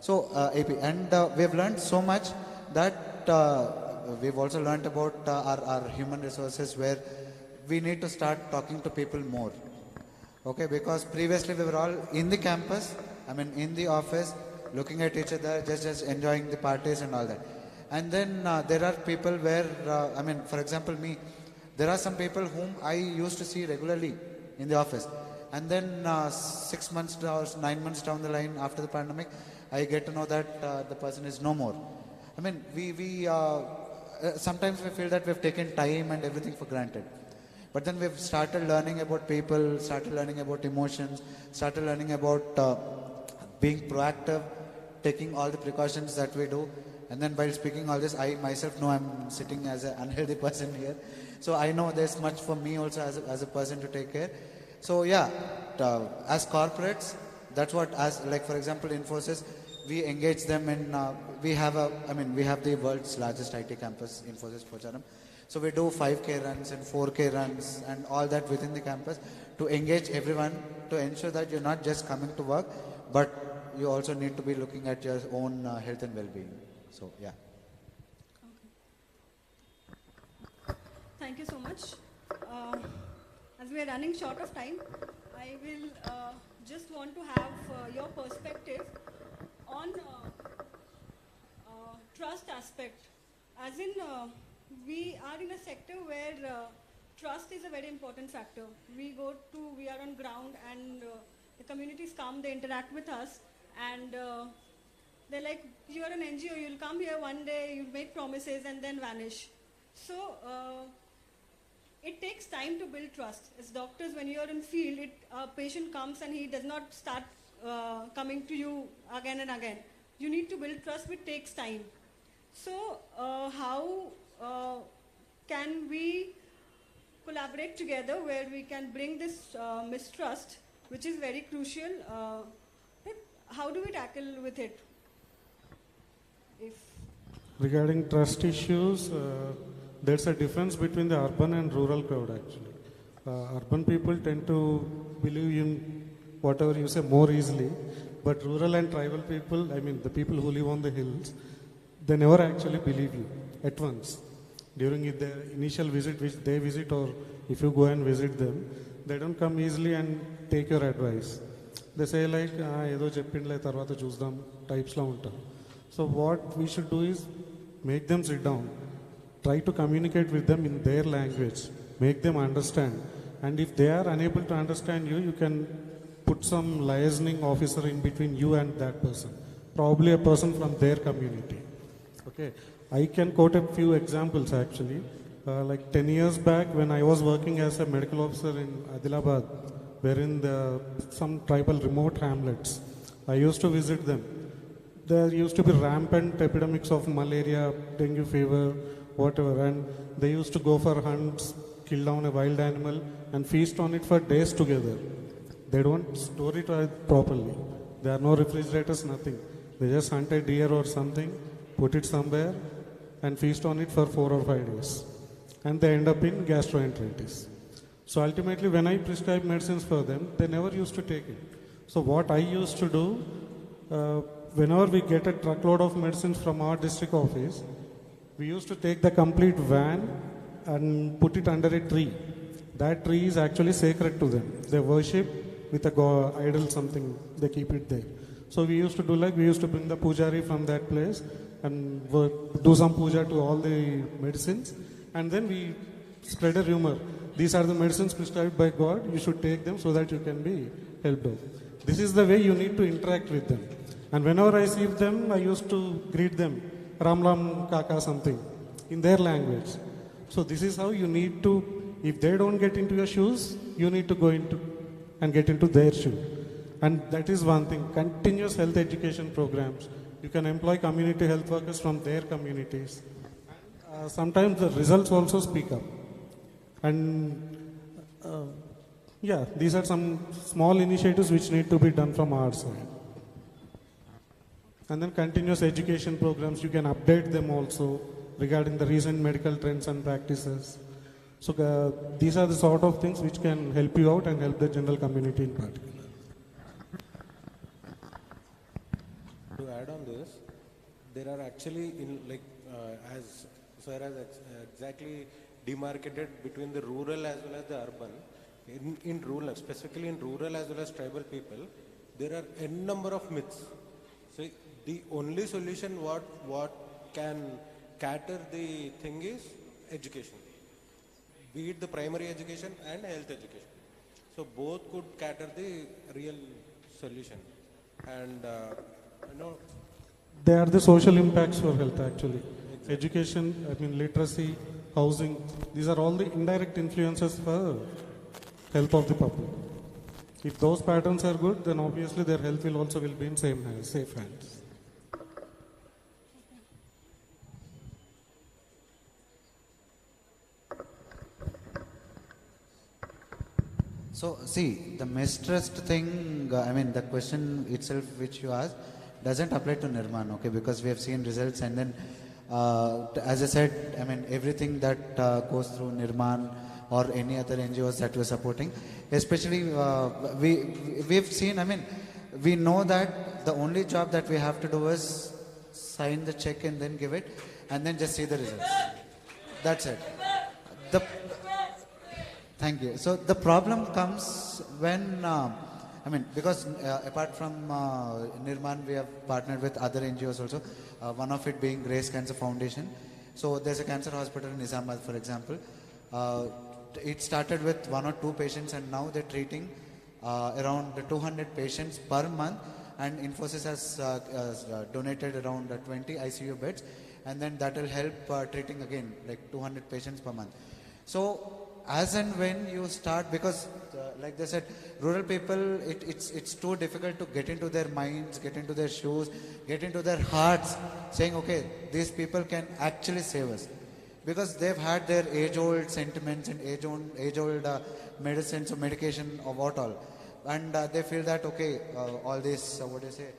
So, AP. And we've learned so much that we've also learned about our human resources where we need to start talking to people more. Okay, because previously we were all in the campus, in the office, looking at each other, just enjoying the parties and all that. And then there are people where, for example, me, there are some people whom I used to see regularly in the office. And then 6 months or 9 months down the line after the pandemic, I get to know that the person is no more. We sometimes we feel that we've taken time and everything for granted. But then we've started learning about people, started learning about emotions, started learning about being proactive, taking all the precautions that we do. And then while speaking all this, I myself know I'm sitting as an unhealthy person here. So I know there's much for me also as a person to take care. So yeah, as corporates, that's what, like for example, Infosys, we engage them in, we have the world's largest IT campus, Infosys Pocharam. So we do 5K runs and 4K runs and all that within the campus to engage everyone, to ensure that you're not just coming to work, but you also need to be looking at your own health and well-being. So, yeah. Thank you so much. As we are running short of time, I will just want to have your perspective on trust aspect. As in, we are in a sector where trust is a very important factor. We are on ground and the communities come, they interact with us, and they're like, you're an NGO, you'll come here one day, you'll make promises and then vanish. So it takes time to build trust. As doctors, when you're in field, a patient comes and he does not start coming to you again and again. You need to build trust, which takes time. So how can we collaborate together where we can bring this mistrust, which is very crucial? How do we tackle with it? Regarding trust issues, there's a difference between the urban and rural crowd actually. Urban people tend to believe in whatever you say more easily, but rural and tribal people, I mean the people who live on the hills, they never actually believe you at once. During the initial visit which they visit, or if you go and visit them, they don't come easily and take your advice. They say like, ఏదో చెప్పిండ్లే తర్వాత చూద్దాం types లో ఉంటారు. So what we should do is make them sit down, try to communicate with them in their language, make them understand, and if they are unable to understand you, you can put some liaising officer in between you and that person, probably a person from their community. Okay, I can quote a few examples actually. Like 10 years back when I was working as a medical officer in Adilabad, wherein some tribal remote hamlets, I used to visit them. There used to be rampant epidemics of malaria, dengue fever, whatever, and they used to go for hunts, kill down a wild animal and feast on it for days together. They don't store it properly. There are no refrigerators, nothing. They just hunt a deer or something, put it somewhere and feast on it for 4 or 5 days. And they end up in gastroenteritis. So ultimately when I prescribe medicines for them, they never used to take it. So what I used to do, whenever we get a truckload of medicines from our district office, we used to take the complete van and put it under a tree. That tree is actually sacred to them. They worship with a idol something, they keep it there. So we used to do like, we used to bring the pujari from that place and do some puja to all the medicines, and then we spread a rumor. These are the medicines prescribed by God, you should take them so that you can be helped out. This is the way you need to interact with them. And whenever I see them, I used to greet them, Ram Ram Kaka something, in their language. So this is how you need to, if they don't get into your shoes, you need to go into and get into their shoe. And that is one thing, continuous health education programs. You can employ community health workers from their communities. Sometimes the results also speak up. And yeah, these are some small initiatives which need to be done from our side. And then continuous education programs, you can update them also regarding the recent medical trends and practices. So these are the sort of things which can help you out and help the general community in particular. To add on this, there are actually, as Sir has exactly demarcated between the rural as well as the urban. In rural, specifically in rural as well as tribal people, there are n number of myths. So the only solution what can cater the thing is education, be it the primary education and health education. So both could cater the real solution. And they are the social impacts for health actually. Exactly. Education, I mean literacy, housing, these are all the indirect influences for health of the public. If those patterns are good, then obviously their health will also be in safe hands. So see, the mistrust thing, I mean the question itself which you asked doesn't apply to Nirmaan, okay, because we have seen results, and then As I said, I mean, everything that goes through Nirmaan or any other NGOs that we're supporting, especially we've seen, I mean, we know that the only job that we have to do is sign the check and then give it, and then just see the results. That's it. Thank you. So the problem comes when, I mean, because apart from Nirmaan, we have partnered with other NGOs also, one of it being Grace Cancer Foundation. So there's a cancer hospital in Nizamabad, for example. It started with 1 or 2 patients, and now they're treating around 200 patients per month, and Infosys has donated around 20 ICU beds, and then that will help treating again like 200 patients per month. So as and when you start, because like they said, rural people, it's too difficult to get into their minds, get into their shoes, get into their hearts, saying, okay, these people can actually save us. Because they've had their age-old sentiments and age-old medicines or medication or what all. And they feel that, okay, all this, what do you say,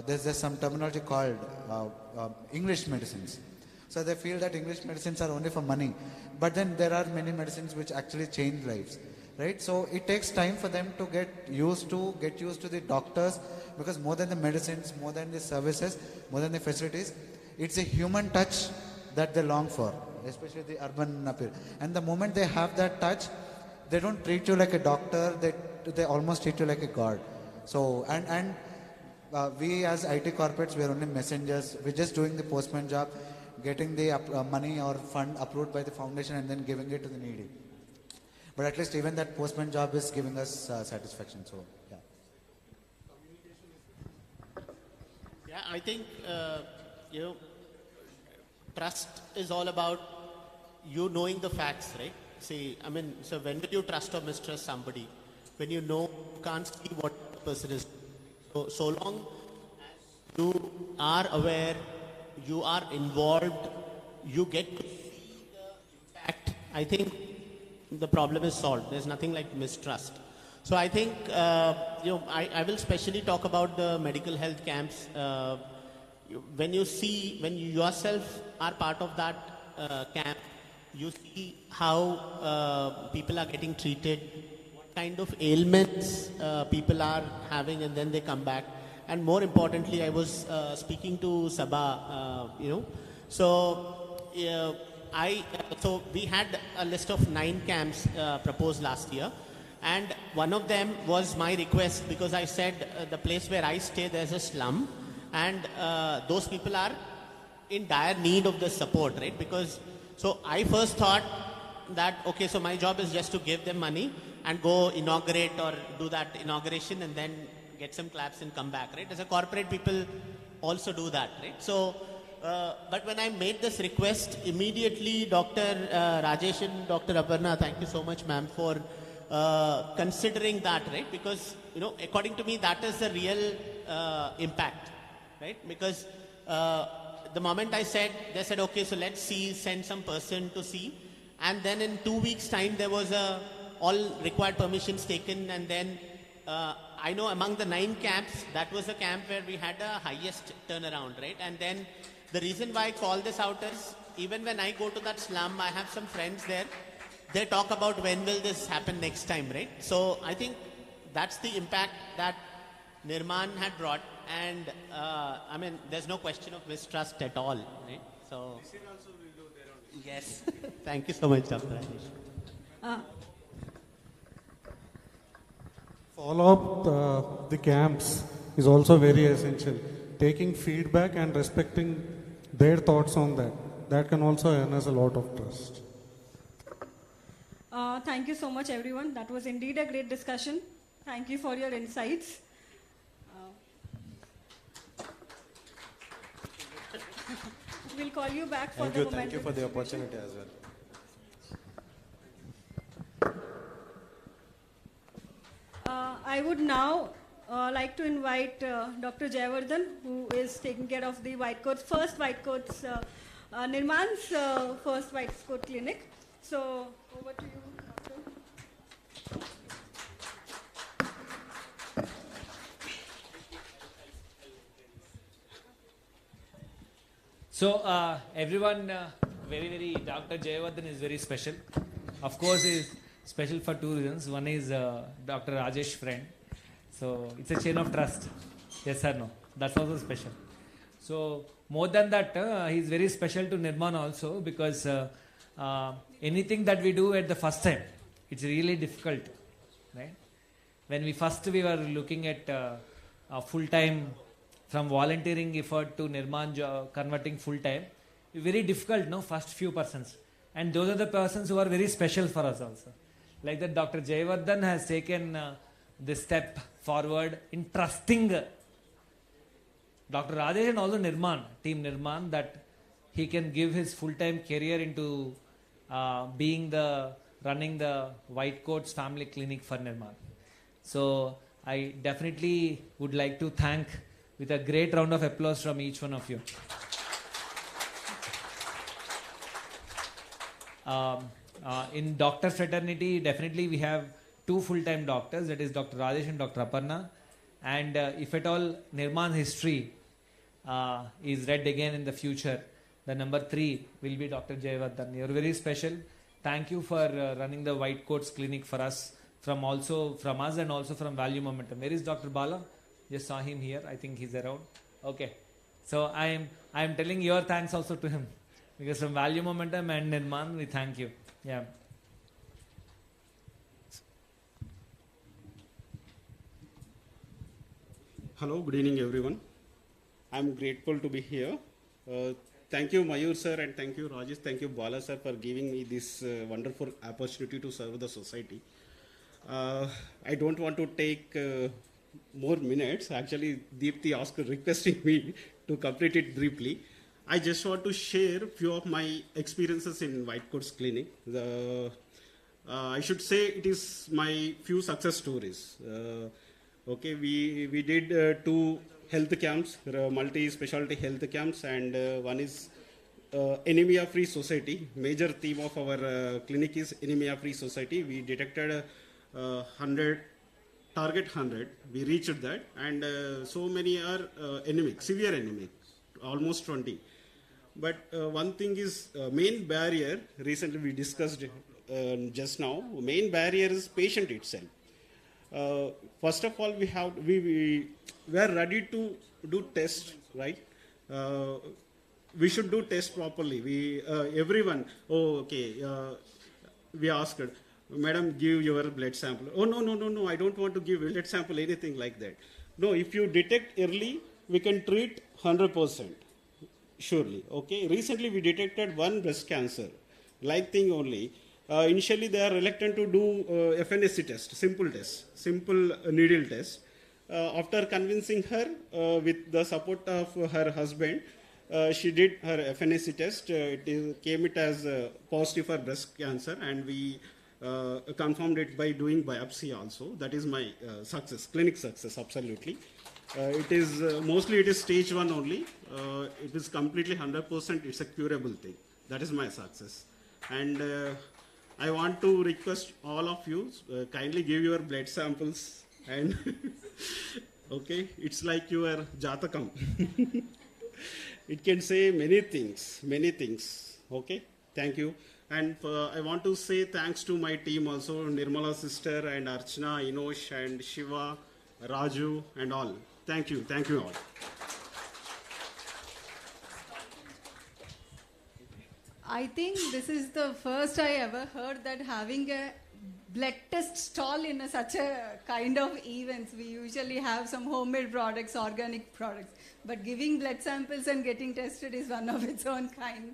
there's some terminology called English medicines. So they feel that English medicines are only for money. But then there are many medicines which actually change lives, right? So it takes time for them to get used to the doctors, because more than the medicines, more than the services, more than the facilities, it's a human touch that they long for, especially the urban people. And the moment they have that touch, they don't treat you like a doctor, they almost treat you like a god. So, and we as IT corporates, we are only messengers. We're just doing the postman job, getting the money or fund approved by the foundation and then giving it to the needy. But at least even that postman job is giving us satisfaction. So, yeah. Yeah, I think, trust is all about you knowing the facts, right? See, I mean, so when will you trust or mistrust somebody? When you know, you can't see what the person is. So long as you are aware, you are involved, you get to see the impact, I think the problem is solved. There's nothing like mistrust. So I think, I will specially talk about the medical health camps. When you yourself are part of that camp, you see how people are getting treated, what kind of ailments people are having, and then they come back. And more importantly, I was speaking to Sabha, So we had a list of 9 camps proposed last year. And one of them was my request, because I said the place where I stay, there's a slum. And those people are in dire need of the support, right? Because, so I first thought that, okay, so my job is just to give them money and go inaugurate or do that inauguration and then get some claps and come back, right? As a corporate, people also do that, right? So, but when I made this request, immediately Dr. Rajesh and Dr. Aparna, thank you so much, ma'am, for considering that, right? Because, according to me, that is the real impact, right? Because the moment I said, they said, okay, so let's see, send some person to see. And then in 2 weeks' time, there was all required permissions taken. And then I know among the 9 camps, that was the camp where we had the highest turnaround, right? And then the reason why I call this out is, even when I go to that slum, I have some friends there. They talk about when will this happen next time, right? So I think that's the impact that Nirmaan had brought. And I mean, there's no question of mistrust at all, right? So, yes. Thank you so much, Dr. Rajesh. Follow up the camps is also very essential. Taking feedback and respecting their thoughts on that can also earn us a lot of trust. Thank you so much, everyone. That was indeed a great discussion. Thank you for your insights. We'll call you back for the momentum. Thank you for the opportunity as well. I would now like to invite Dr. Jayavardhan, who is taking care of the first white coats, Nirmaan's first white coat clinic. So over to you, Doctor. So everyone, very, Dr. Jayavardhan is very special. Of course, he is special for two reasons. One is Dr. Rajesh friend. So it's a chain of trust. Yes or no? That's also special. So more than that, he is very special to Nirmaan also, because anything that we do at the first time, it's really difficult, right? When we were looking at a full-time, from volunteering effort to Nirmaan converting full-time, very difficult, no? First few persons. And those are the persons who are very special for us also. Like that Dr. Jayavardhan has taken this step forward in trusting Dr. Rajesh and also Nirmaan, Team Nirmaan, that he can give his full-time career into running the White Coats Family Clinic for Nirmaan. So I definitely would like to thank with a great round of applause from each one of you. In doctor fraternity, definitely we have two full-time doctors, that is Dr. Rajesh and Dr. Aparna. And if at all Nirmaan history is read again in the future, the number 3 will be Dr. Jayavardhan. You are very special. Thank you for running the White Coats Clinic for us, from us and also from Value Momentum. Where is Dr. Bala? Just saw him here. I think he's around. Okay. So I am telling your thanks also to him, because from Value Momentum and Nirmaan, we thank you. Yeah. Hello, good evening everyone. I'm grateful to be here. Thank you Mayur sir, and thank you Rajesh, thank you Bala sir for giving me this wonderful opportunity to serve the society. I don't want to take more minutes. Actually, Deepthi requesting me to complete it briefly. I just want to share a few of my experiences in White Coats Clinic. I should say it is my few success stories. Okay, we did 2 health camps, multi-specialty health camps, and one is anemia-free society. Major theme of our clinic is anemia-free society. We detected 100, target 100. We reached that, and so many are anemic, severe anemic, almost 20. But one thing is main barrier. Recently we discussed just now. Main barrier is patient itself. First of all, we are ready to do tests, right? We should do tests properly. Everyone, we asked, Madam, give your blood sample. Oh, no, I don't want to give blood sample, anything like that. No, if you detect early, we can treat 100%, surely, okay? Recently, we detected 1 breast cancer, like thing only. Initially, they are reluctant to do FNSC test, simple needle test. After convincing her with the support of her husband, she did her FNSC test. Came as positive for breast cancer, and we confirmed it by doing biopsy also. That is my success, clinic success, absolutely. It is mostly it is stage 1 only. It is completely 100%. It's a curable thing. That is my success, and I want to request all of you, kindly give your blood samples, and okay, it's like your Jatakam. It can say many things, okay? Thank you. And I want to say thanks to my team also, Nirmala sister and Archana, Inosh and Shiva, Raju and all. Thank you all. I think this is the first I ever heard that having a blood test stall in such a kind of events. We usually have some homemade products, organic products, but giving blood samples and getting tested is one of its own kind.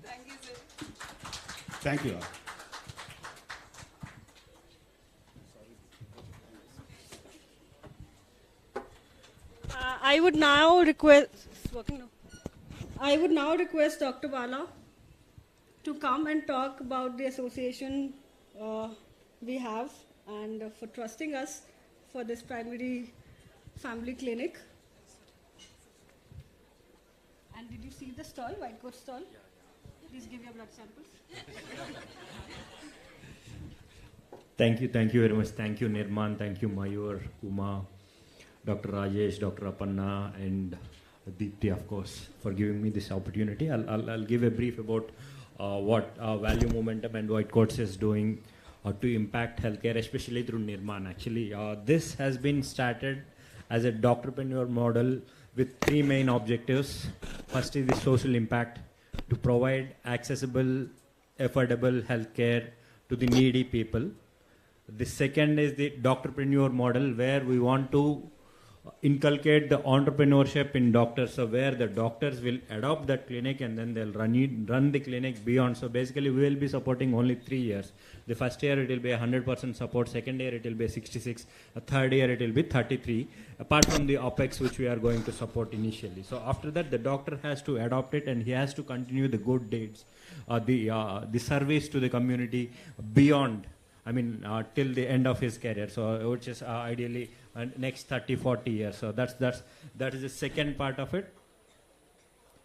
Thank you, sir. Thank you all. I would now request Dr. Bala to come and talk about the association we have, and for trusting us for this primary family clinic. And did you see the stall, White Coat stall? Please give your blood samples. Thank you very much. Thank you, Nirmaan. Thank you, Mayur, Uma, Dr. Rajesh, Dr. Aparna, and Deepti, of course, for giving me this opportunity. I'll give a brief about what Value Momentum and White Coats is doing to impact healthcare, especially through Nirmaan. Actually, this has been started as a doctorpreneur model with three main objectives. First is the social impact, to provide accessible, affordable healthcare to the needy people. The second is the doctorpreneur model, where we want to inculcate the entrepreneurship in doctors, so where the doctors will adopt that clinic and then they'll run the clinic beyond. So basically we will be supporting only 3 years. The first year it will be 100% support, second year it will be 66, third year it will be 33, apart from the OPEX which we are going to support initially. So after that the doctor has to adopt it and he has to continue the good deeds, the service to the community beyond, till the end of his career, so which is ideally next 30-40 years. So that is the second part of it.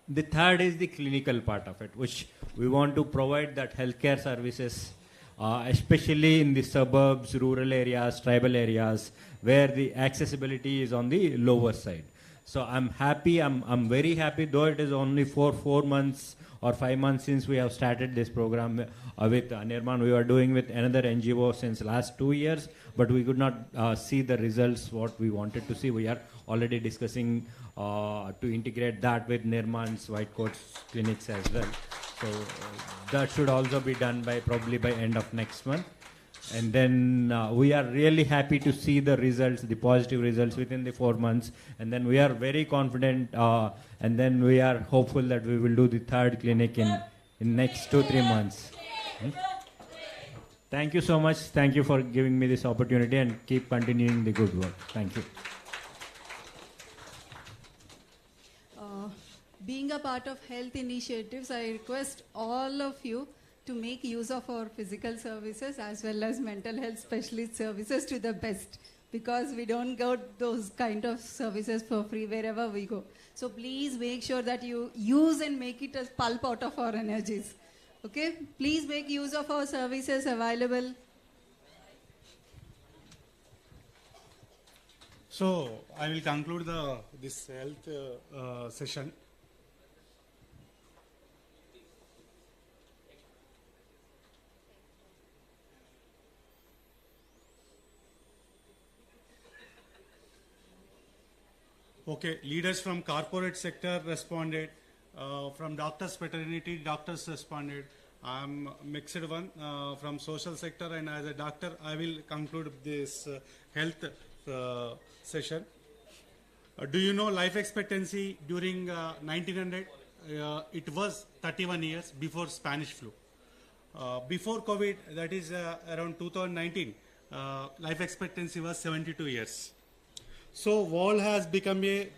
The third is the clinical part of it, which we want to provide that healthcare services, especially in the suburbs, rural areas, tribal areas, where the accessibility is on the lower side. So I'm happy, I'm very happy, though it is only 4 months or 5 months since we have started this program with Nirmaan. We were doing with another NGO since last 2 years, but we could not see the results what we wanted to see. We are already discussing to integrate that with Nirmaan's White Coats clinics as well. So that should also be done probably by end of next month. And then we are really happy to see the results, the positive results within the 4 months. And then we are very confident, and then we are hopeful that we will do the third clinic in next 2-3 months. Thank you so much. Thank you for giving me this opportunity, and keep continuing the good work. Thank you. Being a part of health initiatives, I request all of you to make use of our physical services as well as mental health specialist services to the best, because we don't get those kind of services for free wherever we go. So please make sure that you use and make it a pulp out of our energies. Okay? Please make use of our services available. So I will conclude this health session. Okay, leaders from corporate sector responded, from doctors fraternity, doctors responded. I'm mixed one from social sector, and as a doctor, I will conclude this health session. Do you know life expectancy during 1900? It was 31 years before Spanish flu. Before COVID, that is around 2019, life expectancy was 72 years. So world has become a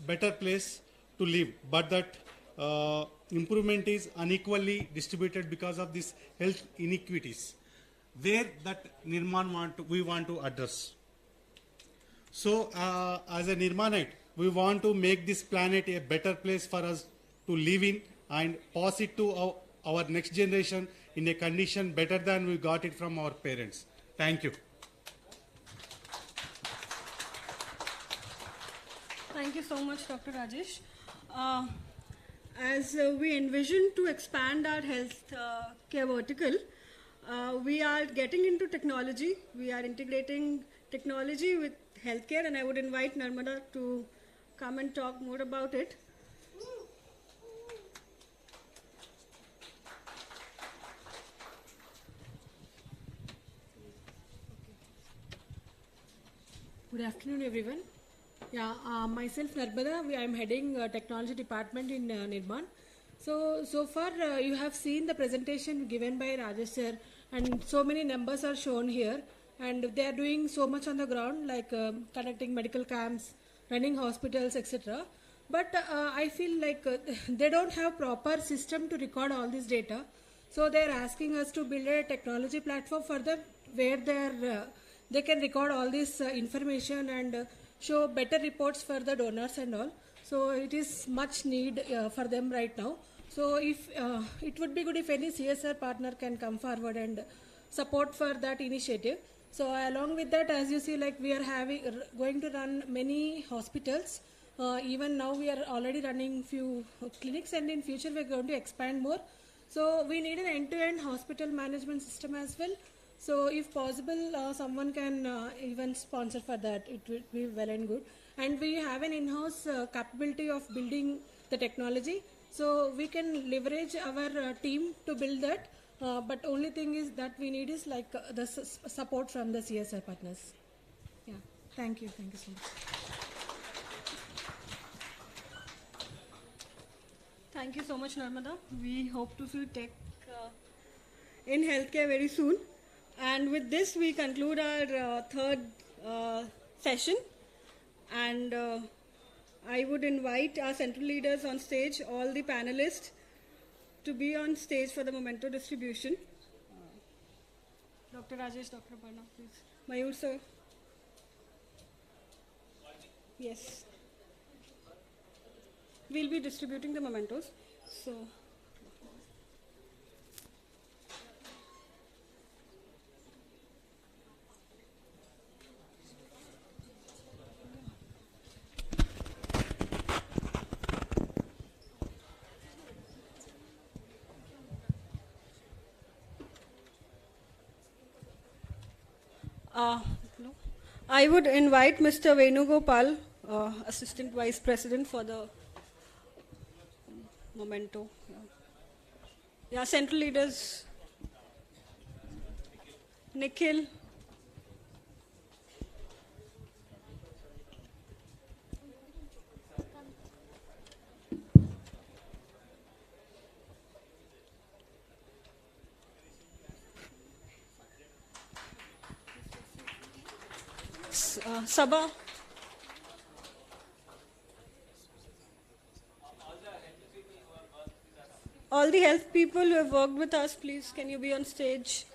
better place to live, but that improvement is unequally distributed because of these health inequities, where that Nirmaan we want to address. So as a Nirmaanite, we want to make this planet a better place for us to live in and pass it to our next generation in a condition better than we got it from our parents. Thank you. Thank you so much, Dr. Rajesh. As we envision to expand our health care vertical, we are getting into technology. We are integrating technology with healthcare, and I would invite Narmada to come and talk more about it. Good afternoon, everyone. Yeah, myself Narmada, I am heading technology department in Nirmaan. So far you have seen the presentation given by Rajesh sir, and so many numbers are shown here, and they are doing so much on the ground, like conducting medical camps, running hospitals, etc. But I feel like they don't have proper system to record all this data. So they are asking us to build a technology platform for them where they can record all this information and show better reports for the donors and all. So it is much need for them right now. So if it would be good if any CSR partner can come forward and support for that initiative. So along with that, as you see, like we are going to run many hospitals Even now we are already running few clinics, and in future we are going to expand more. So we need an end-to-end hospital management system as well. So if possible, someone can even sponsor for that. It will be well and good. And we have an in-house capability of building the technology. So we can leverage our team to build that. But only thing is that we need is like the support from the CSR partners. Yeah. Thank you. Thank you so much. Thank you so much, Narmada. We hope to see tech in healthcare very soon. And with this, we conclude our third session. And I would invite our central leaders on stage, all the panelists, to be on stage for the memento distribution. Dr. Rajesh, Dr. Parna, please. Mayur, sir. Yes. We'll be distributing the mementos. So. I would invite Mr. Venugopal, Assistant Vice President, for the memento. Yeah, central leaders. Nikhil. Sabha. All the health people who have worked with us, please, can you be on stage?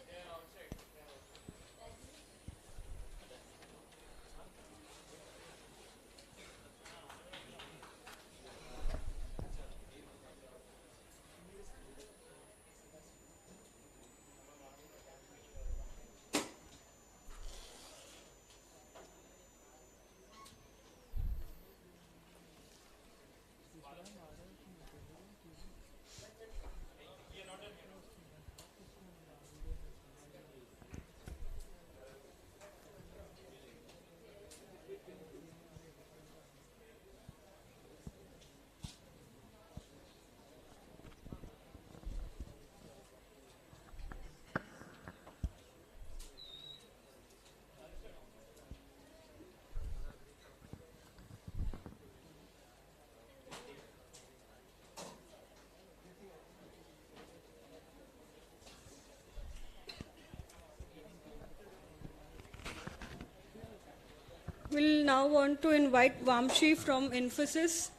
We'll now want to invite Vamshi from Infosys.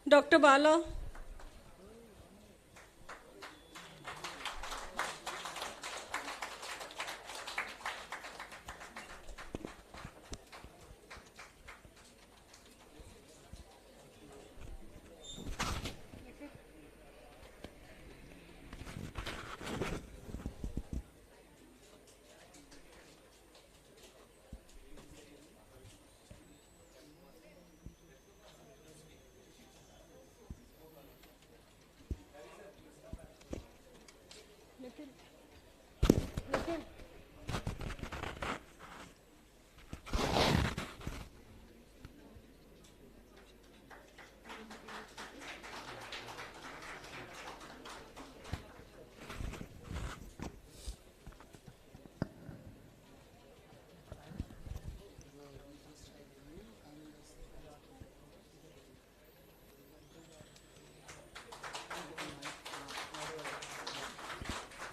Dr. Bala.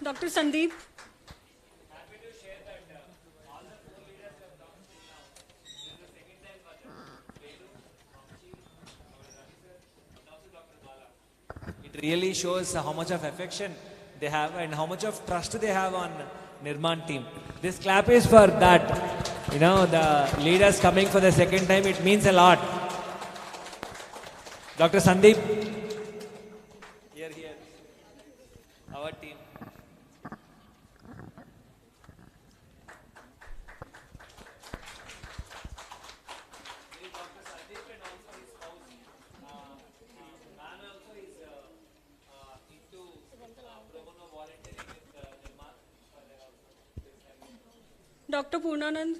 Dr. Sandeep. It really shows how much of affection they have and how much of trust they have on Nirmaan team. This clap is for that. You know, the leaders coming for the second time, it means a lot. Dr. Sandeep. Here. Our team. Dr. Purnanand.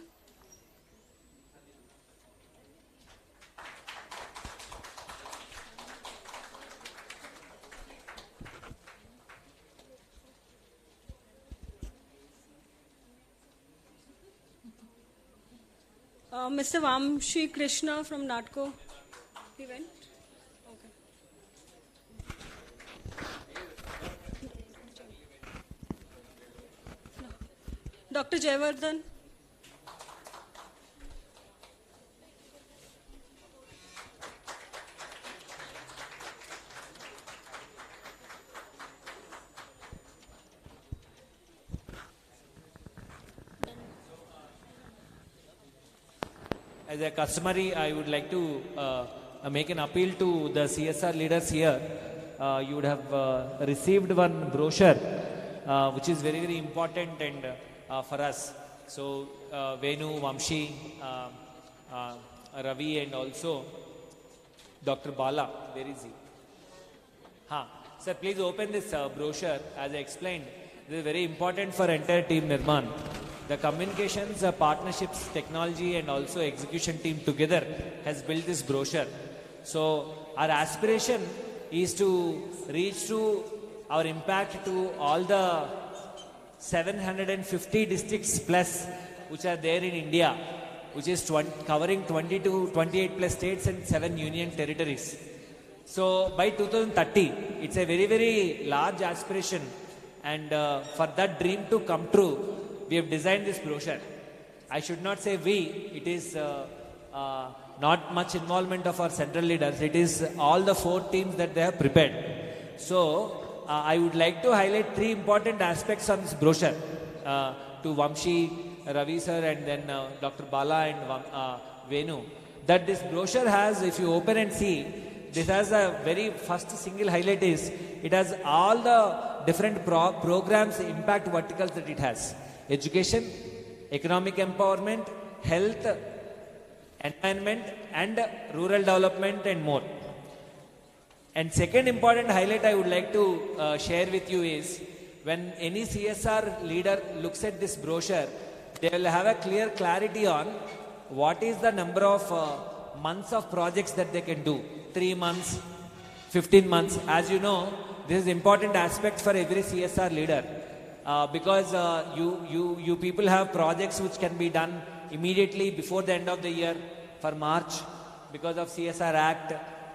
Mr. Vamshi Krishna from NATCO. He went? Okay. No. Dr. Jayavardhan. As a customary, I would like to make an appeal to the CSR leaders here. You would have received one brochure, which is very, very important and for us. So, Venu, Vamshi, Ravi and also Dr. Bala, where is he? Sir, please open this brochure. As I explained, this is very important for entire team Nirmaan. The communications, partnerships, technology and also execution team together has built this brochure. So our aspiration is to reach to our impact to all the 750 districts plus which are there in India, which is covering 20 to 28 plus states and 7 union territories. So by 2030, it's a very, very large aspiration, and for that dream to come true, we have designed this brochure. I should not say we, it is not much involvement of our central leaders. It is all the 4 teams that they have prepared. So I would like to highlight 3 important aspects on this brochure to Vamshi, Ravi sir and then Dr. Bala and Venu. That this brochure has, if you open and see, this has a very first single highlight is, it has all the different programs, impact verticals that it has. Education, economic empowerment, health, environment and rural development and more. And second important highlight I would like to share with you is, when any CSR leader looks at this brochure, they will have a clear clarity on what is the number of months of projects that they can do. 3 months, 15 months. As you know, this is important aspect for every CSR leader. Because you people have projects which can be done immediately before the end of the year for March because of CSR Act,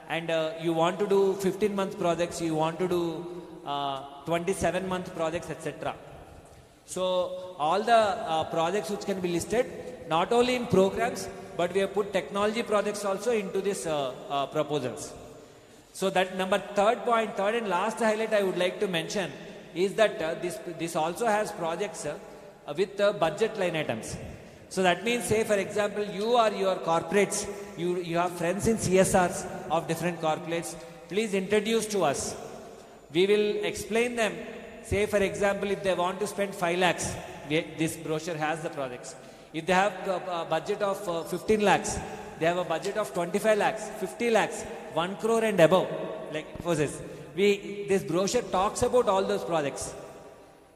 and you want to do 15-month projects, you want to do 27-month projects, etc. So all the projects which can be listed, not only in programs, but we have put technology projects also into this proposals. So that third and last highlight I would like to mention is that this also has projects with budget line items. So that means, say for example, you or your corporates, you have friends in CSRs of different corporates, please introduce to us. We will explain them. Say for example, if they want to spend 5 lakhs, this brochure has the projects. If they have a budget of 15 lakhs, they have a budget of 25 lakhs, 50 lakhs, 1 crore and above, like Infosys. This brochure talks about all those projects.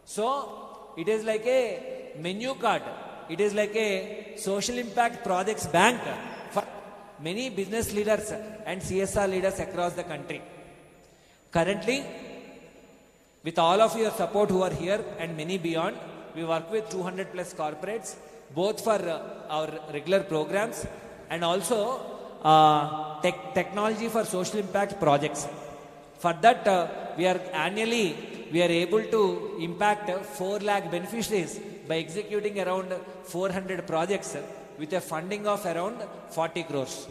So it is like a menu card. It is like a social impact projects bank for many business leaders and CSR leaders across the country. Currently, with all of your support who are here and many beyond, we work with 200 plus corporates, both for our regular programs and also technology for social impact projects. For that, we are able to impact 4 lakh beneficiaries by executing around 400 projects with a funding of around 40 crores.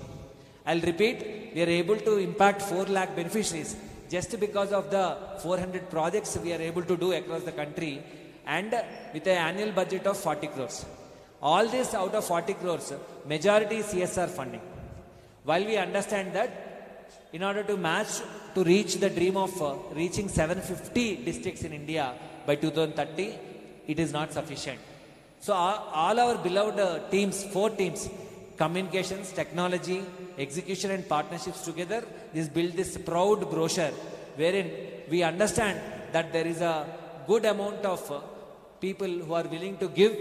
I'll repeat, we are able to impact 4 lakh beneficiaries just because of the 400 projects we are able to do across the country, and with an annual budget of 40 crores. All this out of 40 crores, majority is CSR funding. While we understand that in order to match, to reach the dream of reaching 750 districts in India by 2030, it is not sufficient. So all our beloved teams, 4 teams, communications, technology, execution and partnerships together, build this proud brochure wherein we understand that there is a good amount of people who are willing to give,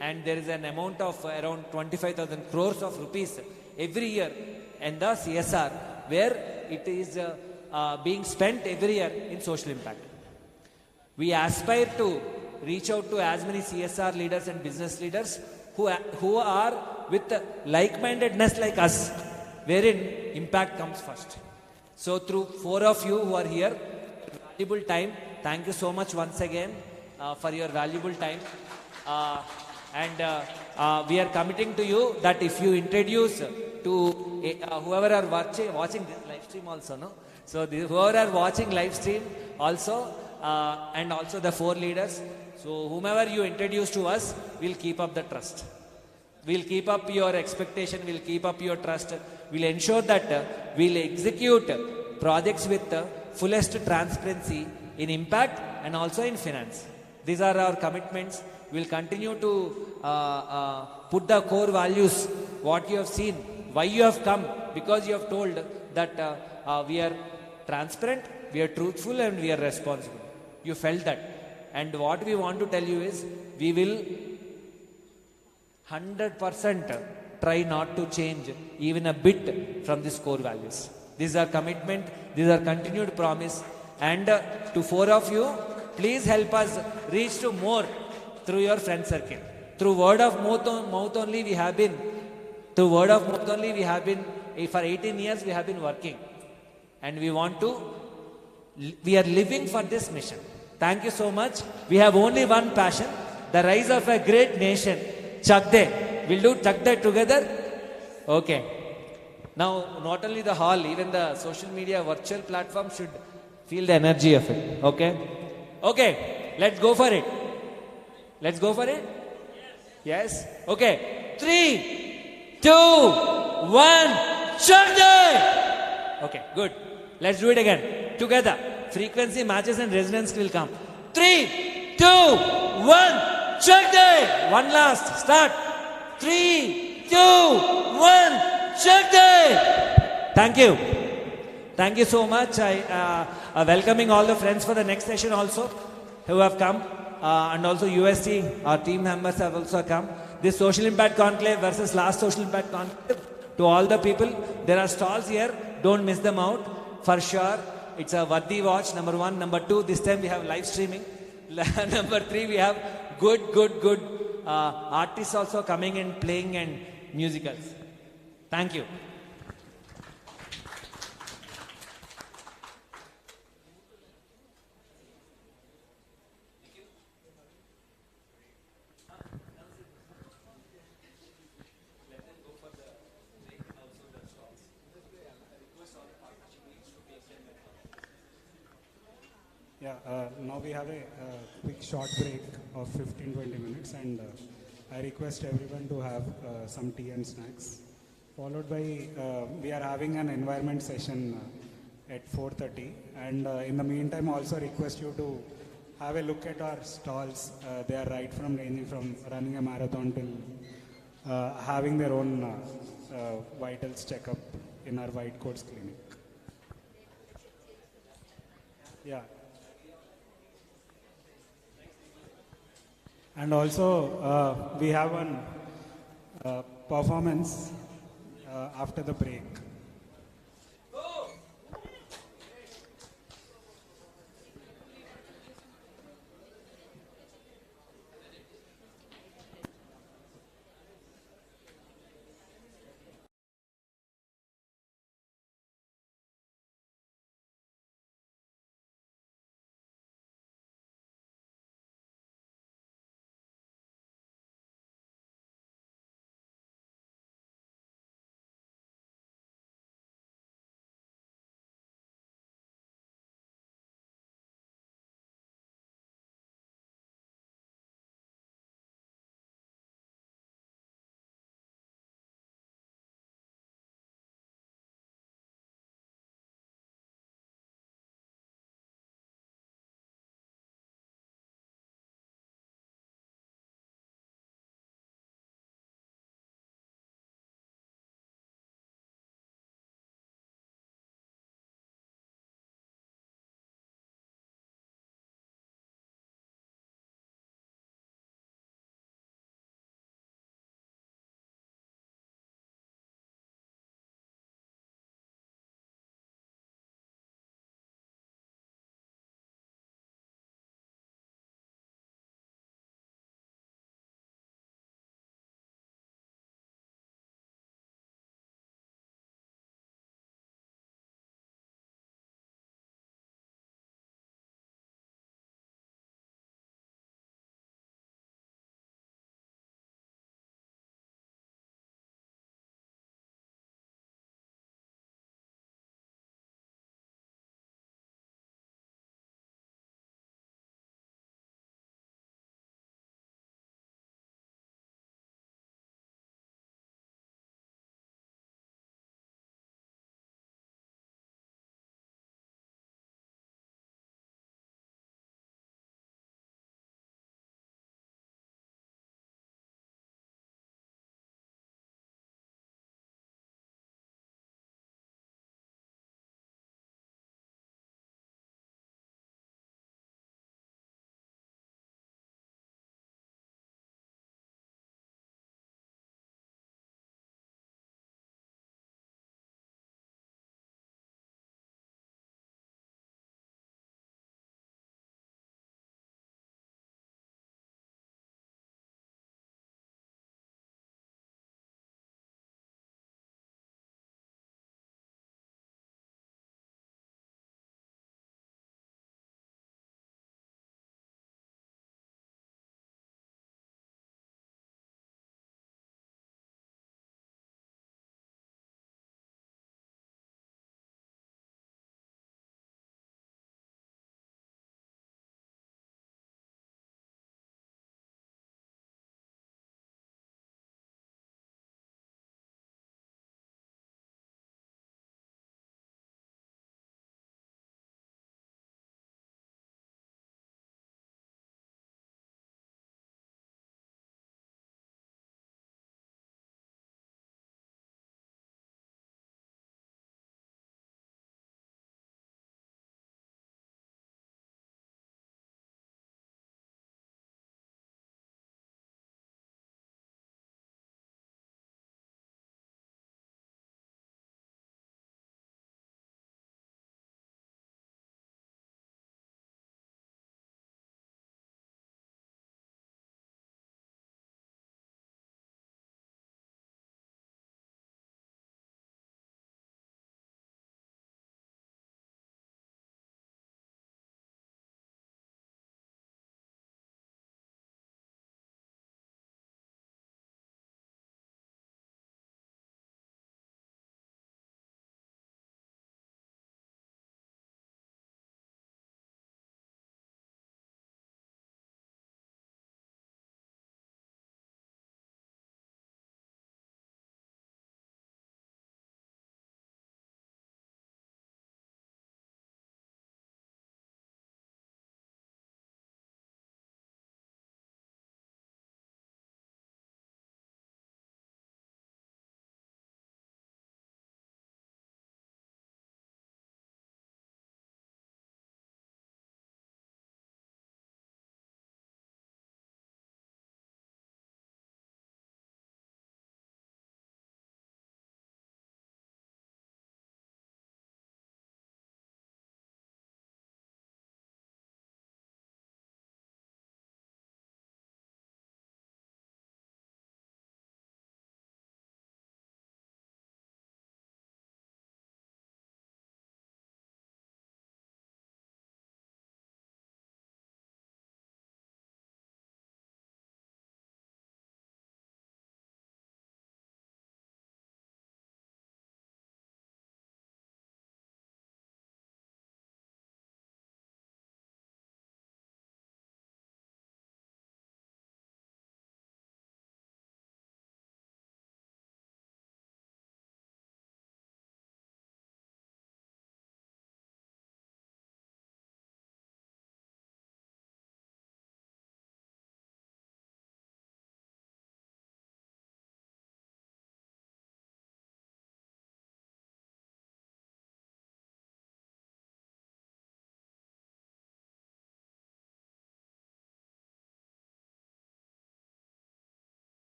and there is an amount of around 25,000 crores of rupees every year in the CSR, where it is being spent every year in social impact. We aspire to reach out to as many CSR leaders and business leaders who are with like-mindedness like us, wherein impact comes first. So through 4 of you who are here, valuable time, thank you so much once again for your valuable time. And we are committing to you that if you introduce to whoever are watching this live stream also, no? So whoever are watching live stream also, and also the 4 leaders, so whomever you introduce to us, we'll keep up the trust. We'll keep up your expectation, we'll keep up your trust. We'll ensure that we'll execute projects with fullest transparency in impact and also in finance. These are our commitments. We'll continue to put the core values, what you have seen, why you have come, because you have told that we are transparent, we are truthful, and we are responsible. You felt that. And what we want to tell you is, we will 100% try not to change even a bit from these core values. These are commitment, these are continued promise. And to 4 of you, please help us reach to more through your friend circle. Through word of mouth only we have been, for 18 years we have been working. And we are living for this mission. Thank you so much. We have only one passion, the rise of a great nation. Chakde. We'll do Chakde together? Okay. Now, not only the hall, even the social media virtual platform should feel the energy of it. Okay? Okay. Let's go for it. Let's go for it? Yes? Okay. 3, 2, 1. Chakde! Okay, good. Let's do it again. Together. Frequency, matches and resonance will come. 3, 2, 1. Chakde! One last. Start. 3, 2, 1. Chakde! Thank you. Thank you so much. I welcoming all the friends for the next session also who have come. And also UST, our team members have also come. This social impact conclave versus last social impact conclave. To all the people, there are stalls here. Don't miss them out. For sure, it's a worthy watch, number 1. Number 2, this time we have live streaming. Number 3, we have good artists also coming and playing and musicals. Thank you. Now we have a quick short break of 15-20 minutes, and I request everyone to have some tea and snacks. Followed by, we are having an environment session at 4:30, and in the meantime also request you to have a look at our stalls. They are right from ranging from running a marathon till having their own vitals checkup in our White Coats clinic. Yeah. And also, we have one performance after the break.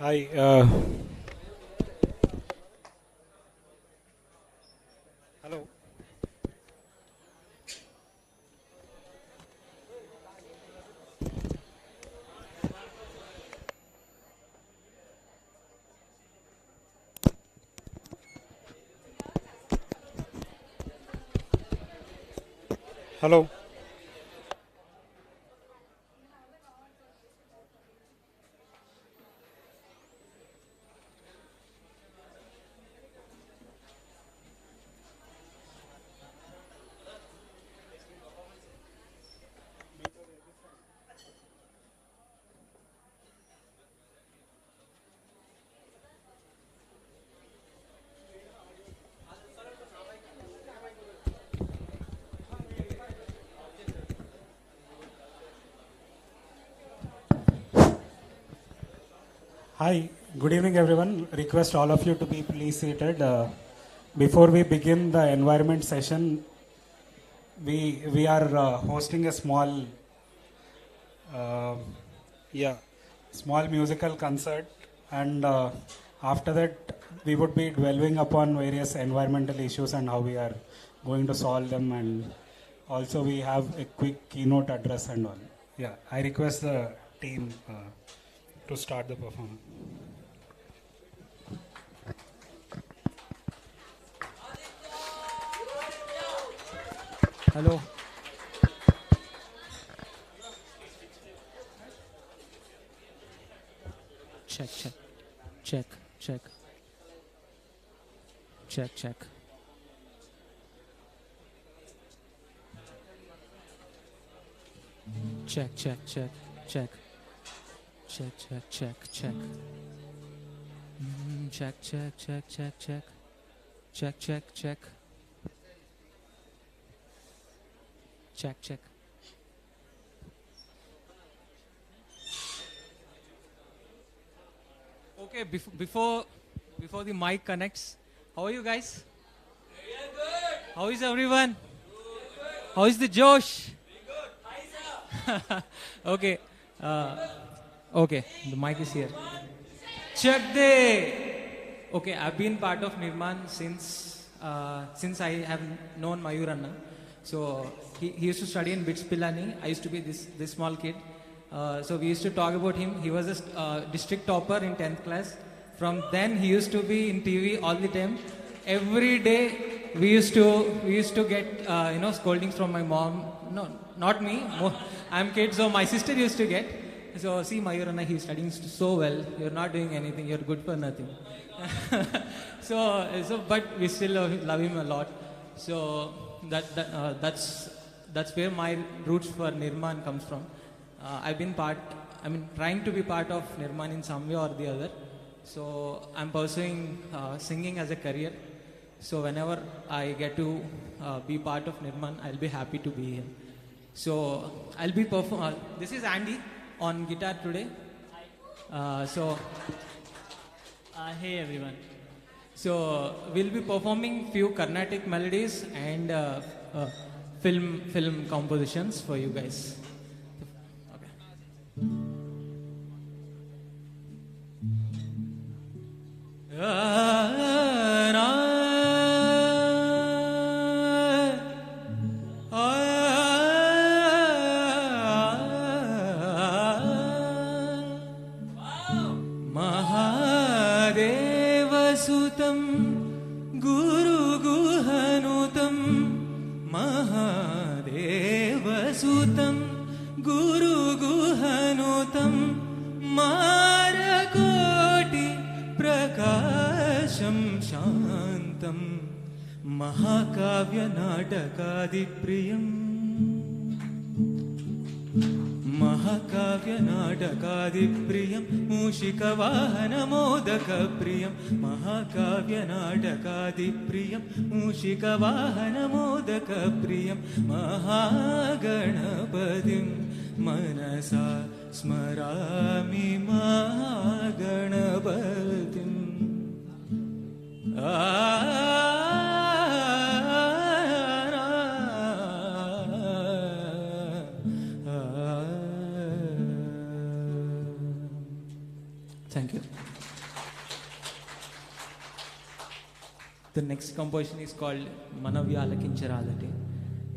Hi. Hello. Hello. Hi, good evening everyone. Request all of you to be please seated. Before we begin the environment session, we are hosting a small small musical concert, and after that we would be dwelling upon various environmental issues and how we are going to solve them, and also we have a quick keynote address and all. Yeah, I request the team to start the performance. Hello. Check, check, check, check, check, check. Check, check, check, check. Check, check, check, check. Check, check, check, check, check. Check, check, check. Check, check. Okay, before the mic connects, how are you guys? How is everyone? How is the Josh? Okay. Okay, the mic is here. Check the. Okay, I've been part of Nirmaan since I have known Mayur Anna. So he used to study in Bits Pilani. I used to be this small kid. So we used to talk about him. He was a district topper in 10th class. From then he used to be in TV all the time. Every day we used to get scoldings from my mom. No, not me. I'm kid, so my sister used to get. So see, Mayurana, he's studying so well. You're not doing anything. You're good for nothing. But we still love him a lot. So that's where my roots for Nirmaan comes from. Trying to be part of Nirmaan in some way or the other. So I'm pursuing singing as a career. So whenever I get to be part of Nirmaan, I'll be happy to be here. So I'll be this is Andy on guitar today. Hey everyone. So we'll be performing few Carnatic melodies and film compositions for you guys. Mahadevasutam Guru Guhanutam Mahadevasutam Guru Guhanutam Marakoti Prakasham Shantam Mahakavya Natakadipriyam Mahakavya Natakadipriyam Mushikavahana Modakapriyam Mahakavya Natakadipriyam Mushikavahana Modakapriyam Mahaganapadim Manasa Smarami Mahaganapadim Thank you. The next composition is called Manavyalakincharadate.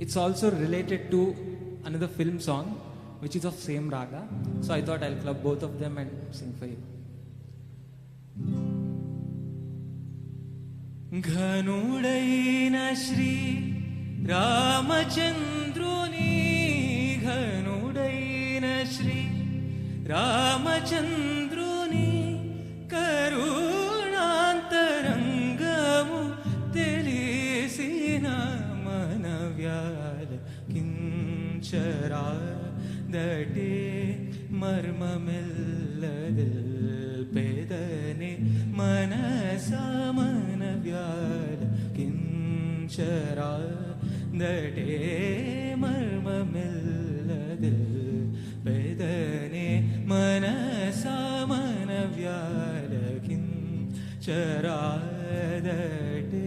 It's also related to another film song, which is of same raga. So I thought I'll club both of them and sing for you. Ghanudaina Shri Ramachandruni, Ghanudaina Shri Ramachandruni, Karunantarangamu Telisina Manavyala Kincharadate, Marmamilladil Pedane Manasa Manavyala Kincharadate, Marmamilladil Pedane Manasa Manavyala Kincharadate.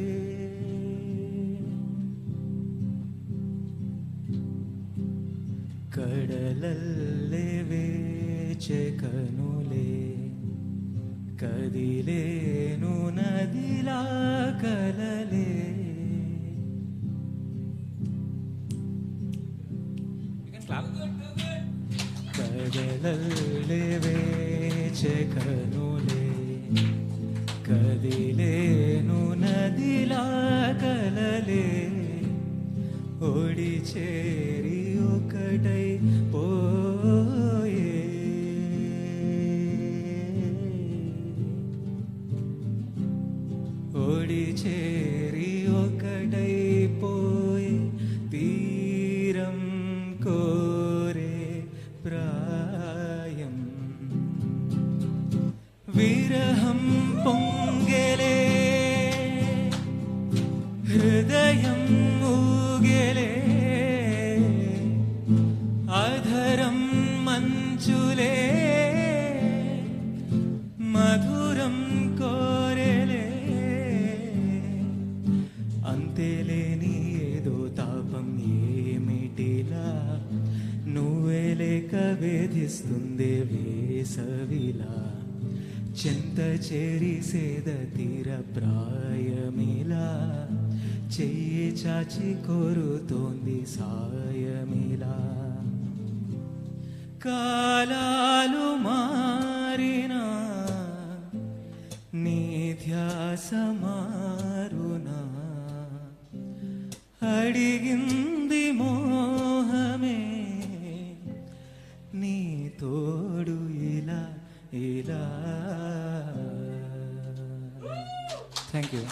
ಕಡಲಲ್ಲೇ ವೇಚೆ ಕನುಲೆ ಕದಿಲೇನು ನದಿಲ ಕಲಲೆ ಕಡಲಲ್ಲೇ ವೇಚೆ ಕನುಲೆ ಕದಿಲೇನು ನದಿಲ ಕಲಲೆ ఓడి చేరి ఒకటై పోయే ఓడి చేరి ఒకటై పోయే తీరం కోరే ప్రాయం విరహం పొంగెలే హృదయం ఊగెలే అధరం మంచులే మధురం కోరెలే అంతేలేని ఏదో తాపం ఏమిటిలా నువ్వే లేక వేధిస్తుంది వేసవిలా చెంత చేరి సేద తీర ప్రాయమిలా చెయ్యి చాచి కోరుతోంది సాయమిలా కాలాలు మారినా నీ ధ్యాస మారునా అడిగింది మోహమే నీ తోడు ఇలా ఇలా. Thank you.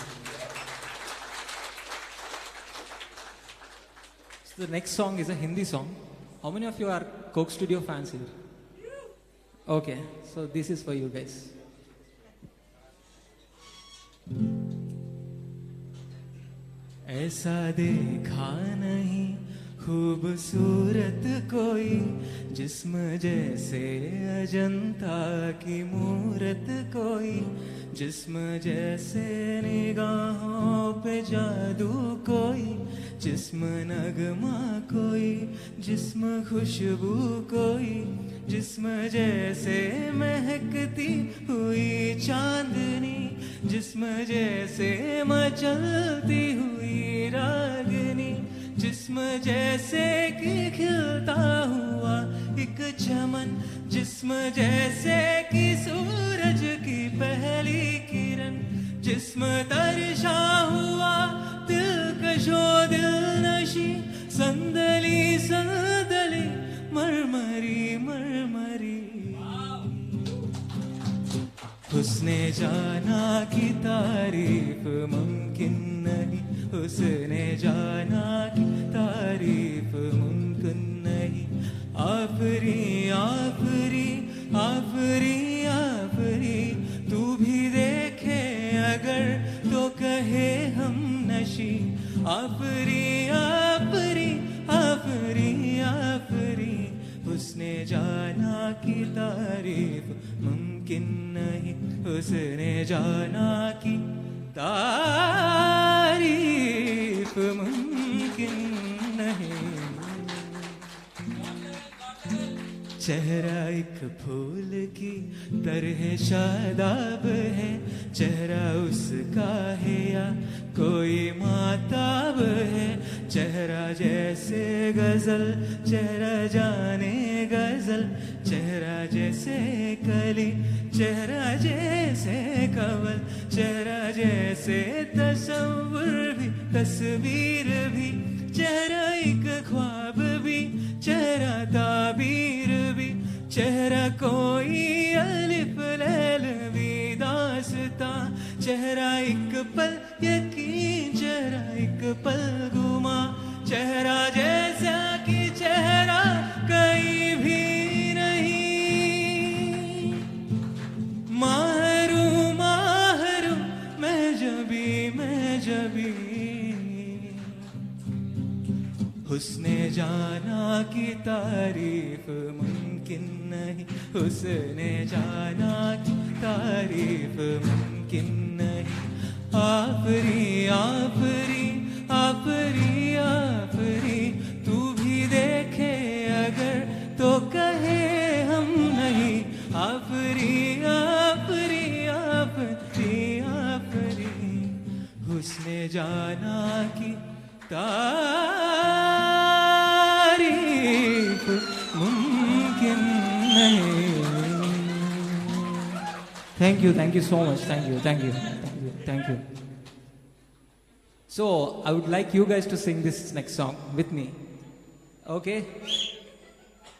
So the next song is a Hindi song. How many of you are Coke Studio fans here? Okay, so this is for you guys. ऐसा देखा नहीं खूबसूरत कोई जिस्म जैसे अजंता की मूरत कोई जिस्म जैसे निगाहों पे जादू कोई जिस्म नगमा कोई जिस्म खुशबू कोई जिस्म जैसे महकती हुई चांदनी जिस्म जैसे मचलती हुई रागनी जिस्म जैसे कि खिलता हुआ एक चमन जिस्म जैसे कि सूरज की पहली किरण जिस्म तरशा हुआ दिलकशो दिलनशी संदली संदली मरमरी मरमरी उसने जाना की तारीफ मुमकिन नहीं उसने जाना की तारीफ मुमकिन नहीं आफरी आफरी आफरी आफरी तू भी देखे अगर तो कहे हम नशी आफरी आफरी आफरी आफरी उसने जाना की तारीफ मुमकिन नहीं उसने जाना की तारीफ मुमकिन नहीं चेहरा एक फूल की तरह शादाब है, चेहरा उसका है या कोई माताब है, चेहरा जैसे गजल चेहरा जाने गजल, चेहरा जैसे कली चेहरा जैसे कवल, चेहरा जैसे तस्वीर भी तस्वीर भी, चेहरा एक ख्वाब भी चेहरा ताबीर भी, चेहरा कोई अलिफ लैल भी दास्ता, चेहरा एक पल यकीन चेहरा एक पल गुमा, चेहरा जैसा कि चेहरा कहीं भी नहीं। माहरूम माहरूम मैं जबी हुस्ने जाना की तारीफ मुमकिन नहीं, हुस्ने जाना की तारीफ मुमकिन नहीं। आफरी आफरी आफरी आफरी तू भी देखे अगर तो कहे हम नहीं। आफरी आफरी आफरी आफरी हुस्ने जाना की तारीफ मुमकिन नहीं। Thank you so much. Thank you. So, I would like you guys to sing this next song with me. Okay?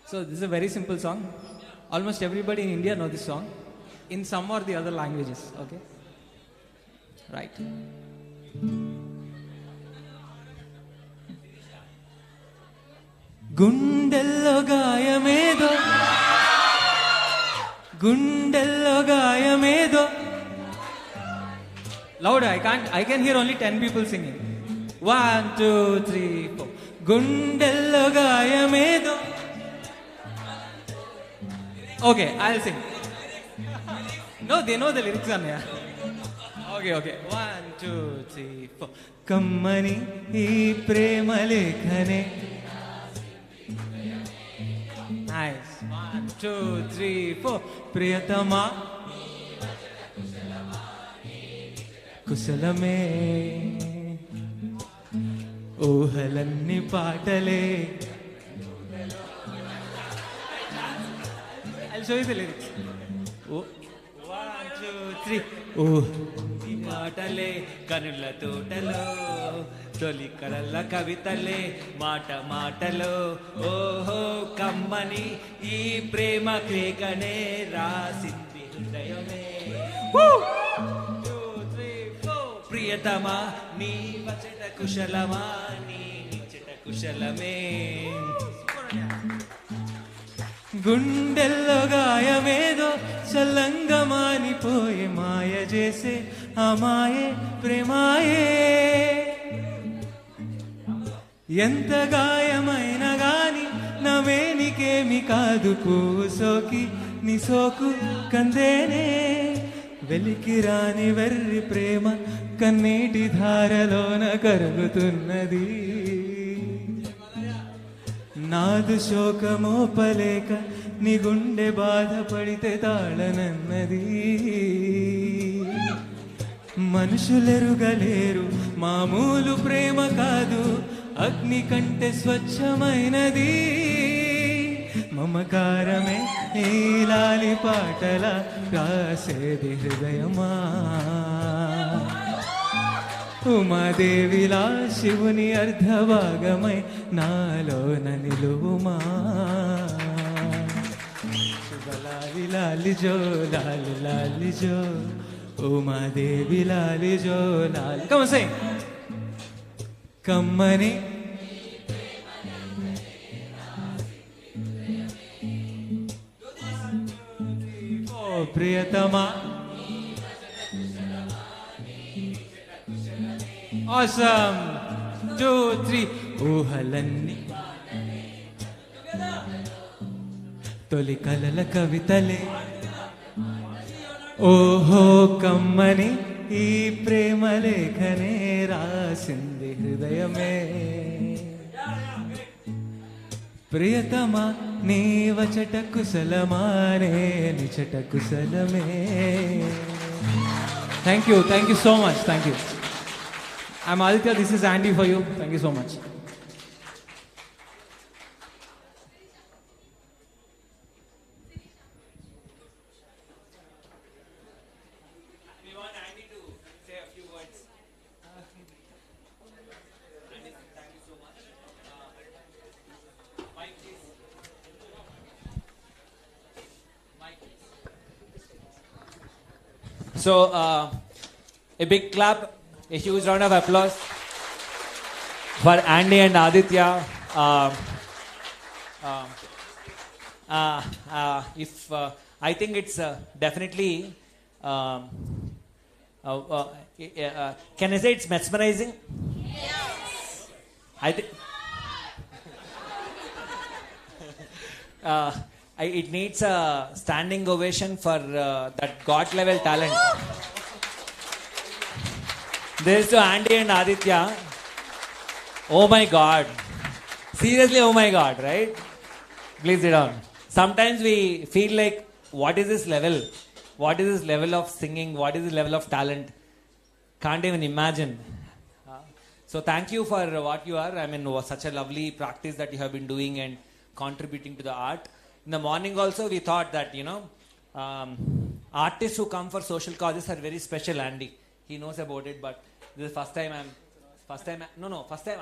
So, this is a very simple song. Almost everybody in India know this song in some or the other languages. Okay? Right. గుండెల్లో గాయమేదో గుండెల్లో గాయమేదో. Louder, I can hear only 10 people singing. 1, 2, 3, 4. గుండెల్లో గాయమేదో. Okay, I'll sing. No, they know the lyrics on here. Okay. 1, 2, 3, 4. కమ్మని ఈ ప్రేమ లేఖనే. Nice. 1, 2, 3, 4. ప్రియతమా కుశలమే ఊహలన్నీ పాటలే. I'll show you the lyrics. 1, 2, 3. ఈ పాటలే కనుల తోటలో తొలి కళల కవితలే మాట మాటలో ఓహో కమ్మని ఈ ప్రేమ కేకనే రాసింది హృదయమే. 2, 3, 4. ప్రియతమా నీ వచట కుశలమా నీ నిచ్చట కుశలమే. గుండెల్లో గాయమేదో చల్లంగా మానిపోయే మాయ చేసే ఆ మాయే ప్రేమాయే. ఎంత గాయమైనా గాని నవేనికేమి కాదు పువ్వు సోకి నీ సోకు కందేనే. వెలికి రాని వెర్రి ప్రేమ కన్నీటి ధారలోన కరుగుతున్నది. నాదు శోకమోపలేక నీ గుండె బాధపడితే తాళనన్నది. మనుషులెరుగలేరు మామూలు ప్రేమ కాదు అగ్ని కంటే స్వచ్ఛమైనది. మమకారమే నీలాలి పాటల రాసేది హృదయమా. ఉమాదేవిలా శివుని అర్ధభాగమై నాలోన నిలువుమా. శుభలాలి లాలిజో లాలి లాలిజో ఉమాదేవి లాలిజో లాలి. Come on, sing. కమ్మని ఓ ప్రియతమా. Awesome. 2, 3. ఊహలన్నీ తొలి కలల కవితలే. ఓహో కమ్మని ఈ ప్రేమ లేఖనే రాసింది హృదయమే. ప్రియతమా నీవచట కుశలమానే నిచట కుశలమే. Thank you so much, thank you. I'm Aditya, this is Andy for you, thank you so much. So, a big clap, a huge round of applause for Andy and Aditya. I think it's definitely, can I say it's mesmerizing? Yes. I think it needs a standing ovation for that God level talent. This is to Andy and Aditya. Oh my God. Seriously, oh my God, right? Please sit down. Sometimes we feel like, what is this level? What is this level of singing? What is this level of talent? Can't even imagine. So thank you for what you are. I mean, such a lovely practice that you have been doing and contributing to the art. In the morning also, we thought that, artists who come for social causes are very special, Andy. He knows about it, but this is the first time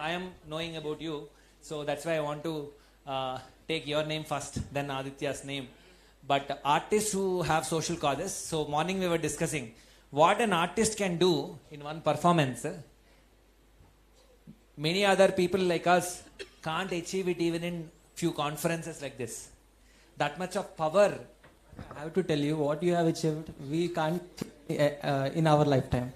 I am knowing about you. So that's why I want to take your name first, then Aditya's name. But artists who have social causes, so morning we were discussing what an artist can do in one performance. Many other people like us can't achieve it even in few conferences like this. That much of power. I have to tell you, what you have achieved, we can't in our lifetime.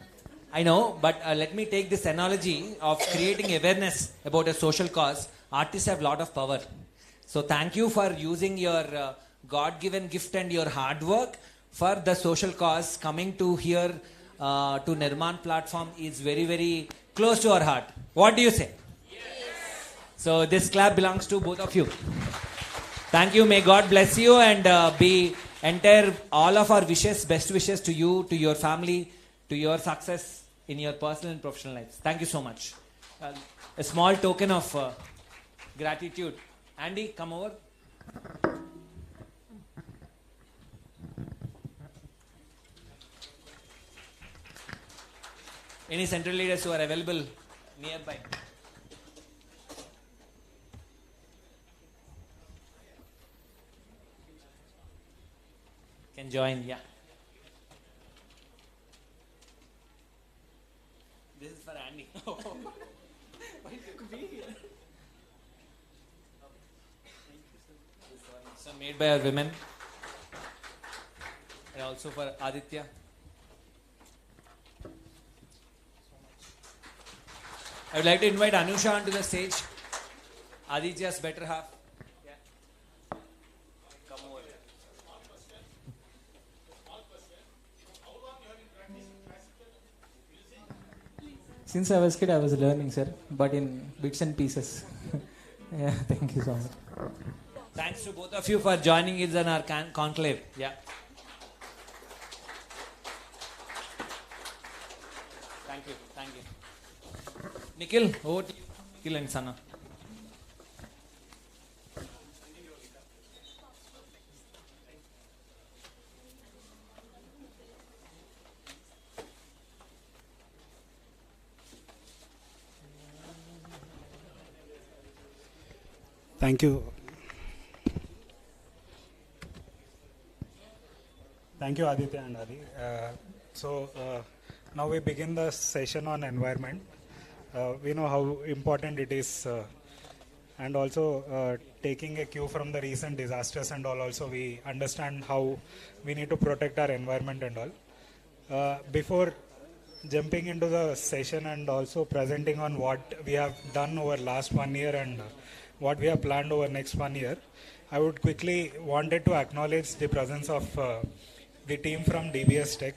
I know, but let me take this analogy of creating awareness about a social cause. Artists have a lot of power. So thank you for using your God-given gift and your hard work for the social cause. Coming to here to Nirmaan platform is very, very close to our heart. What do you say? Yes. So this clap belongs to both of you. Thank you. May God bless you and be entire all of our wishes, best wishes to you, to your family, to your success in your personal and professional lives. Thank you so much. A small token of gratitude. Andy, come over. Any central leaders who are available nearby? Can join, yeah. This is for Andy. Why did you be here? So made by our women. And also for Aditya. I would like to invite Anusha onto the stage. Aditya's better half. Since I was a kid, I was learning, sir, but in bits and pieces. Yeah, thank you so much. Thanks to both of you for joining us in our conclave. Yeah. Thank you. Nikhil, over to you. Nikhil and Sana. Thank you. Thank you, Aditya and Adi. Now we begin the session on environment. We know how important it is, and also taking a cue from the recent disasters and all. Also, we understand how we need to protect our environment and all. Before jumping into the session and also presenting on what we have done over last 1 year and what we have planned over next 1 year, I would quickly wanted to acknowledge the presence of the team from DBS Tech.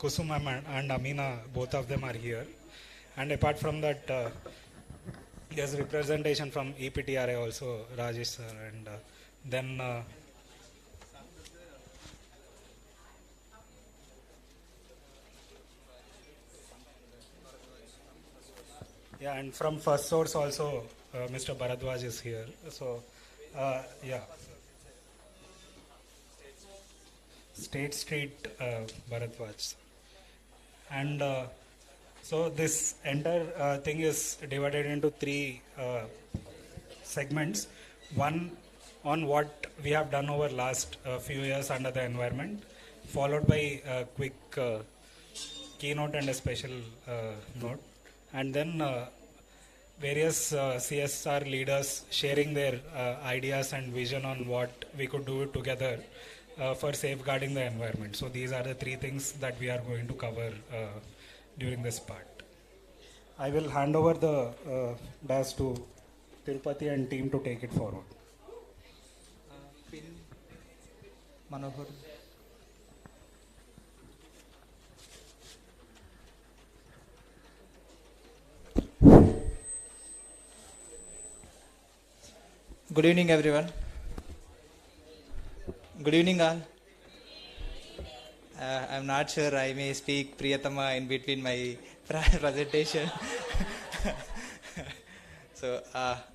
Kusum and Amina, both of them are here. And apart from that, There's representation from EPTRA also, Rajesh sir, and then yeah, and from First Source also, Mr. Bharadwaj is here. So, yeah. State Street Bharadwaj. And so this entire thing is divided into three segments. One on what we have done over last few years under the environment, followed by a quick keynote and a special note, and then various CSR leaders sharing their ideas and vision on what we could do together for safeguarding the environment. So these are the three things that we are going to cover during this part. I will hand over the dash to Tirupati and team to take it forward. Manohar. Good evening, everyone. Good evening, all. I'm not sure I may speak Priyatama in between my presentation. So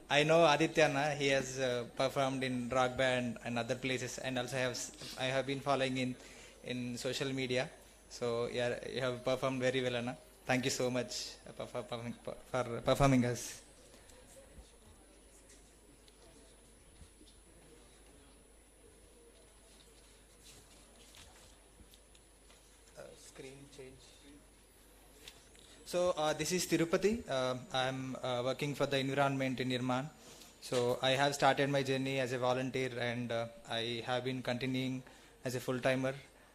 I know Adityana. He has performed in rock band and other places, and also I have been following in social media. So yeah, you have performed very well, Anna. Thank you so much for performing us. Screen change. So this is Tirupati. I'm working for the environment in Nirmaan. So I have started my journey as a volunteer, and I have been continuing as a full-timer,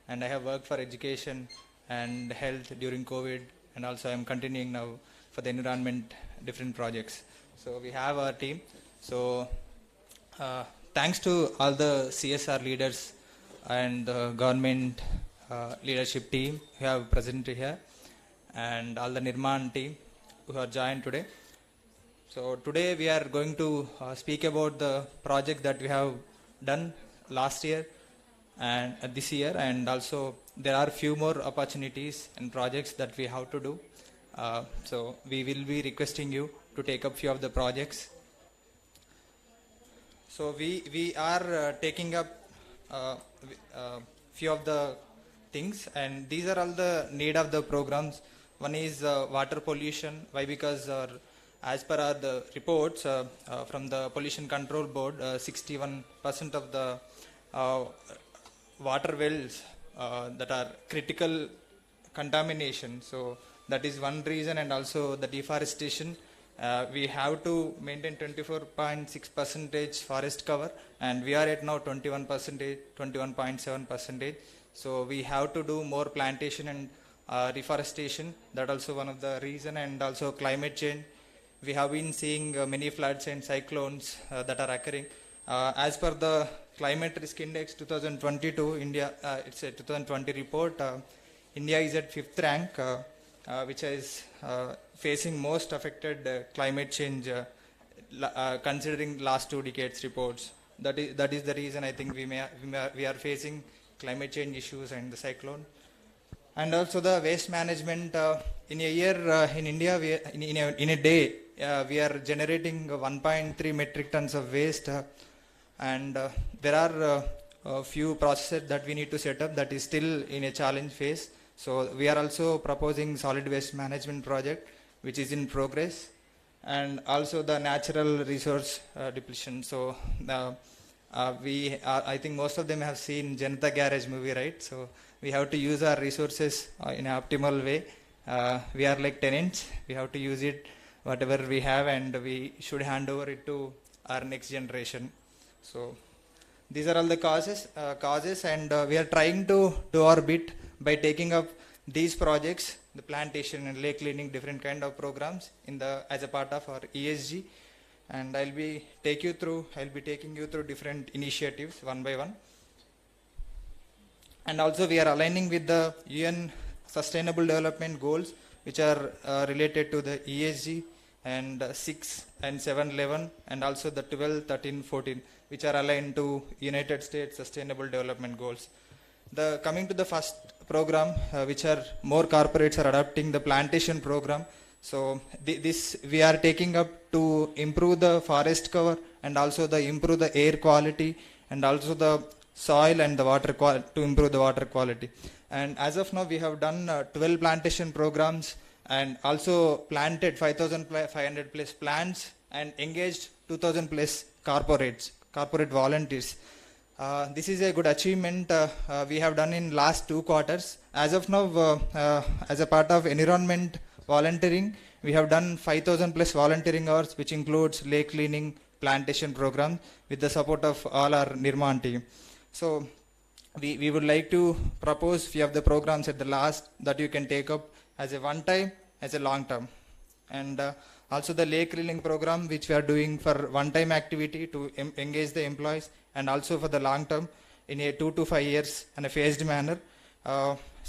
and I have worked for education and health during COVID, and also I'm continuing now for the environment, different projects. So we have our team. So thanks to all the CSR leaders and the government leadership team who have presented here, and all the Nirmaan team who are joined today. So today we are going to speak about the project that we have done last year and this year, and also there are few more opportunities and projects that we have to do. So we will be requesting you to take up few of the projects. So we are taking up few of the things, and these are all the need of the programs. One is water pollution. Why? Because as per the reports from the Pollution Control Board, 61% of the water wells that are critical contamination. So that is one reason, and also the deforestation. We have to maintain 24.6% forest cover, and we are at now 21.7%. So we have to do more plantation and reforestation. That also one of the reason, and also climate change. We have been seeing many floods and cyclones that are occurring. As per the Climate Risk Index 2022, India, it's a 2020 report. India is at 5th rank, which is facing most affected climate change, considering last 2 decades reports. That is the reason I think we are facing climate change issues and the cyclone. And also the waste management. In a year in India, in a day, we are generating 1.3 metric tons of waste, and there are a few processes that we need to set up that is still in a challenge phase. So we are also proposing solid waste management project, which is in progress, and also the natural resource depletion. So I think most of them have seen Janata Garage movie, right? So we have to use our resources in an optimal way. We are like tenants. We have to use it, whatever we have, and we should hand over it to our next generation. So these are all the causes, and we are trying to do our bit by taking up these projects, the plantation and lake cleaning, different kind of programs as a part of our ESG. And I'll be taking you through different initiatives one by one. And also we are aligning with the UN Sustainable Development Goals, which are related to the ESG and 6 and 7, 11, and also the 12, 13, 14, which are aligned to United States Sustainable Development Goals. Coming to the first program, which are more corporates are adopting the plantation program. So this we are taking up to improve the forest cover and also improve the air quality and also the soil and the water to improve the water quality. And as of now, we have done 12 plantation programs and also planted 5,500 plus plants and engaged 2,000 plus corporate volunteers. This is a good achievement we have done in last 2 quarters. As of now, as a part of environment volunteering, we have done 5,000 plus volunteering hours, which includes lake cleaning, plantation program with the support of all our Nirmaan team. So we would like to propose few of the programs at the last that you can take up as a one time, as a long term. And also the lake cleaning program, which we are doing for one time activity to engage the employees, and also for the long term in a 2 to 5 years in a phased manner.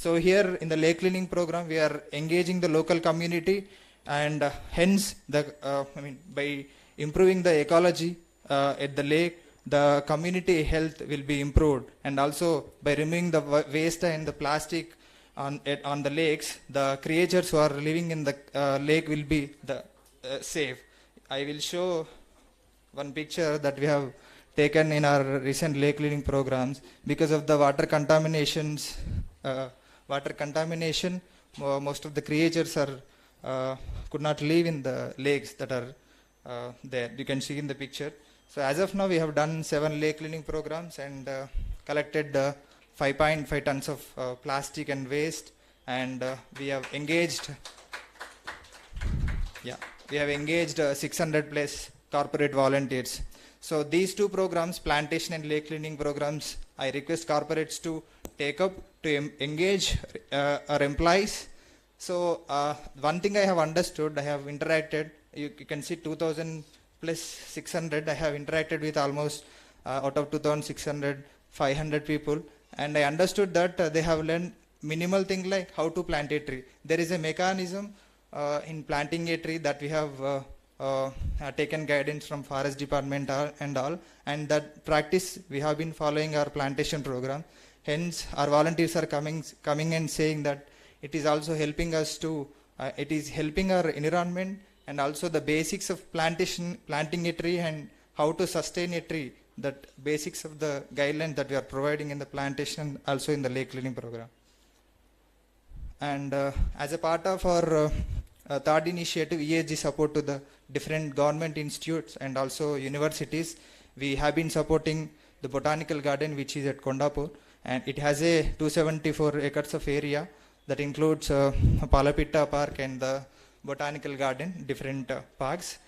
So here in the lake cleaning program, we are engaging the local community, and hence by improving the ecology at the lake, the community health will be improved, and also by removing the waste and the plastic on the lakes, the creatures who are living in the lake will be safe. I will show one picture that we have taken in our recent lake cleaning programs. Because of the water contamination, most of the creatures could not live in the lakes that are there. You can see in the picture. So as of now, we have done 7 lake cleaning programs and collected 5.5 tons of plastic and waste, and we have engaged 600 plus corporate volunteers. So these 2 programs, plantation and lake cleaning programs, I request corporates to take up to engage our employees. So one thing I have understood, I have interacted, you can see 2,000 plus 600, I have interacted with almost out of 2,600, 500 people, and I understood that they have learned minimal thing like how to plant a tree. There is a mechanism in planting a tree that we have taken guidance from forest department and all, and that practice we have been following our plantation program. Hence our volunteers are coming and saying that it is also helping us to it is helping our environment, and also the basics of planting a tree and how to sustain a tree, that basics of the guidelines that we are providing in the plantation, also in the lake cleaning program. And as a part of our third initiative, ESG support to the different government institutes and also universities, we have been supporting the botanical garden, which is at Kondapur, and it has a 274 acres of area that includes Palapitta Park and the botanical garden, different parks.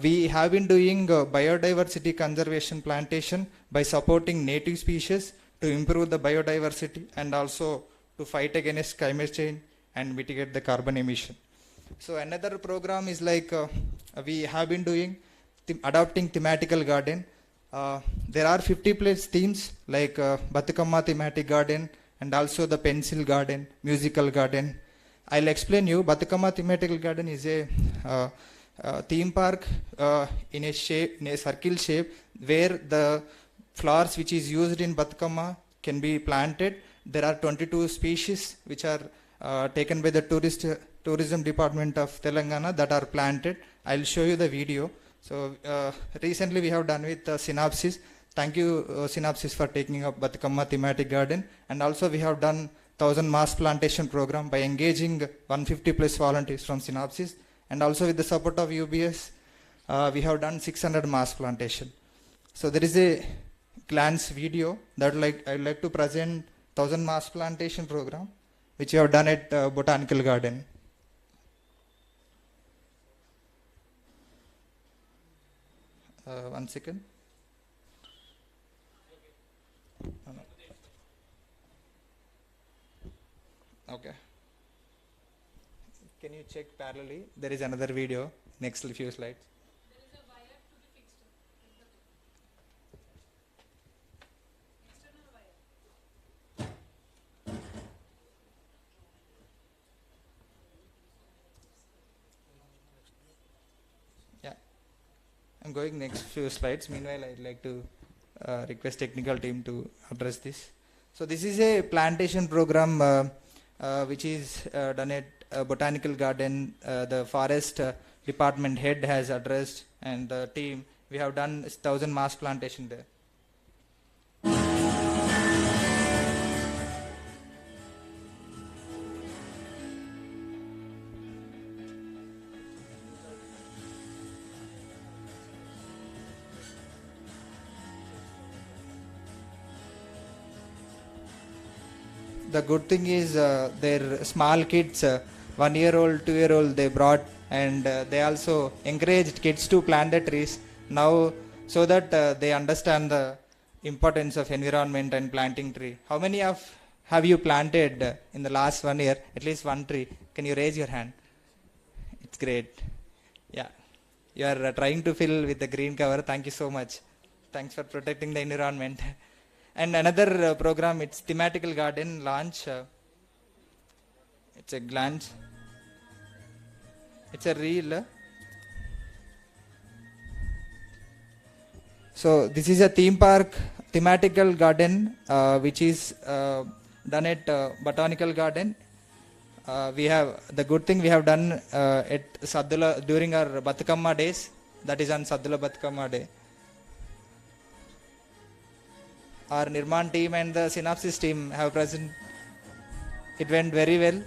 We have been doing biodiversity conservation plantation by supporting native species to improve the biodiversity and also to fight against climate change and mitigate the carbon emission. So another program is like we have been doing adopting thematical garden. There are 50 plus themes like Batukamma thematic garden and also the pencil garden, musical garden. I'll explain you. Batukamma thematical garden is a theme park in a circle shape, where the flowers which is used in Batukamma can be planted. There are 22 species which are taken by the tourism department of Telangana that are planted. I'll show you the video. So recently we have done with Synopsis. Thank you Synopsis for taking up Batukamma thematic garden, and also we have done 1,000 mass plantation program by engaging 150 plus volunteers from Synopsis, and also with the support of UBS we have done 600 mass plantation. So there is a glance video that I would like to present 1,000 mass plantation program which we have done at Botanical Garden. One second. Okay. Can you check parallelly? There is another video. Next few slides. I'm going next few slides. Meanwhile, I'd like to request technical team to address this. So this is a plantation program which is done at Botanical Garden. The forest department head has addressed, and the team, we have done 1,000 mass plantation there. The good thing is their small kids, 1 year old, 2 year old, they brought, and they also encouraged kids to plant the trees now, so that they understand the importance of environment and planting tree. How many of have you planted in the last 1 year at least one tree? Can you raise your hand? It's great. Yeah, you are trying to fill with the green cover. Thank you so much. Thanks for protecting the environment. And another program, it's thematical garden launch. It's a glance. It's a reel. So this is a theme park, thematical garden, which is done at Botanical Garden. We have, the good thing we have done at Saddula during our Bathukamma days. That is on Saddula Bathukamma Day. Our Nirmaan team and the Synopsis team have present. It went very well.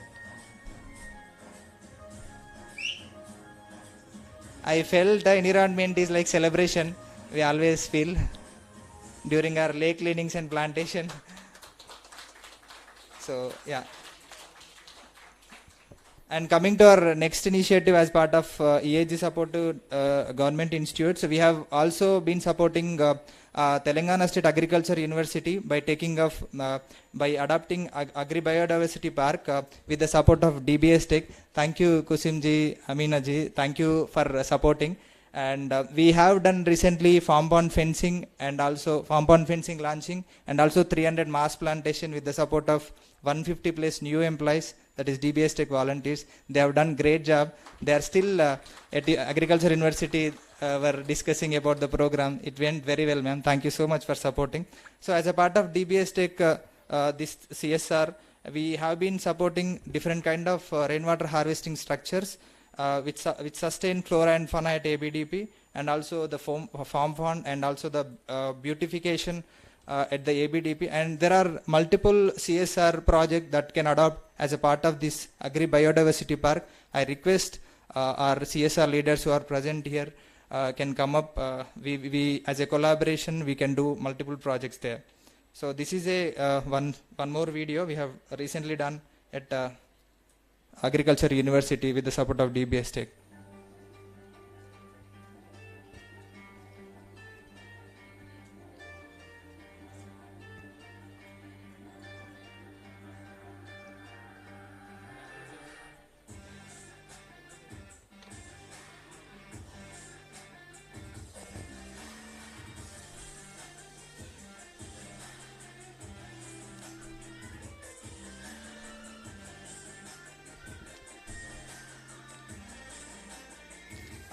I felt the environment is like celebration. We always feel during our lake cleanings and plantation. So yeah. And coming to our next initiative as part of EAG support to government institutes, we have also been supporting Telangana State Agriculture University by taking up, by adopting Agri-Biodiversity Park with the support of DBS Tech. Thank you Kusim ji, Amina ji, thank you for supporting. And we have done recently farm pond fencing and also farm pond fencing launching, and also 300 mass plantation with the support of 150 plus new employees, that is DBS Tech volunteers. They have done great job. They are still at the Agriculture University were discussing about the program. It went very well, ma'am. Thank you so much for supporting. So as a part of DBS Tech, this CSR, we have been supporting different kind of rainwater harvesting structures which sustain flora and fauna at ABDP, and also the farm pond, and also the beautification at the ABDP. And there are multiple CSR projects that can adopt as a part of this Agri-Biodiversity Park. I request our CSR leaders who are present here can come up. We as a collaboration, we can do multiple projects there. So this is a one more video we have recently done at Agriculture University with the support of DBS Tech.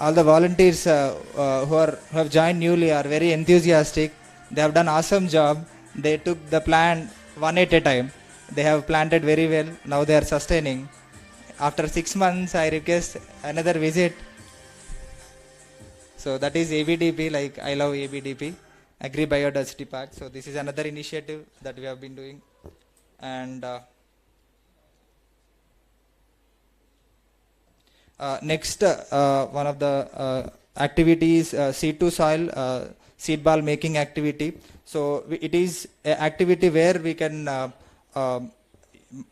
All the volunteers who have joined newly are very enthusiastic. They have done awesome job. They took the plant one at a time. They have planted very well. Now they are sustaining. After 6 months, I request another visit. So that is ABDP, like I love ABDP, Agri-Biodiversity Park. So this is another initiative that we have been doing. And next, one of the activities, seed to soil, seed ball making activity. So it is an activity where we can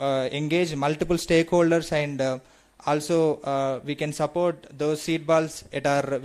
engage multiple stakeholders, and also we can support those seed balls at our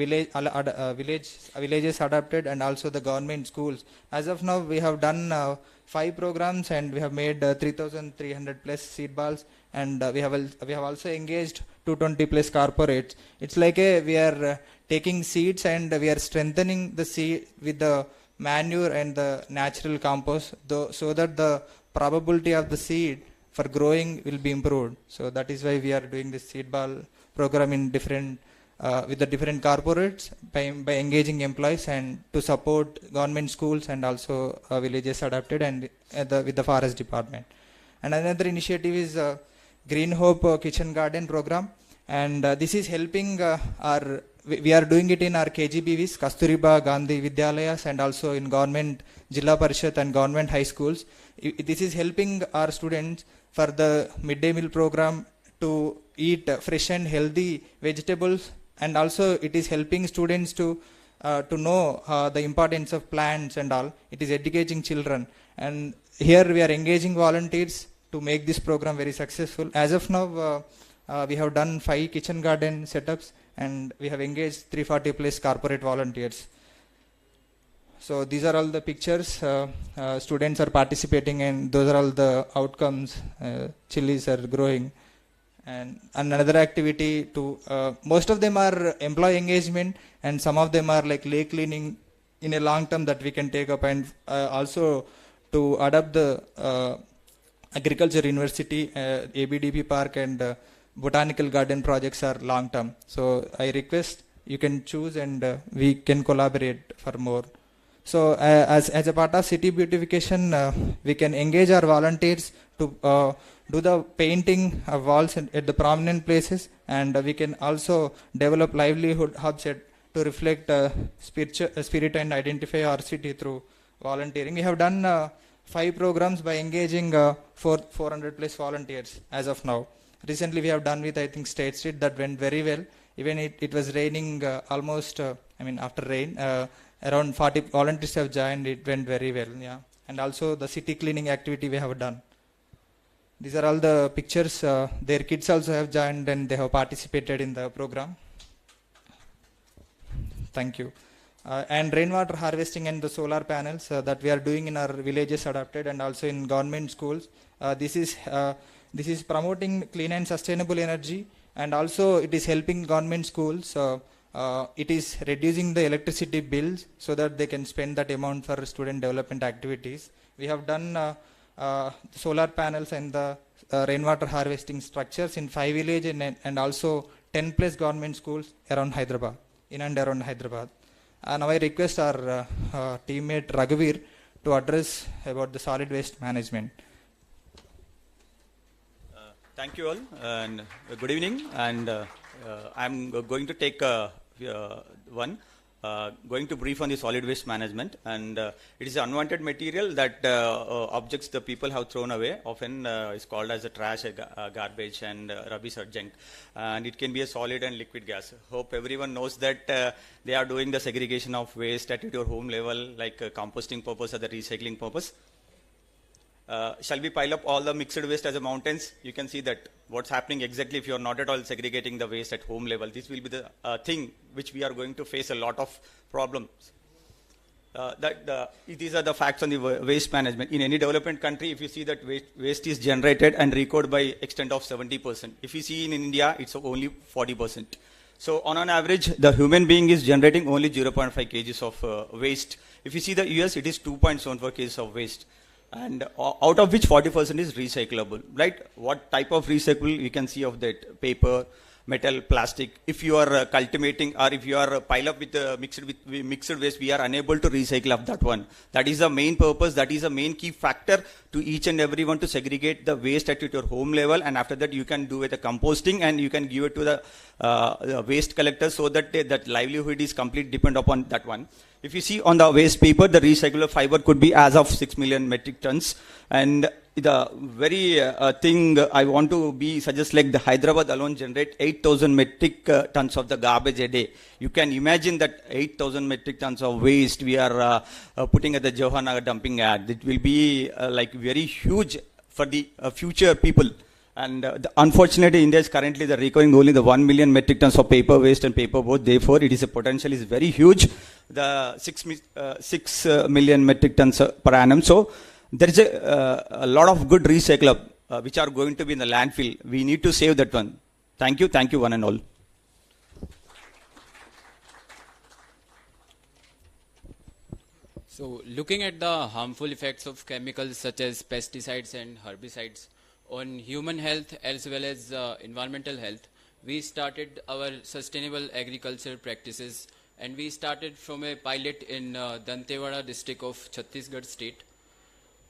villages adopted, and also the government schools. As of now, we have done 5 programs, and we have made 3,300 plus seed balls, and we have also engaged 220 plus corporates. It's like we are taking seeds and we are strengthening the seed with the manure and the natural compost, so that the probability of the seed for growing will be improved. So that is why we are doing this seed ball program in different with the different corporates by engaging employees and to support government schools and also villages adapted and with the forest department. And another initiative is Green Hope Kitchen Garden program, and this is helping we are doing it in our KGBVs, Kasturiba Gandhi Vidyalayas, and also in government Jilla Parishad and government high schools. This is helping our students for the midday meal program to eat fresh and healthy vegetables, and also it is helping students to know the importance of plants and all. It is educating children, and here we are engaging volunteers to make this program very successful. As of now, we have done 5 kitchen garden setups, and we have engaged 340 plus corporate volunteers. So these are all the pictures. Students are participating, and those are all the outcomes. Chilies are growing. And another activity to most of them are employee engagement, and some of them are like lake cleaning in a long term that we can take up, and also to adopt the agriculture university, ABDP park, and botanical garden projects are long term. So I request you can choose, and we can collaborate for more. So as a part of city beautification, we can engage our volunteers to do the painting of walls at the prominent places, and we can also develop livelihood hubs to reflect spirit and identify our city through volunteering. We have done 5 programs by engaging 400 plus volunteers as of now. Recently we have done with, I think, State Street. That went very well. Even it was raining almost, after rain, around 40 volunteers have joined. It went very well, yeah. And also the city cleaning activity we have done. These are all the pictures. Their kids also have joined, and they have participated in the program. Thank you. And rainwater harvesting and the solar panels that we are doing in our villages adapted and also in government schools. This is promoting clean and sustainable energy, and also it is helping government schools. It is reducing the electricity bills so that they can spend that amount for student development activities. We have done solar panels and the rainwater harvesting structures in 5 villages and also 10 plus government schools around Hyderabad, in and around Hyderabad. Now I request our teammate Raghavir to address about the solid waste management. Thank you all, and good evening. And I'm going to take going to brief on the solid waste management. And it is an unwanted material that objects the people have thrown away. Often is called as a trash, garbage, and rubbish or junk. And it can be a solid and liquid gas. Hope everyone knows that they are doing the segregation of waste at your home level, like composting purpose or the recycling purpose. Shall we pile up all the mixed waste as a mountains? You can see that what's happening exactly if you're not at all segregating the waste at home level. This will be the thing which we are going to face a lot of problems. These are the facts on the waste management. In any development country, if you see that waste is generated and recorded by extent of 70%. If you see in India, it's only 40%. So on an average, the human being is generating only 0.5 kgs of waste. If you see the US, it is 2.74 kgs of waste. And out of which 40% is recyclable, right? What type of recycle you can see of that? Paper, metal, plastic. If you are cultivating or if you are pile up with mixed waste, we are unable to recycle of that one. That is the main purpose. That is the main key factor to each and everyone to segregate the waste at your home level. And after that, you can do it a composting and you can give it to the waste collectors so that that livelihood is completely depend upon that one. If you see on the waste paper, the recyclable fiber could be as of 6 million metric tons. And the very thing I want to suggest, like the Hyderabad alone generate 8,000 metric tons of the garbage a day. You can imagine that 8,000 metric tons of waste we are putting at the Johanagar dumping yard. It will be like very huge for the future people. And unfortunately, India is currently recovering only the 1 million metric tons of paper waste and paper board. Therefore, it is a potential is very huge. The 6 million metric tons per annum. So there is a lot of good recycle which are going to be in the landfill. We need to save that one. Thank you one and all. So looking at the harmful effects of chemicals such as pesticides and herbicides on human health as well as environmental health, we started our sustainable agriculture practices, and we started from a pilot in Dantewada district of Chhattisgarh state.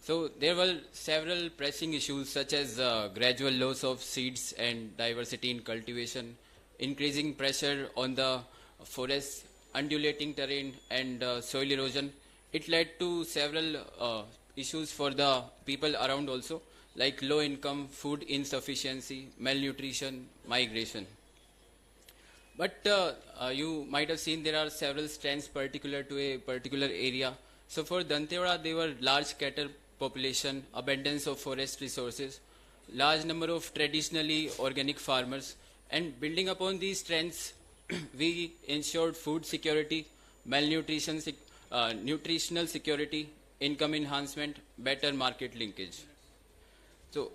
So there were several pressing issues such as gradual loss of seeds and diversity in cultivation, increasing pressure on the forests, undulating terrain, and soil erosion. It led to several issues for the people around also, like low income, food insufficiency, malnutrition, migration. But you might have seen there are several strengths particular to a particular area. So for Dantewada, there were large cattle population, abundance of forest resources, large number of traditionally organic farmers, and building upon these strengths, we ensured food security, malnutrition, nutritional security, income enhancement, better market linkage. So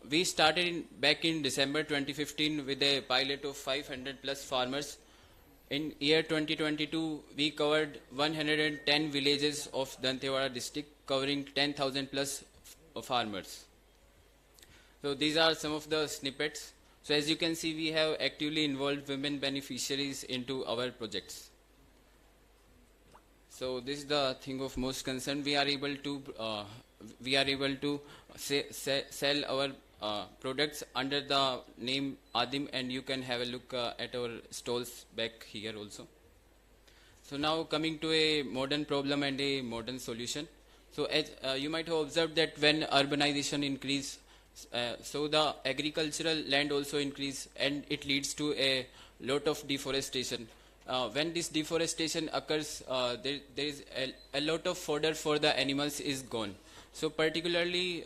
we started back in December 2015 with a pilot of 500 plus farmers. In year 2022, we covered 110 villages of Dantewada district, covering 10,000 plus farmers. So these are some of the snippets. So as you can see, we have actively involved women beneficiaries into our projects. So this is the thing of most concern. We are able to sell our products under the name Adim, and you can have a look at our stalls back here also. So now coming to a modern problem and a modern solution. So as you might have observed that when urbanization increase, so the agricultural land also increase, and it leads to a lot of deforestation. When this deforestation occurs, there is a lot of fodder for the animals is gone. So particularly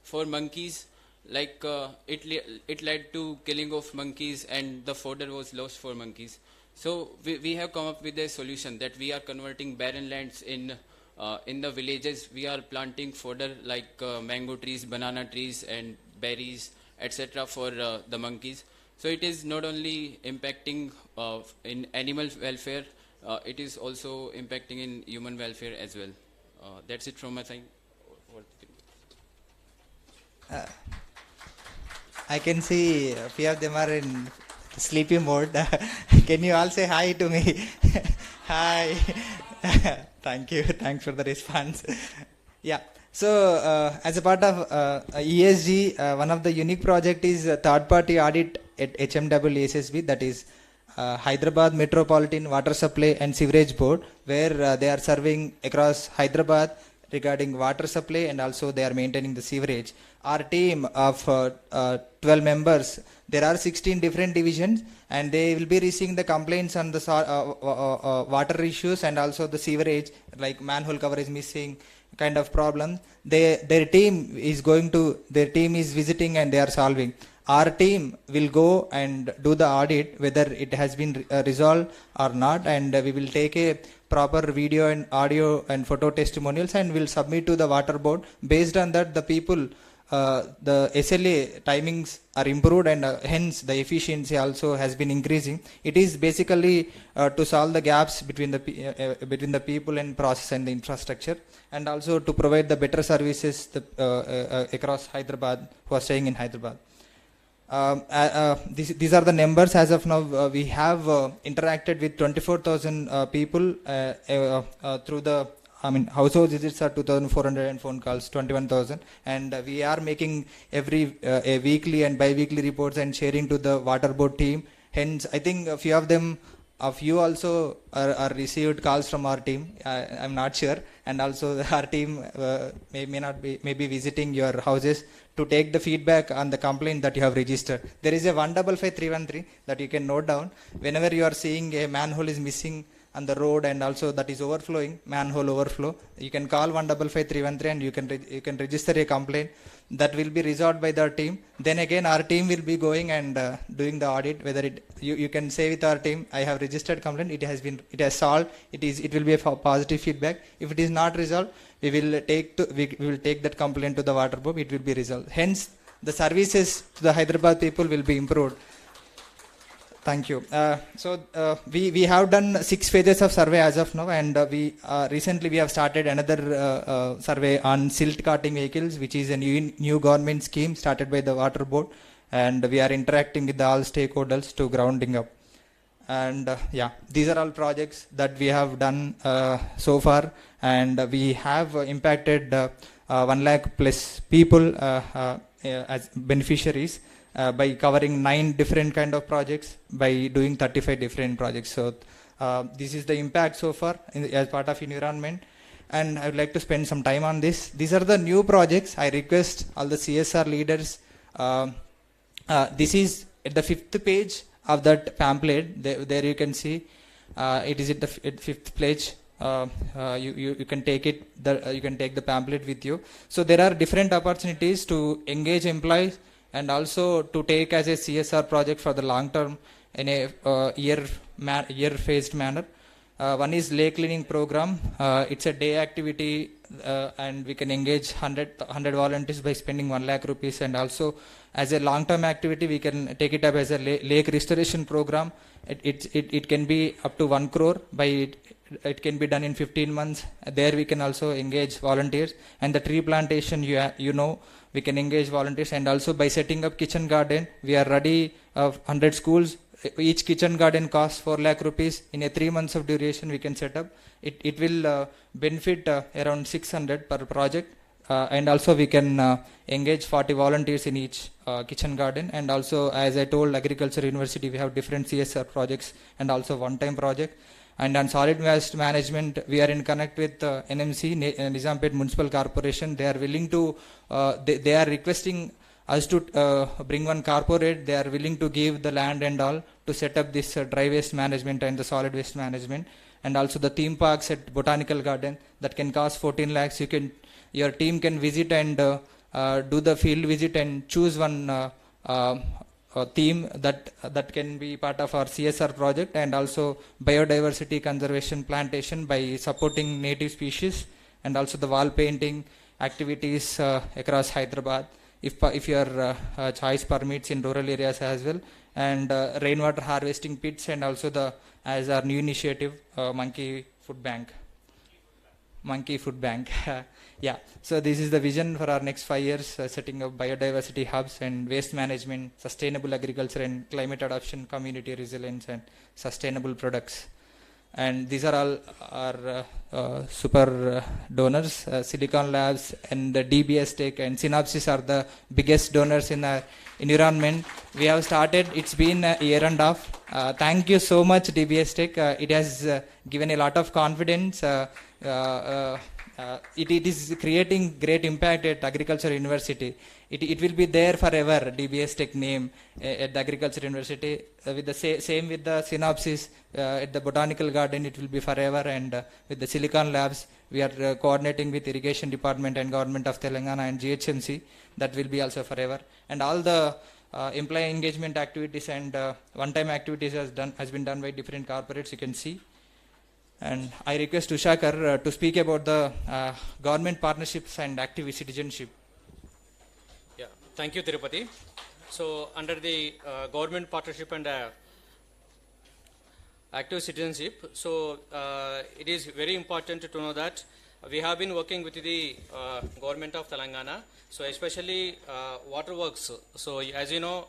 for monkeys, like it led to killing of monkeys, and the fodder was lost for monkeys. So we have come up with a solution that we are converting barren lands in the villages. We are planting fodder like mango trees, banana trees, and berries, etc. for the monkeys. So it is not only impacting in animal welfare, it is also impacting in human welfare as well. That's it from my side. I can see a few of them are in sleepy mode. Can you all say hi to me? Hi. Thank you. Thanks for the response. Yeah. So as a part of ESG, one of the unique project is third-party audit at HMWSSB, that is Hyderabad Metropolitan Water Supply and Sewerage Board, where they are serving across Hyderabad regarding water supply, and also they are maintaining the sewerage. Our team of 12 members, there are 16 different divisions, and they will be receiving the complaints on the water issues and also the sewerage, like manhole cover is missing kind of problem. Their team is visiting and they are solving. Our team will go and do the audit whether it has been resolved or not, and we will take a proper video and audio and photo testimonials and will submit to the water board. Based on that, the people, the SLA timings are improved, and hence the efficiency also has been increasing. It is basically to solve the gaps between the people and process and the infrastructure, and also to provide the better services across Hyderabad who are staying in Hyderabad. These are the numbers as of now. We have interacted with 24,000 people through the household visits are 2,400 and phone calls 21,000, and we are making every weekly and bi-weekly reports and sharing to the water board team. Hence, I think a few of you also are received calls from our team. I'm not sure, and also our team may be visiting your houses to take the feedback on the complaint that you have registered. There is a 155313 that you can note down. Whenever you are seeing a manhole is missing on the road and also that is overflowing, manhole overflow, you can call 155313 and you can register a complaint. That will be resolved by the team. Then again our team will be going and doing the audit. Whether you can say with our team, I have registered complaint, it has solved, it will be a positive feedback. If it is not resolved, we will take that complaint to the water board, it will be resolved. Hence the services to the Hyderabad people will be improved. Thank you. We have done 6 phases of survey as of now, and recently we have started another survey on silt carting vehicles, which is a new government scheme started by the water board, and we are interacting with all stakeholders to grounding up. And yeah, these are all projects that we have done so far, and we have impacted 1 lakh plus people as beneficiaries by covering 9 different kind of projects, by doing 35 different projects. So this is the impact so far as part of environment, and I would like to spend some time on this. These are the new projects. I request all the CSR leaders. This is at the 5th page of that pamphlet. There you can see it is at the 5th page. You can take it. You can take the pamphlet with you. So there are different opportunities to engage employees and also to take as a CSR project for the long term in a year-phased manner. One is lake cleaning program. It's a day activity, and we can engage 100 volunteers by spending 1 lakh rupees. And also, as a long-term activity, we can take it up as a lake restoration program. It can be up to 1 crore. It can be done in 15 months. There we can also engage volunteers. And the tree plantation, we can engage volunteers. And also by setting up kitchen garden, we are ready of 100 schools. Each kitchen garden costs 4 lakh rupees. In a 3 months of duration, we can set up. It will benefit around 600 per project. And also we can engage 40 volunteers in each kitchen garden. And also, as I told, Agriculture University, we have different CSR projects and also one-time project. And on solid waste management, we are in connect with NMC, Nizampet Municipal Corporation. They are willing to, they are requesting us to bring one corporate. They are willing to give the land and all to set up this dry waste management and the solid waste management. And also the theme parks at Botanical Garden that can cost 14 lakhs. Your team can visit and do the field visit and choose one theme that can be part of our CSR project. And also biodiversity conservation plantation by supporting native species, and also the wall painting activities across Hyderabad, if your choice permits, in rural areas as well. And rainwater harvesting pits, and also as our new initiative, Monkey Food Bank. Yeah, so this is the vision for our next 5 years, setting up biodiversity hubs and waste management, sustainable agriculture and climate adaptation, community resilience and sustainable products. And these are all our super donors. Silicon Labs and DBS Tech and Synopsys are the biggest donors in our environment. We have started, it's been a year and a half. Thank you so much, DBS Tech. It has given a lot of confidence. It is creating great impact at Agriculture University. It will be there forever, DBS Tech name at the Agriculture University. With the same with the Synopsys at the Botanical Garden, it will be forever. And with the Silicon Labs, we are coordinating with Irrigation Department and Government of Telangana and GHMC. That will be also forever. And all the employee engagement activities and one-time activities has been done by different corporates, you can see. And I request Ushakar to speak about the government partnerships and active citizenship. Yeah, thank you, Tirupati. So, under the government partnership and active citizenship, so it is very important to know that we have been working with the government of Telangana, so especially waterworks. So as you know,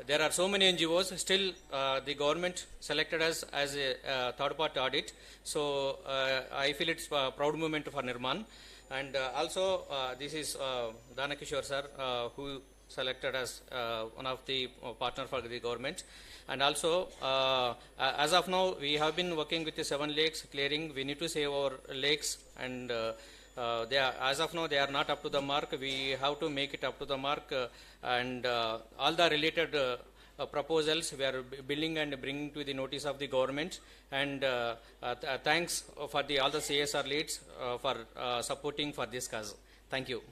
there are so many NGOs, still the government selected us as a third-party audit. So I feel it's a proud moment for Nirmaan. And also this is Dana Kishore sir, who selected as one of the partner for the government. And also, as of now, we have been working with the 7 lakes clearing. We need to save our lakes, and as of now, they are not up to the mark. We have to make it up to the mark, and all the related proposals we are building and bringing to the notice of the government. And thanks for all the CSR leads for supporting for this cause. Thank you.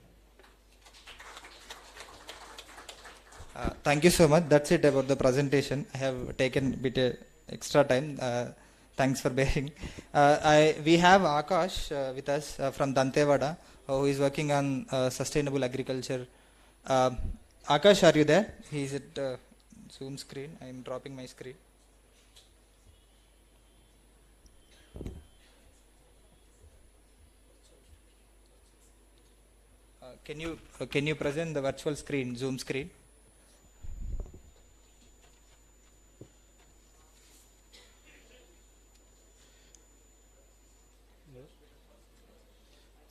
Thank you so much. That's it about the presentation. I have taken a bit extra time. Thanks for bearing. We have Akash with us from Dantewada, who is working on sustainable agriculture. Akash, are you there? He's at Zoom screen. I am dropping my screen. Can you present the virtual screen, Zoom screen?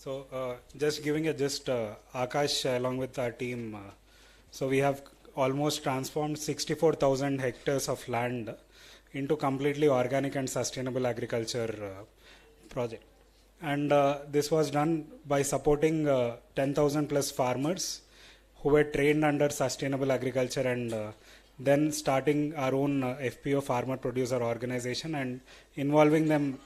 So just giving a gist, Akash along with our team, so we have almost transformed 64,000 hectares of land into completely organic and sustainable agriculture project. And this was done by supporting 10,000 plus farmers who were trained under sustainable agriculture, and then starting our own FPO, farmer producer organization, and involving them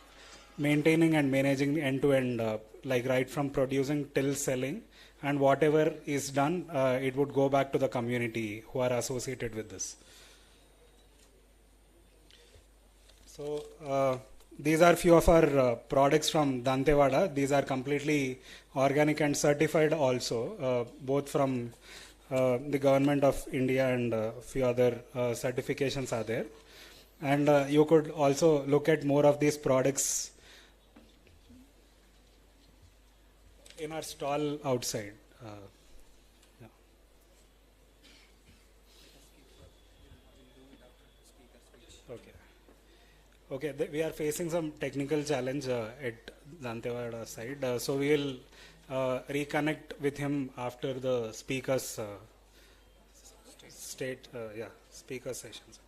maintaining and managing end-to-end, like right from producing till selling, and whatever is done, it would go back to the community who are associated with this. So these are few of our products from Dantewada. These are completely organic and certified also, both from the government of India, and few other certifications are there. And you could also look at more of these products in our stall outside. Yeah. Okay. Okay, we are facing some technical challenge at Dantewada side, so we will reconnect with him after the speakers speaker sessions.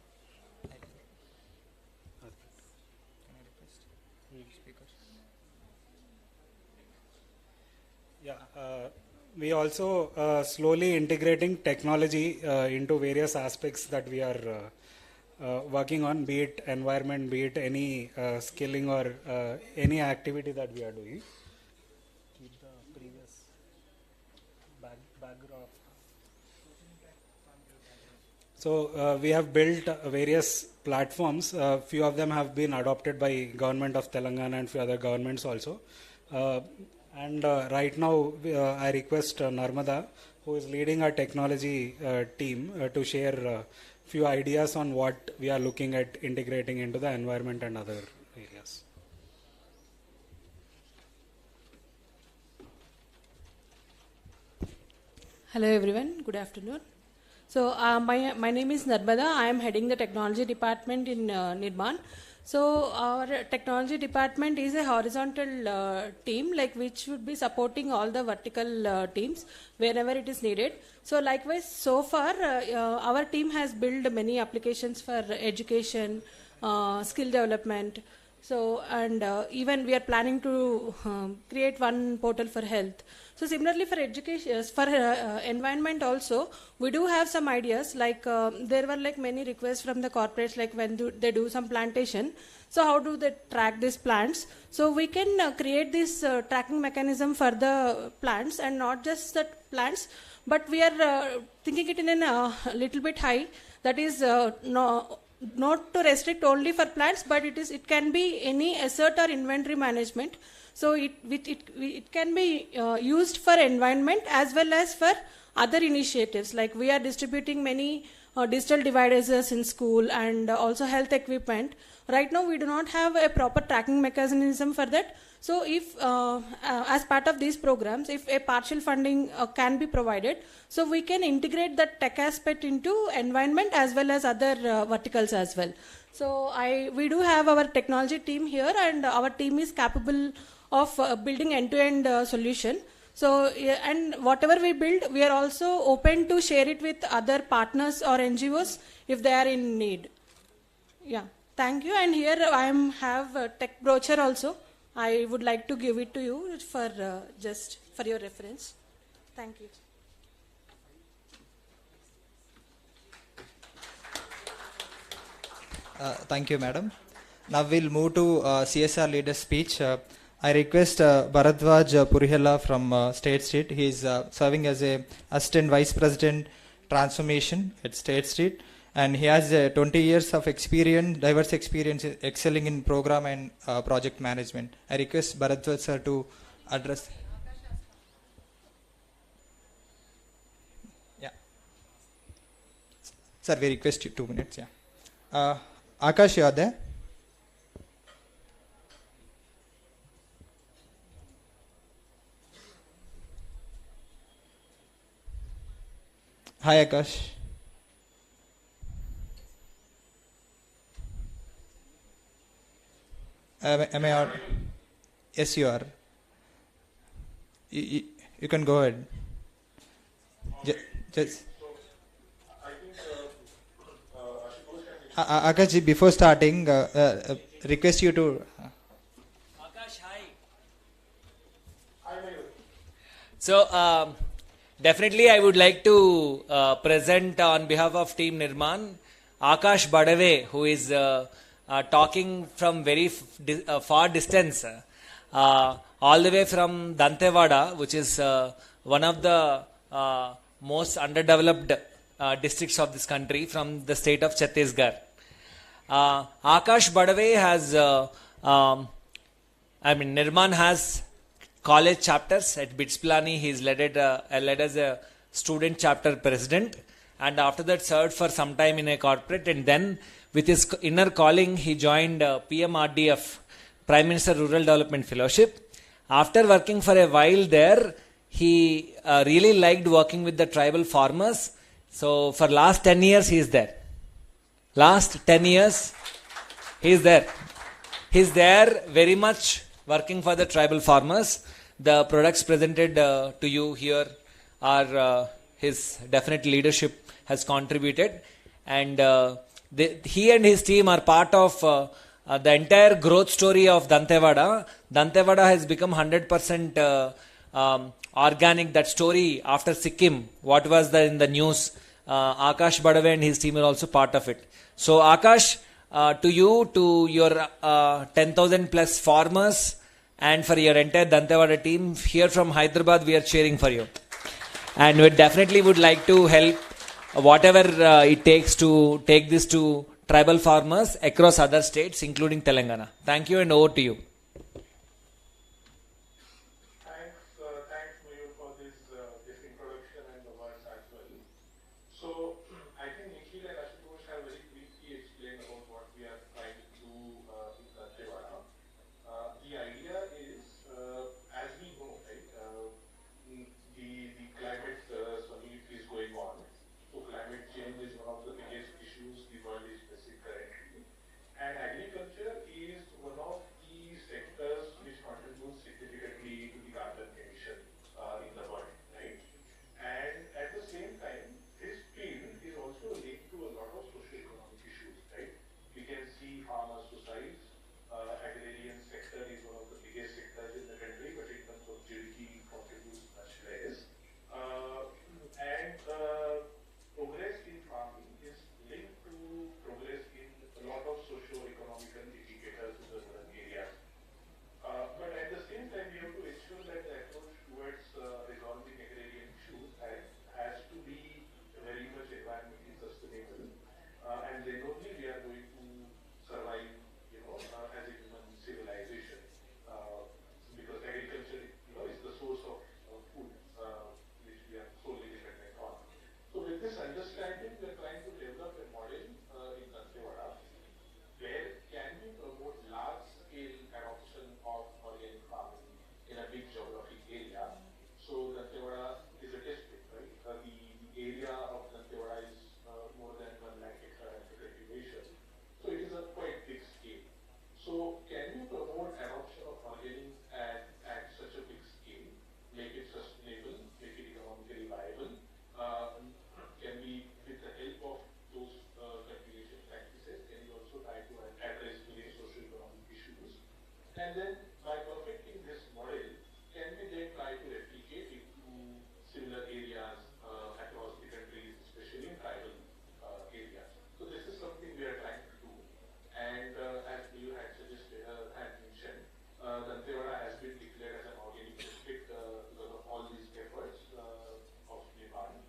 Yeah, we also slowly integrating technology into various aspects that we are working on, be it environment, be it any skilling or any activity that we are doing. Keep the previous background. So we have built various platforms. Few of them have been adopted by government of Telangana and few other governments also. And right now I request Narmada, who is leading our technology team, to share few ideas on what we are looking at integrating into the environment and other areas. Hello everyone, good afternoon. So my name is Nirmaan. I am heading the technology department in Nirmaan. So our technology department is a horizontal team, like which would be supporting all the vertical teams wherever it is needed. So likewise, so far our team has built many applications for education, skill development. So and even we are planning to create one portal for health. So similarly for education, for environment also, we do have some ideas. Like there were like many requests from the corporates, like when they do some plantation. So how do they track these plants? So we can create this tracking mechanism for the plants, and not just the plants, but we are thinking it in a little bit high. That is not to restrict only for plants, but it can be any asset or inventory management. So it can be used for environment as well as for other initiatives. Like we are distributing many digital devices in school and also health equipment. Right now we do not have a proper tracking mechanism for that. So if as part of these programs, if a partial funding can be provided, so we can integrate that tech aspect into environment as well as other verticals as well. So we do have our technology team here, and our team is capable of building end-to-end solution. So and whatever we build, we are also open to share it with other partners or NGOs if they are in need. Yeah, thank you. And here I have a tech brochure also. I would like to give it to you for just for your reference. Thank you. Thank you, madam. Now we'll move to CSR leader speech. I request Bharadwaj Purihela from State Street. He is serving as a Assistant Vice President Transformation at State Street, and he has 20 years of experience, diverse experience excelling in program and project management. I request Bharadwaj sir to address. Yeah. Sir, we request you 2 minutes. Yeah. Akash, you are there? Hi, Akash. Am I on? Yes, you are. You can go ahead. Just. Akash ji, before starting, request you to. Akash, hi. So, definitely I would like to present on behalf of Team Nirmaan, Akash Badave, who is talking from very far distance, all the way from Dantewada, which is one of the most underdeveloped districts of this country, from the state of Chhattisgarh. Akash Badave has, Nirmaan has college chapters at Bitspilani. He is led as a student chapter president, and after that served for some time in a corporate, and then with his inner calling he joined PMRDF, Prime Minister Rural Development Fellowship. After working for a while there, he really liked working with the tribal farmers. So for last 10 years he is there. Last 10 years he is there. He is there very much working for the tribal farmers. The products presented to you here are his definite leadership has contributed, and he and his team are part of the entire growth story of Dantewada. Dantewada has become 100% organic. That story after Sikkim, what was there in the news, Akash Badave and his team are also part of it. So Akash, to you, to your 10,000 plus farmers, and for your entire Dantewada team here from Hyderabad, we are cheering for you. And we definitely would like to help whatever it takes to take this to tribal farmers across other states, including Telangana. Thank you, and over to you. Thanks, Mayur, for this introduction and the words as well. So, I think Nikhil and Ashutosh have very briefly explained about what we are trying to do in Dantewada. The idea is, as we know, right, the climate summit is going on. So climate change is one of the biggest issues the world is facing currently. And agriculture is one of the sectors which contributes significantly to the carbon emission in the world, right? And at the same time, this field is also linked to a lot of socio-economic issues, right? We can see farmer suicides. Agrarian sector is one of the biggest sectors in the country, but in terms of GDP, contributes much less. And progress in farming is linked to progress in a lot of socio-economical indicators in the rural areas. But at the same time, we have to ensure that the approach towards resolving agrarian issues has to be very much environmentally sustainable. And then only we are going to survive, as a human civilization. Because agriculture, is the source of food, which we are solely dependent on. So with this understanding, we are trying to develop a model in Dantewada where can we promote large-scale adoption of organic farming in a big geographic area. So Dantewada is a district, right? The area of Dantewada is more than 1 lakh hectare under cultivation. So it is a quite big scale. So can we promote adoption of organic at such a big scale, make it sustainable, make it economically viable? Can we, with the help of those cultivation practices, can we also try to address various socio-economic issues? And then by perfecting this model, can we then try to replicate it to similar areas across the country, especially in tribal areas? So this is something we are trying to do. And as you had suggested, had mentioned, Dantewada has been declared as an organic district because of all these efforts of Nirmaan.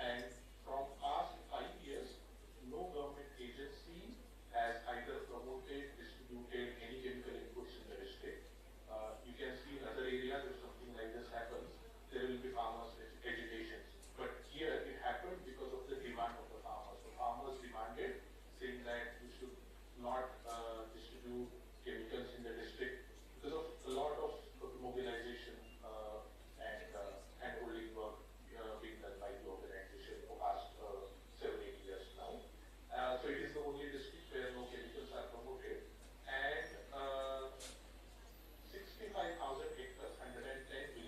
And from past 5 years, no government agency has either promoted, distributed any chemical inputs in the district. You can see in other areas, if something like this happens, there will be farmers' agitations. But here it happened because of the demand of the farmers. The farmers demanded, saying that we should not distribute chemicals in the district because of a lot of mobilization and hand-holding work being done by the organization for past 7-8 years now. So it is the only district where no chemicals are promoted. And 65,000 hectares, 110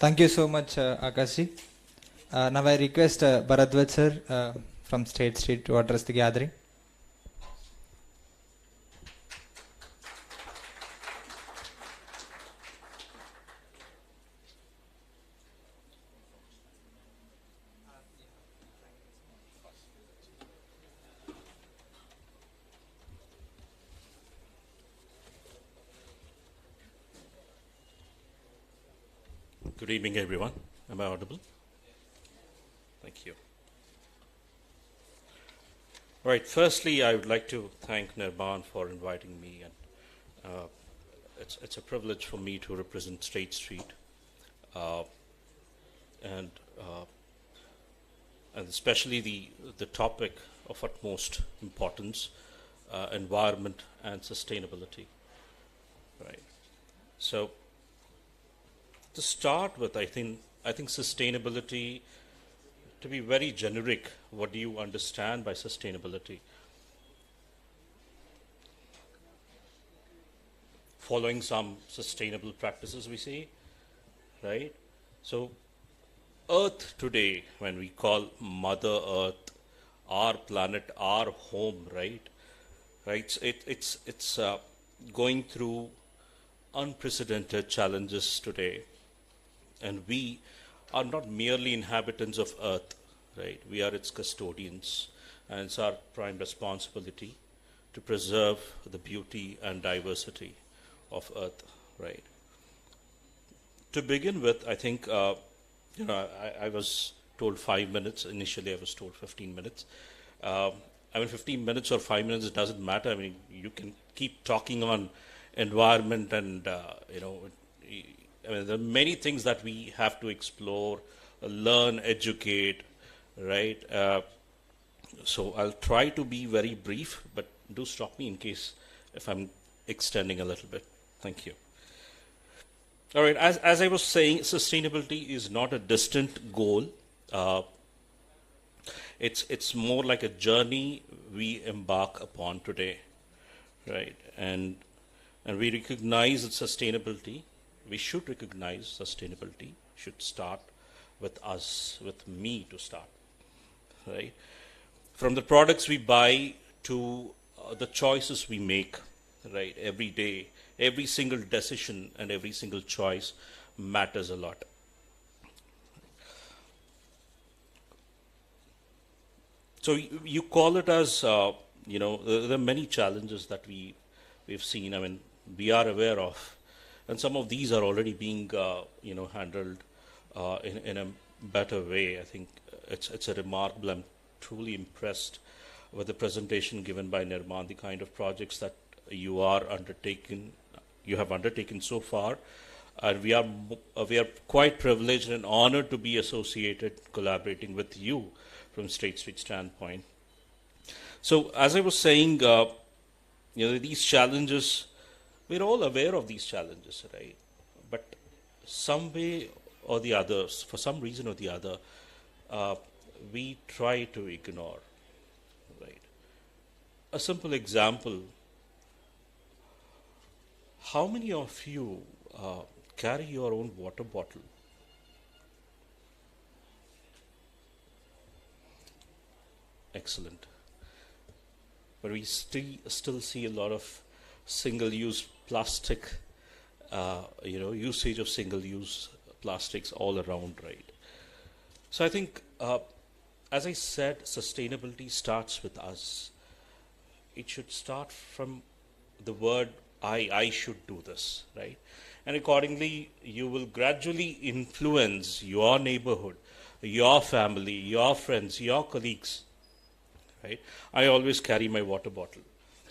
Thank you so much, Akashji. Now I request Bharadwaj sir from State Street to address the gathering. Good evening, everyone. Am I audible? Thank you. All right. Firstly, I would like to thank Nirmaan for inviting me, and it's a privilege for me to represent State Street, and especially the topic of utmost importance, environment and sustainability. Right. So, to start with, I think sustainability, to be very generic, what do you understand by sustainability? Following some sustainable practices, we see, right? So, Earth today, when we call Mother Earth, our planet, our home, right? Right? It's going through unprecedented challenges today. And we are not merely inhabitants of Earth, right? We are its custodians, and it's our prime responsibility to preserve the beauty and diversity of Earth, right? To begin with, I think, I was told 5 minutes. Initially, I was told 15 minutes. 15 minutes or 5 minutes, it doesn't matter. I mean, you can keep talking on environment and, there are many things that we have to explore, learn, educate, right? So I'll try to be very brief, but do stop me in case if I'm extending a little bit. Thank you. All right, as I was saying, sustainability is not a distant goal. It's more like a journey we embark upon today, right? And we recognize that sustainability. We should recognize sustainability should start with us, with me to start, right? From the products we buy to the choices we make, right? Every day, every single decision and every single choice matters a lot. So you call it as, there are many challenges that we've seen. I mean, we are aware of. And some of these are already being, handled in a better way. I think it's a remarkable. I'm truly impressed with the presentation given by Nirmaan, the kind of projects that you have undertaken so far, and we are quite privileged and honored to be associated, collaborating with you from State Street standpoint. So, as I was saying, these challenges. We're all aware of these challenges, right? But some way or the other, for some reason or the other, we try to ignore, right? A simple example, how many of you carry your own water bottle? Excellent. But we still see a lot of single-use plastic, usage of single-use plastics all around, right? So I think, as I said, sustainability starts with us. It should start from the word I should do this, right? And accordingly, you will gradually influence your neighborhood, your family, your friends, your colleagues, right? I always carry my water bottle.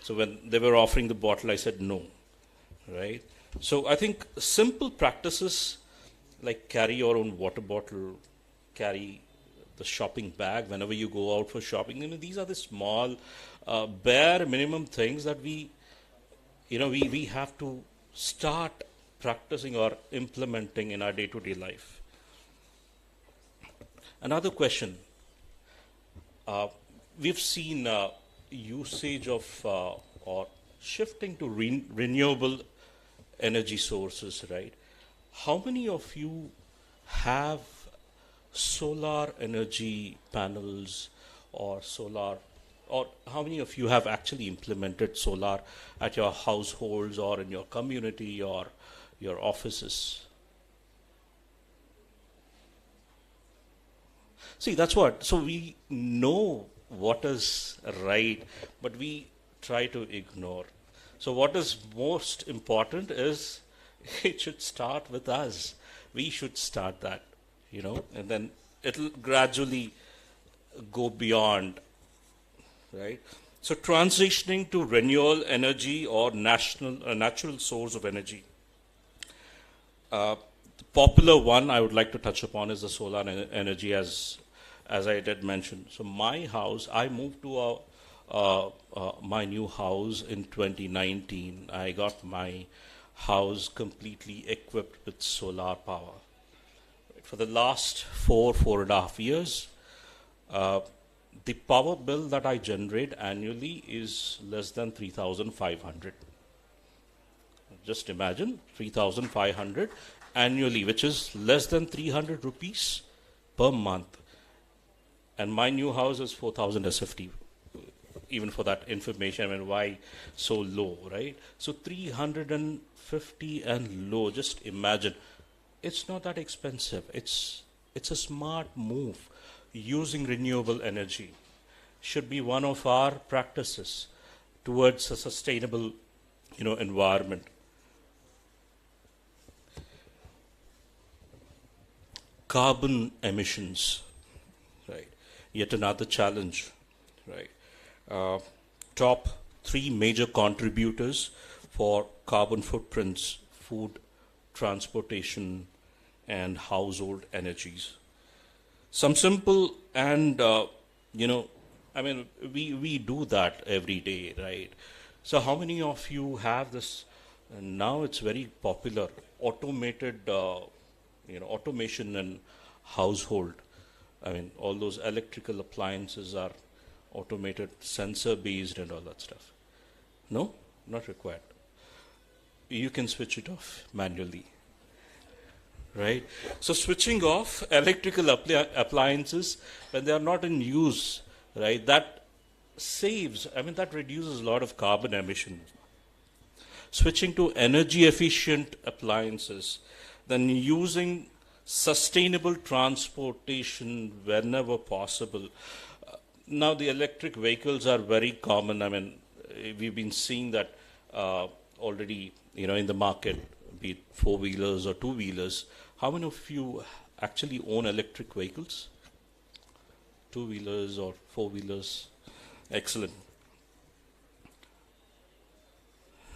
So when they were offering the bottle, I said no, right? So I think simple practices like carry your own water bottle, carry the shopping bag whenever you go out for shopping. These are the small, bare minimum things that we have to start practicing or implementing in our day-to-day life. Another question. We've seen usage of or shifting to renewable energy sources, right? How many of you have solar energy panels or solar, or how many of you have actually implemented solar at your households or in your community or your offices? See, that's what. So we know what is right, but we try to ignore. So what is most important is it should start with us. We should start that, and then it'll gradually go beyond, right? So transitioning to renewable energy or natural source of energy. The popular one I would like to touch upon is the solar energy, as I did mention. So my house, I moved to my new house in 2019. I got my house completely equipped with solar power. For the last 4.5 years, the power bill that I generate annually is less than 3,500. Just imagine 3,500 annually, which is less than 300 rupees per month. And my new house is 4,000 SFT. Even for that information, I mean, why so low, right? So 350 and low, just imagine. It's not that expensive. It's a smart move. Using renewable energy should be one of our practices towards a sustainable, environment. Carbon emissions, right? Yet another challenge, right? Top 3 major contributors for carbon footprints: food, transportation, and household energies. Some simple and, we do that every day, right? So how many of you have this? Now it's very popular, automated, automation in household. I mean, all those electrical appliances are automated, sensor based and all that stuff. No, not required. You can switch it off manually, right? So switching off electrical appliances when they are not in use, right, that that reduces a lot of carbon emission. Switching to energy efficient appliances, then using sustainable transportation whenever possible. Now the electric vehicles are very common. I mean, we've been seeing that already, in the market, be it 4-wheelers or 2-wheelers. How many of you actually own electric vehicles? 2-wheelers or 4-wheelers? Excellent.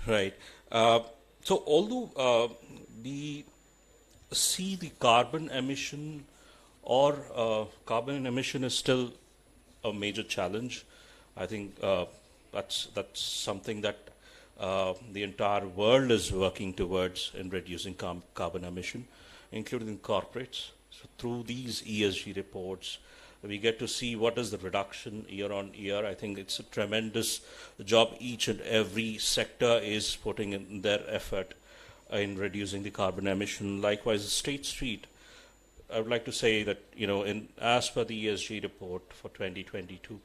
Right. So although the carbon emission is still a major challenge. I think that's something that the entire world is working towards in reducing carbon emission, including corporates. So through these ESG reports, we get to see what is the reduction year on year. I think it's a tremendous job each and every sector is putting in their effort in reducing the carbon emission. Likewise, State Street, I would like to say that, as per the ESG report for 2022,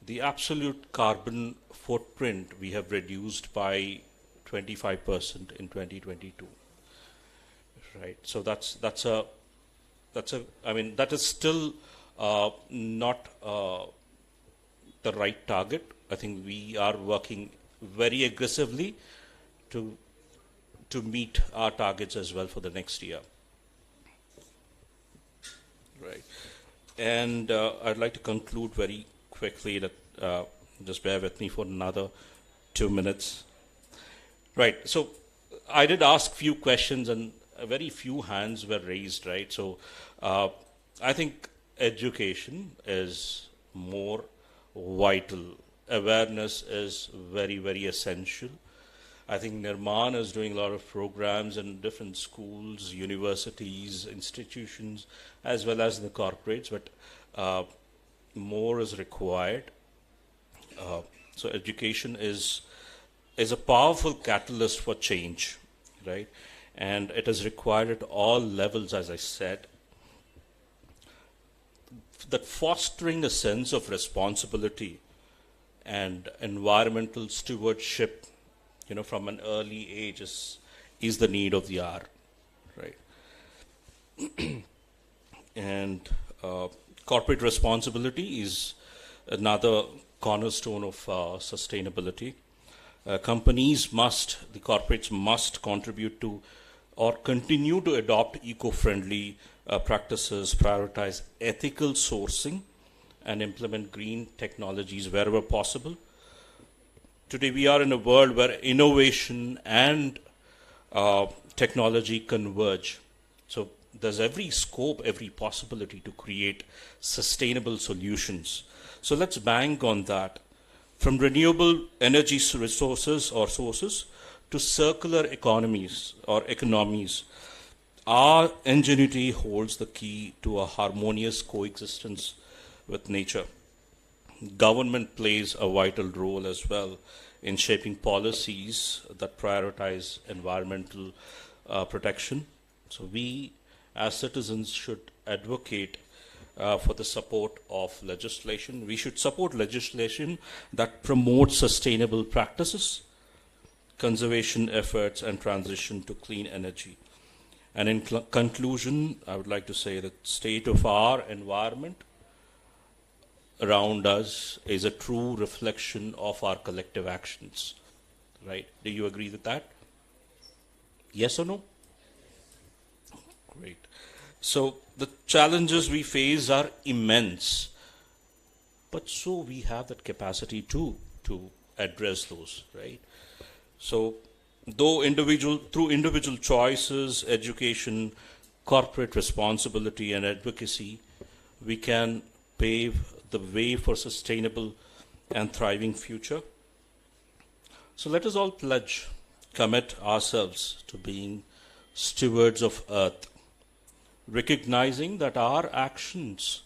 the absolute carbon footprint we have reduced by 25% in 2022. Right. So that is still not the right target. I think we are working very aggressively to meet our targets as well for the next year. Right. And I'd like to conclude very quickly that just bear with me for another 2 minutes. Right. So I did ask few questions and very few hands were raised, right? So I think education is more vital. Awareness is very, very essential. I think Nirmaan is doing a lot of programs in different schools, universities, institutions, as well as in the corporates, but more is required. So education is a powerful catalyst for change, right? And it is required at all levels, as I said, that fostering a sense of responsibility and environmental stewardship, from an early age is the need of the hour, right? And corporate responsibility is another cornerstone of sustainability. The corporates must contribute to or continue to adopt eco-friendly practices, prioritize ethical sourcing, and implement green technologies wherever possible. Today we are in a world where innovation and technology converge. So there's every scope, every possibility to create sustainable solutions. So let's bank on that. From renewable energy sources to circular economies, our ingenuity holds the key to a harmonious coexistence with nature. Government plays a vital role as well in shaping policies that prioritize environmental protection. So we, as citizens, should advocate for the support of legislation. We should support legislation that promotes sustainable practices, conservation efforts, and transition to clean energy. And in conclusion, I would like to say that the state of our environment around us is a true reflection of our collective actions. Right? Do you agree with that? Yes or no? Great. So the challenges we face are immense, but so we have that capacity too to address those, right? So through individual choices, education, corporate responsibility, and advocacy, we can pave the way for sustainable and thriving future. So let us all commit ourselves to being stewards of Earth, recognizing that our actions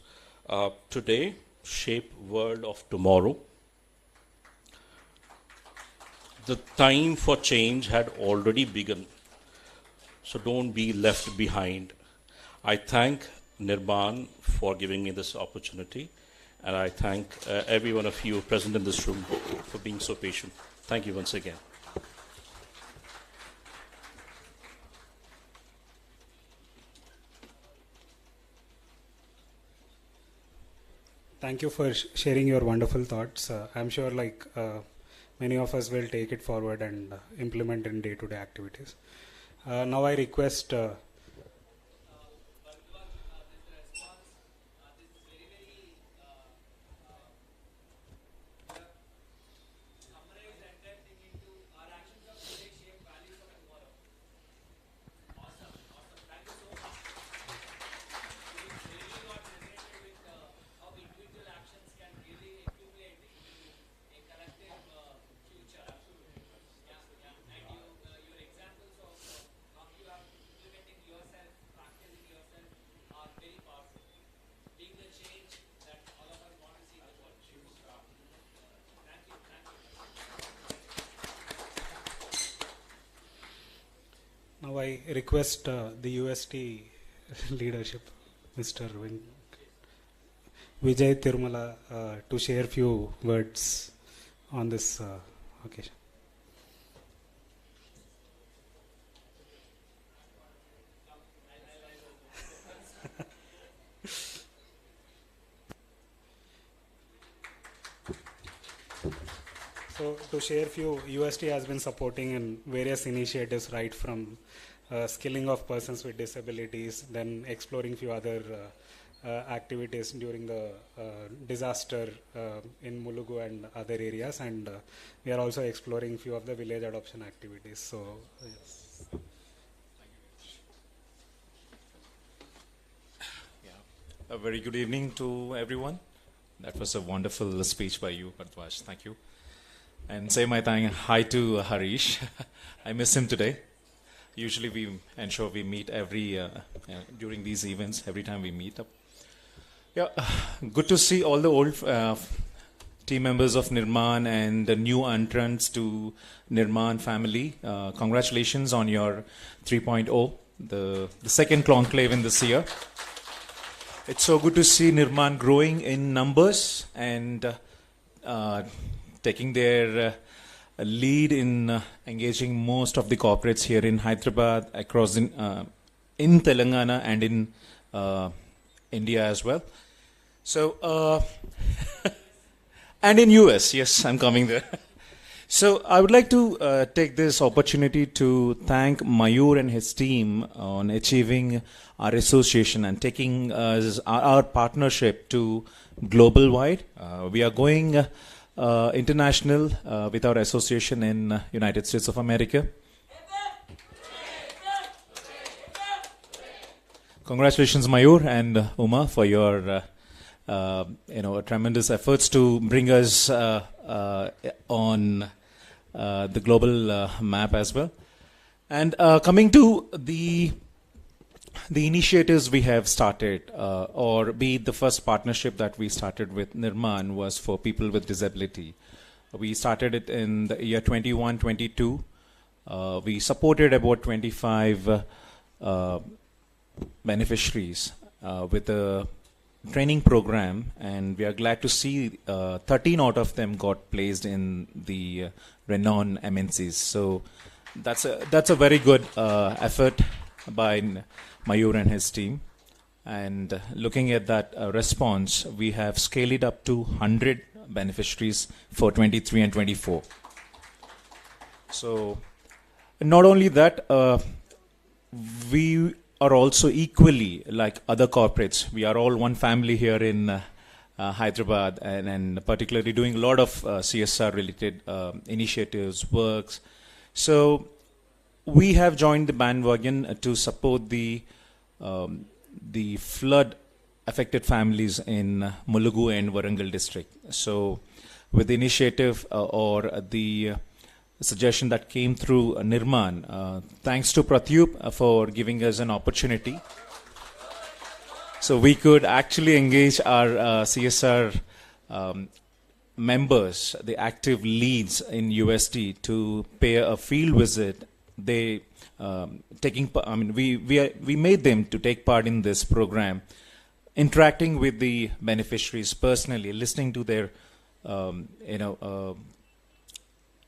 today shape world of tomorrow. The time for change had already begun, so don't be left behind. I thank Nirmaan for giving me this opportunity, and I thank every one of you present in this room for being so patient. Thank you once again. Thank you for sharing your wonderful thoughts. I'm sure many of us will take it forward and implement in day-to-day activities. Now I request Now I request the UST leadership, Mr. Vijay Tirumala, to share few words on this occasion. So to share few, UST has been supporting in various initiatives, right from skilling of persons with disabilities, then exploring few other activities during the disaster in Mulugu and other areas, and we are also exploring few of the village adoption activities. So yes. A very good evening to everyone. That was a wonderful speech by you, Bharadwaj. Thank you. And say my hi to Harish. I miss him today. Usually we ensure we meet during these events, every time we meet up. Yeah, good to see all the old team members of Nirmaan and the new entrants to Nirmaan family. Congratulations on your 3.0, the second conclave in this year. It's so good to see Nirmaan growing in numbers and taking their lead in engaging most of the corporates here in Hyderabad, across in Telangana and in India as well. So, and in US, yes, I'm coming there. So I would like to take this opportunity to thank Mayur and his team on achieving our association and taking our partnership to global wide. We are going international with our association in United States of America. Congratulations, Mayur and Uma, for your tremendous efforts to bring us on the global map as well. And coming to the initiatives we have started, or be it the first partnership that we started with Nirmaan was for people with disability. We started it in the year 21-22. We supported about 25 beneficiaries with a training program, and we are glad to see 13 out of them got placed in the renowned MNCs. So that's a very good effort by Mayur and his team. And looking at that response, we have scaled it up to 100 beneficiaries for 23 and 24. So not only that, we are also equally like other corporates. We are all one family here in Hyderabad, and particularly doing a lot of CSR related initiatives, works. So we have joined the bandwagon to support the flood affected families in Mulugu and Warangal district. So with the initiative or the suggestion that came through Nirmaan, thanks to Pratyup for giving us an opportunity. So we could actually engage our CSR members, the active leads in UST, to pay a field visit. They we made them to take part in this program, interacting with the beneficiaries personally, listening to their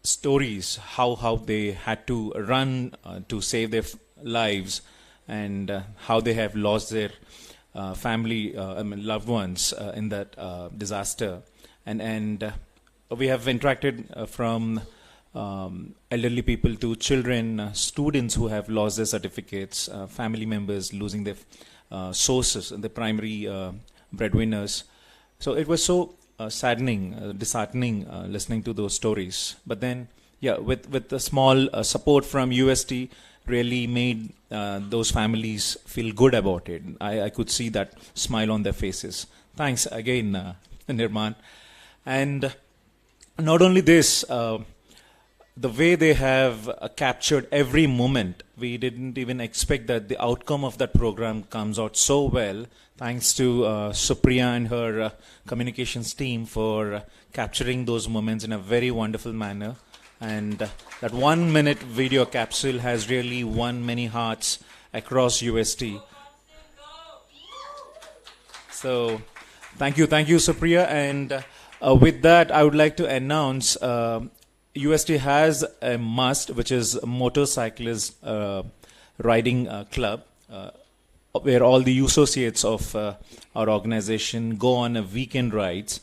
stories, how they had to run to save their lives, and how they have lost their family, loved ones in that disaster. And we have interacted from elderly people to children, students who have lost their certificates, family members losing their sources, the primary breadwinners. So it was so saddening, disheartening listening to those stories. But then, with the small support from UST, really made those families feel good about it. I could see that smile on their faces. Thanks again, Nirmaan. And not only this, the way they have captured every moment, we didn't even expect that the outcome of that program comes out so well. Thanks to Supriya and her communications team for capturing those moments in a very wonderful manner. And that 1 minute video capsule has really won many hearts across UST. So thank you, Supriya. And with that, I would like to announce UST has a must, which is a motorcyclist riding club, where all the associates of our organization go on a weekend rides,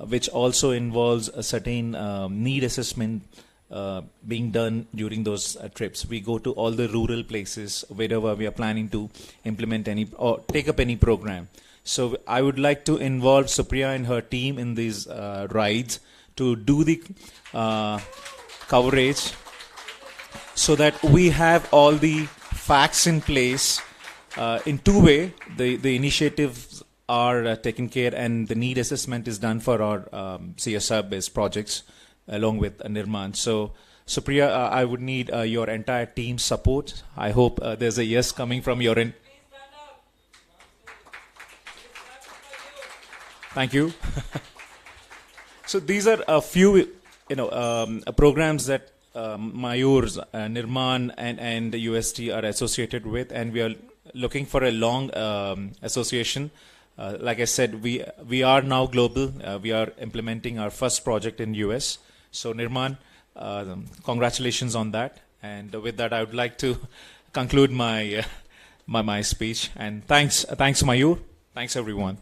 which also involves a certain need assessment being done during those trips. We go to all the rural places wherever we are planning to implement any or take up any program. So I would like to involve Supriya and her team in these rides to do the coverage, so that we have all the facts in place. In two ways, the initiatives are taken care, and the need assessment is done for our CSR-based projects along with Nirmaan. So, Supriya, I would need your entire team's support. I hope there's a yes coming from your end. Thank you. So these are a few, programs that Mayur, Nirmaan, and the UST are associated with, and we are looking for a long association. Like I said, we are now global. We are implementing our first project in US. So Nirmaan, congratulations on that. And with that, I would like to conclude my my speech. And thanks Mayur. Thanks everyone.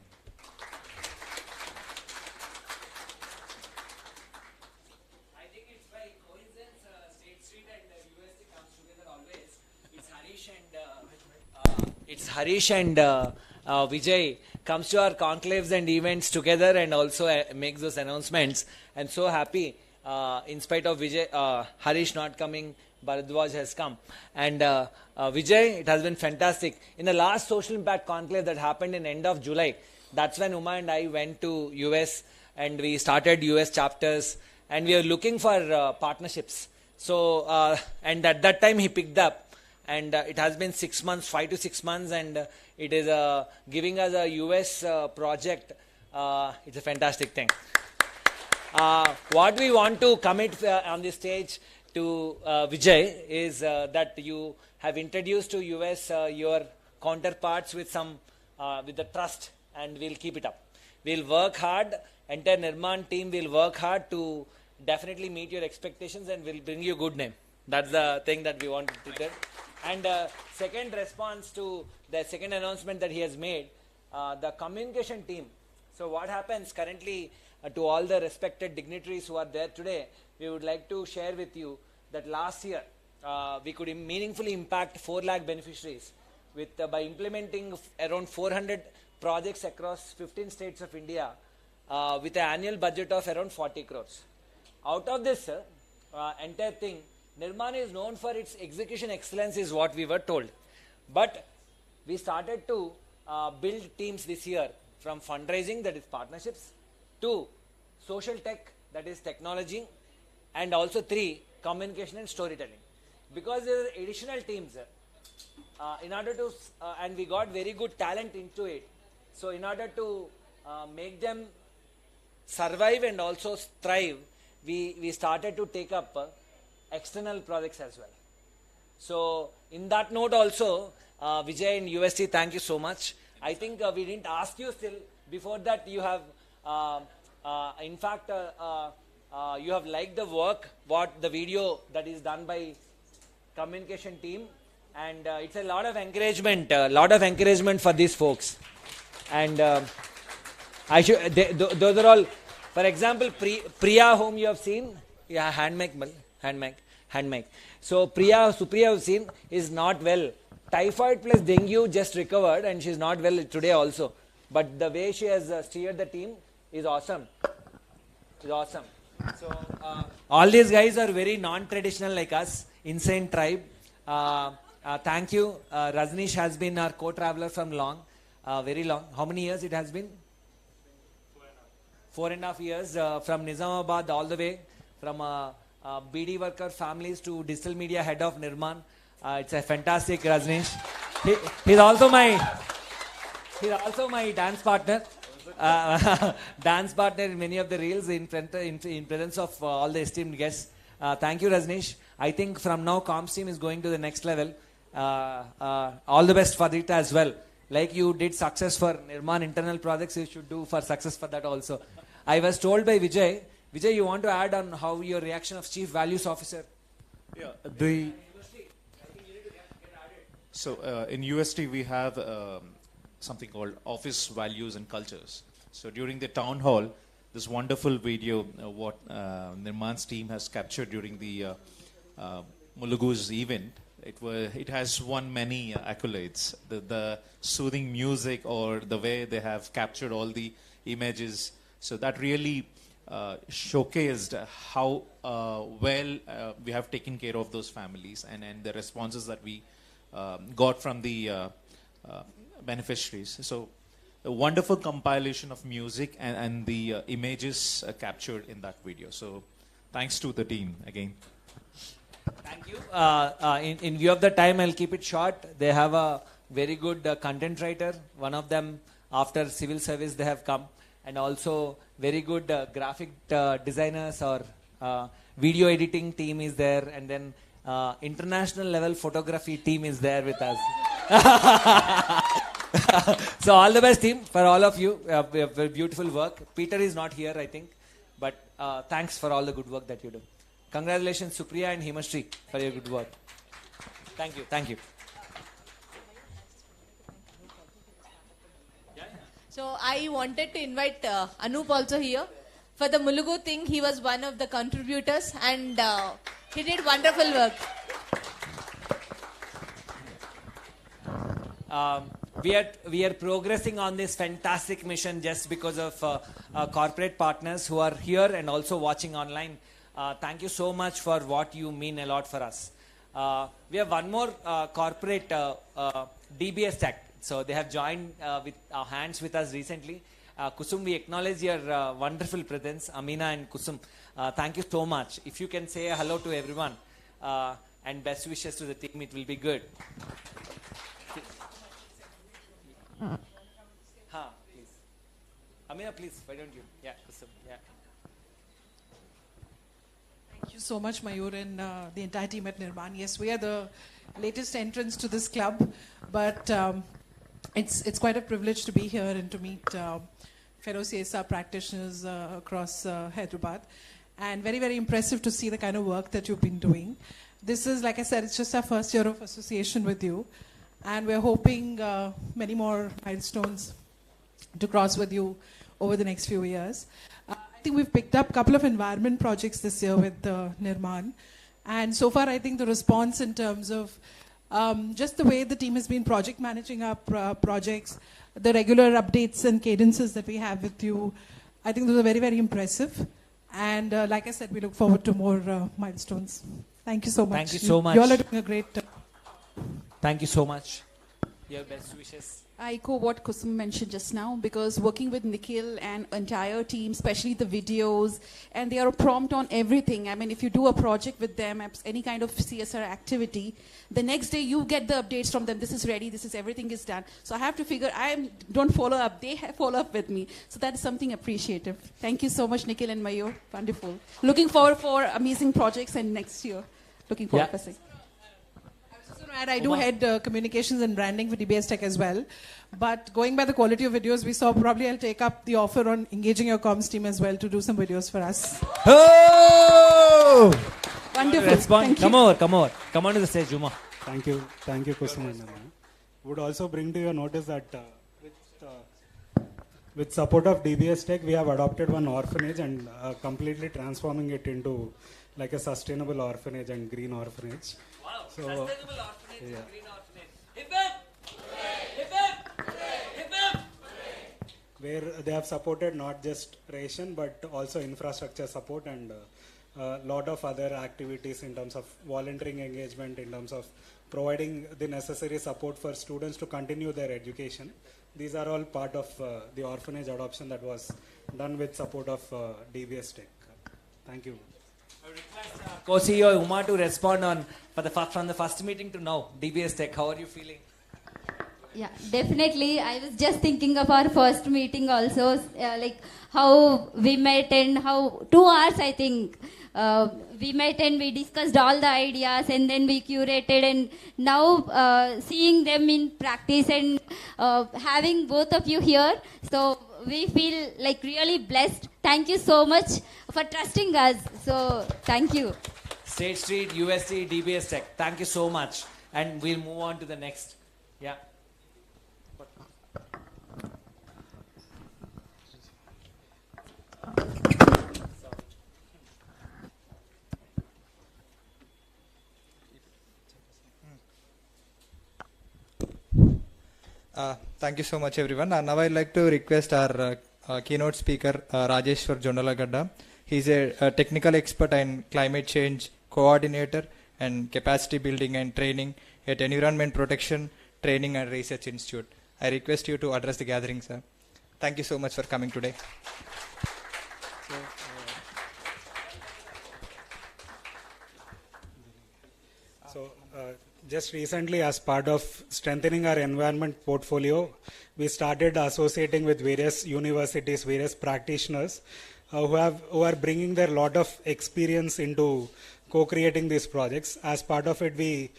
It's Harish and Vijay comes to our conclaves and events together and also makes those announcements. And so happy, in spite of Vijay, Harish not coming, Bharadwaj has come. And Vijay, it has been fantastic. In the last social impact conclave that happened in end of July, that's when Uma and I went to US and we started US chapters and we are looking for partnerships. So, and at that time he picked up. And it has been 6 months, 5 to 6 months, and it is giving us a US project. It's a fantastic thing. What we want to commit on this stage to Vijay is that you have introduced to US your counterparts with some with the trust, and we'll keep it up. We'll work hard. Entire Nirmaan team will work hard to definitely meet your expectations, and will bring you a good name. That's the thing that we want to do. And second response to the second announcement that he has made, the communication team. So what happens currently to all the respected dignitaries who are there today, we would like to share with you that last year we could meaningfully impact 4 lakh beneficiaries with by implementing around 400 projects across 15 states of India with an annual budget of around 40 crores. Out of this entire thing, Nirmaan is known for its execution excellence is what we were told. But we started to build teams this year from fundraising, that is partnerships, to social tech, that is technology, and also 3, communication and storytelling. Because there are additional teams in order to, and we got very good talent into it. So in order to make them survive and also thrive, we started to take up external projects as well. So in that note also, Vijay and UST, thank you so much. I think we didn't ask you still. Before that, you have, in fact, you have liked the work, what the video that is done by communication team, and it's a lot of encouragement for these folks. And I should, those are all. For example, Priya, whom you have seen, yeah, hand mic. So Supriya have seen is not well. Typhoid plus dengue just recovered, and she's not well today also. But the way she has steered the team is awesome. It's awesome. So all these guys are very non-traditional like us, insane tribe. Thank you. Rajneesh has been our co-traveler from long, very long. How many years it has been? 4.5 years from Nizamabad all the way, from BD worker families to digital media head of Nirmaan. It's a fantastic Rajneesh. He's also my dance partner. Dance partner in many of the reels in presence of all the esteemed guests. Thank you, Rajneesh. I think from now comms team is going to the next level. All the best for it as well. Like you did success for Nirmaan internal projects, you should do for success for that also. I was told by Vijay, you want to add on how your reaction of Chief Values Officer? Yeah, so in UST we have something called Office Values and Cultures. So during the town hall, this wonderful video what Nirmaan's team has captured during the Mulugu's event, it has won many accolades. The soothing music or the way they have captured all the images, so that really showcased how well we have taken care of those families and the responses that we got from the beneficiaries. So a wonderful compilation of music and the images captured in that video. So thanks to the team again. Thank you. In view of the time, I'll keep it short. They have a very good content writer. One of them, after civil service, they have come. and also very good graphic designers or video editing team is there, and then international level photography team is there with us. So all the best team for all of you. Very beautiful work. Peter is not here, I think, but thanks for all the good work that you do. Congratulations, Supriya and Himashri, for your good work. Thank you. Thank you. So I wanted to invite Anup also here. For the Mulugu thing, he was one of the contributors and he did wonderful work. We are progressing on this fantastic mission just because of corporate partners who are here and also watching online. Thank you so much for what you mean a lot for us. We have one more corporate DBS Tech. So they have joined with hands with us recently. Kusum, we acknowledge your wonderful presence. Amina and Kusum, thank you so much. If you can say hello to everyone and best wishes to the team, it will be good. Please. Amina, please, why don't you? Yeah, Kusum, yeah. Thank you so much, Mayur, and the entire team at Nirmaan. Yes, we are the latest entrants to this club, but it's quite a privilege to be here and to meet fellow CSR practitioners across Hyderabad, and very, very impressive to see the kind of work that you've been doing. This is, like I said, it's just our first year of association with you, and we're hoping many more milestones to cross with you over the next few years. I think we've picked up a couple of environment projects this year with Nirmaan, and so far I think the response in terms of just the way the team has been project managing our projects, the regular updates and cadences that we have with you, I think those are very, very impressive. And like I said, we look forward to more milestones. Thank you so much. Thank you so much. You all are doing a great Thank you so much. Your best wishes. I echo what Kusum mentioned just now, because working with Nikhil and entire team, especially the videos, and they are prompt on everything. I mean, if you do a project with them, any kind of CSR activity, the next day you get the updates from them. This is ready. This is everything is done. So I have to figure. Don't follow up. They follow up with me. So that is something appreciative. Thank you so much, Nikhil and Mayur. Wonderful. Looking forward for amazing projects and next year. Looking forward for seeing. I do head communications and branding for DBS Tech as well. But going by the quality of videos we saw, probably I'll take up the offer on engaging your comms team as well to do some videos for us. Oh! Wonderful. Respond. Come on to the stage, Juma. Thank you, Kusum and Amina. Would also bring to your notice that with support of DBS Tech, we have adopted one orphanage and completely transforming it into like a sustainable orphanage and green orphanage. Wow, so, sustainable orphanage and green orphanage. Hip hip! Hip hip! Where they have supported not just ration but also infrastructure support and a lot of other activities in terms of volunteering engagement, in terms of providing the necessary support for students to continue their education. These are all part of the orphanage adoption that was done with support of DBS Tech. Thank you. Co-CEO Uma to respond on from the first meeting to now, DBS Tech. How are you feeling? Yeah, definitely. I was just thinking of our first meeting also, like how we met and how 2 hours I think we met and we discussed all the ideas and then we curated, and now seeing them in practice and having both of you here, so we feel like really blessed. Thank you so much for trusting us. So thank you. State Street, UST, DBS Tech. Thank you so much. And we'll move on to the next. Yeah. Thank you so much, everyone. Now I'd like to request our keynote speaker, Rajeshwar Jondalagadda. He's a technical expert and climate change coordinator and capacity building and training at Environment Protection Training and Research Institute. I request you to address the gathering, sir. Thank you so much for coming today. Just recently, as part of strengthening our environment portfolio, we started associating with various universities, various practitioners who are bringing their lot of experience into co-creating these projects. As part of it, we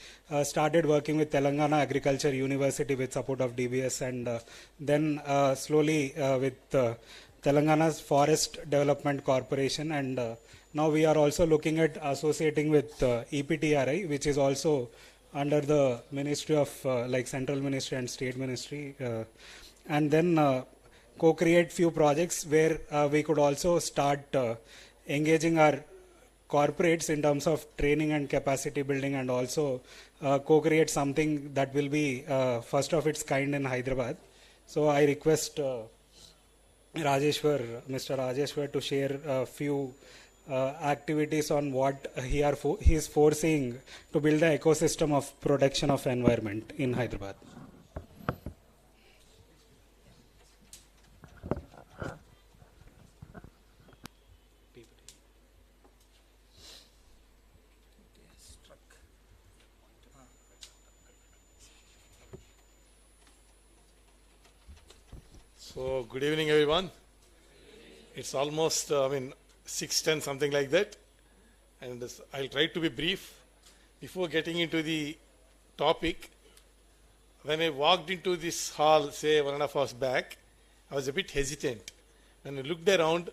started working with Telangana Agriculture University with support of DBS, and then slowly with Telangana's Forest Development Corporation, and now we are also looking at associating with EPTRI, which is also under the Ministry of like Central Ministry and State Ministry, and then co-create few projects where we could also start engaging our corporates in terms of training and capacity building, and also co-create something that will be first of its kind in Hyderabad. So I request Mr. Rajeshwar to share a few activities on what he is foreseeing to build the ecosystem of protection of environment in Hyderabad. So, good evening, everyone. It's almost, 6:10, something like that. And I'll try to be brief. Before getting into the topic, when I walked into this hall, say 1.5 hours back, I was a bit hesitant. When I looked around,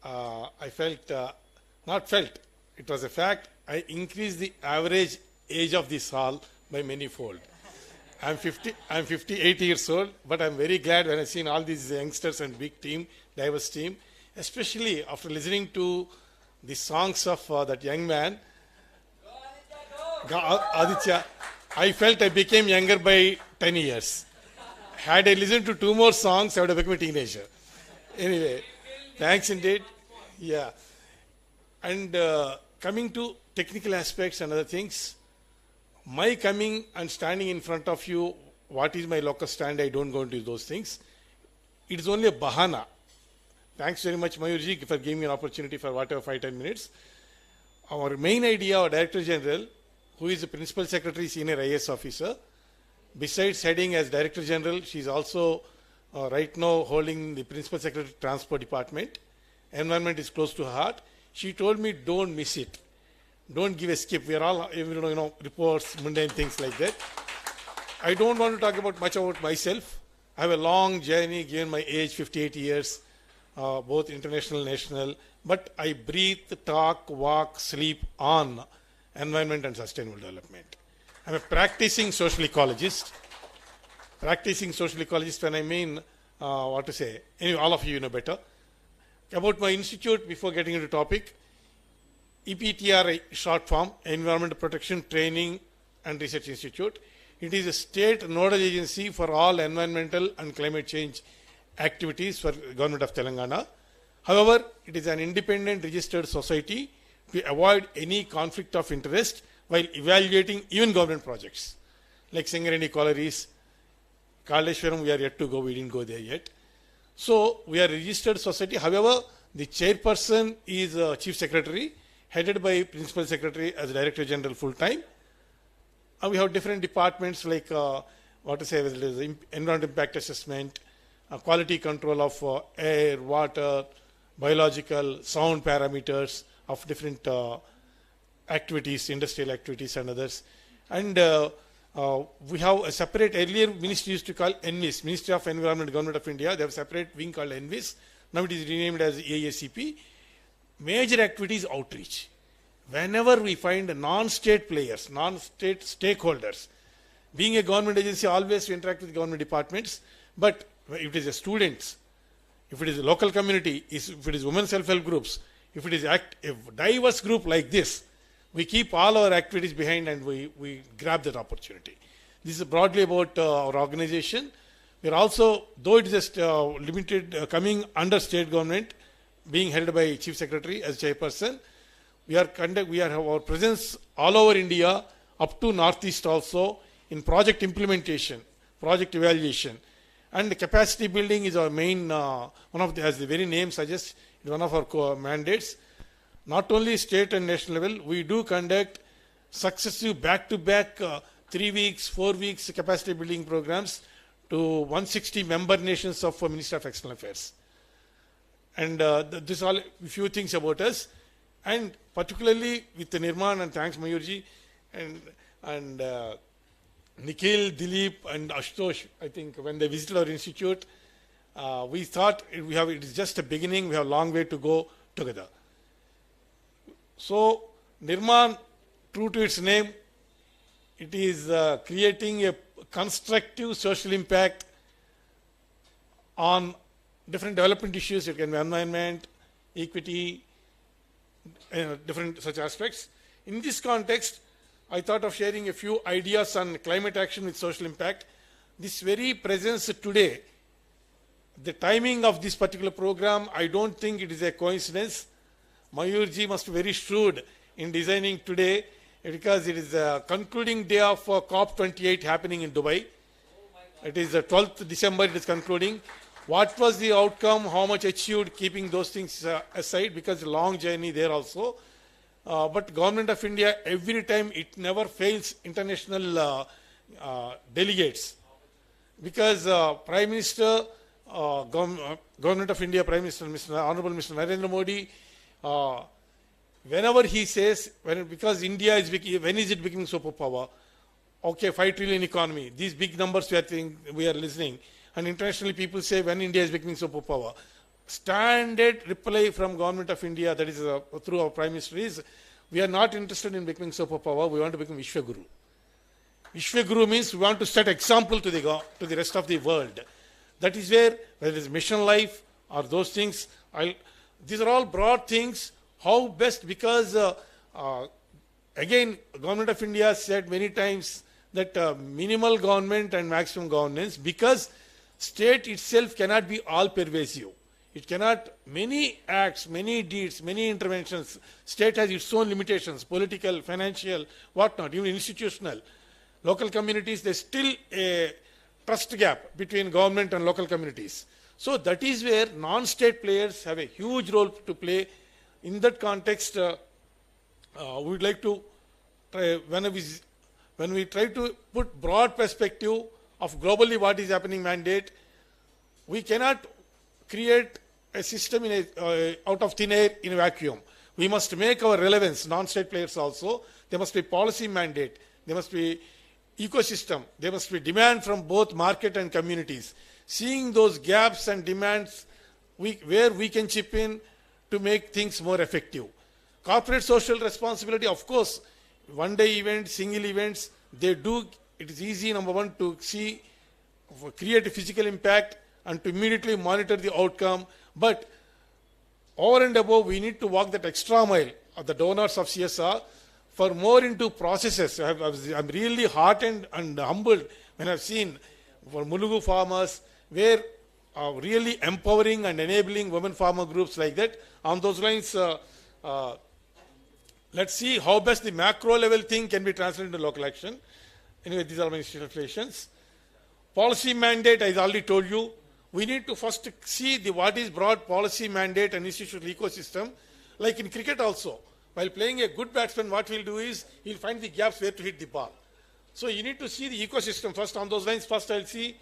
I felt, it was a fact, I increased the average age of this hall by many-fold. I'm 58 years old, but I'm very glad when I've seen all these youngsters and big team, diverse team, especially after listening to the songs of that young man, Aditya. I felt I became younger by 10 years. Had I listened to 2 more songs, I would have become a teenager. Anyway, thanks indeed. Yeah. And coming to technical aspects and other things, my coming and standing in front of you, what is my locus stand, I don't go into those things. It is only a bahana. Thanks very much, Mayurji, for giving me an opportunity for whatever 5-10 minutes. Our main idea, our Director General, who is the Principal Secretary, Senior IAS Officer, besides heading as Director General, she is also right now holding the Principal Secretary Transport Department. Environment is close to her heart. She told me, don't miss it. Don't give a skip. We are all, reports, mundane things like that. I don't want to talk much about myself. I have a long journey, given my age, 58 years, both international, national. But I breathe, talk, walk, sleep on environment and sustainable development. I'm a practicing social ecologist. Practicing social ecologist, when I mean, what to say, anyway, all of you know better. About my institute, before getting into the topic, EPTRI, short form, Environmental Protection Training and Research Institute. It is a state nodal agency for all environmental and climate change activities for the Government of Telangana. However, it is an independent registered society to avoid any conflict of interest while evaluating even government projects. Like Singareni Collieries, Kaleshwaram, we are yet to go, we didn't go there yet. So, we are a registered society. However, the chairperson is Chief Secretary, headed by Principal Secretary as Director General full-time. We have different departments like, environmental impact assessment, quality control of air, water, biological, sound parameters of different activities, industrial activities and others. And we have a separate, earlier ministry used to call ENVIS, Ministry of Environment, Government of India. They have a separate wing called ENVIS. Now it is renamed as EACP. Major activities outreach. Whenever we find non-state players, non-state stakeholders, being a government agency, always we interact with government departments, but if it is a students, if it is a local community, if it is women self-help groups, if it is a diverse group like this, we keep all our activities behind and we grab that opportunity. This is broadly about our organization. We are also, though it is just limited, coming under state government, being held by Chief Secretary as chairperson, we have our presence all over India, up to Northeast also, in project implementation, project evaluation. And capacity building is our main, as the very name suggests, one of our core mandates. Not only state and national level, we do conduct successive back-to-back 3 weeks, 4 weeks capacity building programs to 160 member nations of Ministry of External Affairs. And this all a few things about us, and particularly with Nirmaan, and thanks Mayurji, and Nikhil, Dilip, and Ashutosh. I think when they visited our institute, we thought it is just a beginning. We have a long way to go together. So Nirmaan, true to its name, it is creating a constructive social impact on different development issues. It can be environment, equity, different such aspects. In this context, I thought of sharing a few ideas on climate action with social impact. This very presence today, the timing of this particular program, I don't think it is a coincidence. Mayurji must be very shrewd in designing today, because it is the concluding day of COP28 happening in Dubai. It is the 12th December it is concluding. What was the outcome, how much achieved, keeping those things aside, because a long journey there also. But Government of India, every time it never fails international delegates. Because Prime Minister, Government of India, Prime Minister, Honorable Mr. Narendra Modi, whenever he says, because India is, when is it becoming superpower? Okay, 5 trillion economy. These big numbers we are listening. And internationally people say when India is becoming superpower. Standard reply from Government of India, that is through our Prime Minister, is we are not interested in becoming superpower, we want to become Vishwaguru. Vishwaguru means we want to set example to the rest of the world. That is where, whether it is mission life or those things, these are all broad things. How best, because again, Government of India said many times that minimal government and maximum governance, because state itself cannot be all pervasive. It cannot, many acts, many deeds, many interventions, state has its own limitations, political, financial, whatnot, even institutional. Local communities, there's still a trust gap between government and local communities. So that is where non-state players have a huge role to play. In that context, we would like to try, when we try to put broad perspective of globally what is happening mandate, we cannot create a system out of thin air in a vacuum. We must make our relevance, non-state players also. There must be policy mandate. There must be ecosystem. There must be demand from both market and communities. Seeing those gaps and demands where we can chip in to make things more effective. Corporate social responsibility, of course, one-day events, single events, they do, it is easy, number one, to see, create a physical impact and to immediately monitor the outcome. But over and above, we need to walk that extra mile of the donors of CSR for more into processes. I'm really heartened and humbled when I've seen for Mulugu farmers, where really empowering and enabling women farmer groups like that. On those lines, let's see how best the macro level thing can be translated into local action. Anyway, these are my institutional affiliations. Policy mandate, I already told you. We need to first see what is broad policy mandate and institutional ecosystem. Like in cricket also, while playing a good batsman, what he'll do is, he'll find the gaps where to hit the ball. So you need to see the ecosystem first. On those lines, first I'll see.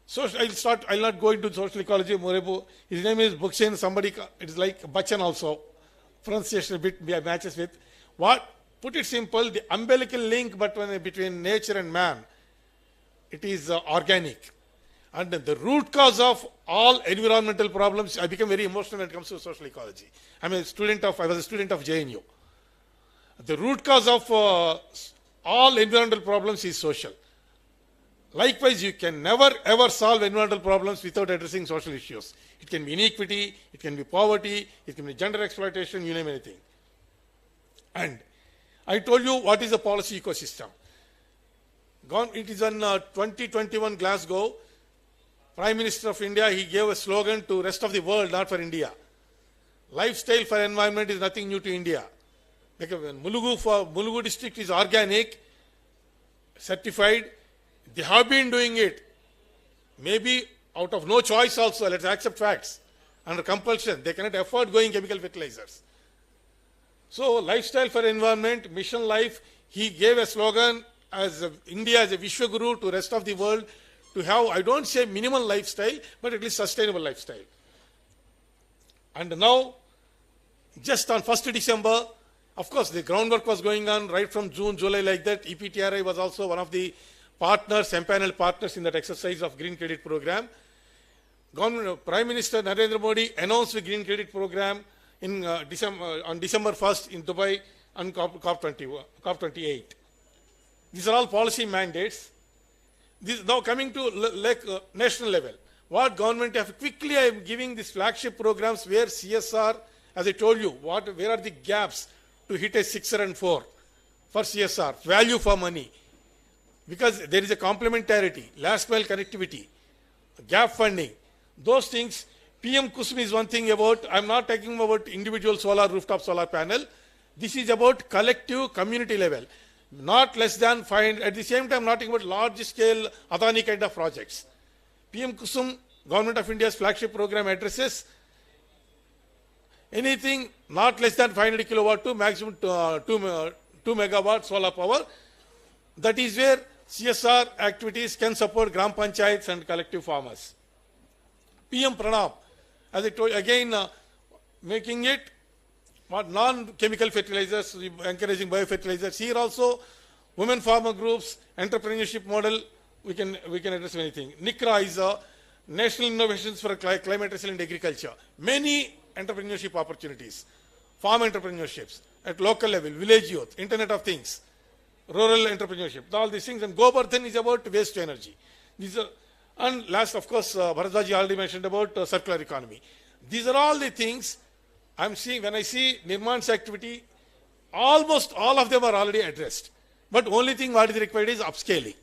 So I'll not go into social ecology. Morebu, his name is Buksen, somebody, it is like Bachchan also. Pronunciation a bit matches with. Put it simple, the umbilical link between nature and man, it is organic. And the root cause of all environmental problems, I become very emotional when it comes to social ecology. I was a student of JNU. The root cause of all environmental problems is social. Likewise, you can never ever solve environmental problems without addressing social issues. It can be inequity, it can be poverty, it can be gender exploitation, you name anything. And I told you what is the policy ecosystem. It is on 2021 Glasgow. Prime Minister of India, he gave a slogan to rest of the world, not for India. Lifestyle for environment is nothing new to India. Because when Mulugu district is organic, certified, they have been doing it. Maybe out of no choice also, let's accept facts. Under compulsion, they cannot afford going chemical fertilizers. So lifestyle for environment, mission life, he gave a slogan as India as a Vishwaguru to rest of the world to have, I don't say minimal lifestyle, but at least sustainable lifestyle. And now, just on 1st December, of course, the groundwork was going on right from June, July like that. EPTRI was also one of the partners, empaneled partners in that exercise of Green Credit Program. Prime Minister Narendra Modi announced the Green Credit Program in on December 1st in Dubai on COP28. These are all policy mandates. This now coming to national level. What government have quickly, I am giving these flagship programs where CSR, as I told you, where are the gaps to hit a 6 and 4 for CSR, value for money. Because there is a complementarity, last mile connectivity, gap funding, those things. PM Kusum is one thing about, I'm not talking about individual solar, rooftop solar panel. This is about collective community level, not less than 500. At the same time, not talking about large scale Adani kind of projects. PM Kusum, Government of India's flagship program, addresses anything not less than 500 kilowatt to maximum 2 megawatt solar power. That is where CSR activities can support Gram Panchayats and collective farmers. PM Pranam, as I told you, again, making it non-chemical fertilizers, encouraging biofertilizers. Here also, women farmer groups, entrepreneurship model, we can address anything. NICRA is National Innovations for Climate Resilient Agriculture. Many entrepreneurship opportunities, farm entrepreneurships at local level, village youth, Internet of Things, rural entrepreneurship, all these things. And Gobardhan is about waste to energy. These are, and last, of course, Bharadwaji already mentioned about circular economy. These are all the things I'm seeing. When I see Nirmaan's activity, almost all of them are already addressed. But only thing what is required is upscaling.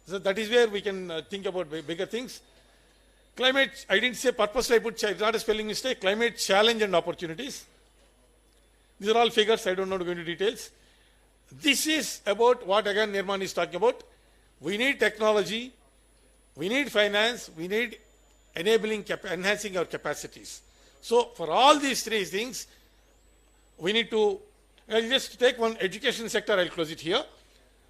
So that is where we can think about bigger things. Climate, I didn't say purposely I put, it's not a spelling mistake, climate challenge and opportunities. These are all figures, I don't know to go into details. This is about what again Nirmaan is talking about. We need technology, we need finance, we need enabling, enhancing our capacities. So for all these three things, we need to, I'll just take one education sector, I'll close it here.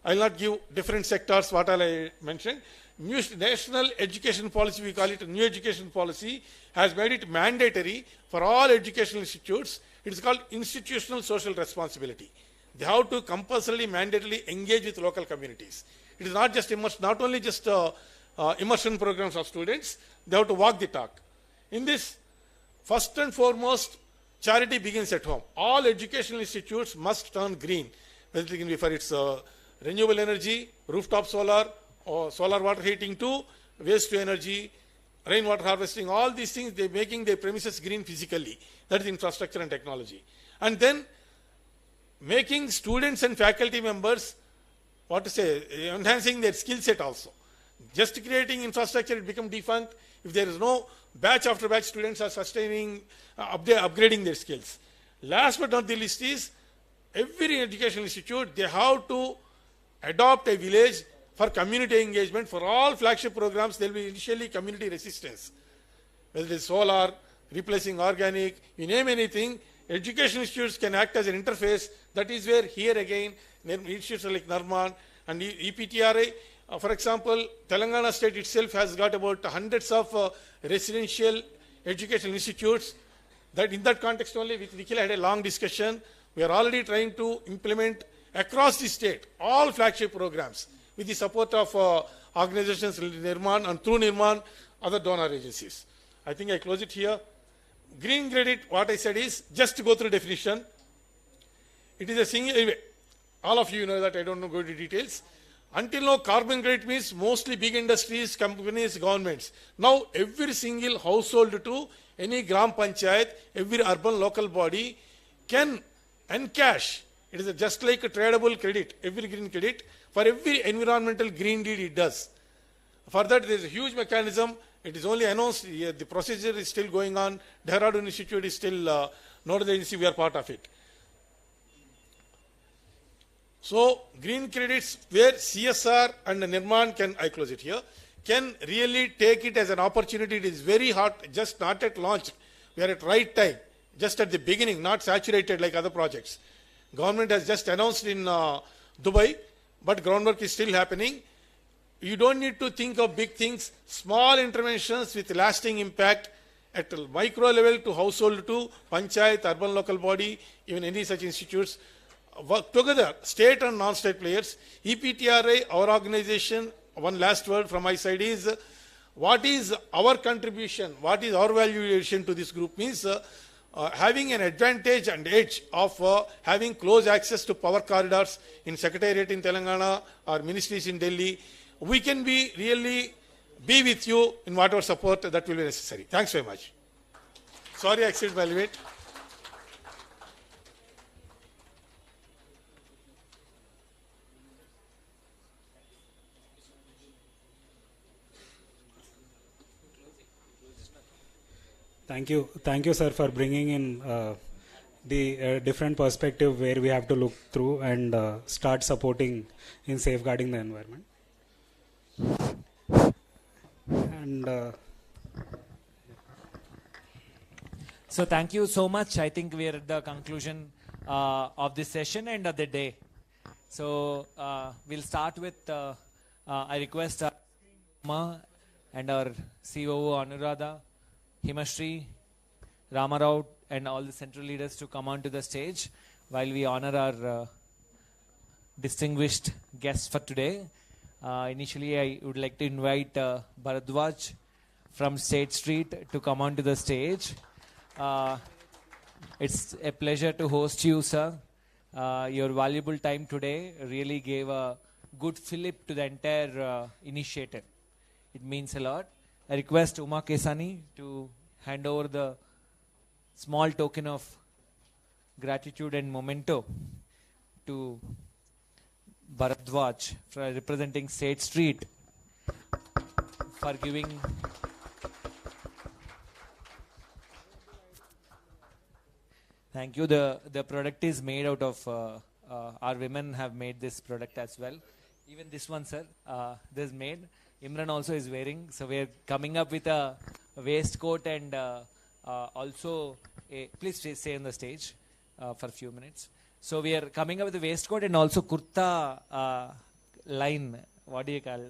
I'll not give different sectors, what all I mentioned. National education policy, we call it a new education policy, has made it mandatory for all educational institutes. It is called institutional social responsibility. They have to compulsorily, mandatorily engage with local communities. It is not just not only just immersion programs of students, they have to walk the talk. In this, first and foremost, charity begins at home. All educational institutes must turn green, whether it can be for its renewable energy, rooftop solar, or solar water heating to waste to energy, rainwater harvesting, all these things, they're making their premises green physically. That is infrastructure and technology. And then making students and faculty members, enhancing their skill set also. Just creating infrastructure, it becomes defunct. If there is no batch after batch, students are sustaining, upgrading their skills. Last but not the least is, every educational institute, they have to adopt a village for community engagement. For all flagship programs, there will be initially community resistance. Whether it is solar, replacing organic, you name anything, education institutes can act as an interface. That is where here again, institutes like Nirmaan and EPTRI, for example, Telangana state itself has got about hundreds of residential educational institutes. That in that context only, with Nikhil had a long discussion. We are already trying to implement across the state all flagship programs with the support of organizations Nirmaan and through Nirmaan, other donor agencies. I think I close it here. Green credit, what I said is, just to go through definition, it is a single, anyway, all of you know that, I don't know, go into details. Until now, carbon credit means mostly big industries, companies, governments. Now, every single household to any Gram Panchayat, every urban local body can encash. It is just like a tradable credit, every green credit. For every environmental green deed it does. For that, there is a huge mechanism. It is only announced, the procedure is still going on. Dehradun Institute is still nodal agency, we are part of it. So, green credits where CSR and Nirmaan can, I close it here, can really take it as an opportunity. It is very hot, just not at launch. We are at right time, just at the beginning, not saturated like other projects. Government has just announced in Dubai, but groundwork is still happening. You don't need to think of big things. Small interventions with lasting impact at a micro level to household to panchayat, urban local body, even any such institutes. Work together, state and non-state players. EPTRI, our organization, one last word from my side is, what is our contribution, what is our valuation to this group means having an advantage and edge of having close access to power corridors in Secretariat in Telangana or ministries in Delhi. We can be really be with you in whatever support that will be necessary. Thanks very much. Sorry I exceeded my limit. Thank you, sir, for bringing in the different perspective where we have to look through and start supporting in safeguarding the environment. And so thank you so much. I think we are at the conclusion of this session and of the day. So we'll start with, I request Ma and our COO Anuradha, Himashri, Ramarao, and all the central leaders to come onto the stage while we honor our distinguished guests for today. Initially, I would like to invite Bharadwaj from State Street to come onto the stage. It's a pleasure to host you, sir. Your valuable time today really gave a good fillip to the entire initiative. It means a lot. I request Uma Kesani to hand over the small token of gratitude and memento to Bharadwaj for representing State Street for giving thank you. The product is made out of our women have made this product as well. Even this one, sir, this is made. Imran also is wearing. So we are coming up with a waistcoat and also please stay on the stage for a few minutes. So we are coming up with a waistcoat and also kurta line. What do you call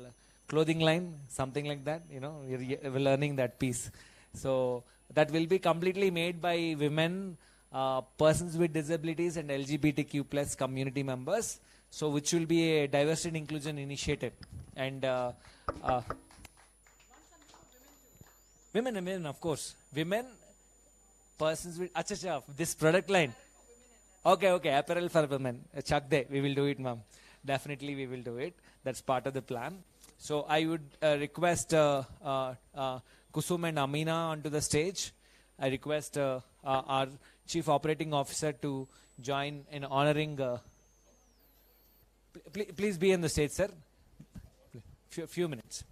clothing line? Something like that. You know, we're learning that piece. So that will be completely made by women, persons with disabilities, and LGBTQ plus community members. So which will be a diversity and inclusion initiative. And women, of course. Women, persons with this product line. Okay, apparel for women. Chak de, we will do it, ma'am. Definitely we will do it. That's part of the plan. So I would request Kusum and Amina onto the stage. I request our Chief Operating Officer to join in honoring. Please be on the stage, sir. Few minutes.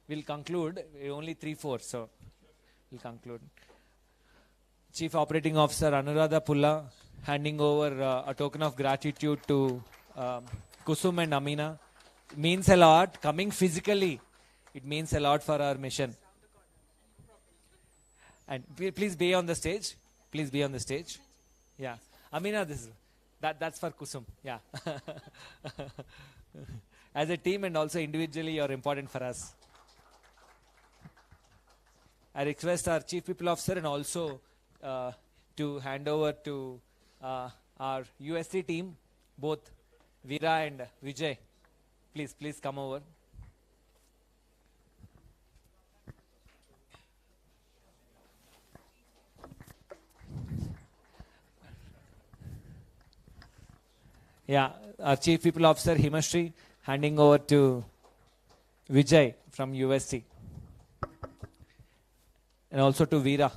We'll conclude. We're only 3-4, so we'll conclude. Chief Operating Officer Anuradha Pulla handing over a token of gratitude to Kusum and Amina. It means a lot. Coming physically, it means a lot for our mission. And please be on the stage. Please be on the stage. Yeah, Amina, that's for Kusum. Yeah. As a team and also individually, you're important for us. I request our Chief People Officer and also to hand over to our USC team, both Veera and Vijay. Please come over. Yeah, our Chief People Officer Himashri handing over to Vijay from USC. And also to Veera.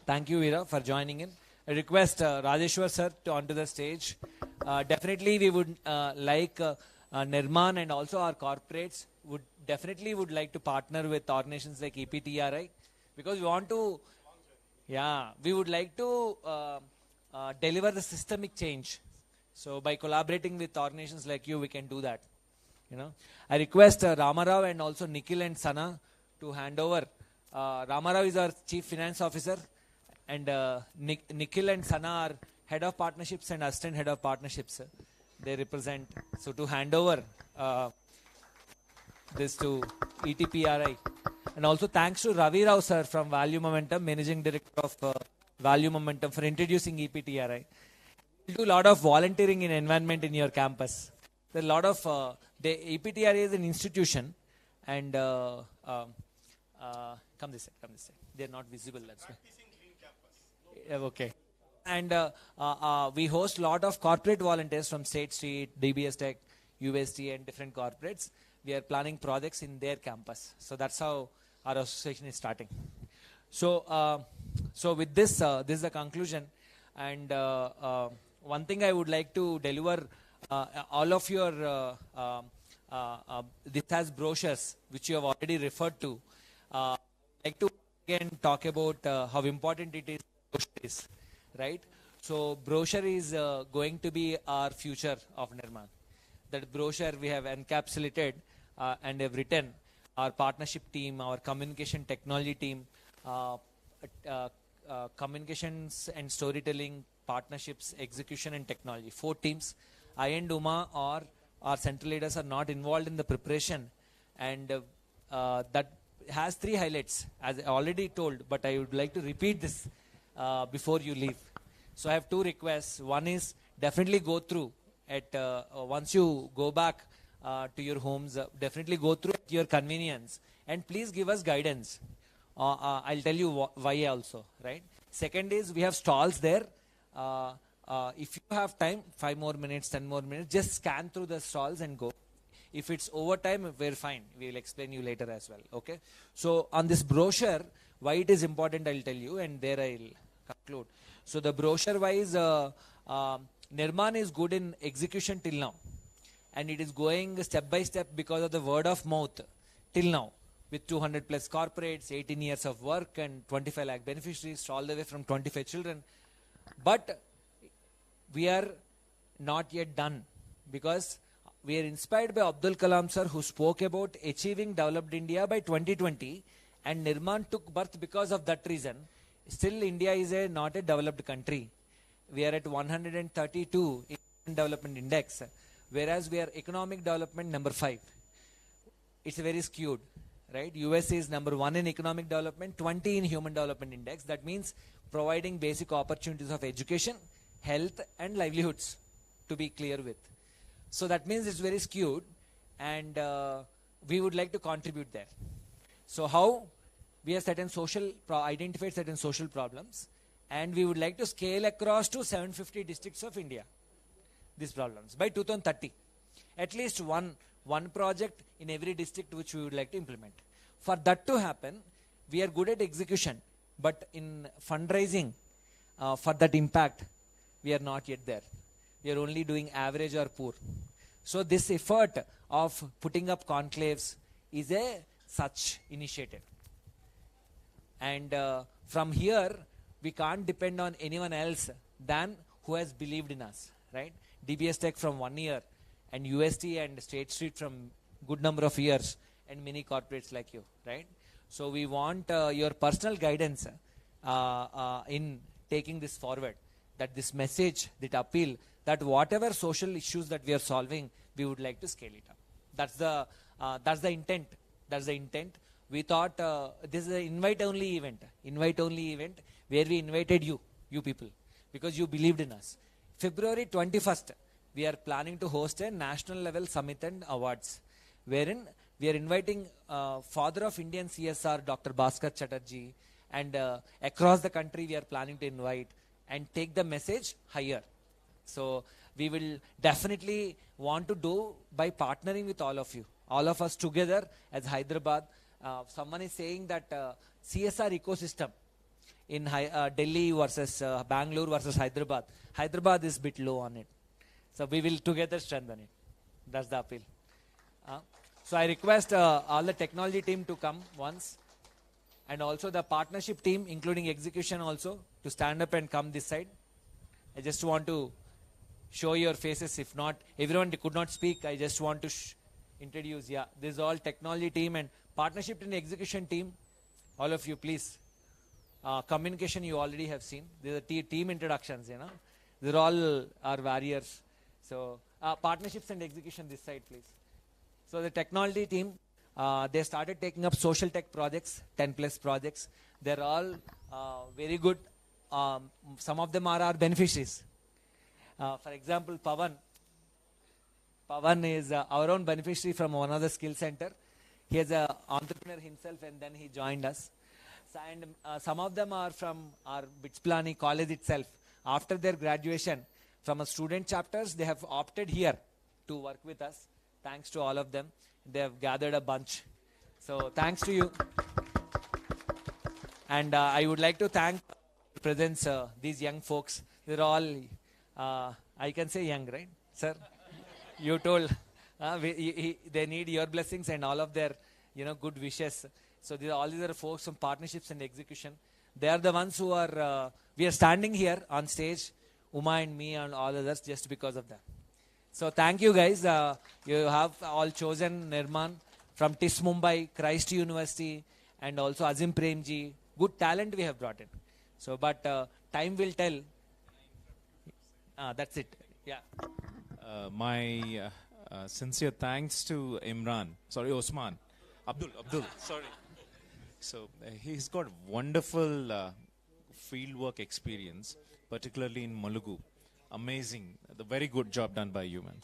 Thank you, Veera, for joining in. I request Rajeshwar sir to onto the stage. Definitely we would like Nirmaan and also our corporates would like to partner with organizations like EPTRI because we want to, we would like to deliver the systemic change. So by collaborating with organizations like you, we can do that. You know, I request Ramarao and also Nikhil and Sana to hand over. Ramarao is our Chief Finance Officer and Nikhil and Sana are head of partnerships and assistant head of partnerships. They represent. So to hand over this to ETPRI. And also thanks to Ravi Rao sir from Value Momentum, Managing Director of Value Momentum, for introducing EPTRI. You do a lot of volunteering in environment in your campus. There are a lot of, the EPTRI is an institution, and come this way, come this way. They're not visible, that's why. Okay. And we host a lot of corporate volunteers from State Street, DBS Tech, UST, and different corporates. We are planning projects in their campus. So that's how our association is starting. So, so with this, this is the conclusion. And one thing I would like to deliver, all of your, this has brochures, which you have already referred to. I'd like to again talk about how important it is, right? So brochure is going to be our future of Nirmaan. That brochure we have encapsulated and have written our partnership team, our communication technology team, communications and storytelling, partnerships, execution and technology. 4 teams. I and Uma or our central leaders are not involved in the preparation, and that has 3 highlights, as I already told, but I would like to repeat this before you leave. So I have 2 requests. One is definitely go through at once you go back to your homes, definitely go through at your convenience, and please give us guidance. I'll tell you why also, right? Second is we have stalls there. If you have time, 5 more minutes, 10 more minutes, just scan through the stalls and go. If it's overtime, we're fine. We'll explain you later as well. Okay. So on this brochure, why it is important, I'll tell you, and there I'll conclude. So the brochure wise, Nirmaan is good in execution till now, and it is going step by step because of the word of mouth till now, with 200 plus corporates, 18 years of work, and 25 lakh beneficiaries, all the way from 25 children. But we are not yet done, because we are inspired by Abdul Kalam sir, who spoke about achieving developed India by 2020, and Nirmaan took birth because of that reason. Still, India is not a developed country. We are at 132 in development index, whereas we are economic development number 5. It's very skewed, right? US is number 1 in economic development, 20 in human development index. That means providing basic opportunities of education, health and livelihoods, to be clear with. So that means it's very skewed, and we would like to contribute there. So how? We have identified certain social problems, and we would like to scale across to 750 districts of India these problems by 2030. At least one project in every district which we would like to implement. For that to happen, we are good at execution, but in fundraising for that impact, we are not yet there. We are only doing average or poor. So this effort of putting up conclaves is a such initiative. And from here, we can't depend on anyone else than who has believed in us, right? DBS Tech from 1 year, and UST and State Street from good number of years, and many corporates like you, right? So we want your personal guidance in taking this forward, that this message, that appeal, that whatever social issues that we are solving, we would like to scale it up. That's the intent. That's the intent. We thought this is an invite-only event, where we invited you people, because you believed in us. February 21st, we are planning to host a national level summit and awards, wherein we are inviting Father of Indian CSR, Dr. Bhaskar Chatterjee, and across the country we are planning to invite and take the message higher. So we will definitely want to do by partnering with all of you, all of us together as Hyderabad. Someone is saying that CSR ecosystem in Delhi versus Bangalore versus Hyderabad. Hyderabad is a bit low on it. So we will together strengthen it. That's the appeal. So I request all the technology team to come once, and also the partnership team, including execution also, to stand up and come this side. I just want to show your faces. If not, everyone could not speak. I just want to introduce. Yeah, this is all technology team and partnership and execution team. All of you, please. Communication you already have seen. These are team introductions, you know. They're all our warriors. So partnerships and execution this side, please. So the technology team, they started taking up social tech projects, 10 plus projects. They're all very good. Some of them are our beneficiaries. For example, Pavan. Pavan is our own beneficiary from one of the skill center. He is an entrepreneur himself and then he joined us. So, and some of them are from our Bitspilani college itself. After their graduation from a student chapters, they have opted here to work with us. Thanks to all of them. They have gathered a bunch. So thanks to you. And I would like to thank presence these young folks. They're all, I can say young, right, sir? You told they need your blessings and all of their, good wishes. So all these are folks from partnerships and execution. They are the ones who are, we are standing here on stage, Uma and me and all others, just because of that. So thank you guys. You have all chosen Nirmaan from TIS Mumbai, Christ University, and also Azim Premji. Good talent we have brought in. So, but time will tell. That's it. Yeah. My sincere thanks to Osman. Abdul, sorry. So he's got wonderful fieldwork experience, particularly in Malugu. Amazing. The very good job done by you, man.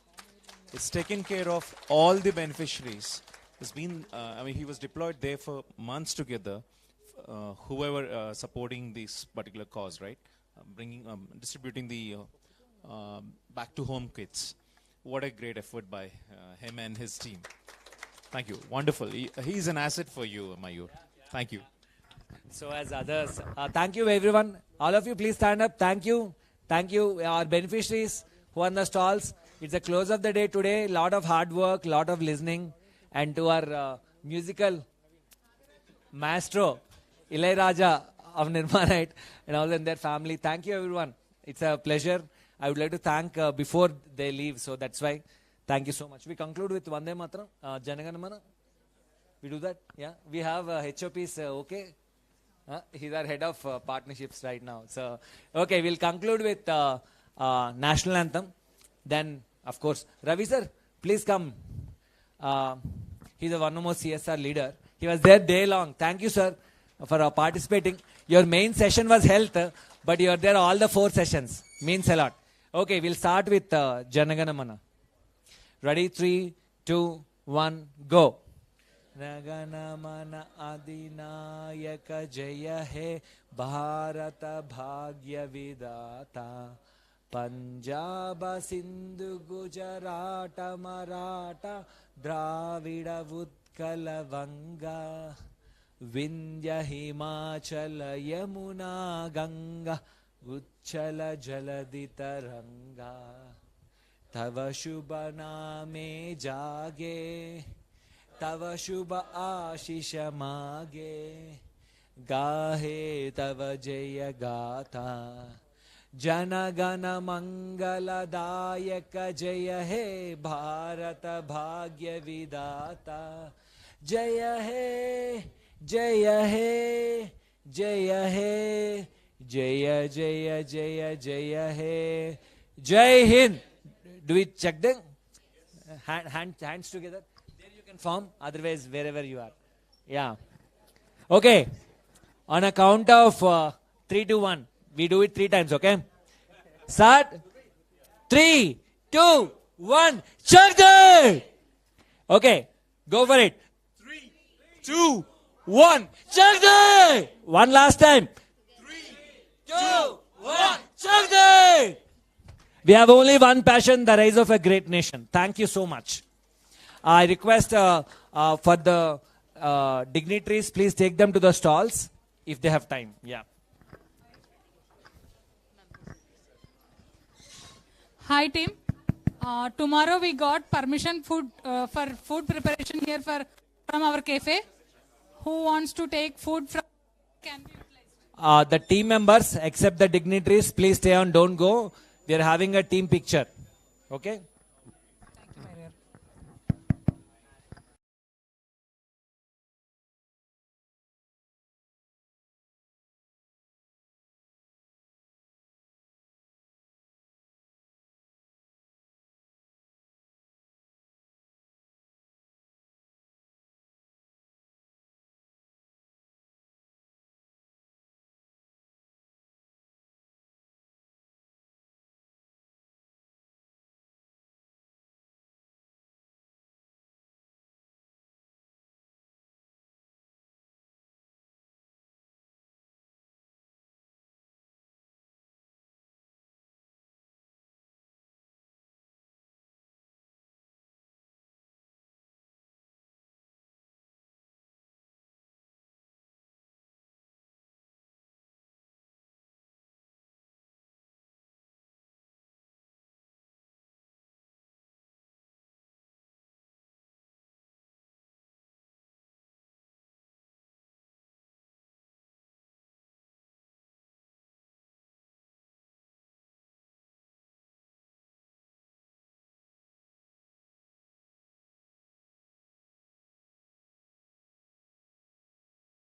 It's taken care of all the beneficiaries. It's been, he was deployed there for months together, whoever supporting this particular cause, right? Distributing the back to home kits. What a great effort by him and his team. Thank you. Wonderful. He's an asset for you, Mayur. Thank you. So as others, thank you everyone. All of you please stand up. Thank you. Thank you, our beneficiaries who are on the stalls. It's a close of the day today. Lot of hard work, lot of listening. And to our musical maestro, Ilayaraja of Nirmaan, and all in their family. Thank you, everyone. It's a pleasure. I would like to thank before they leave. So that's why. Thank you so much. We conclude with Vande Mataram, Janaganamana. We do that? Yeah. We have HOPs, okay? He's our head of partnerships right now. So, okay, we'll conclude with national anthem. Then, of course, Ravi sir, please come. He's a one more CSR leader. He was there day long. Thank you, sir, for participating. Your main session was health, but you're there all the 4 sessions. Means a lot. Okay, we'll start with Janaganamana. Ready? 3, 2, 1, go. Janaganamana adinayaka jaya he Bharata bhagya vidata Punjaba Sindhu Gujarata Maratha Dravida Utkala Vanga Vindhya Himachala Yamuna Ganga Uchchala Jaladita Ranga Tava Shubha Name Jage Tava Shubha Ashisha Mage Gahe Tava Jaya Gata Janagana Mangala Dayaka Jaya He Bharata Bhagya Vidata Jaya He Jaya He Jaya He Jaya Jaya Jaya Jaya He Jai Hind. Do we check them? Hands together. There you can form. Otherwise, wherever you are. Yeah. Okay. On a count of 3, 2, 1. We do it 3 times, okay? Start. 3, 2, 1. Check them! Okay. Go for it. 3, 2, 1. Check them! One last time. 3, 2, 1. Check them! We have only one passion, the rise of a great nation. Thank you so much. I request for the dignitaries, please take them to the stalls if they have time. Yeah. Hi team. Tomorrow we got permission for food preparation here from our cafe. Who wants to take food from? Can be utilized. The team members, except the dignitaries, please stay on. Don't go. We are having a team picture. Okay.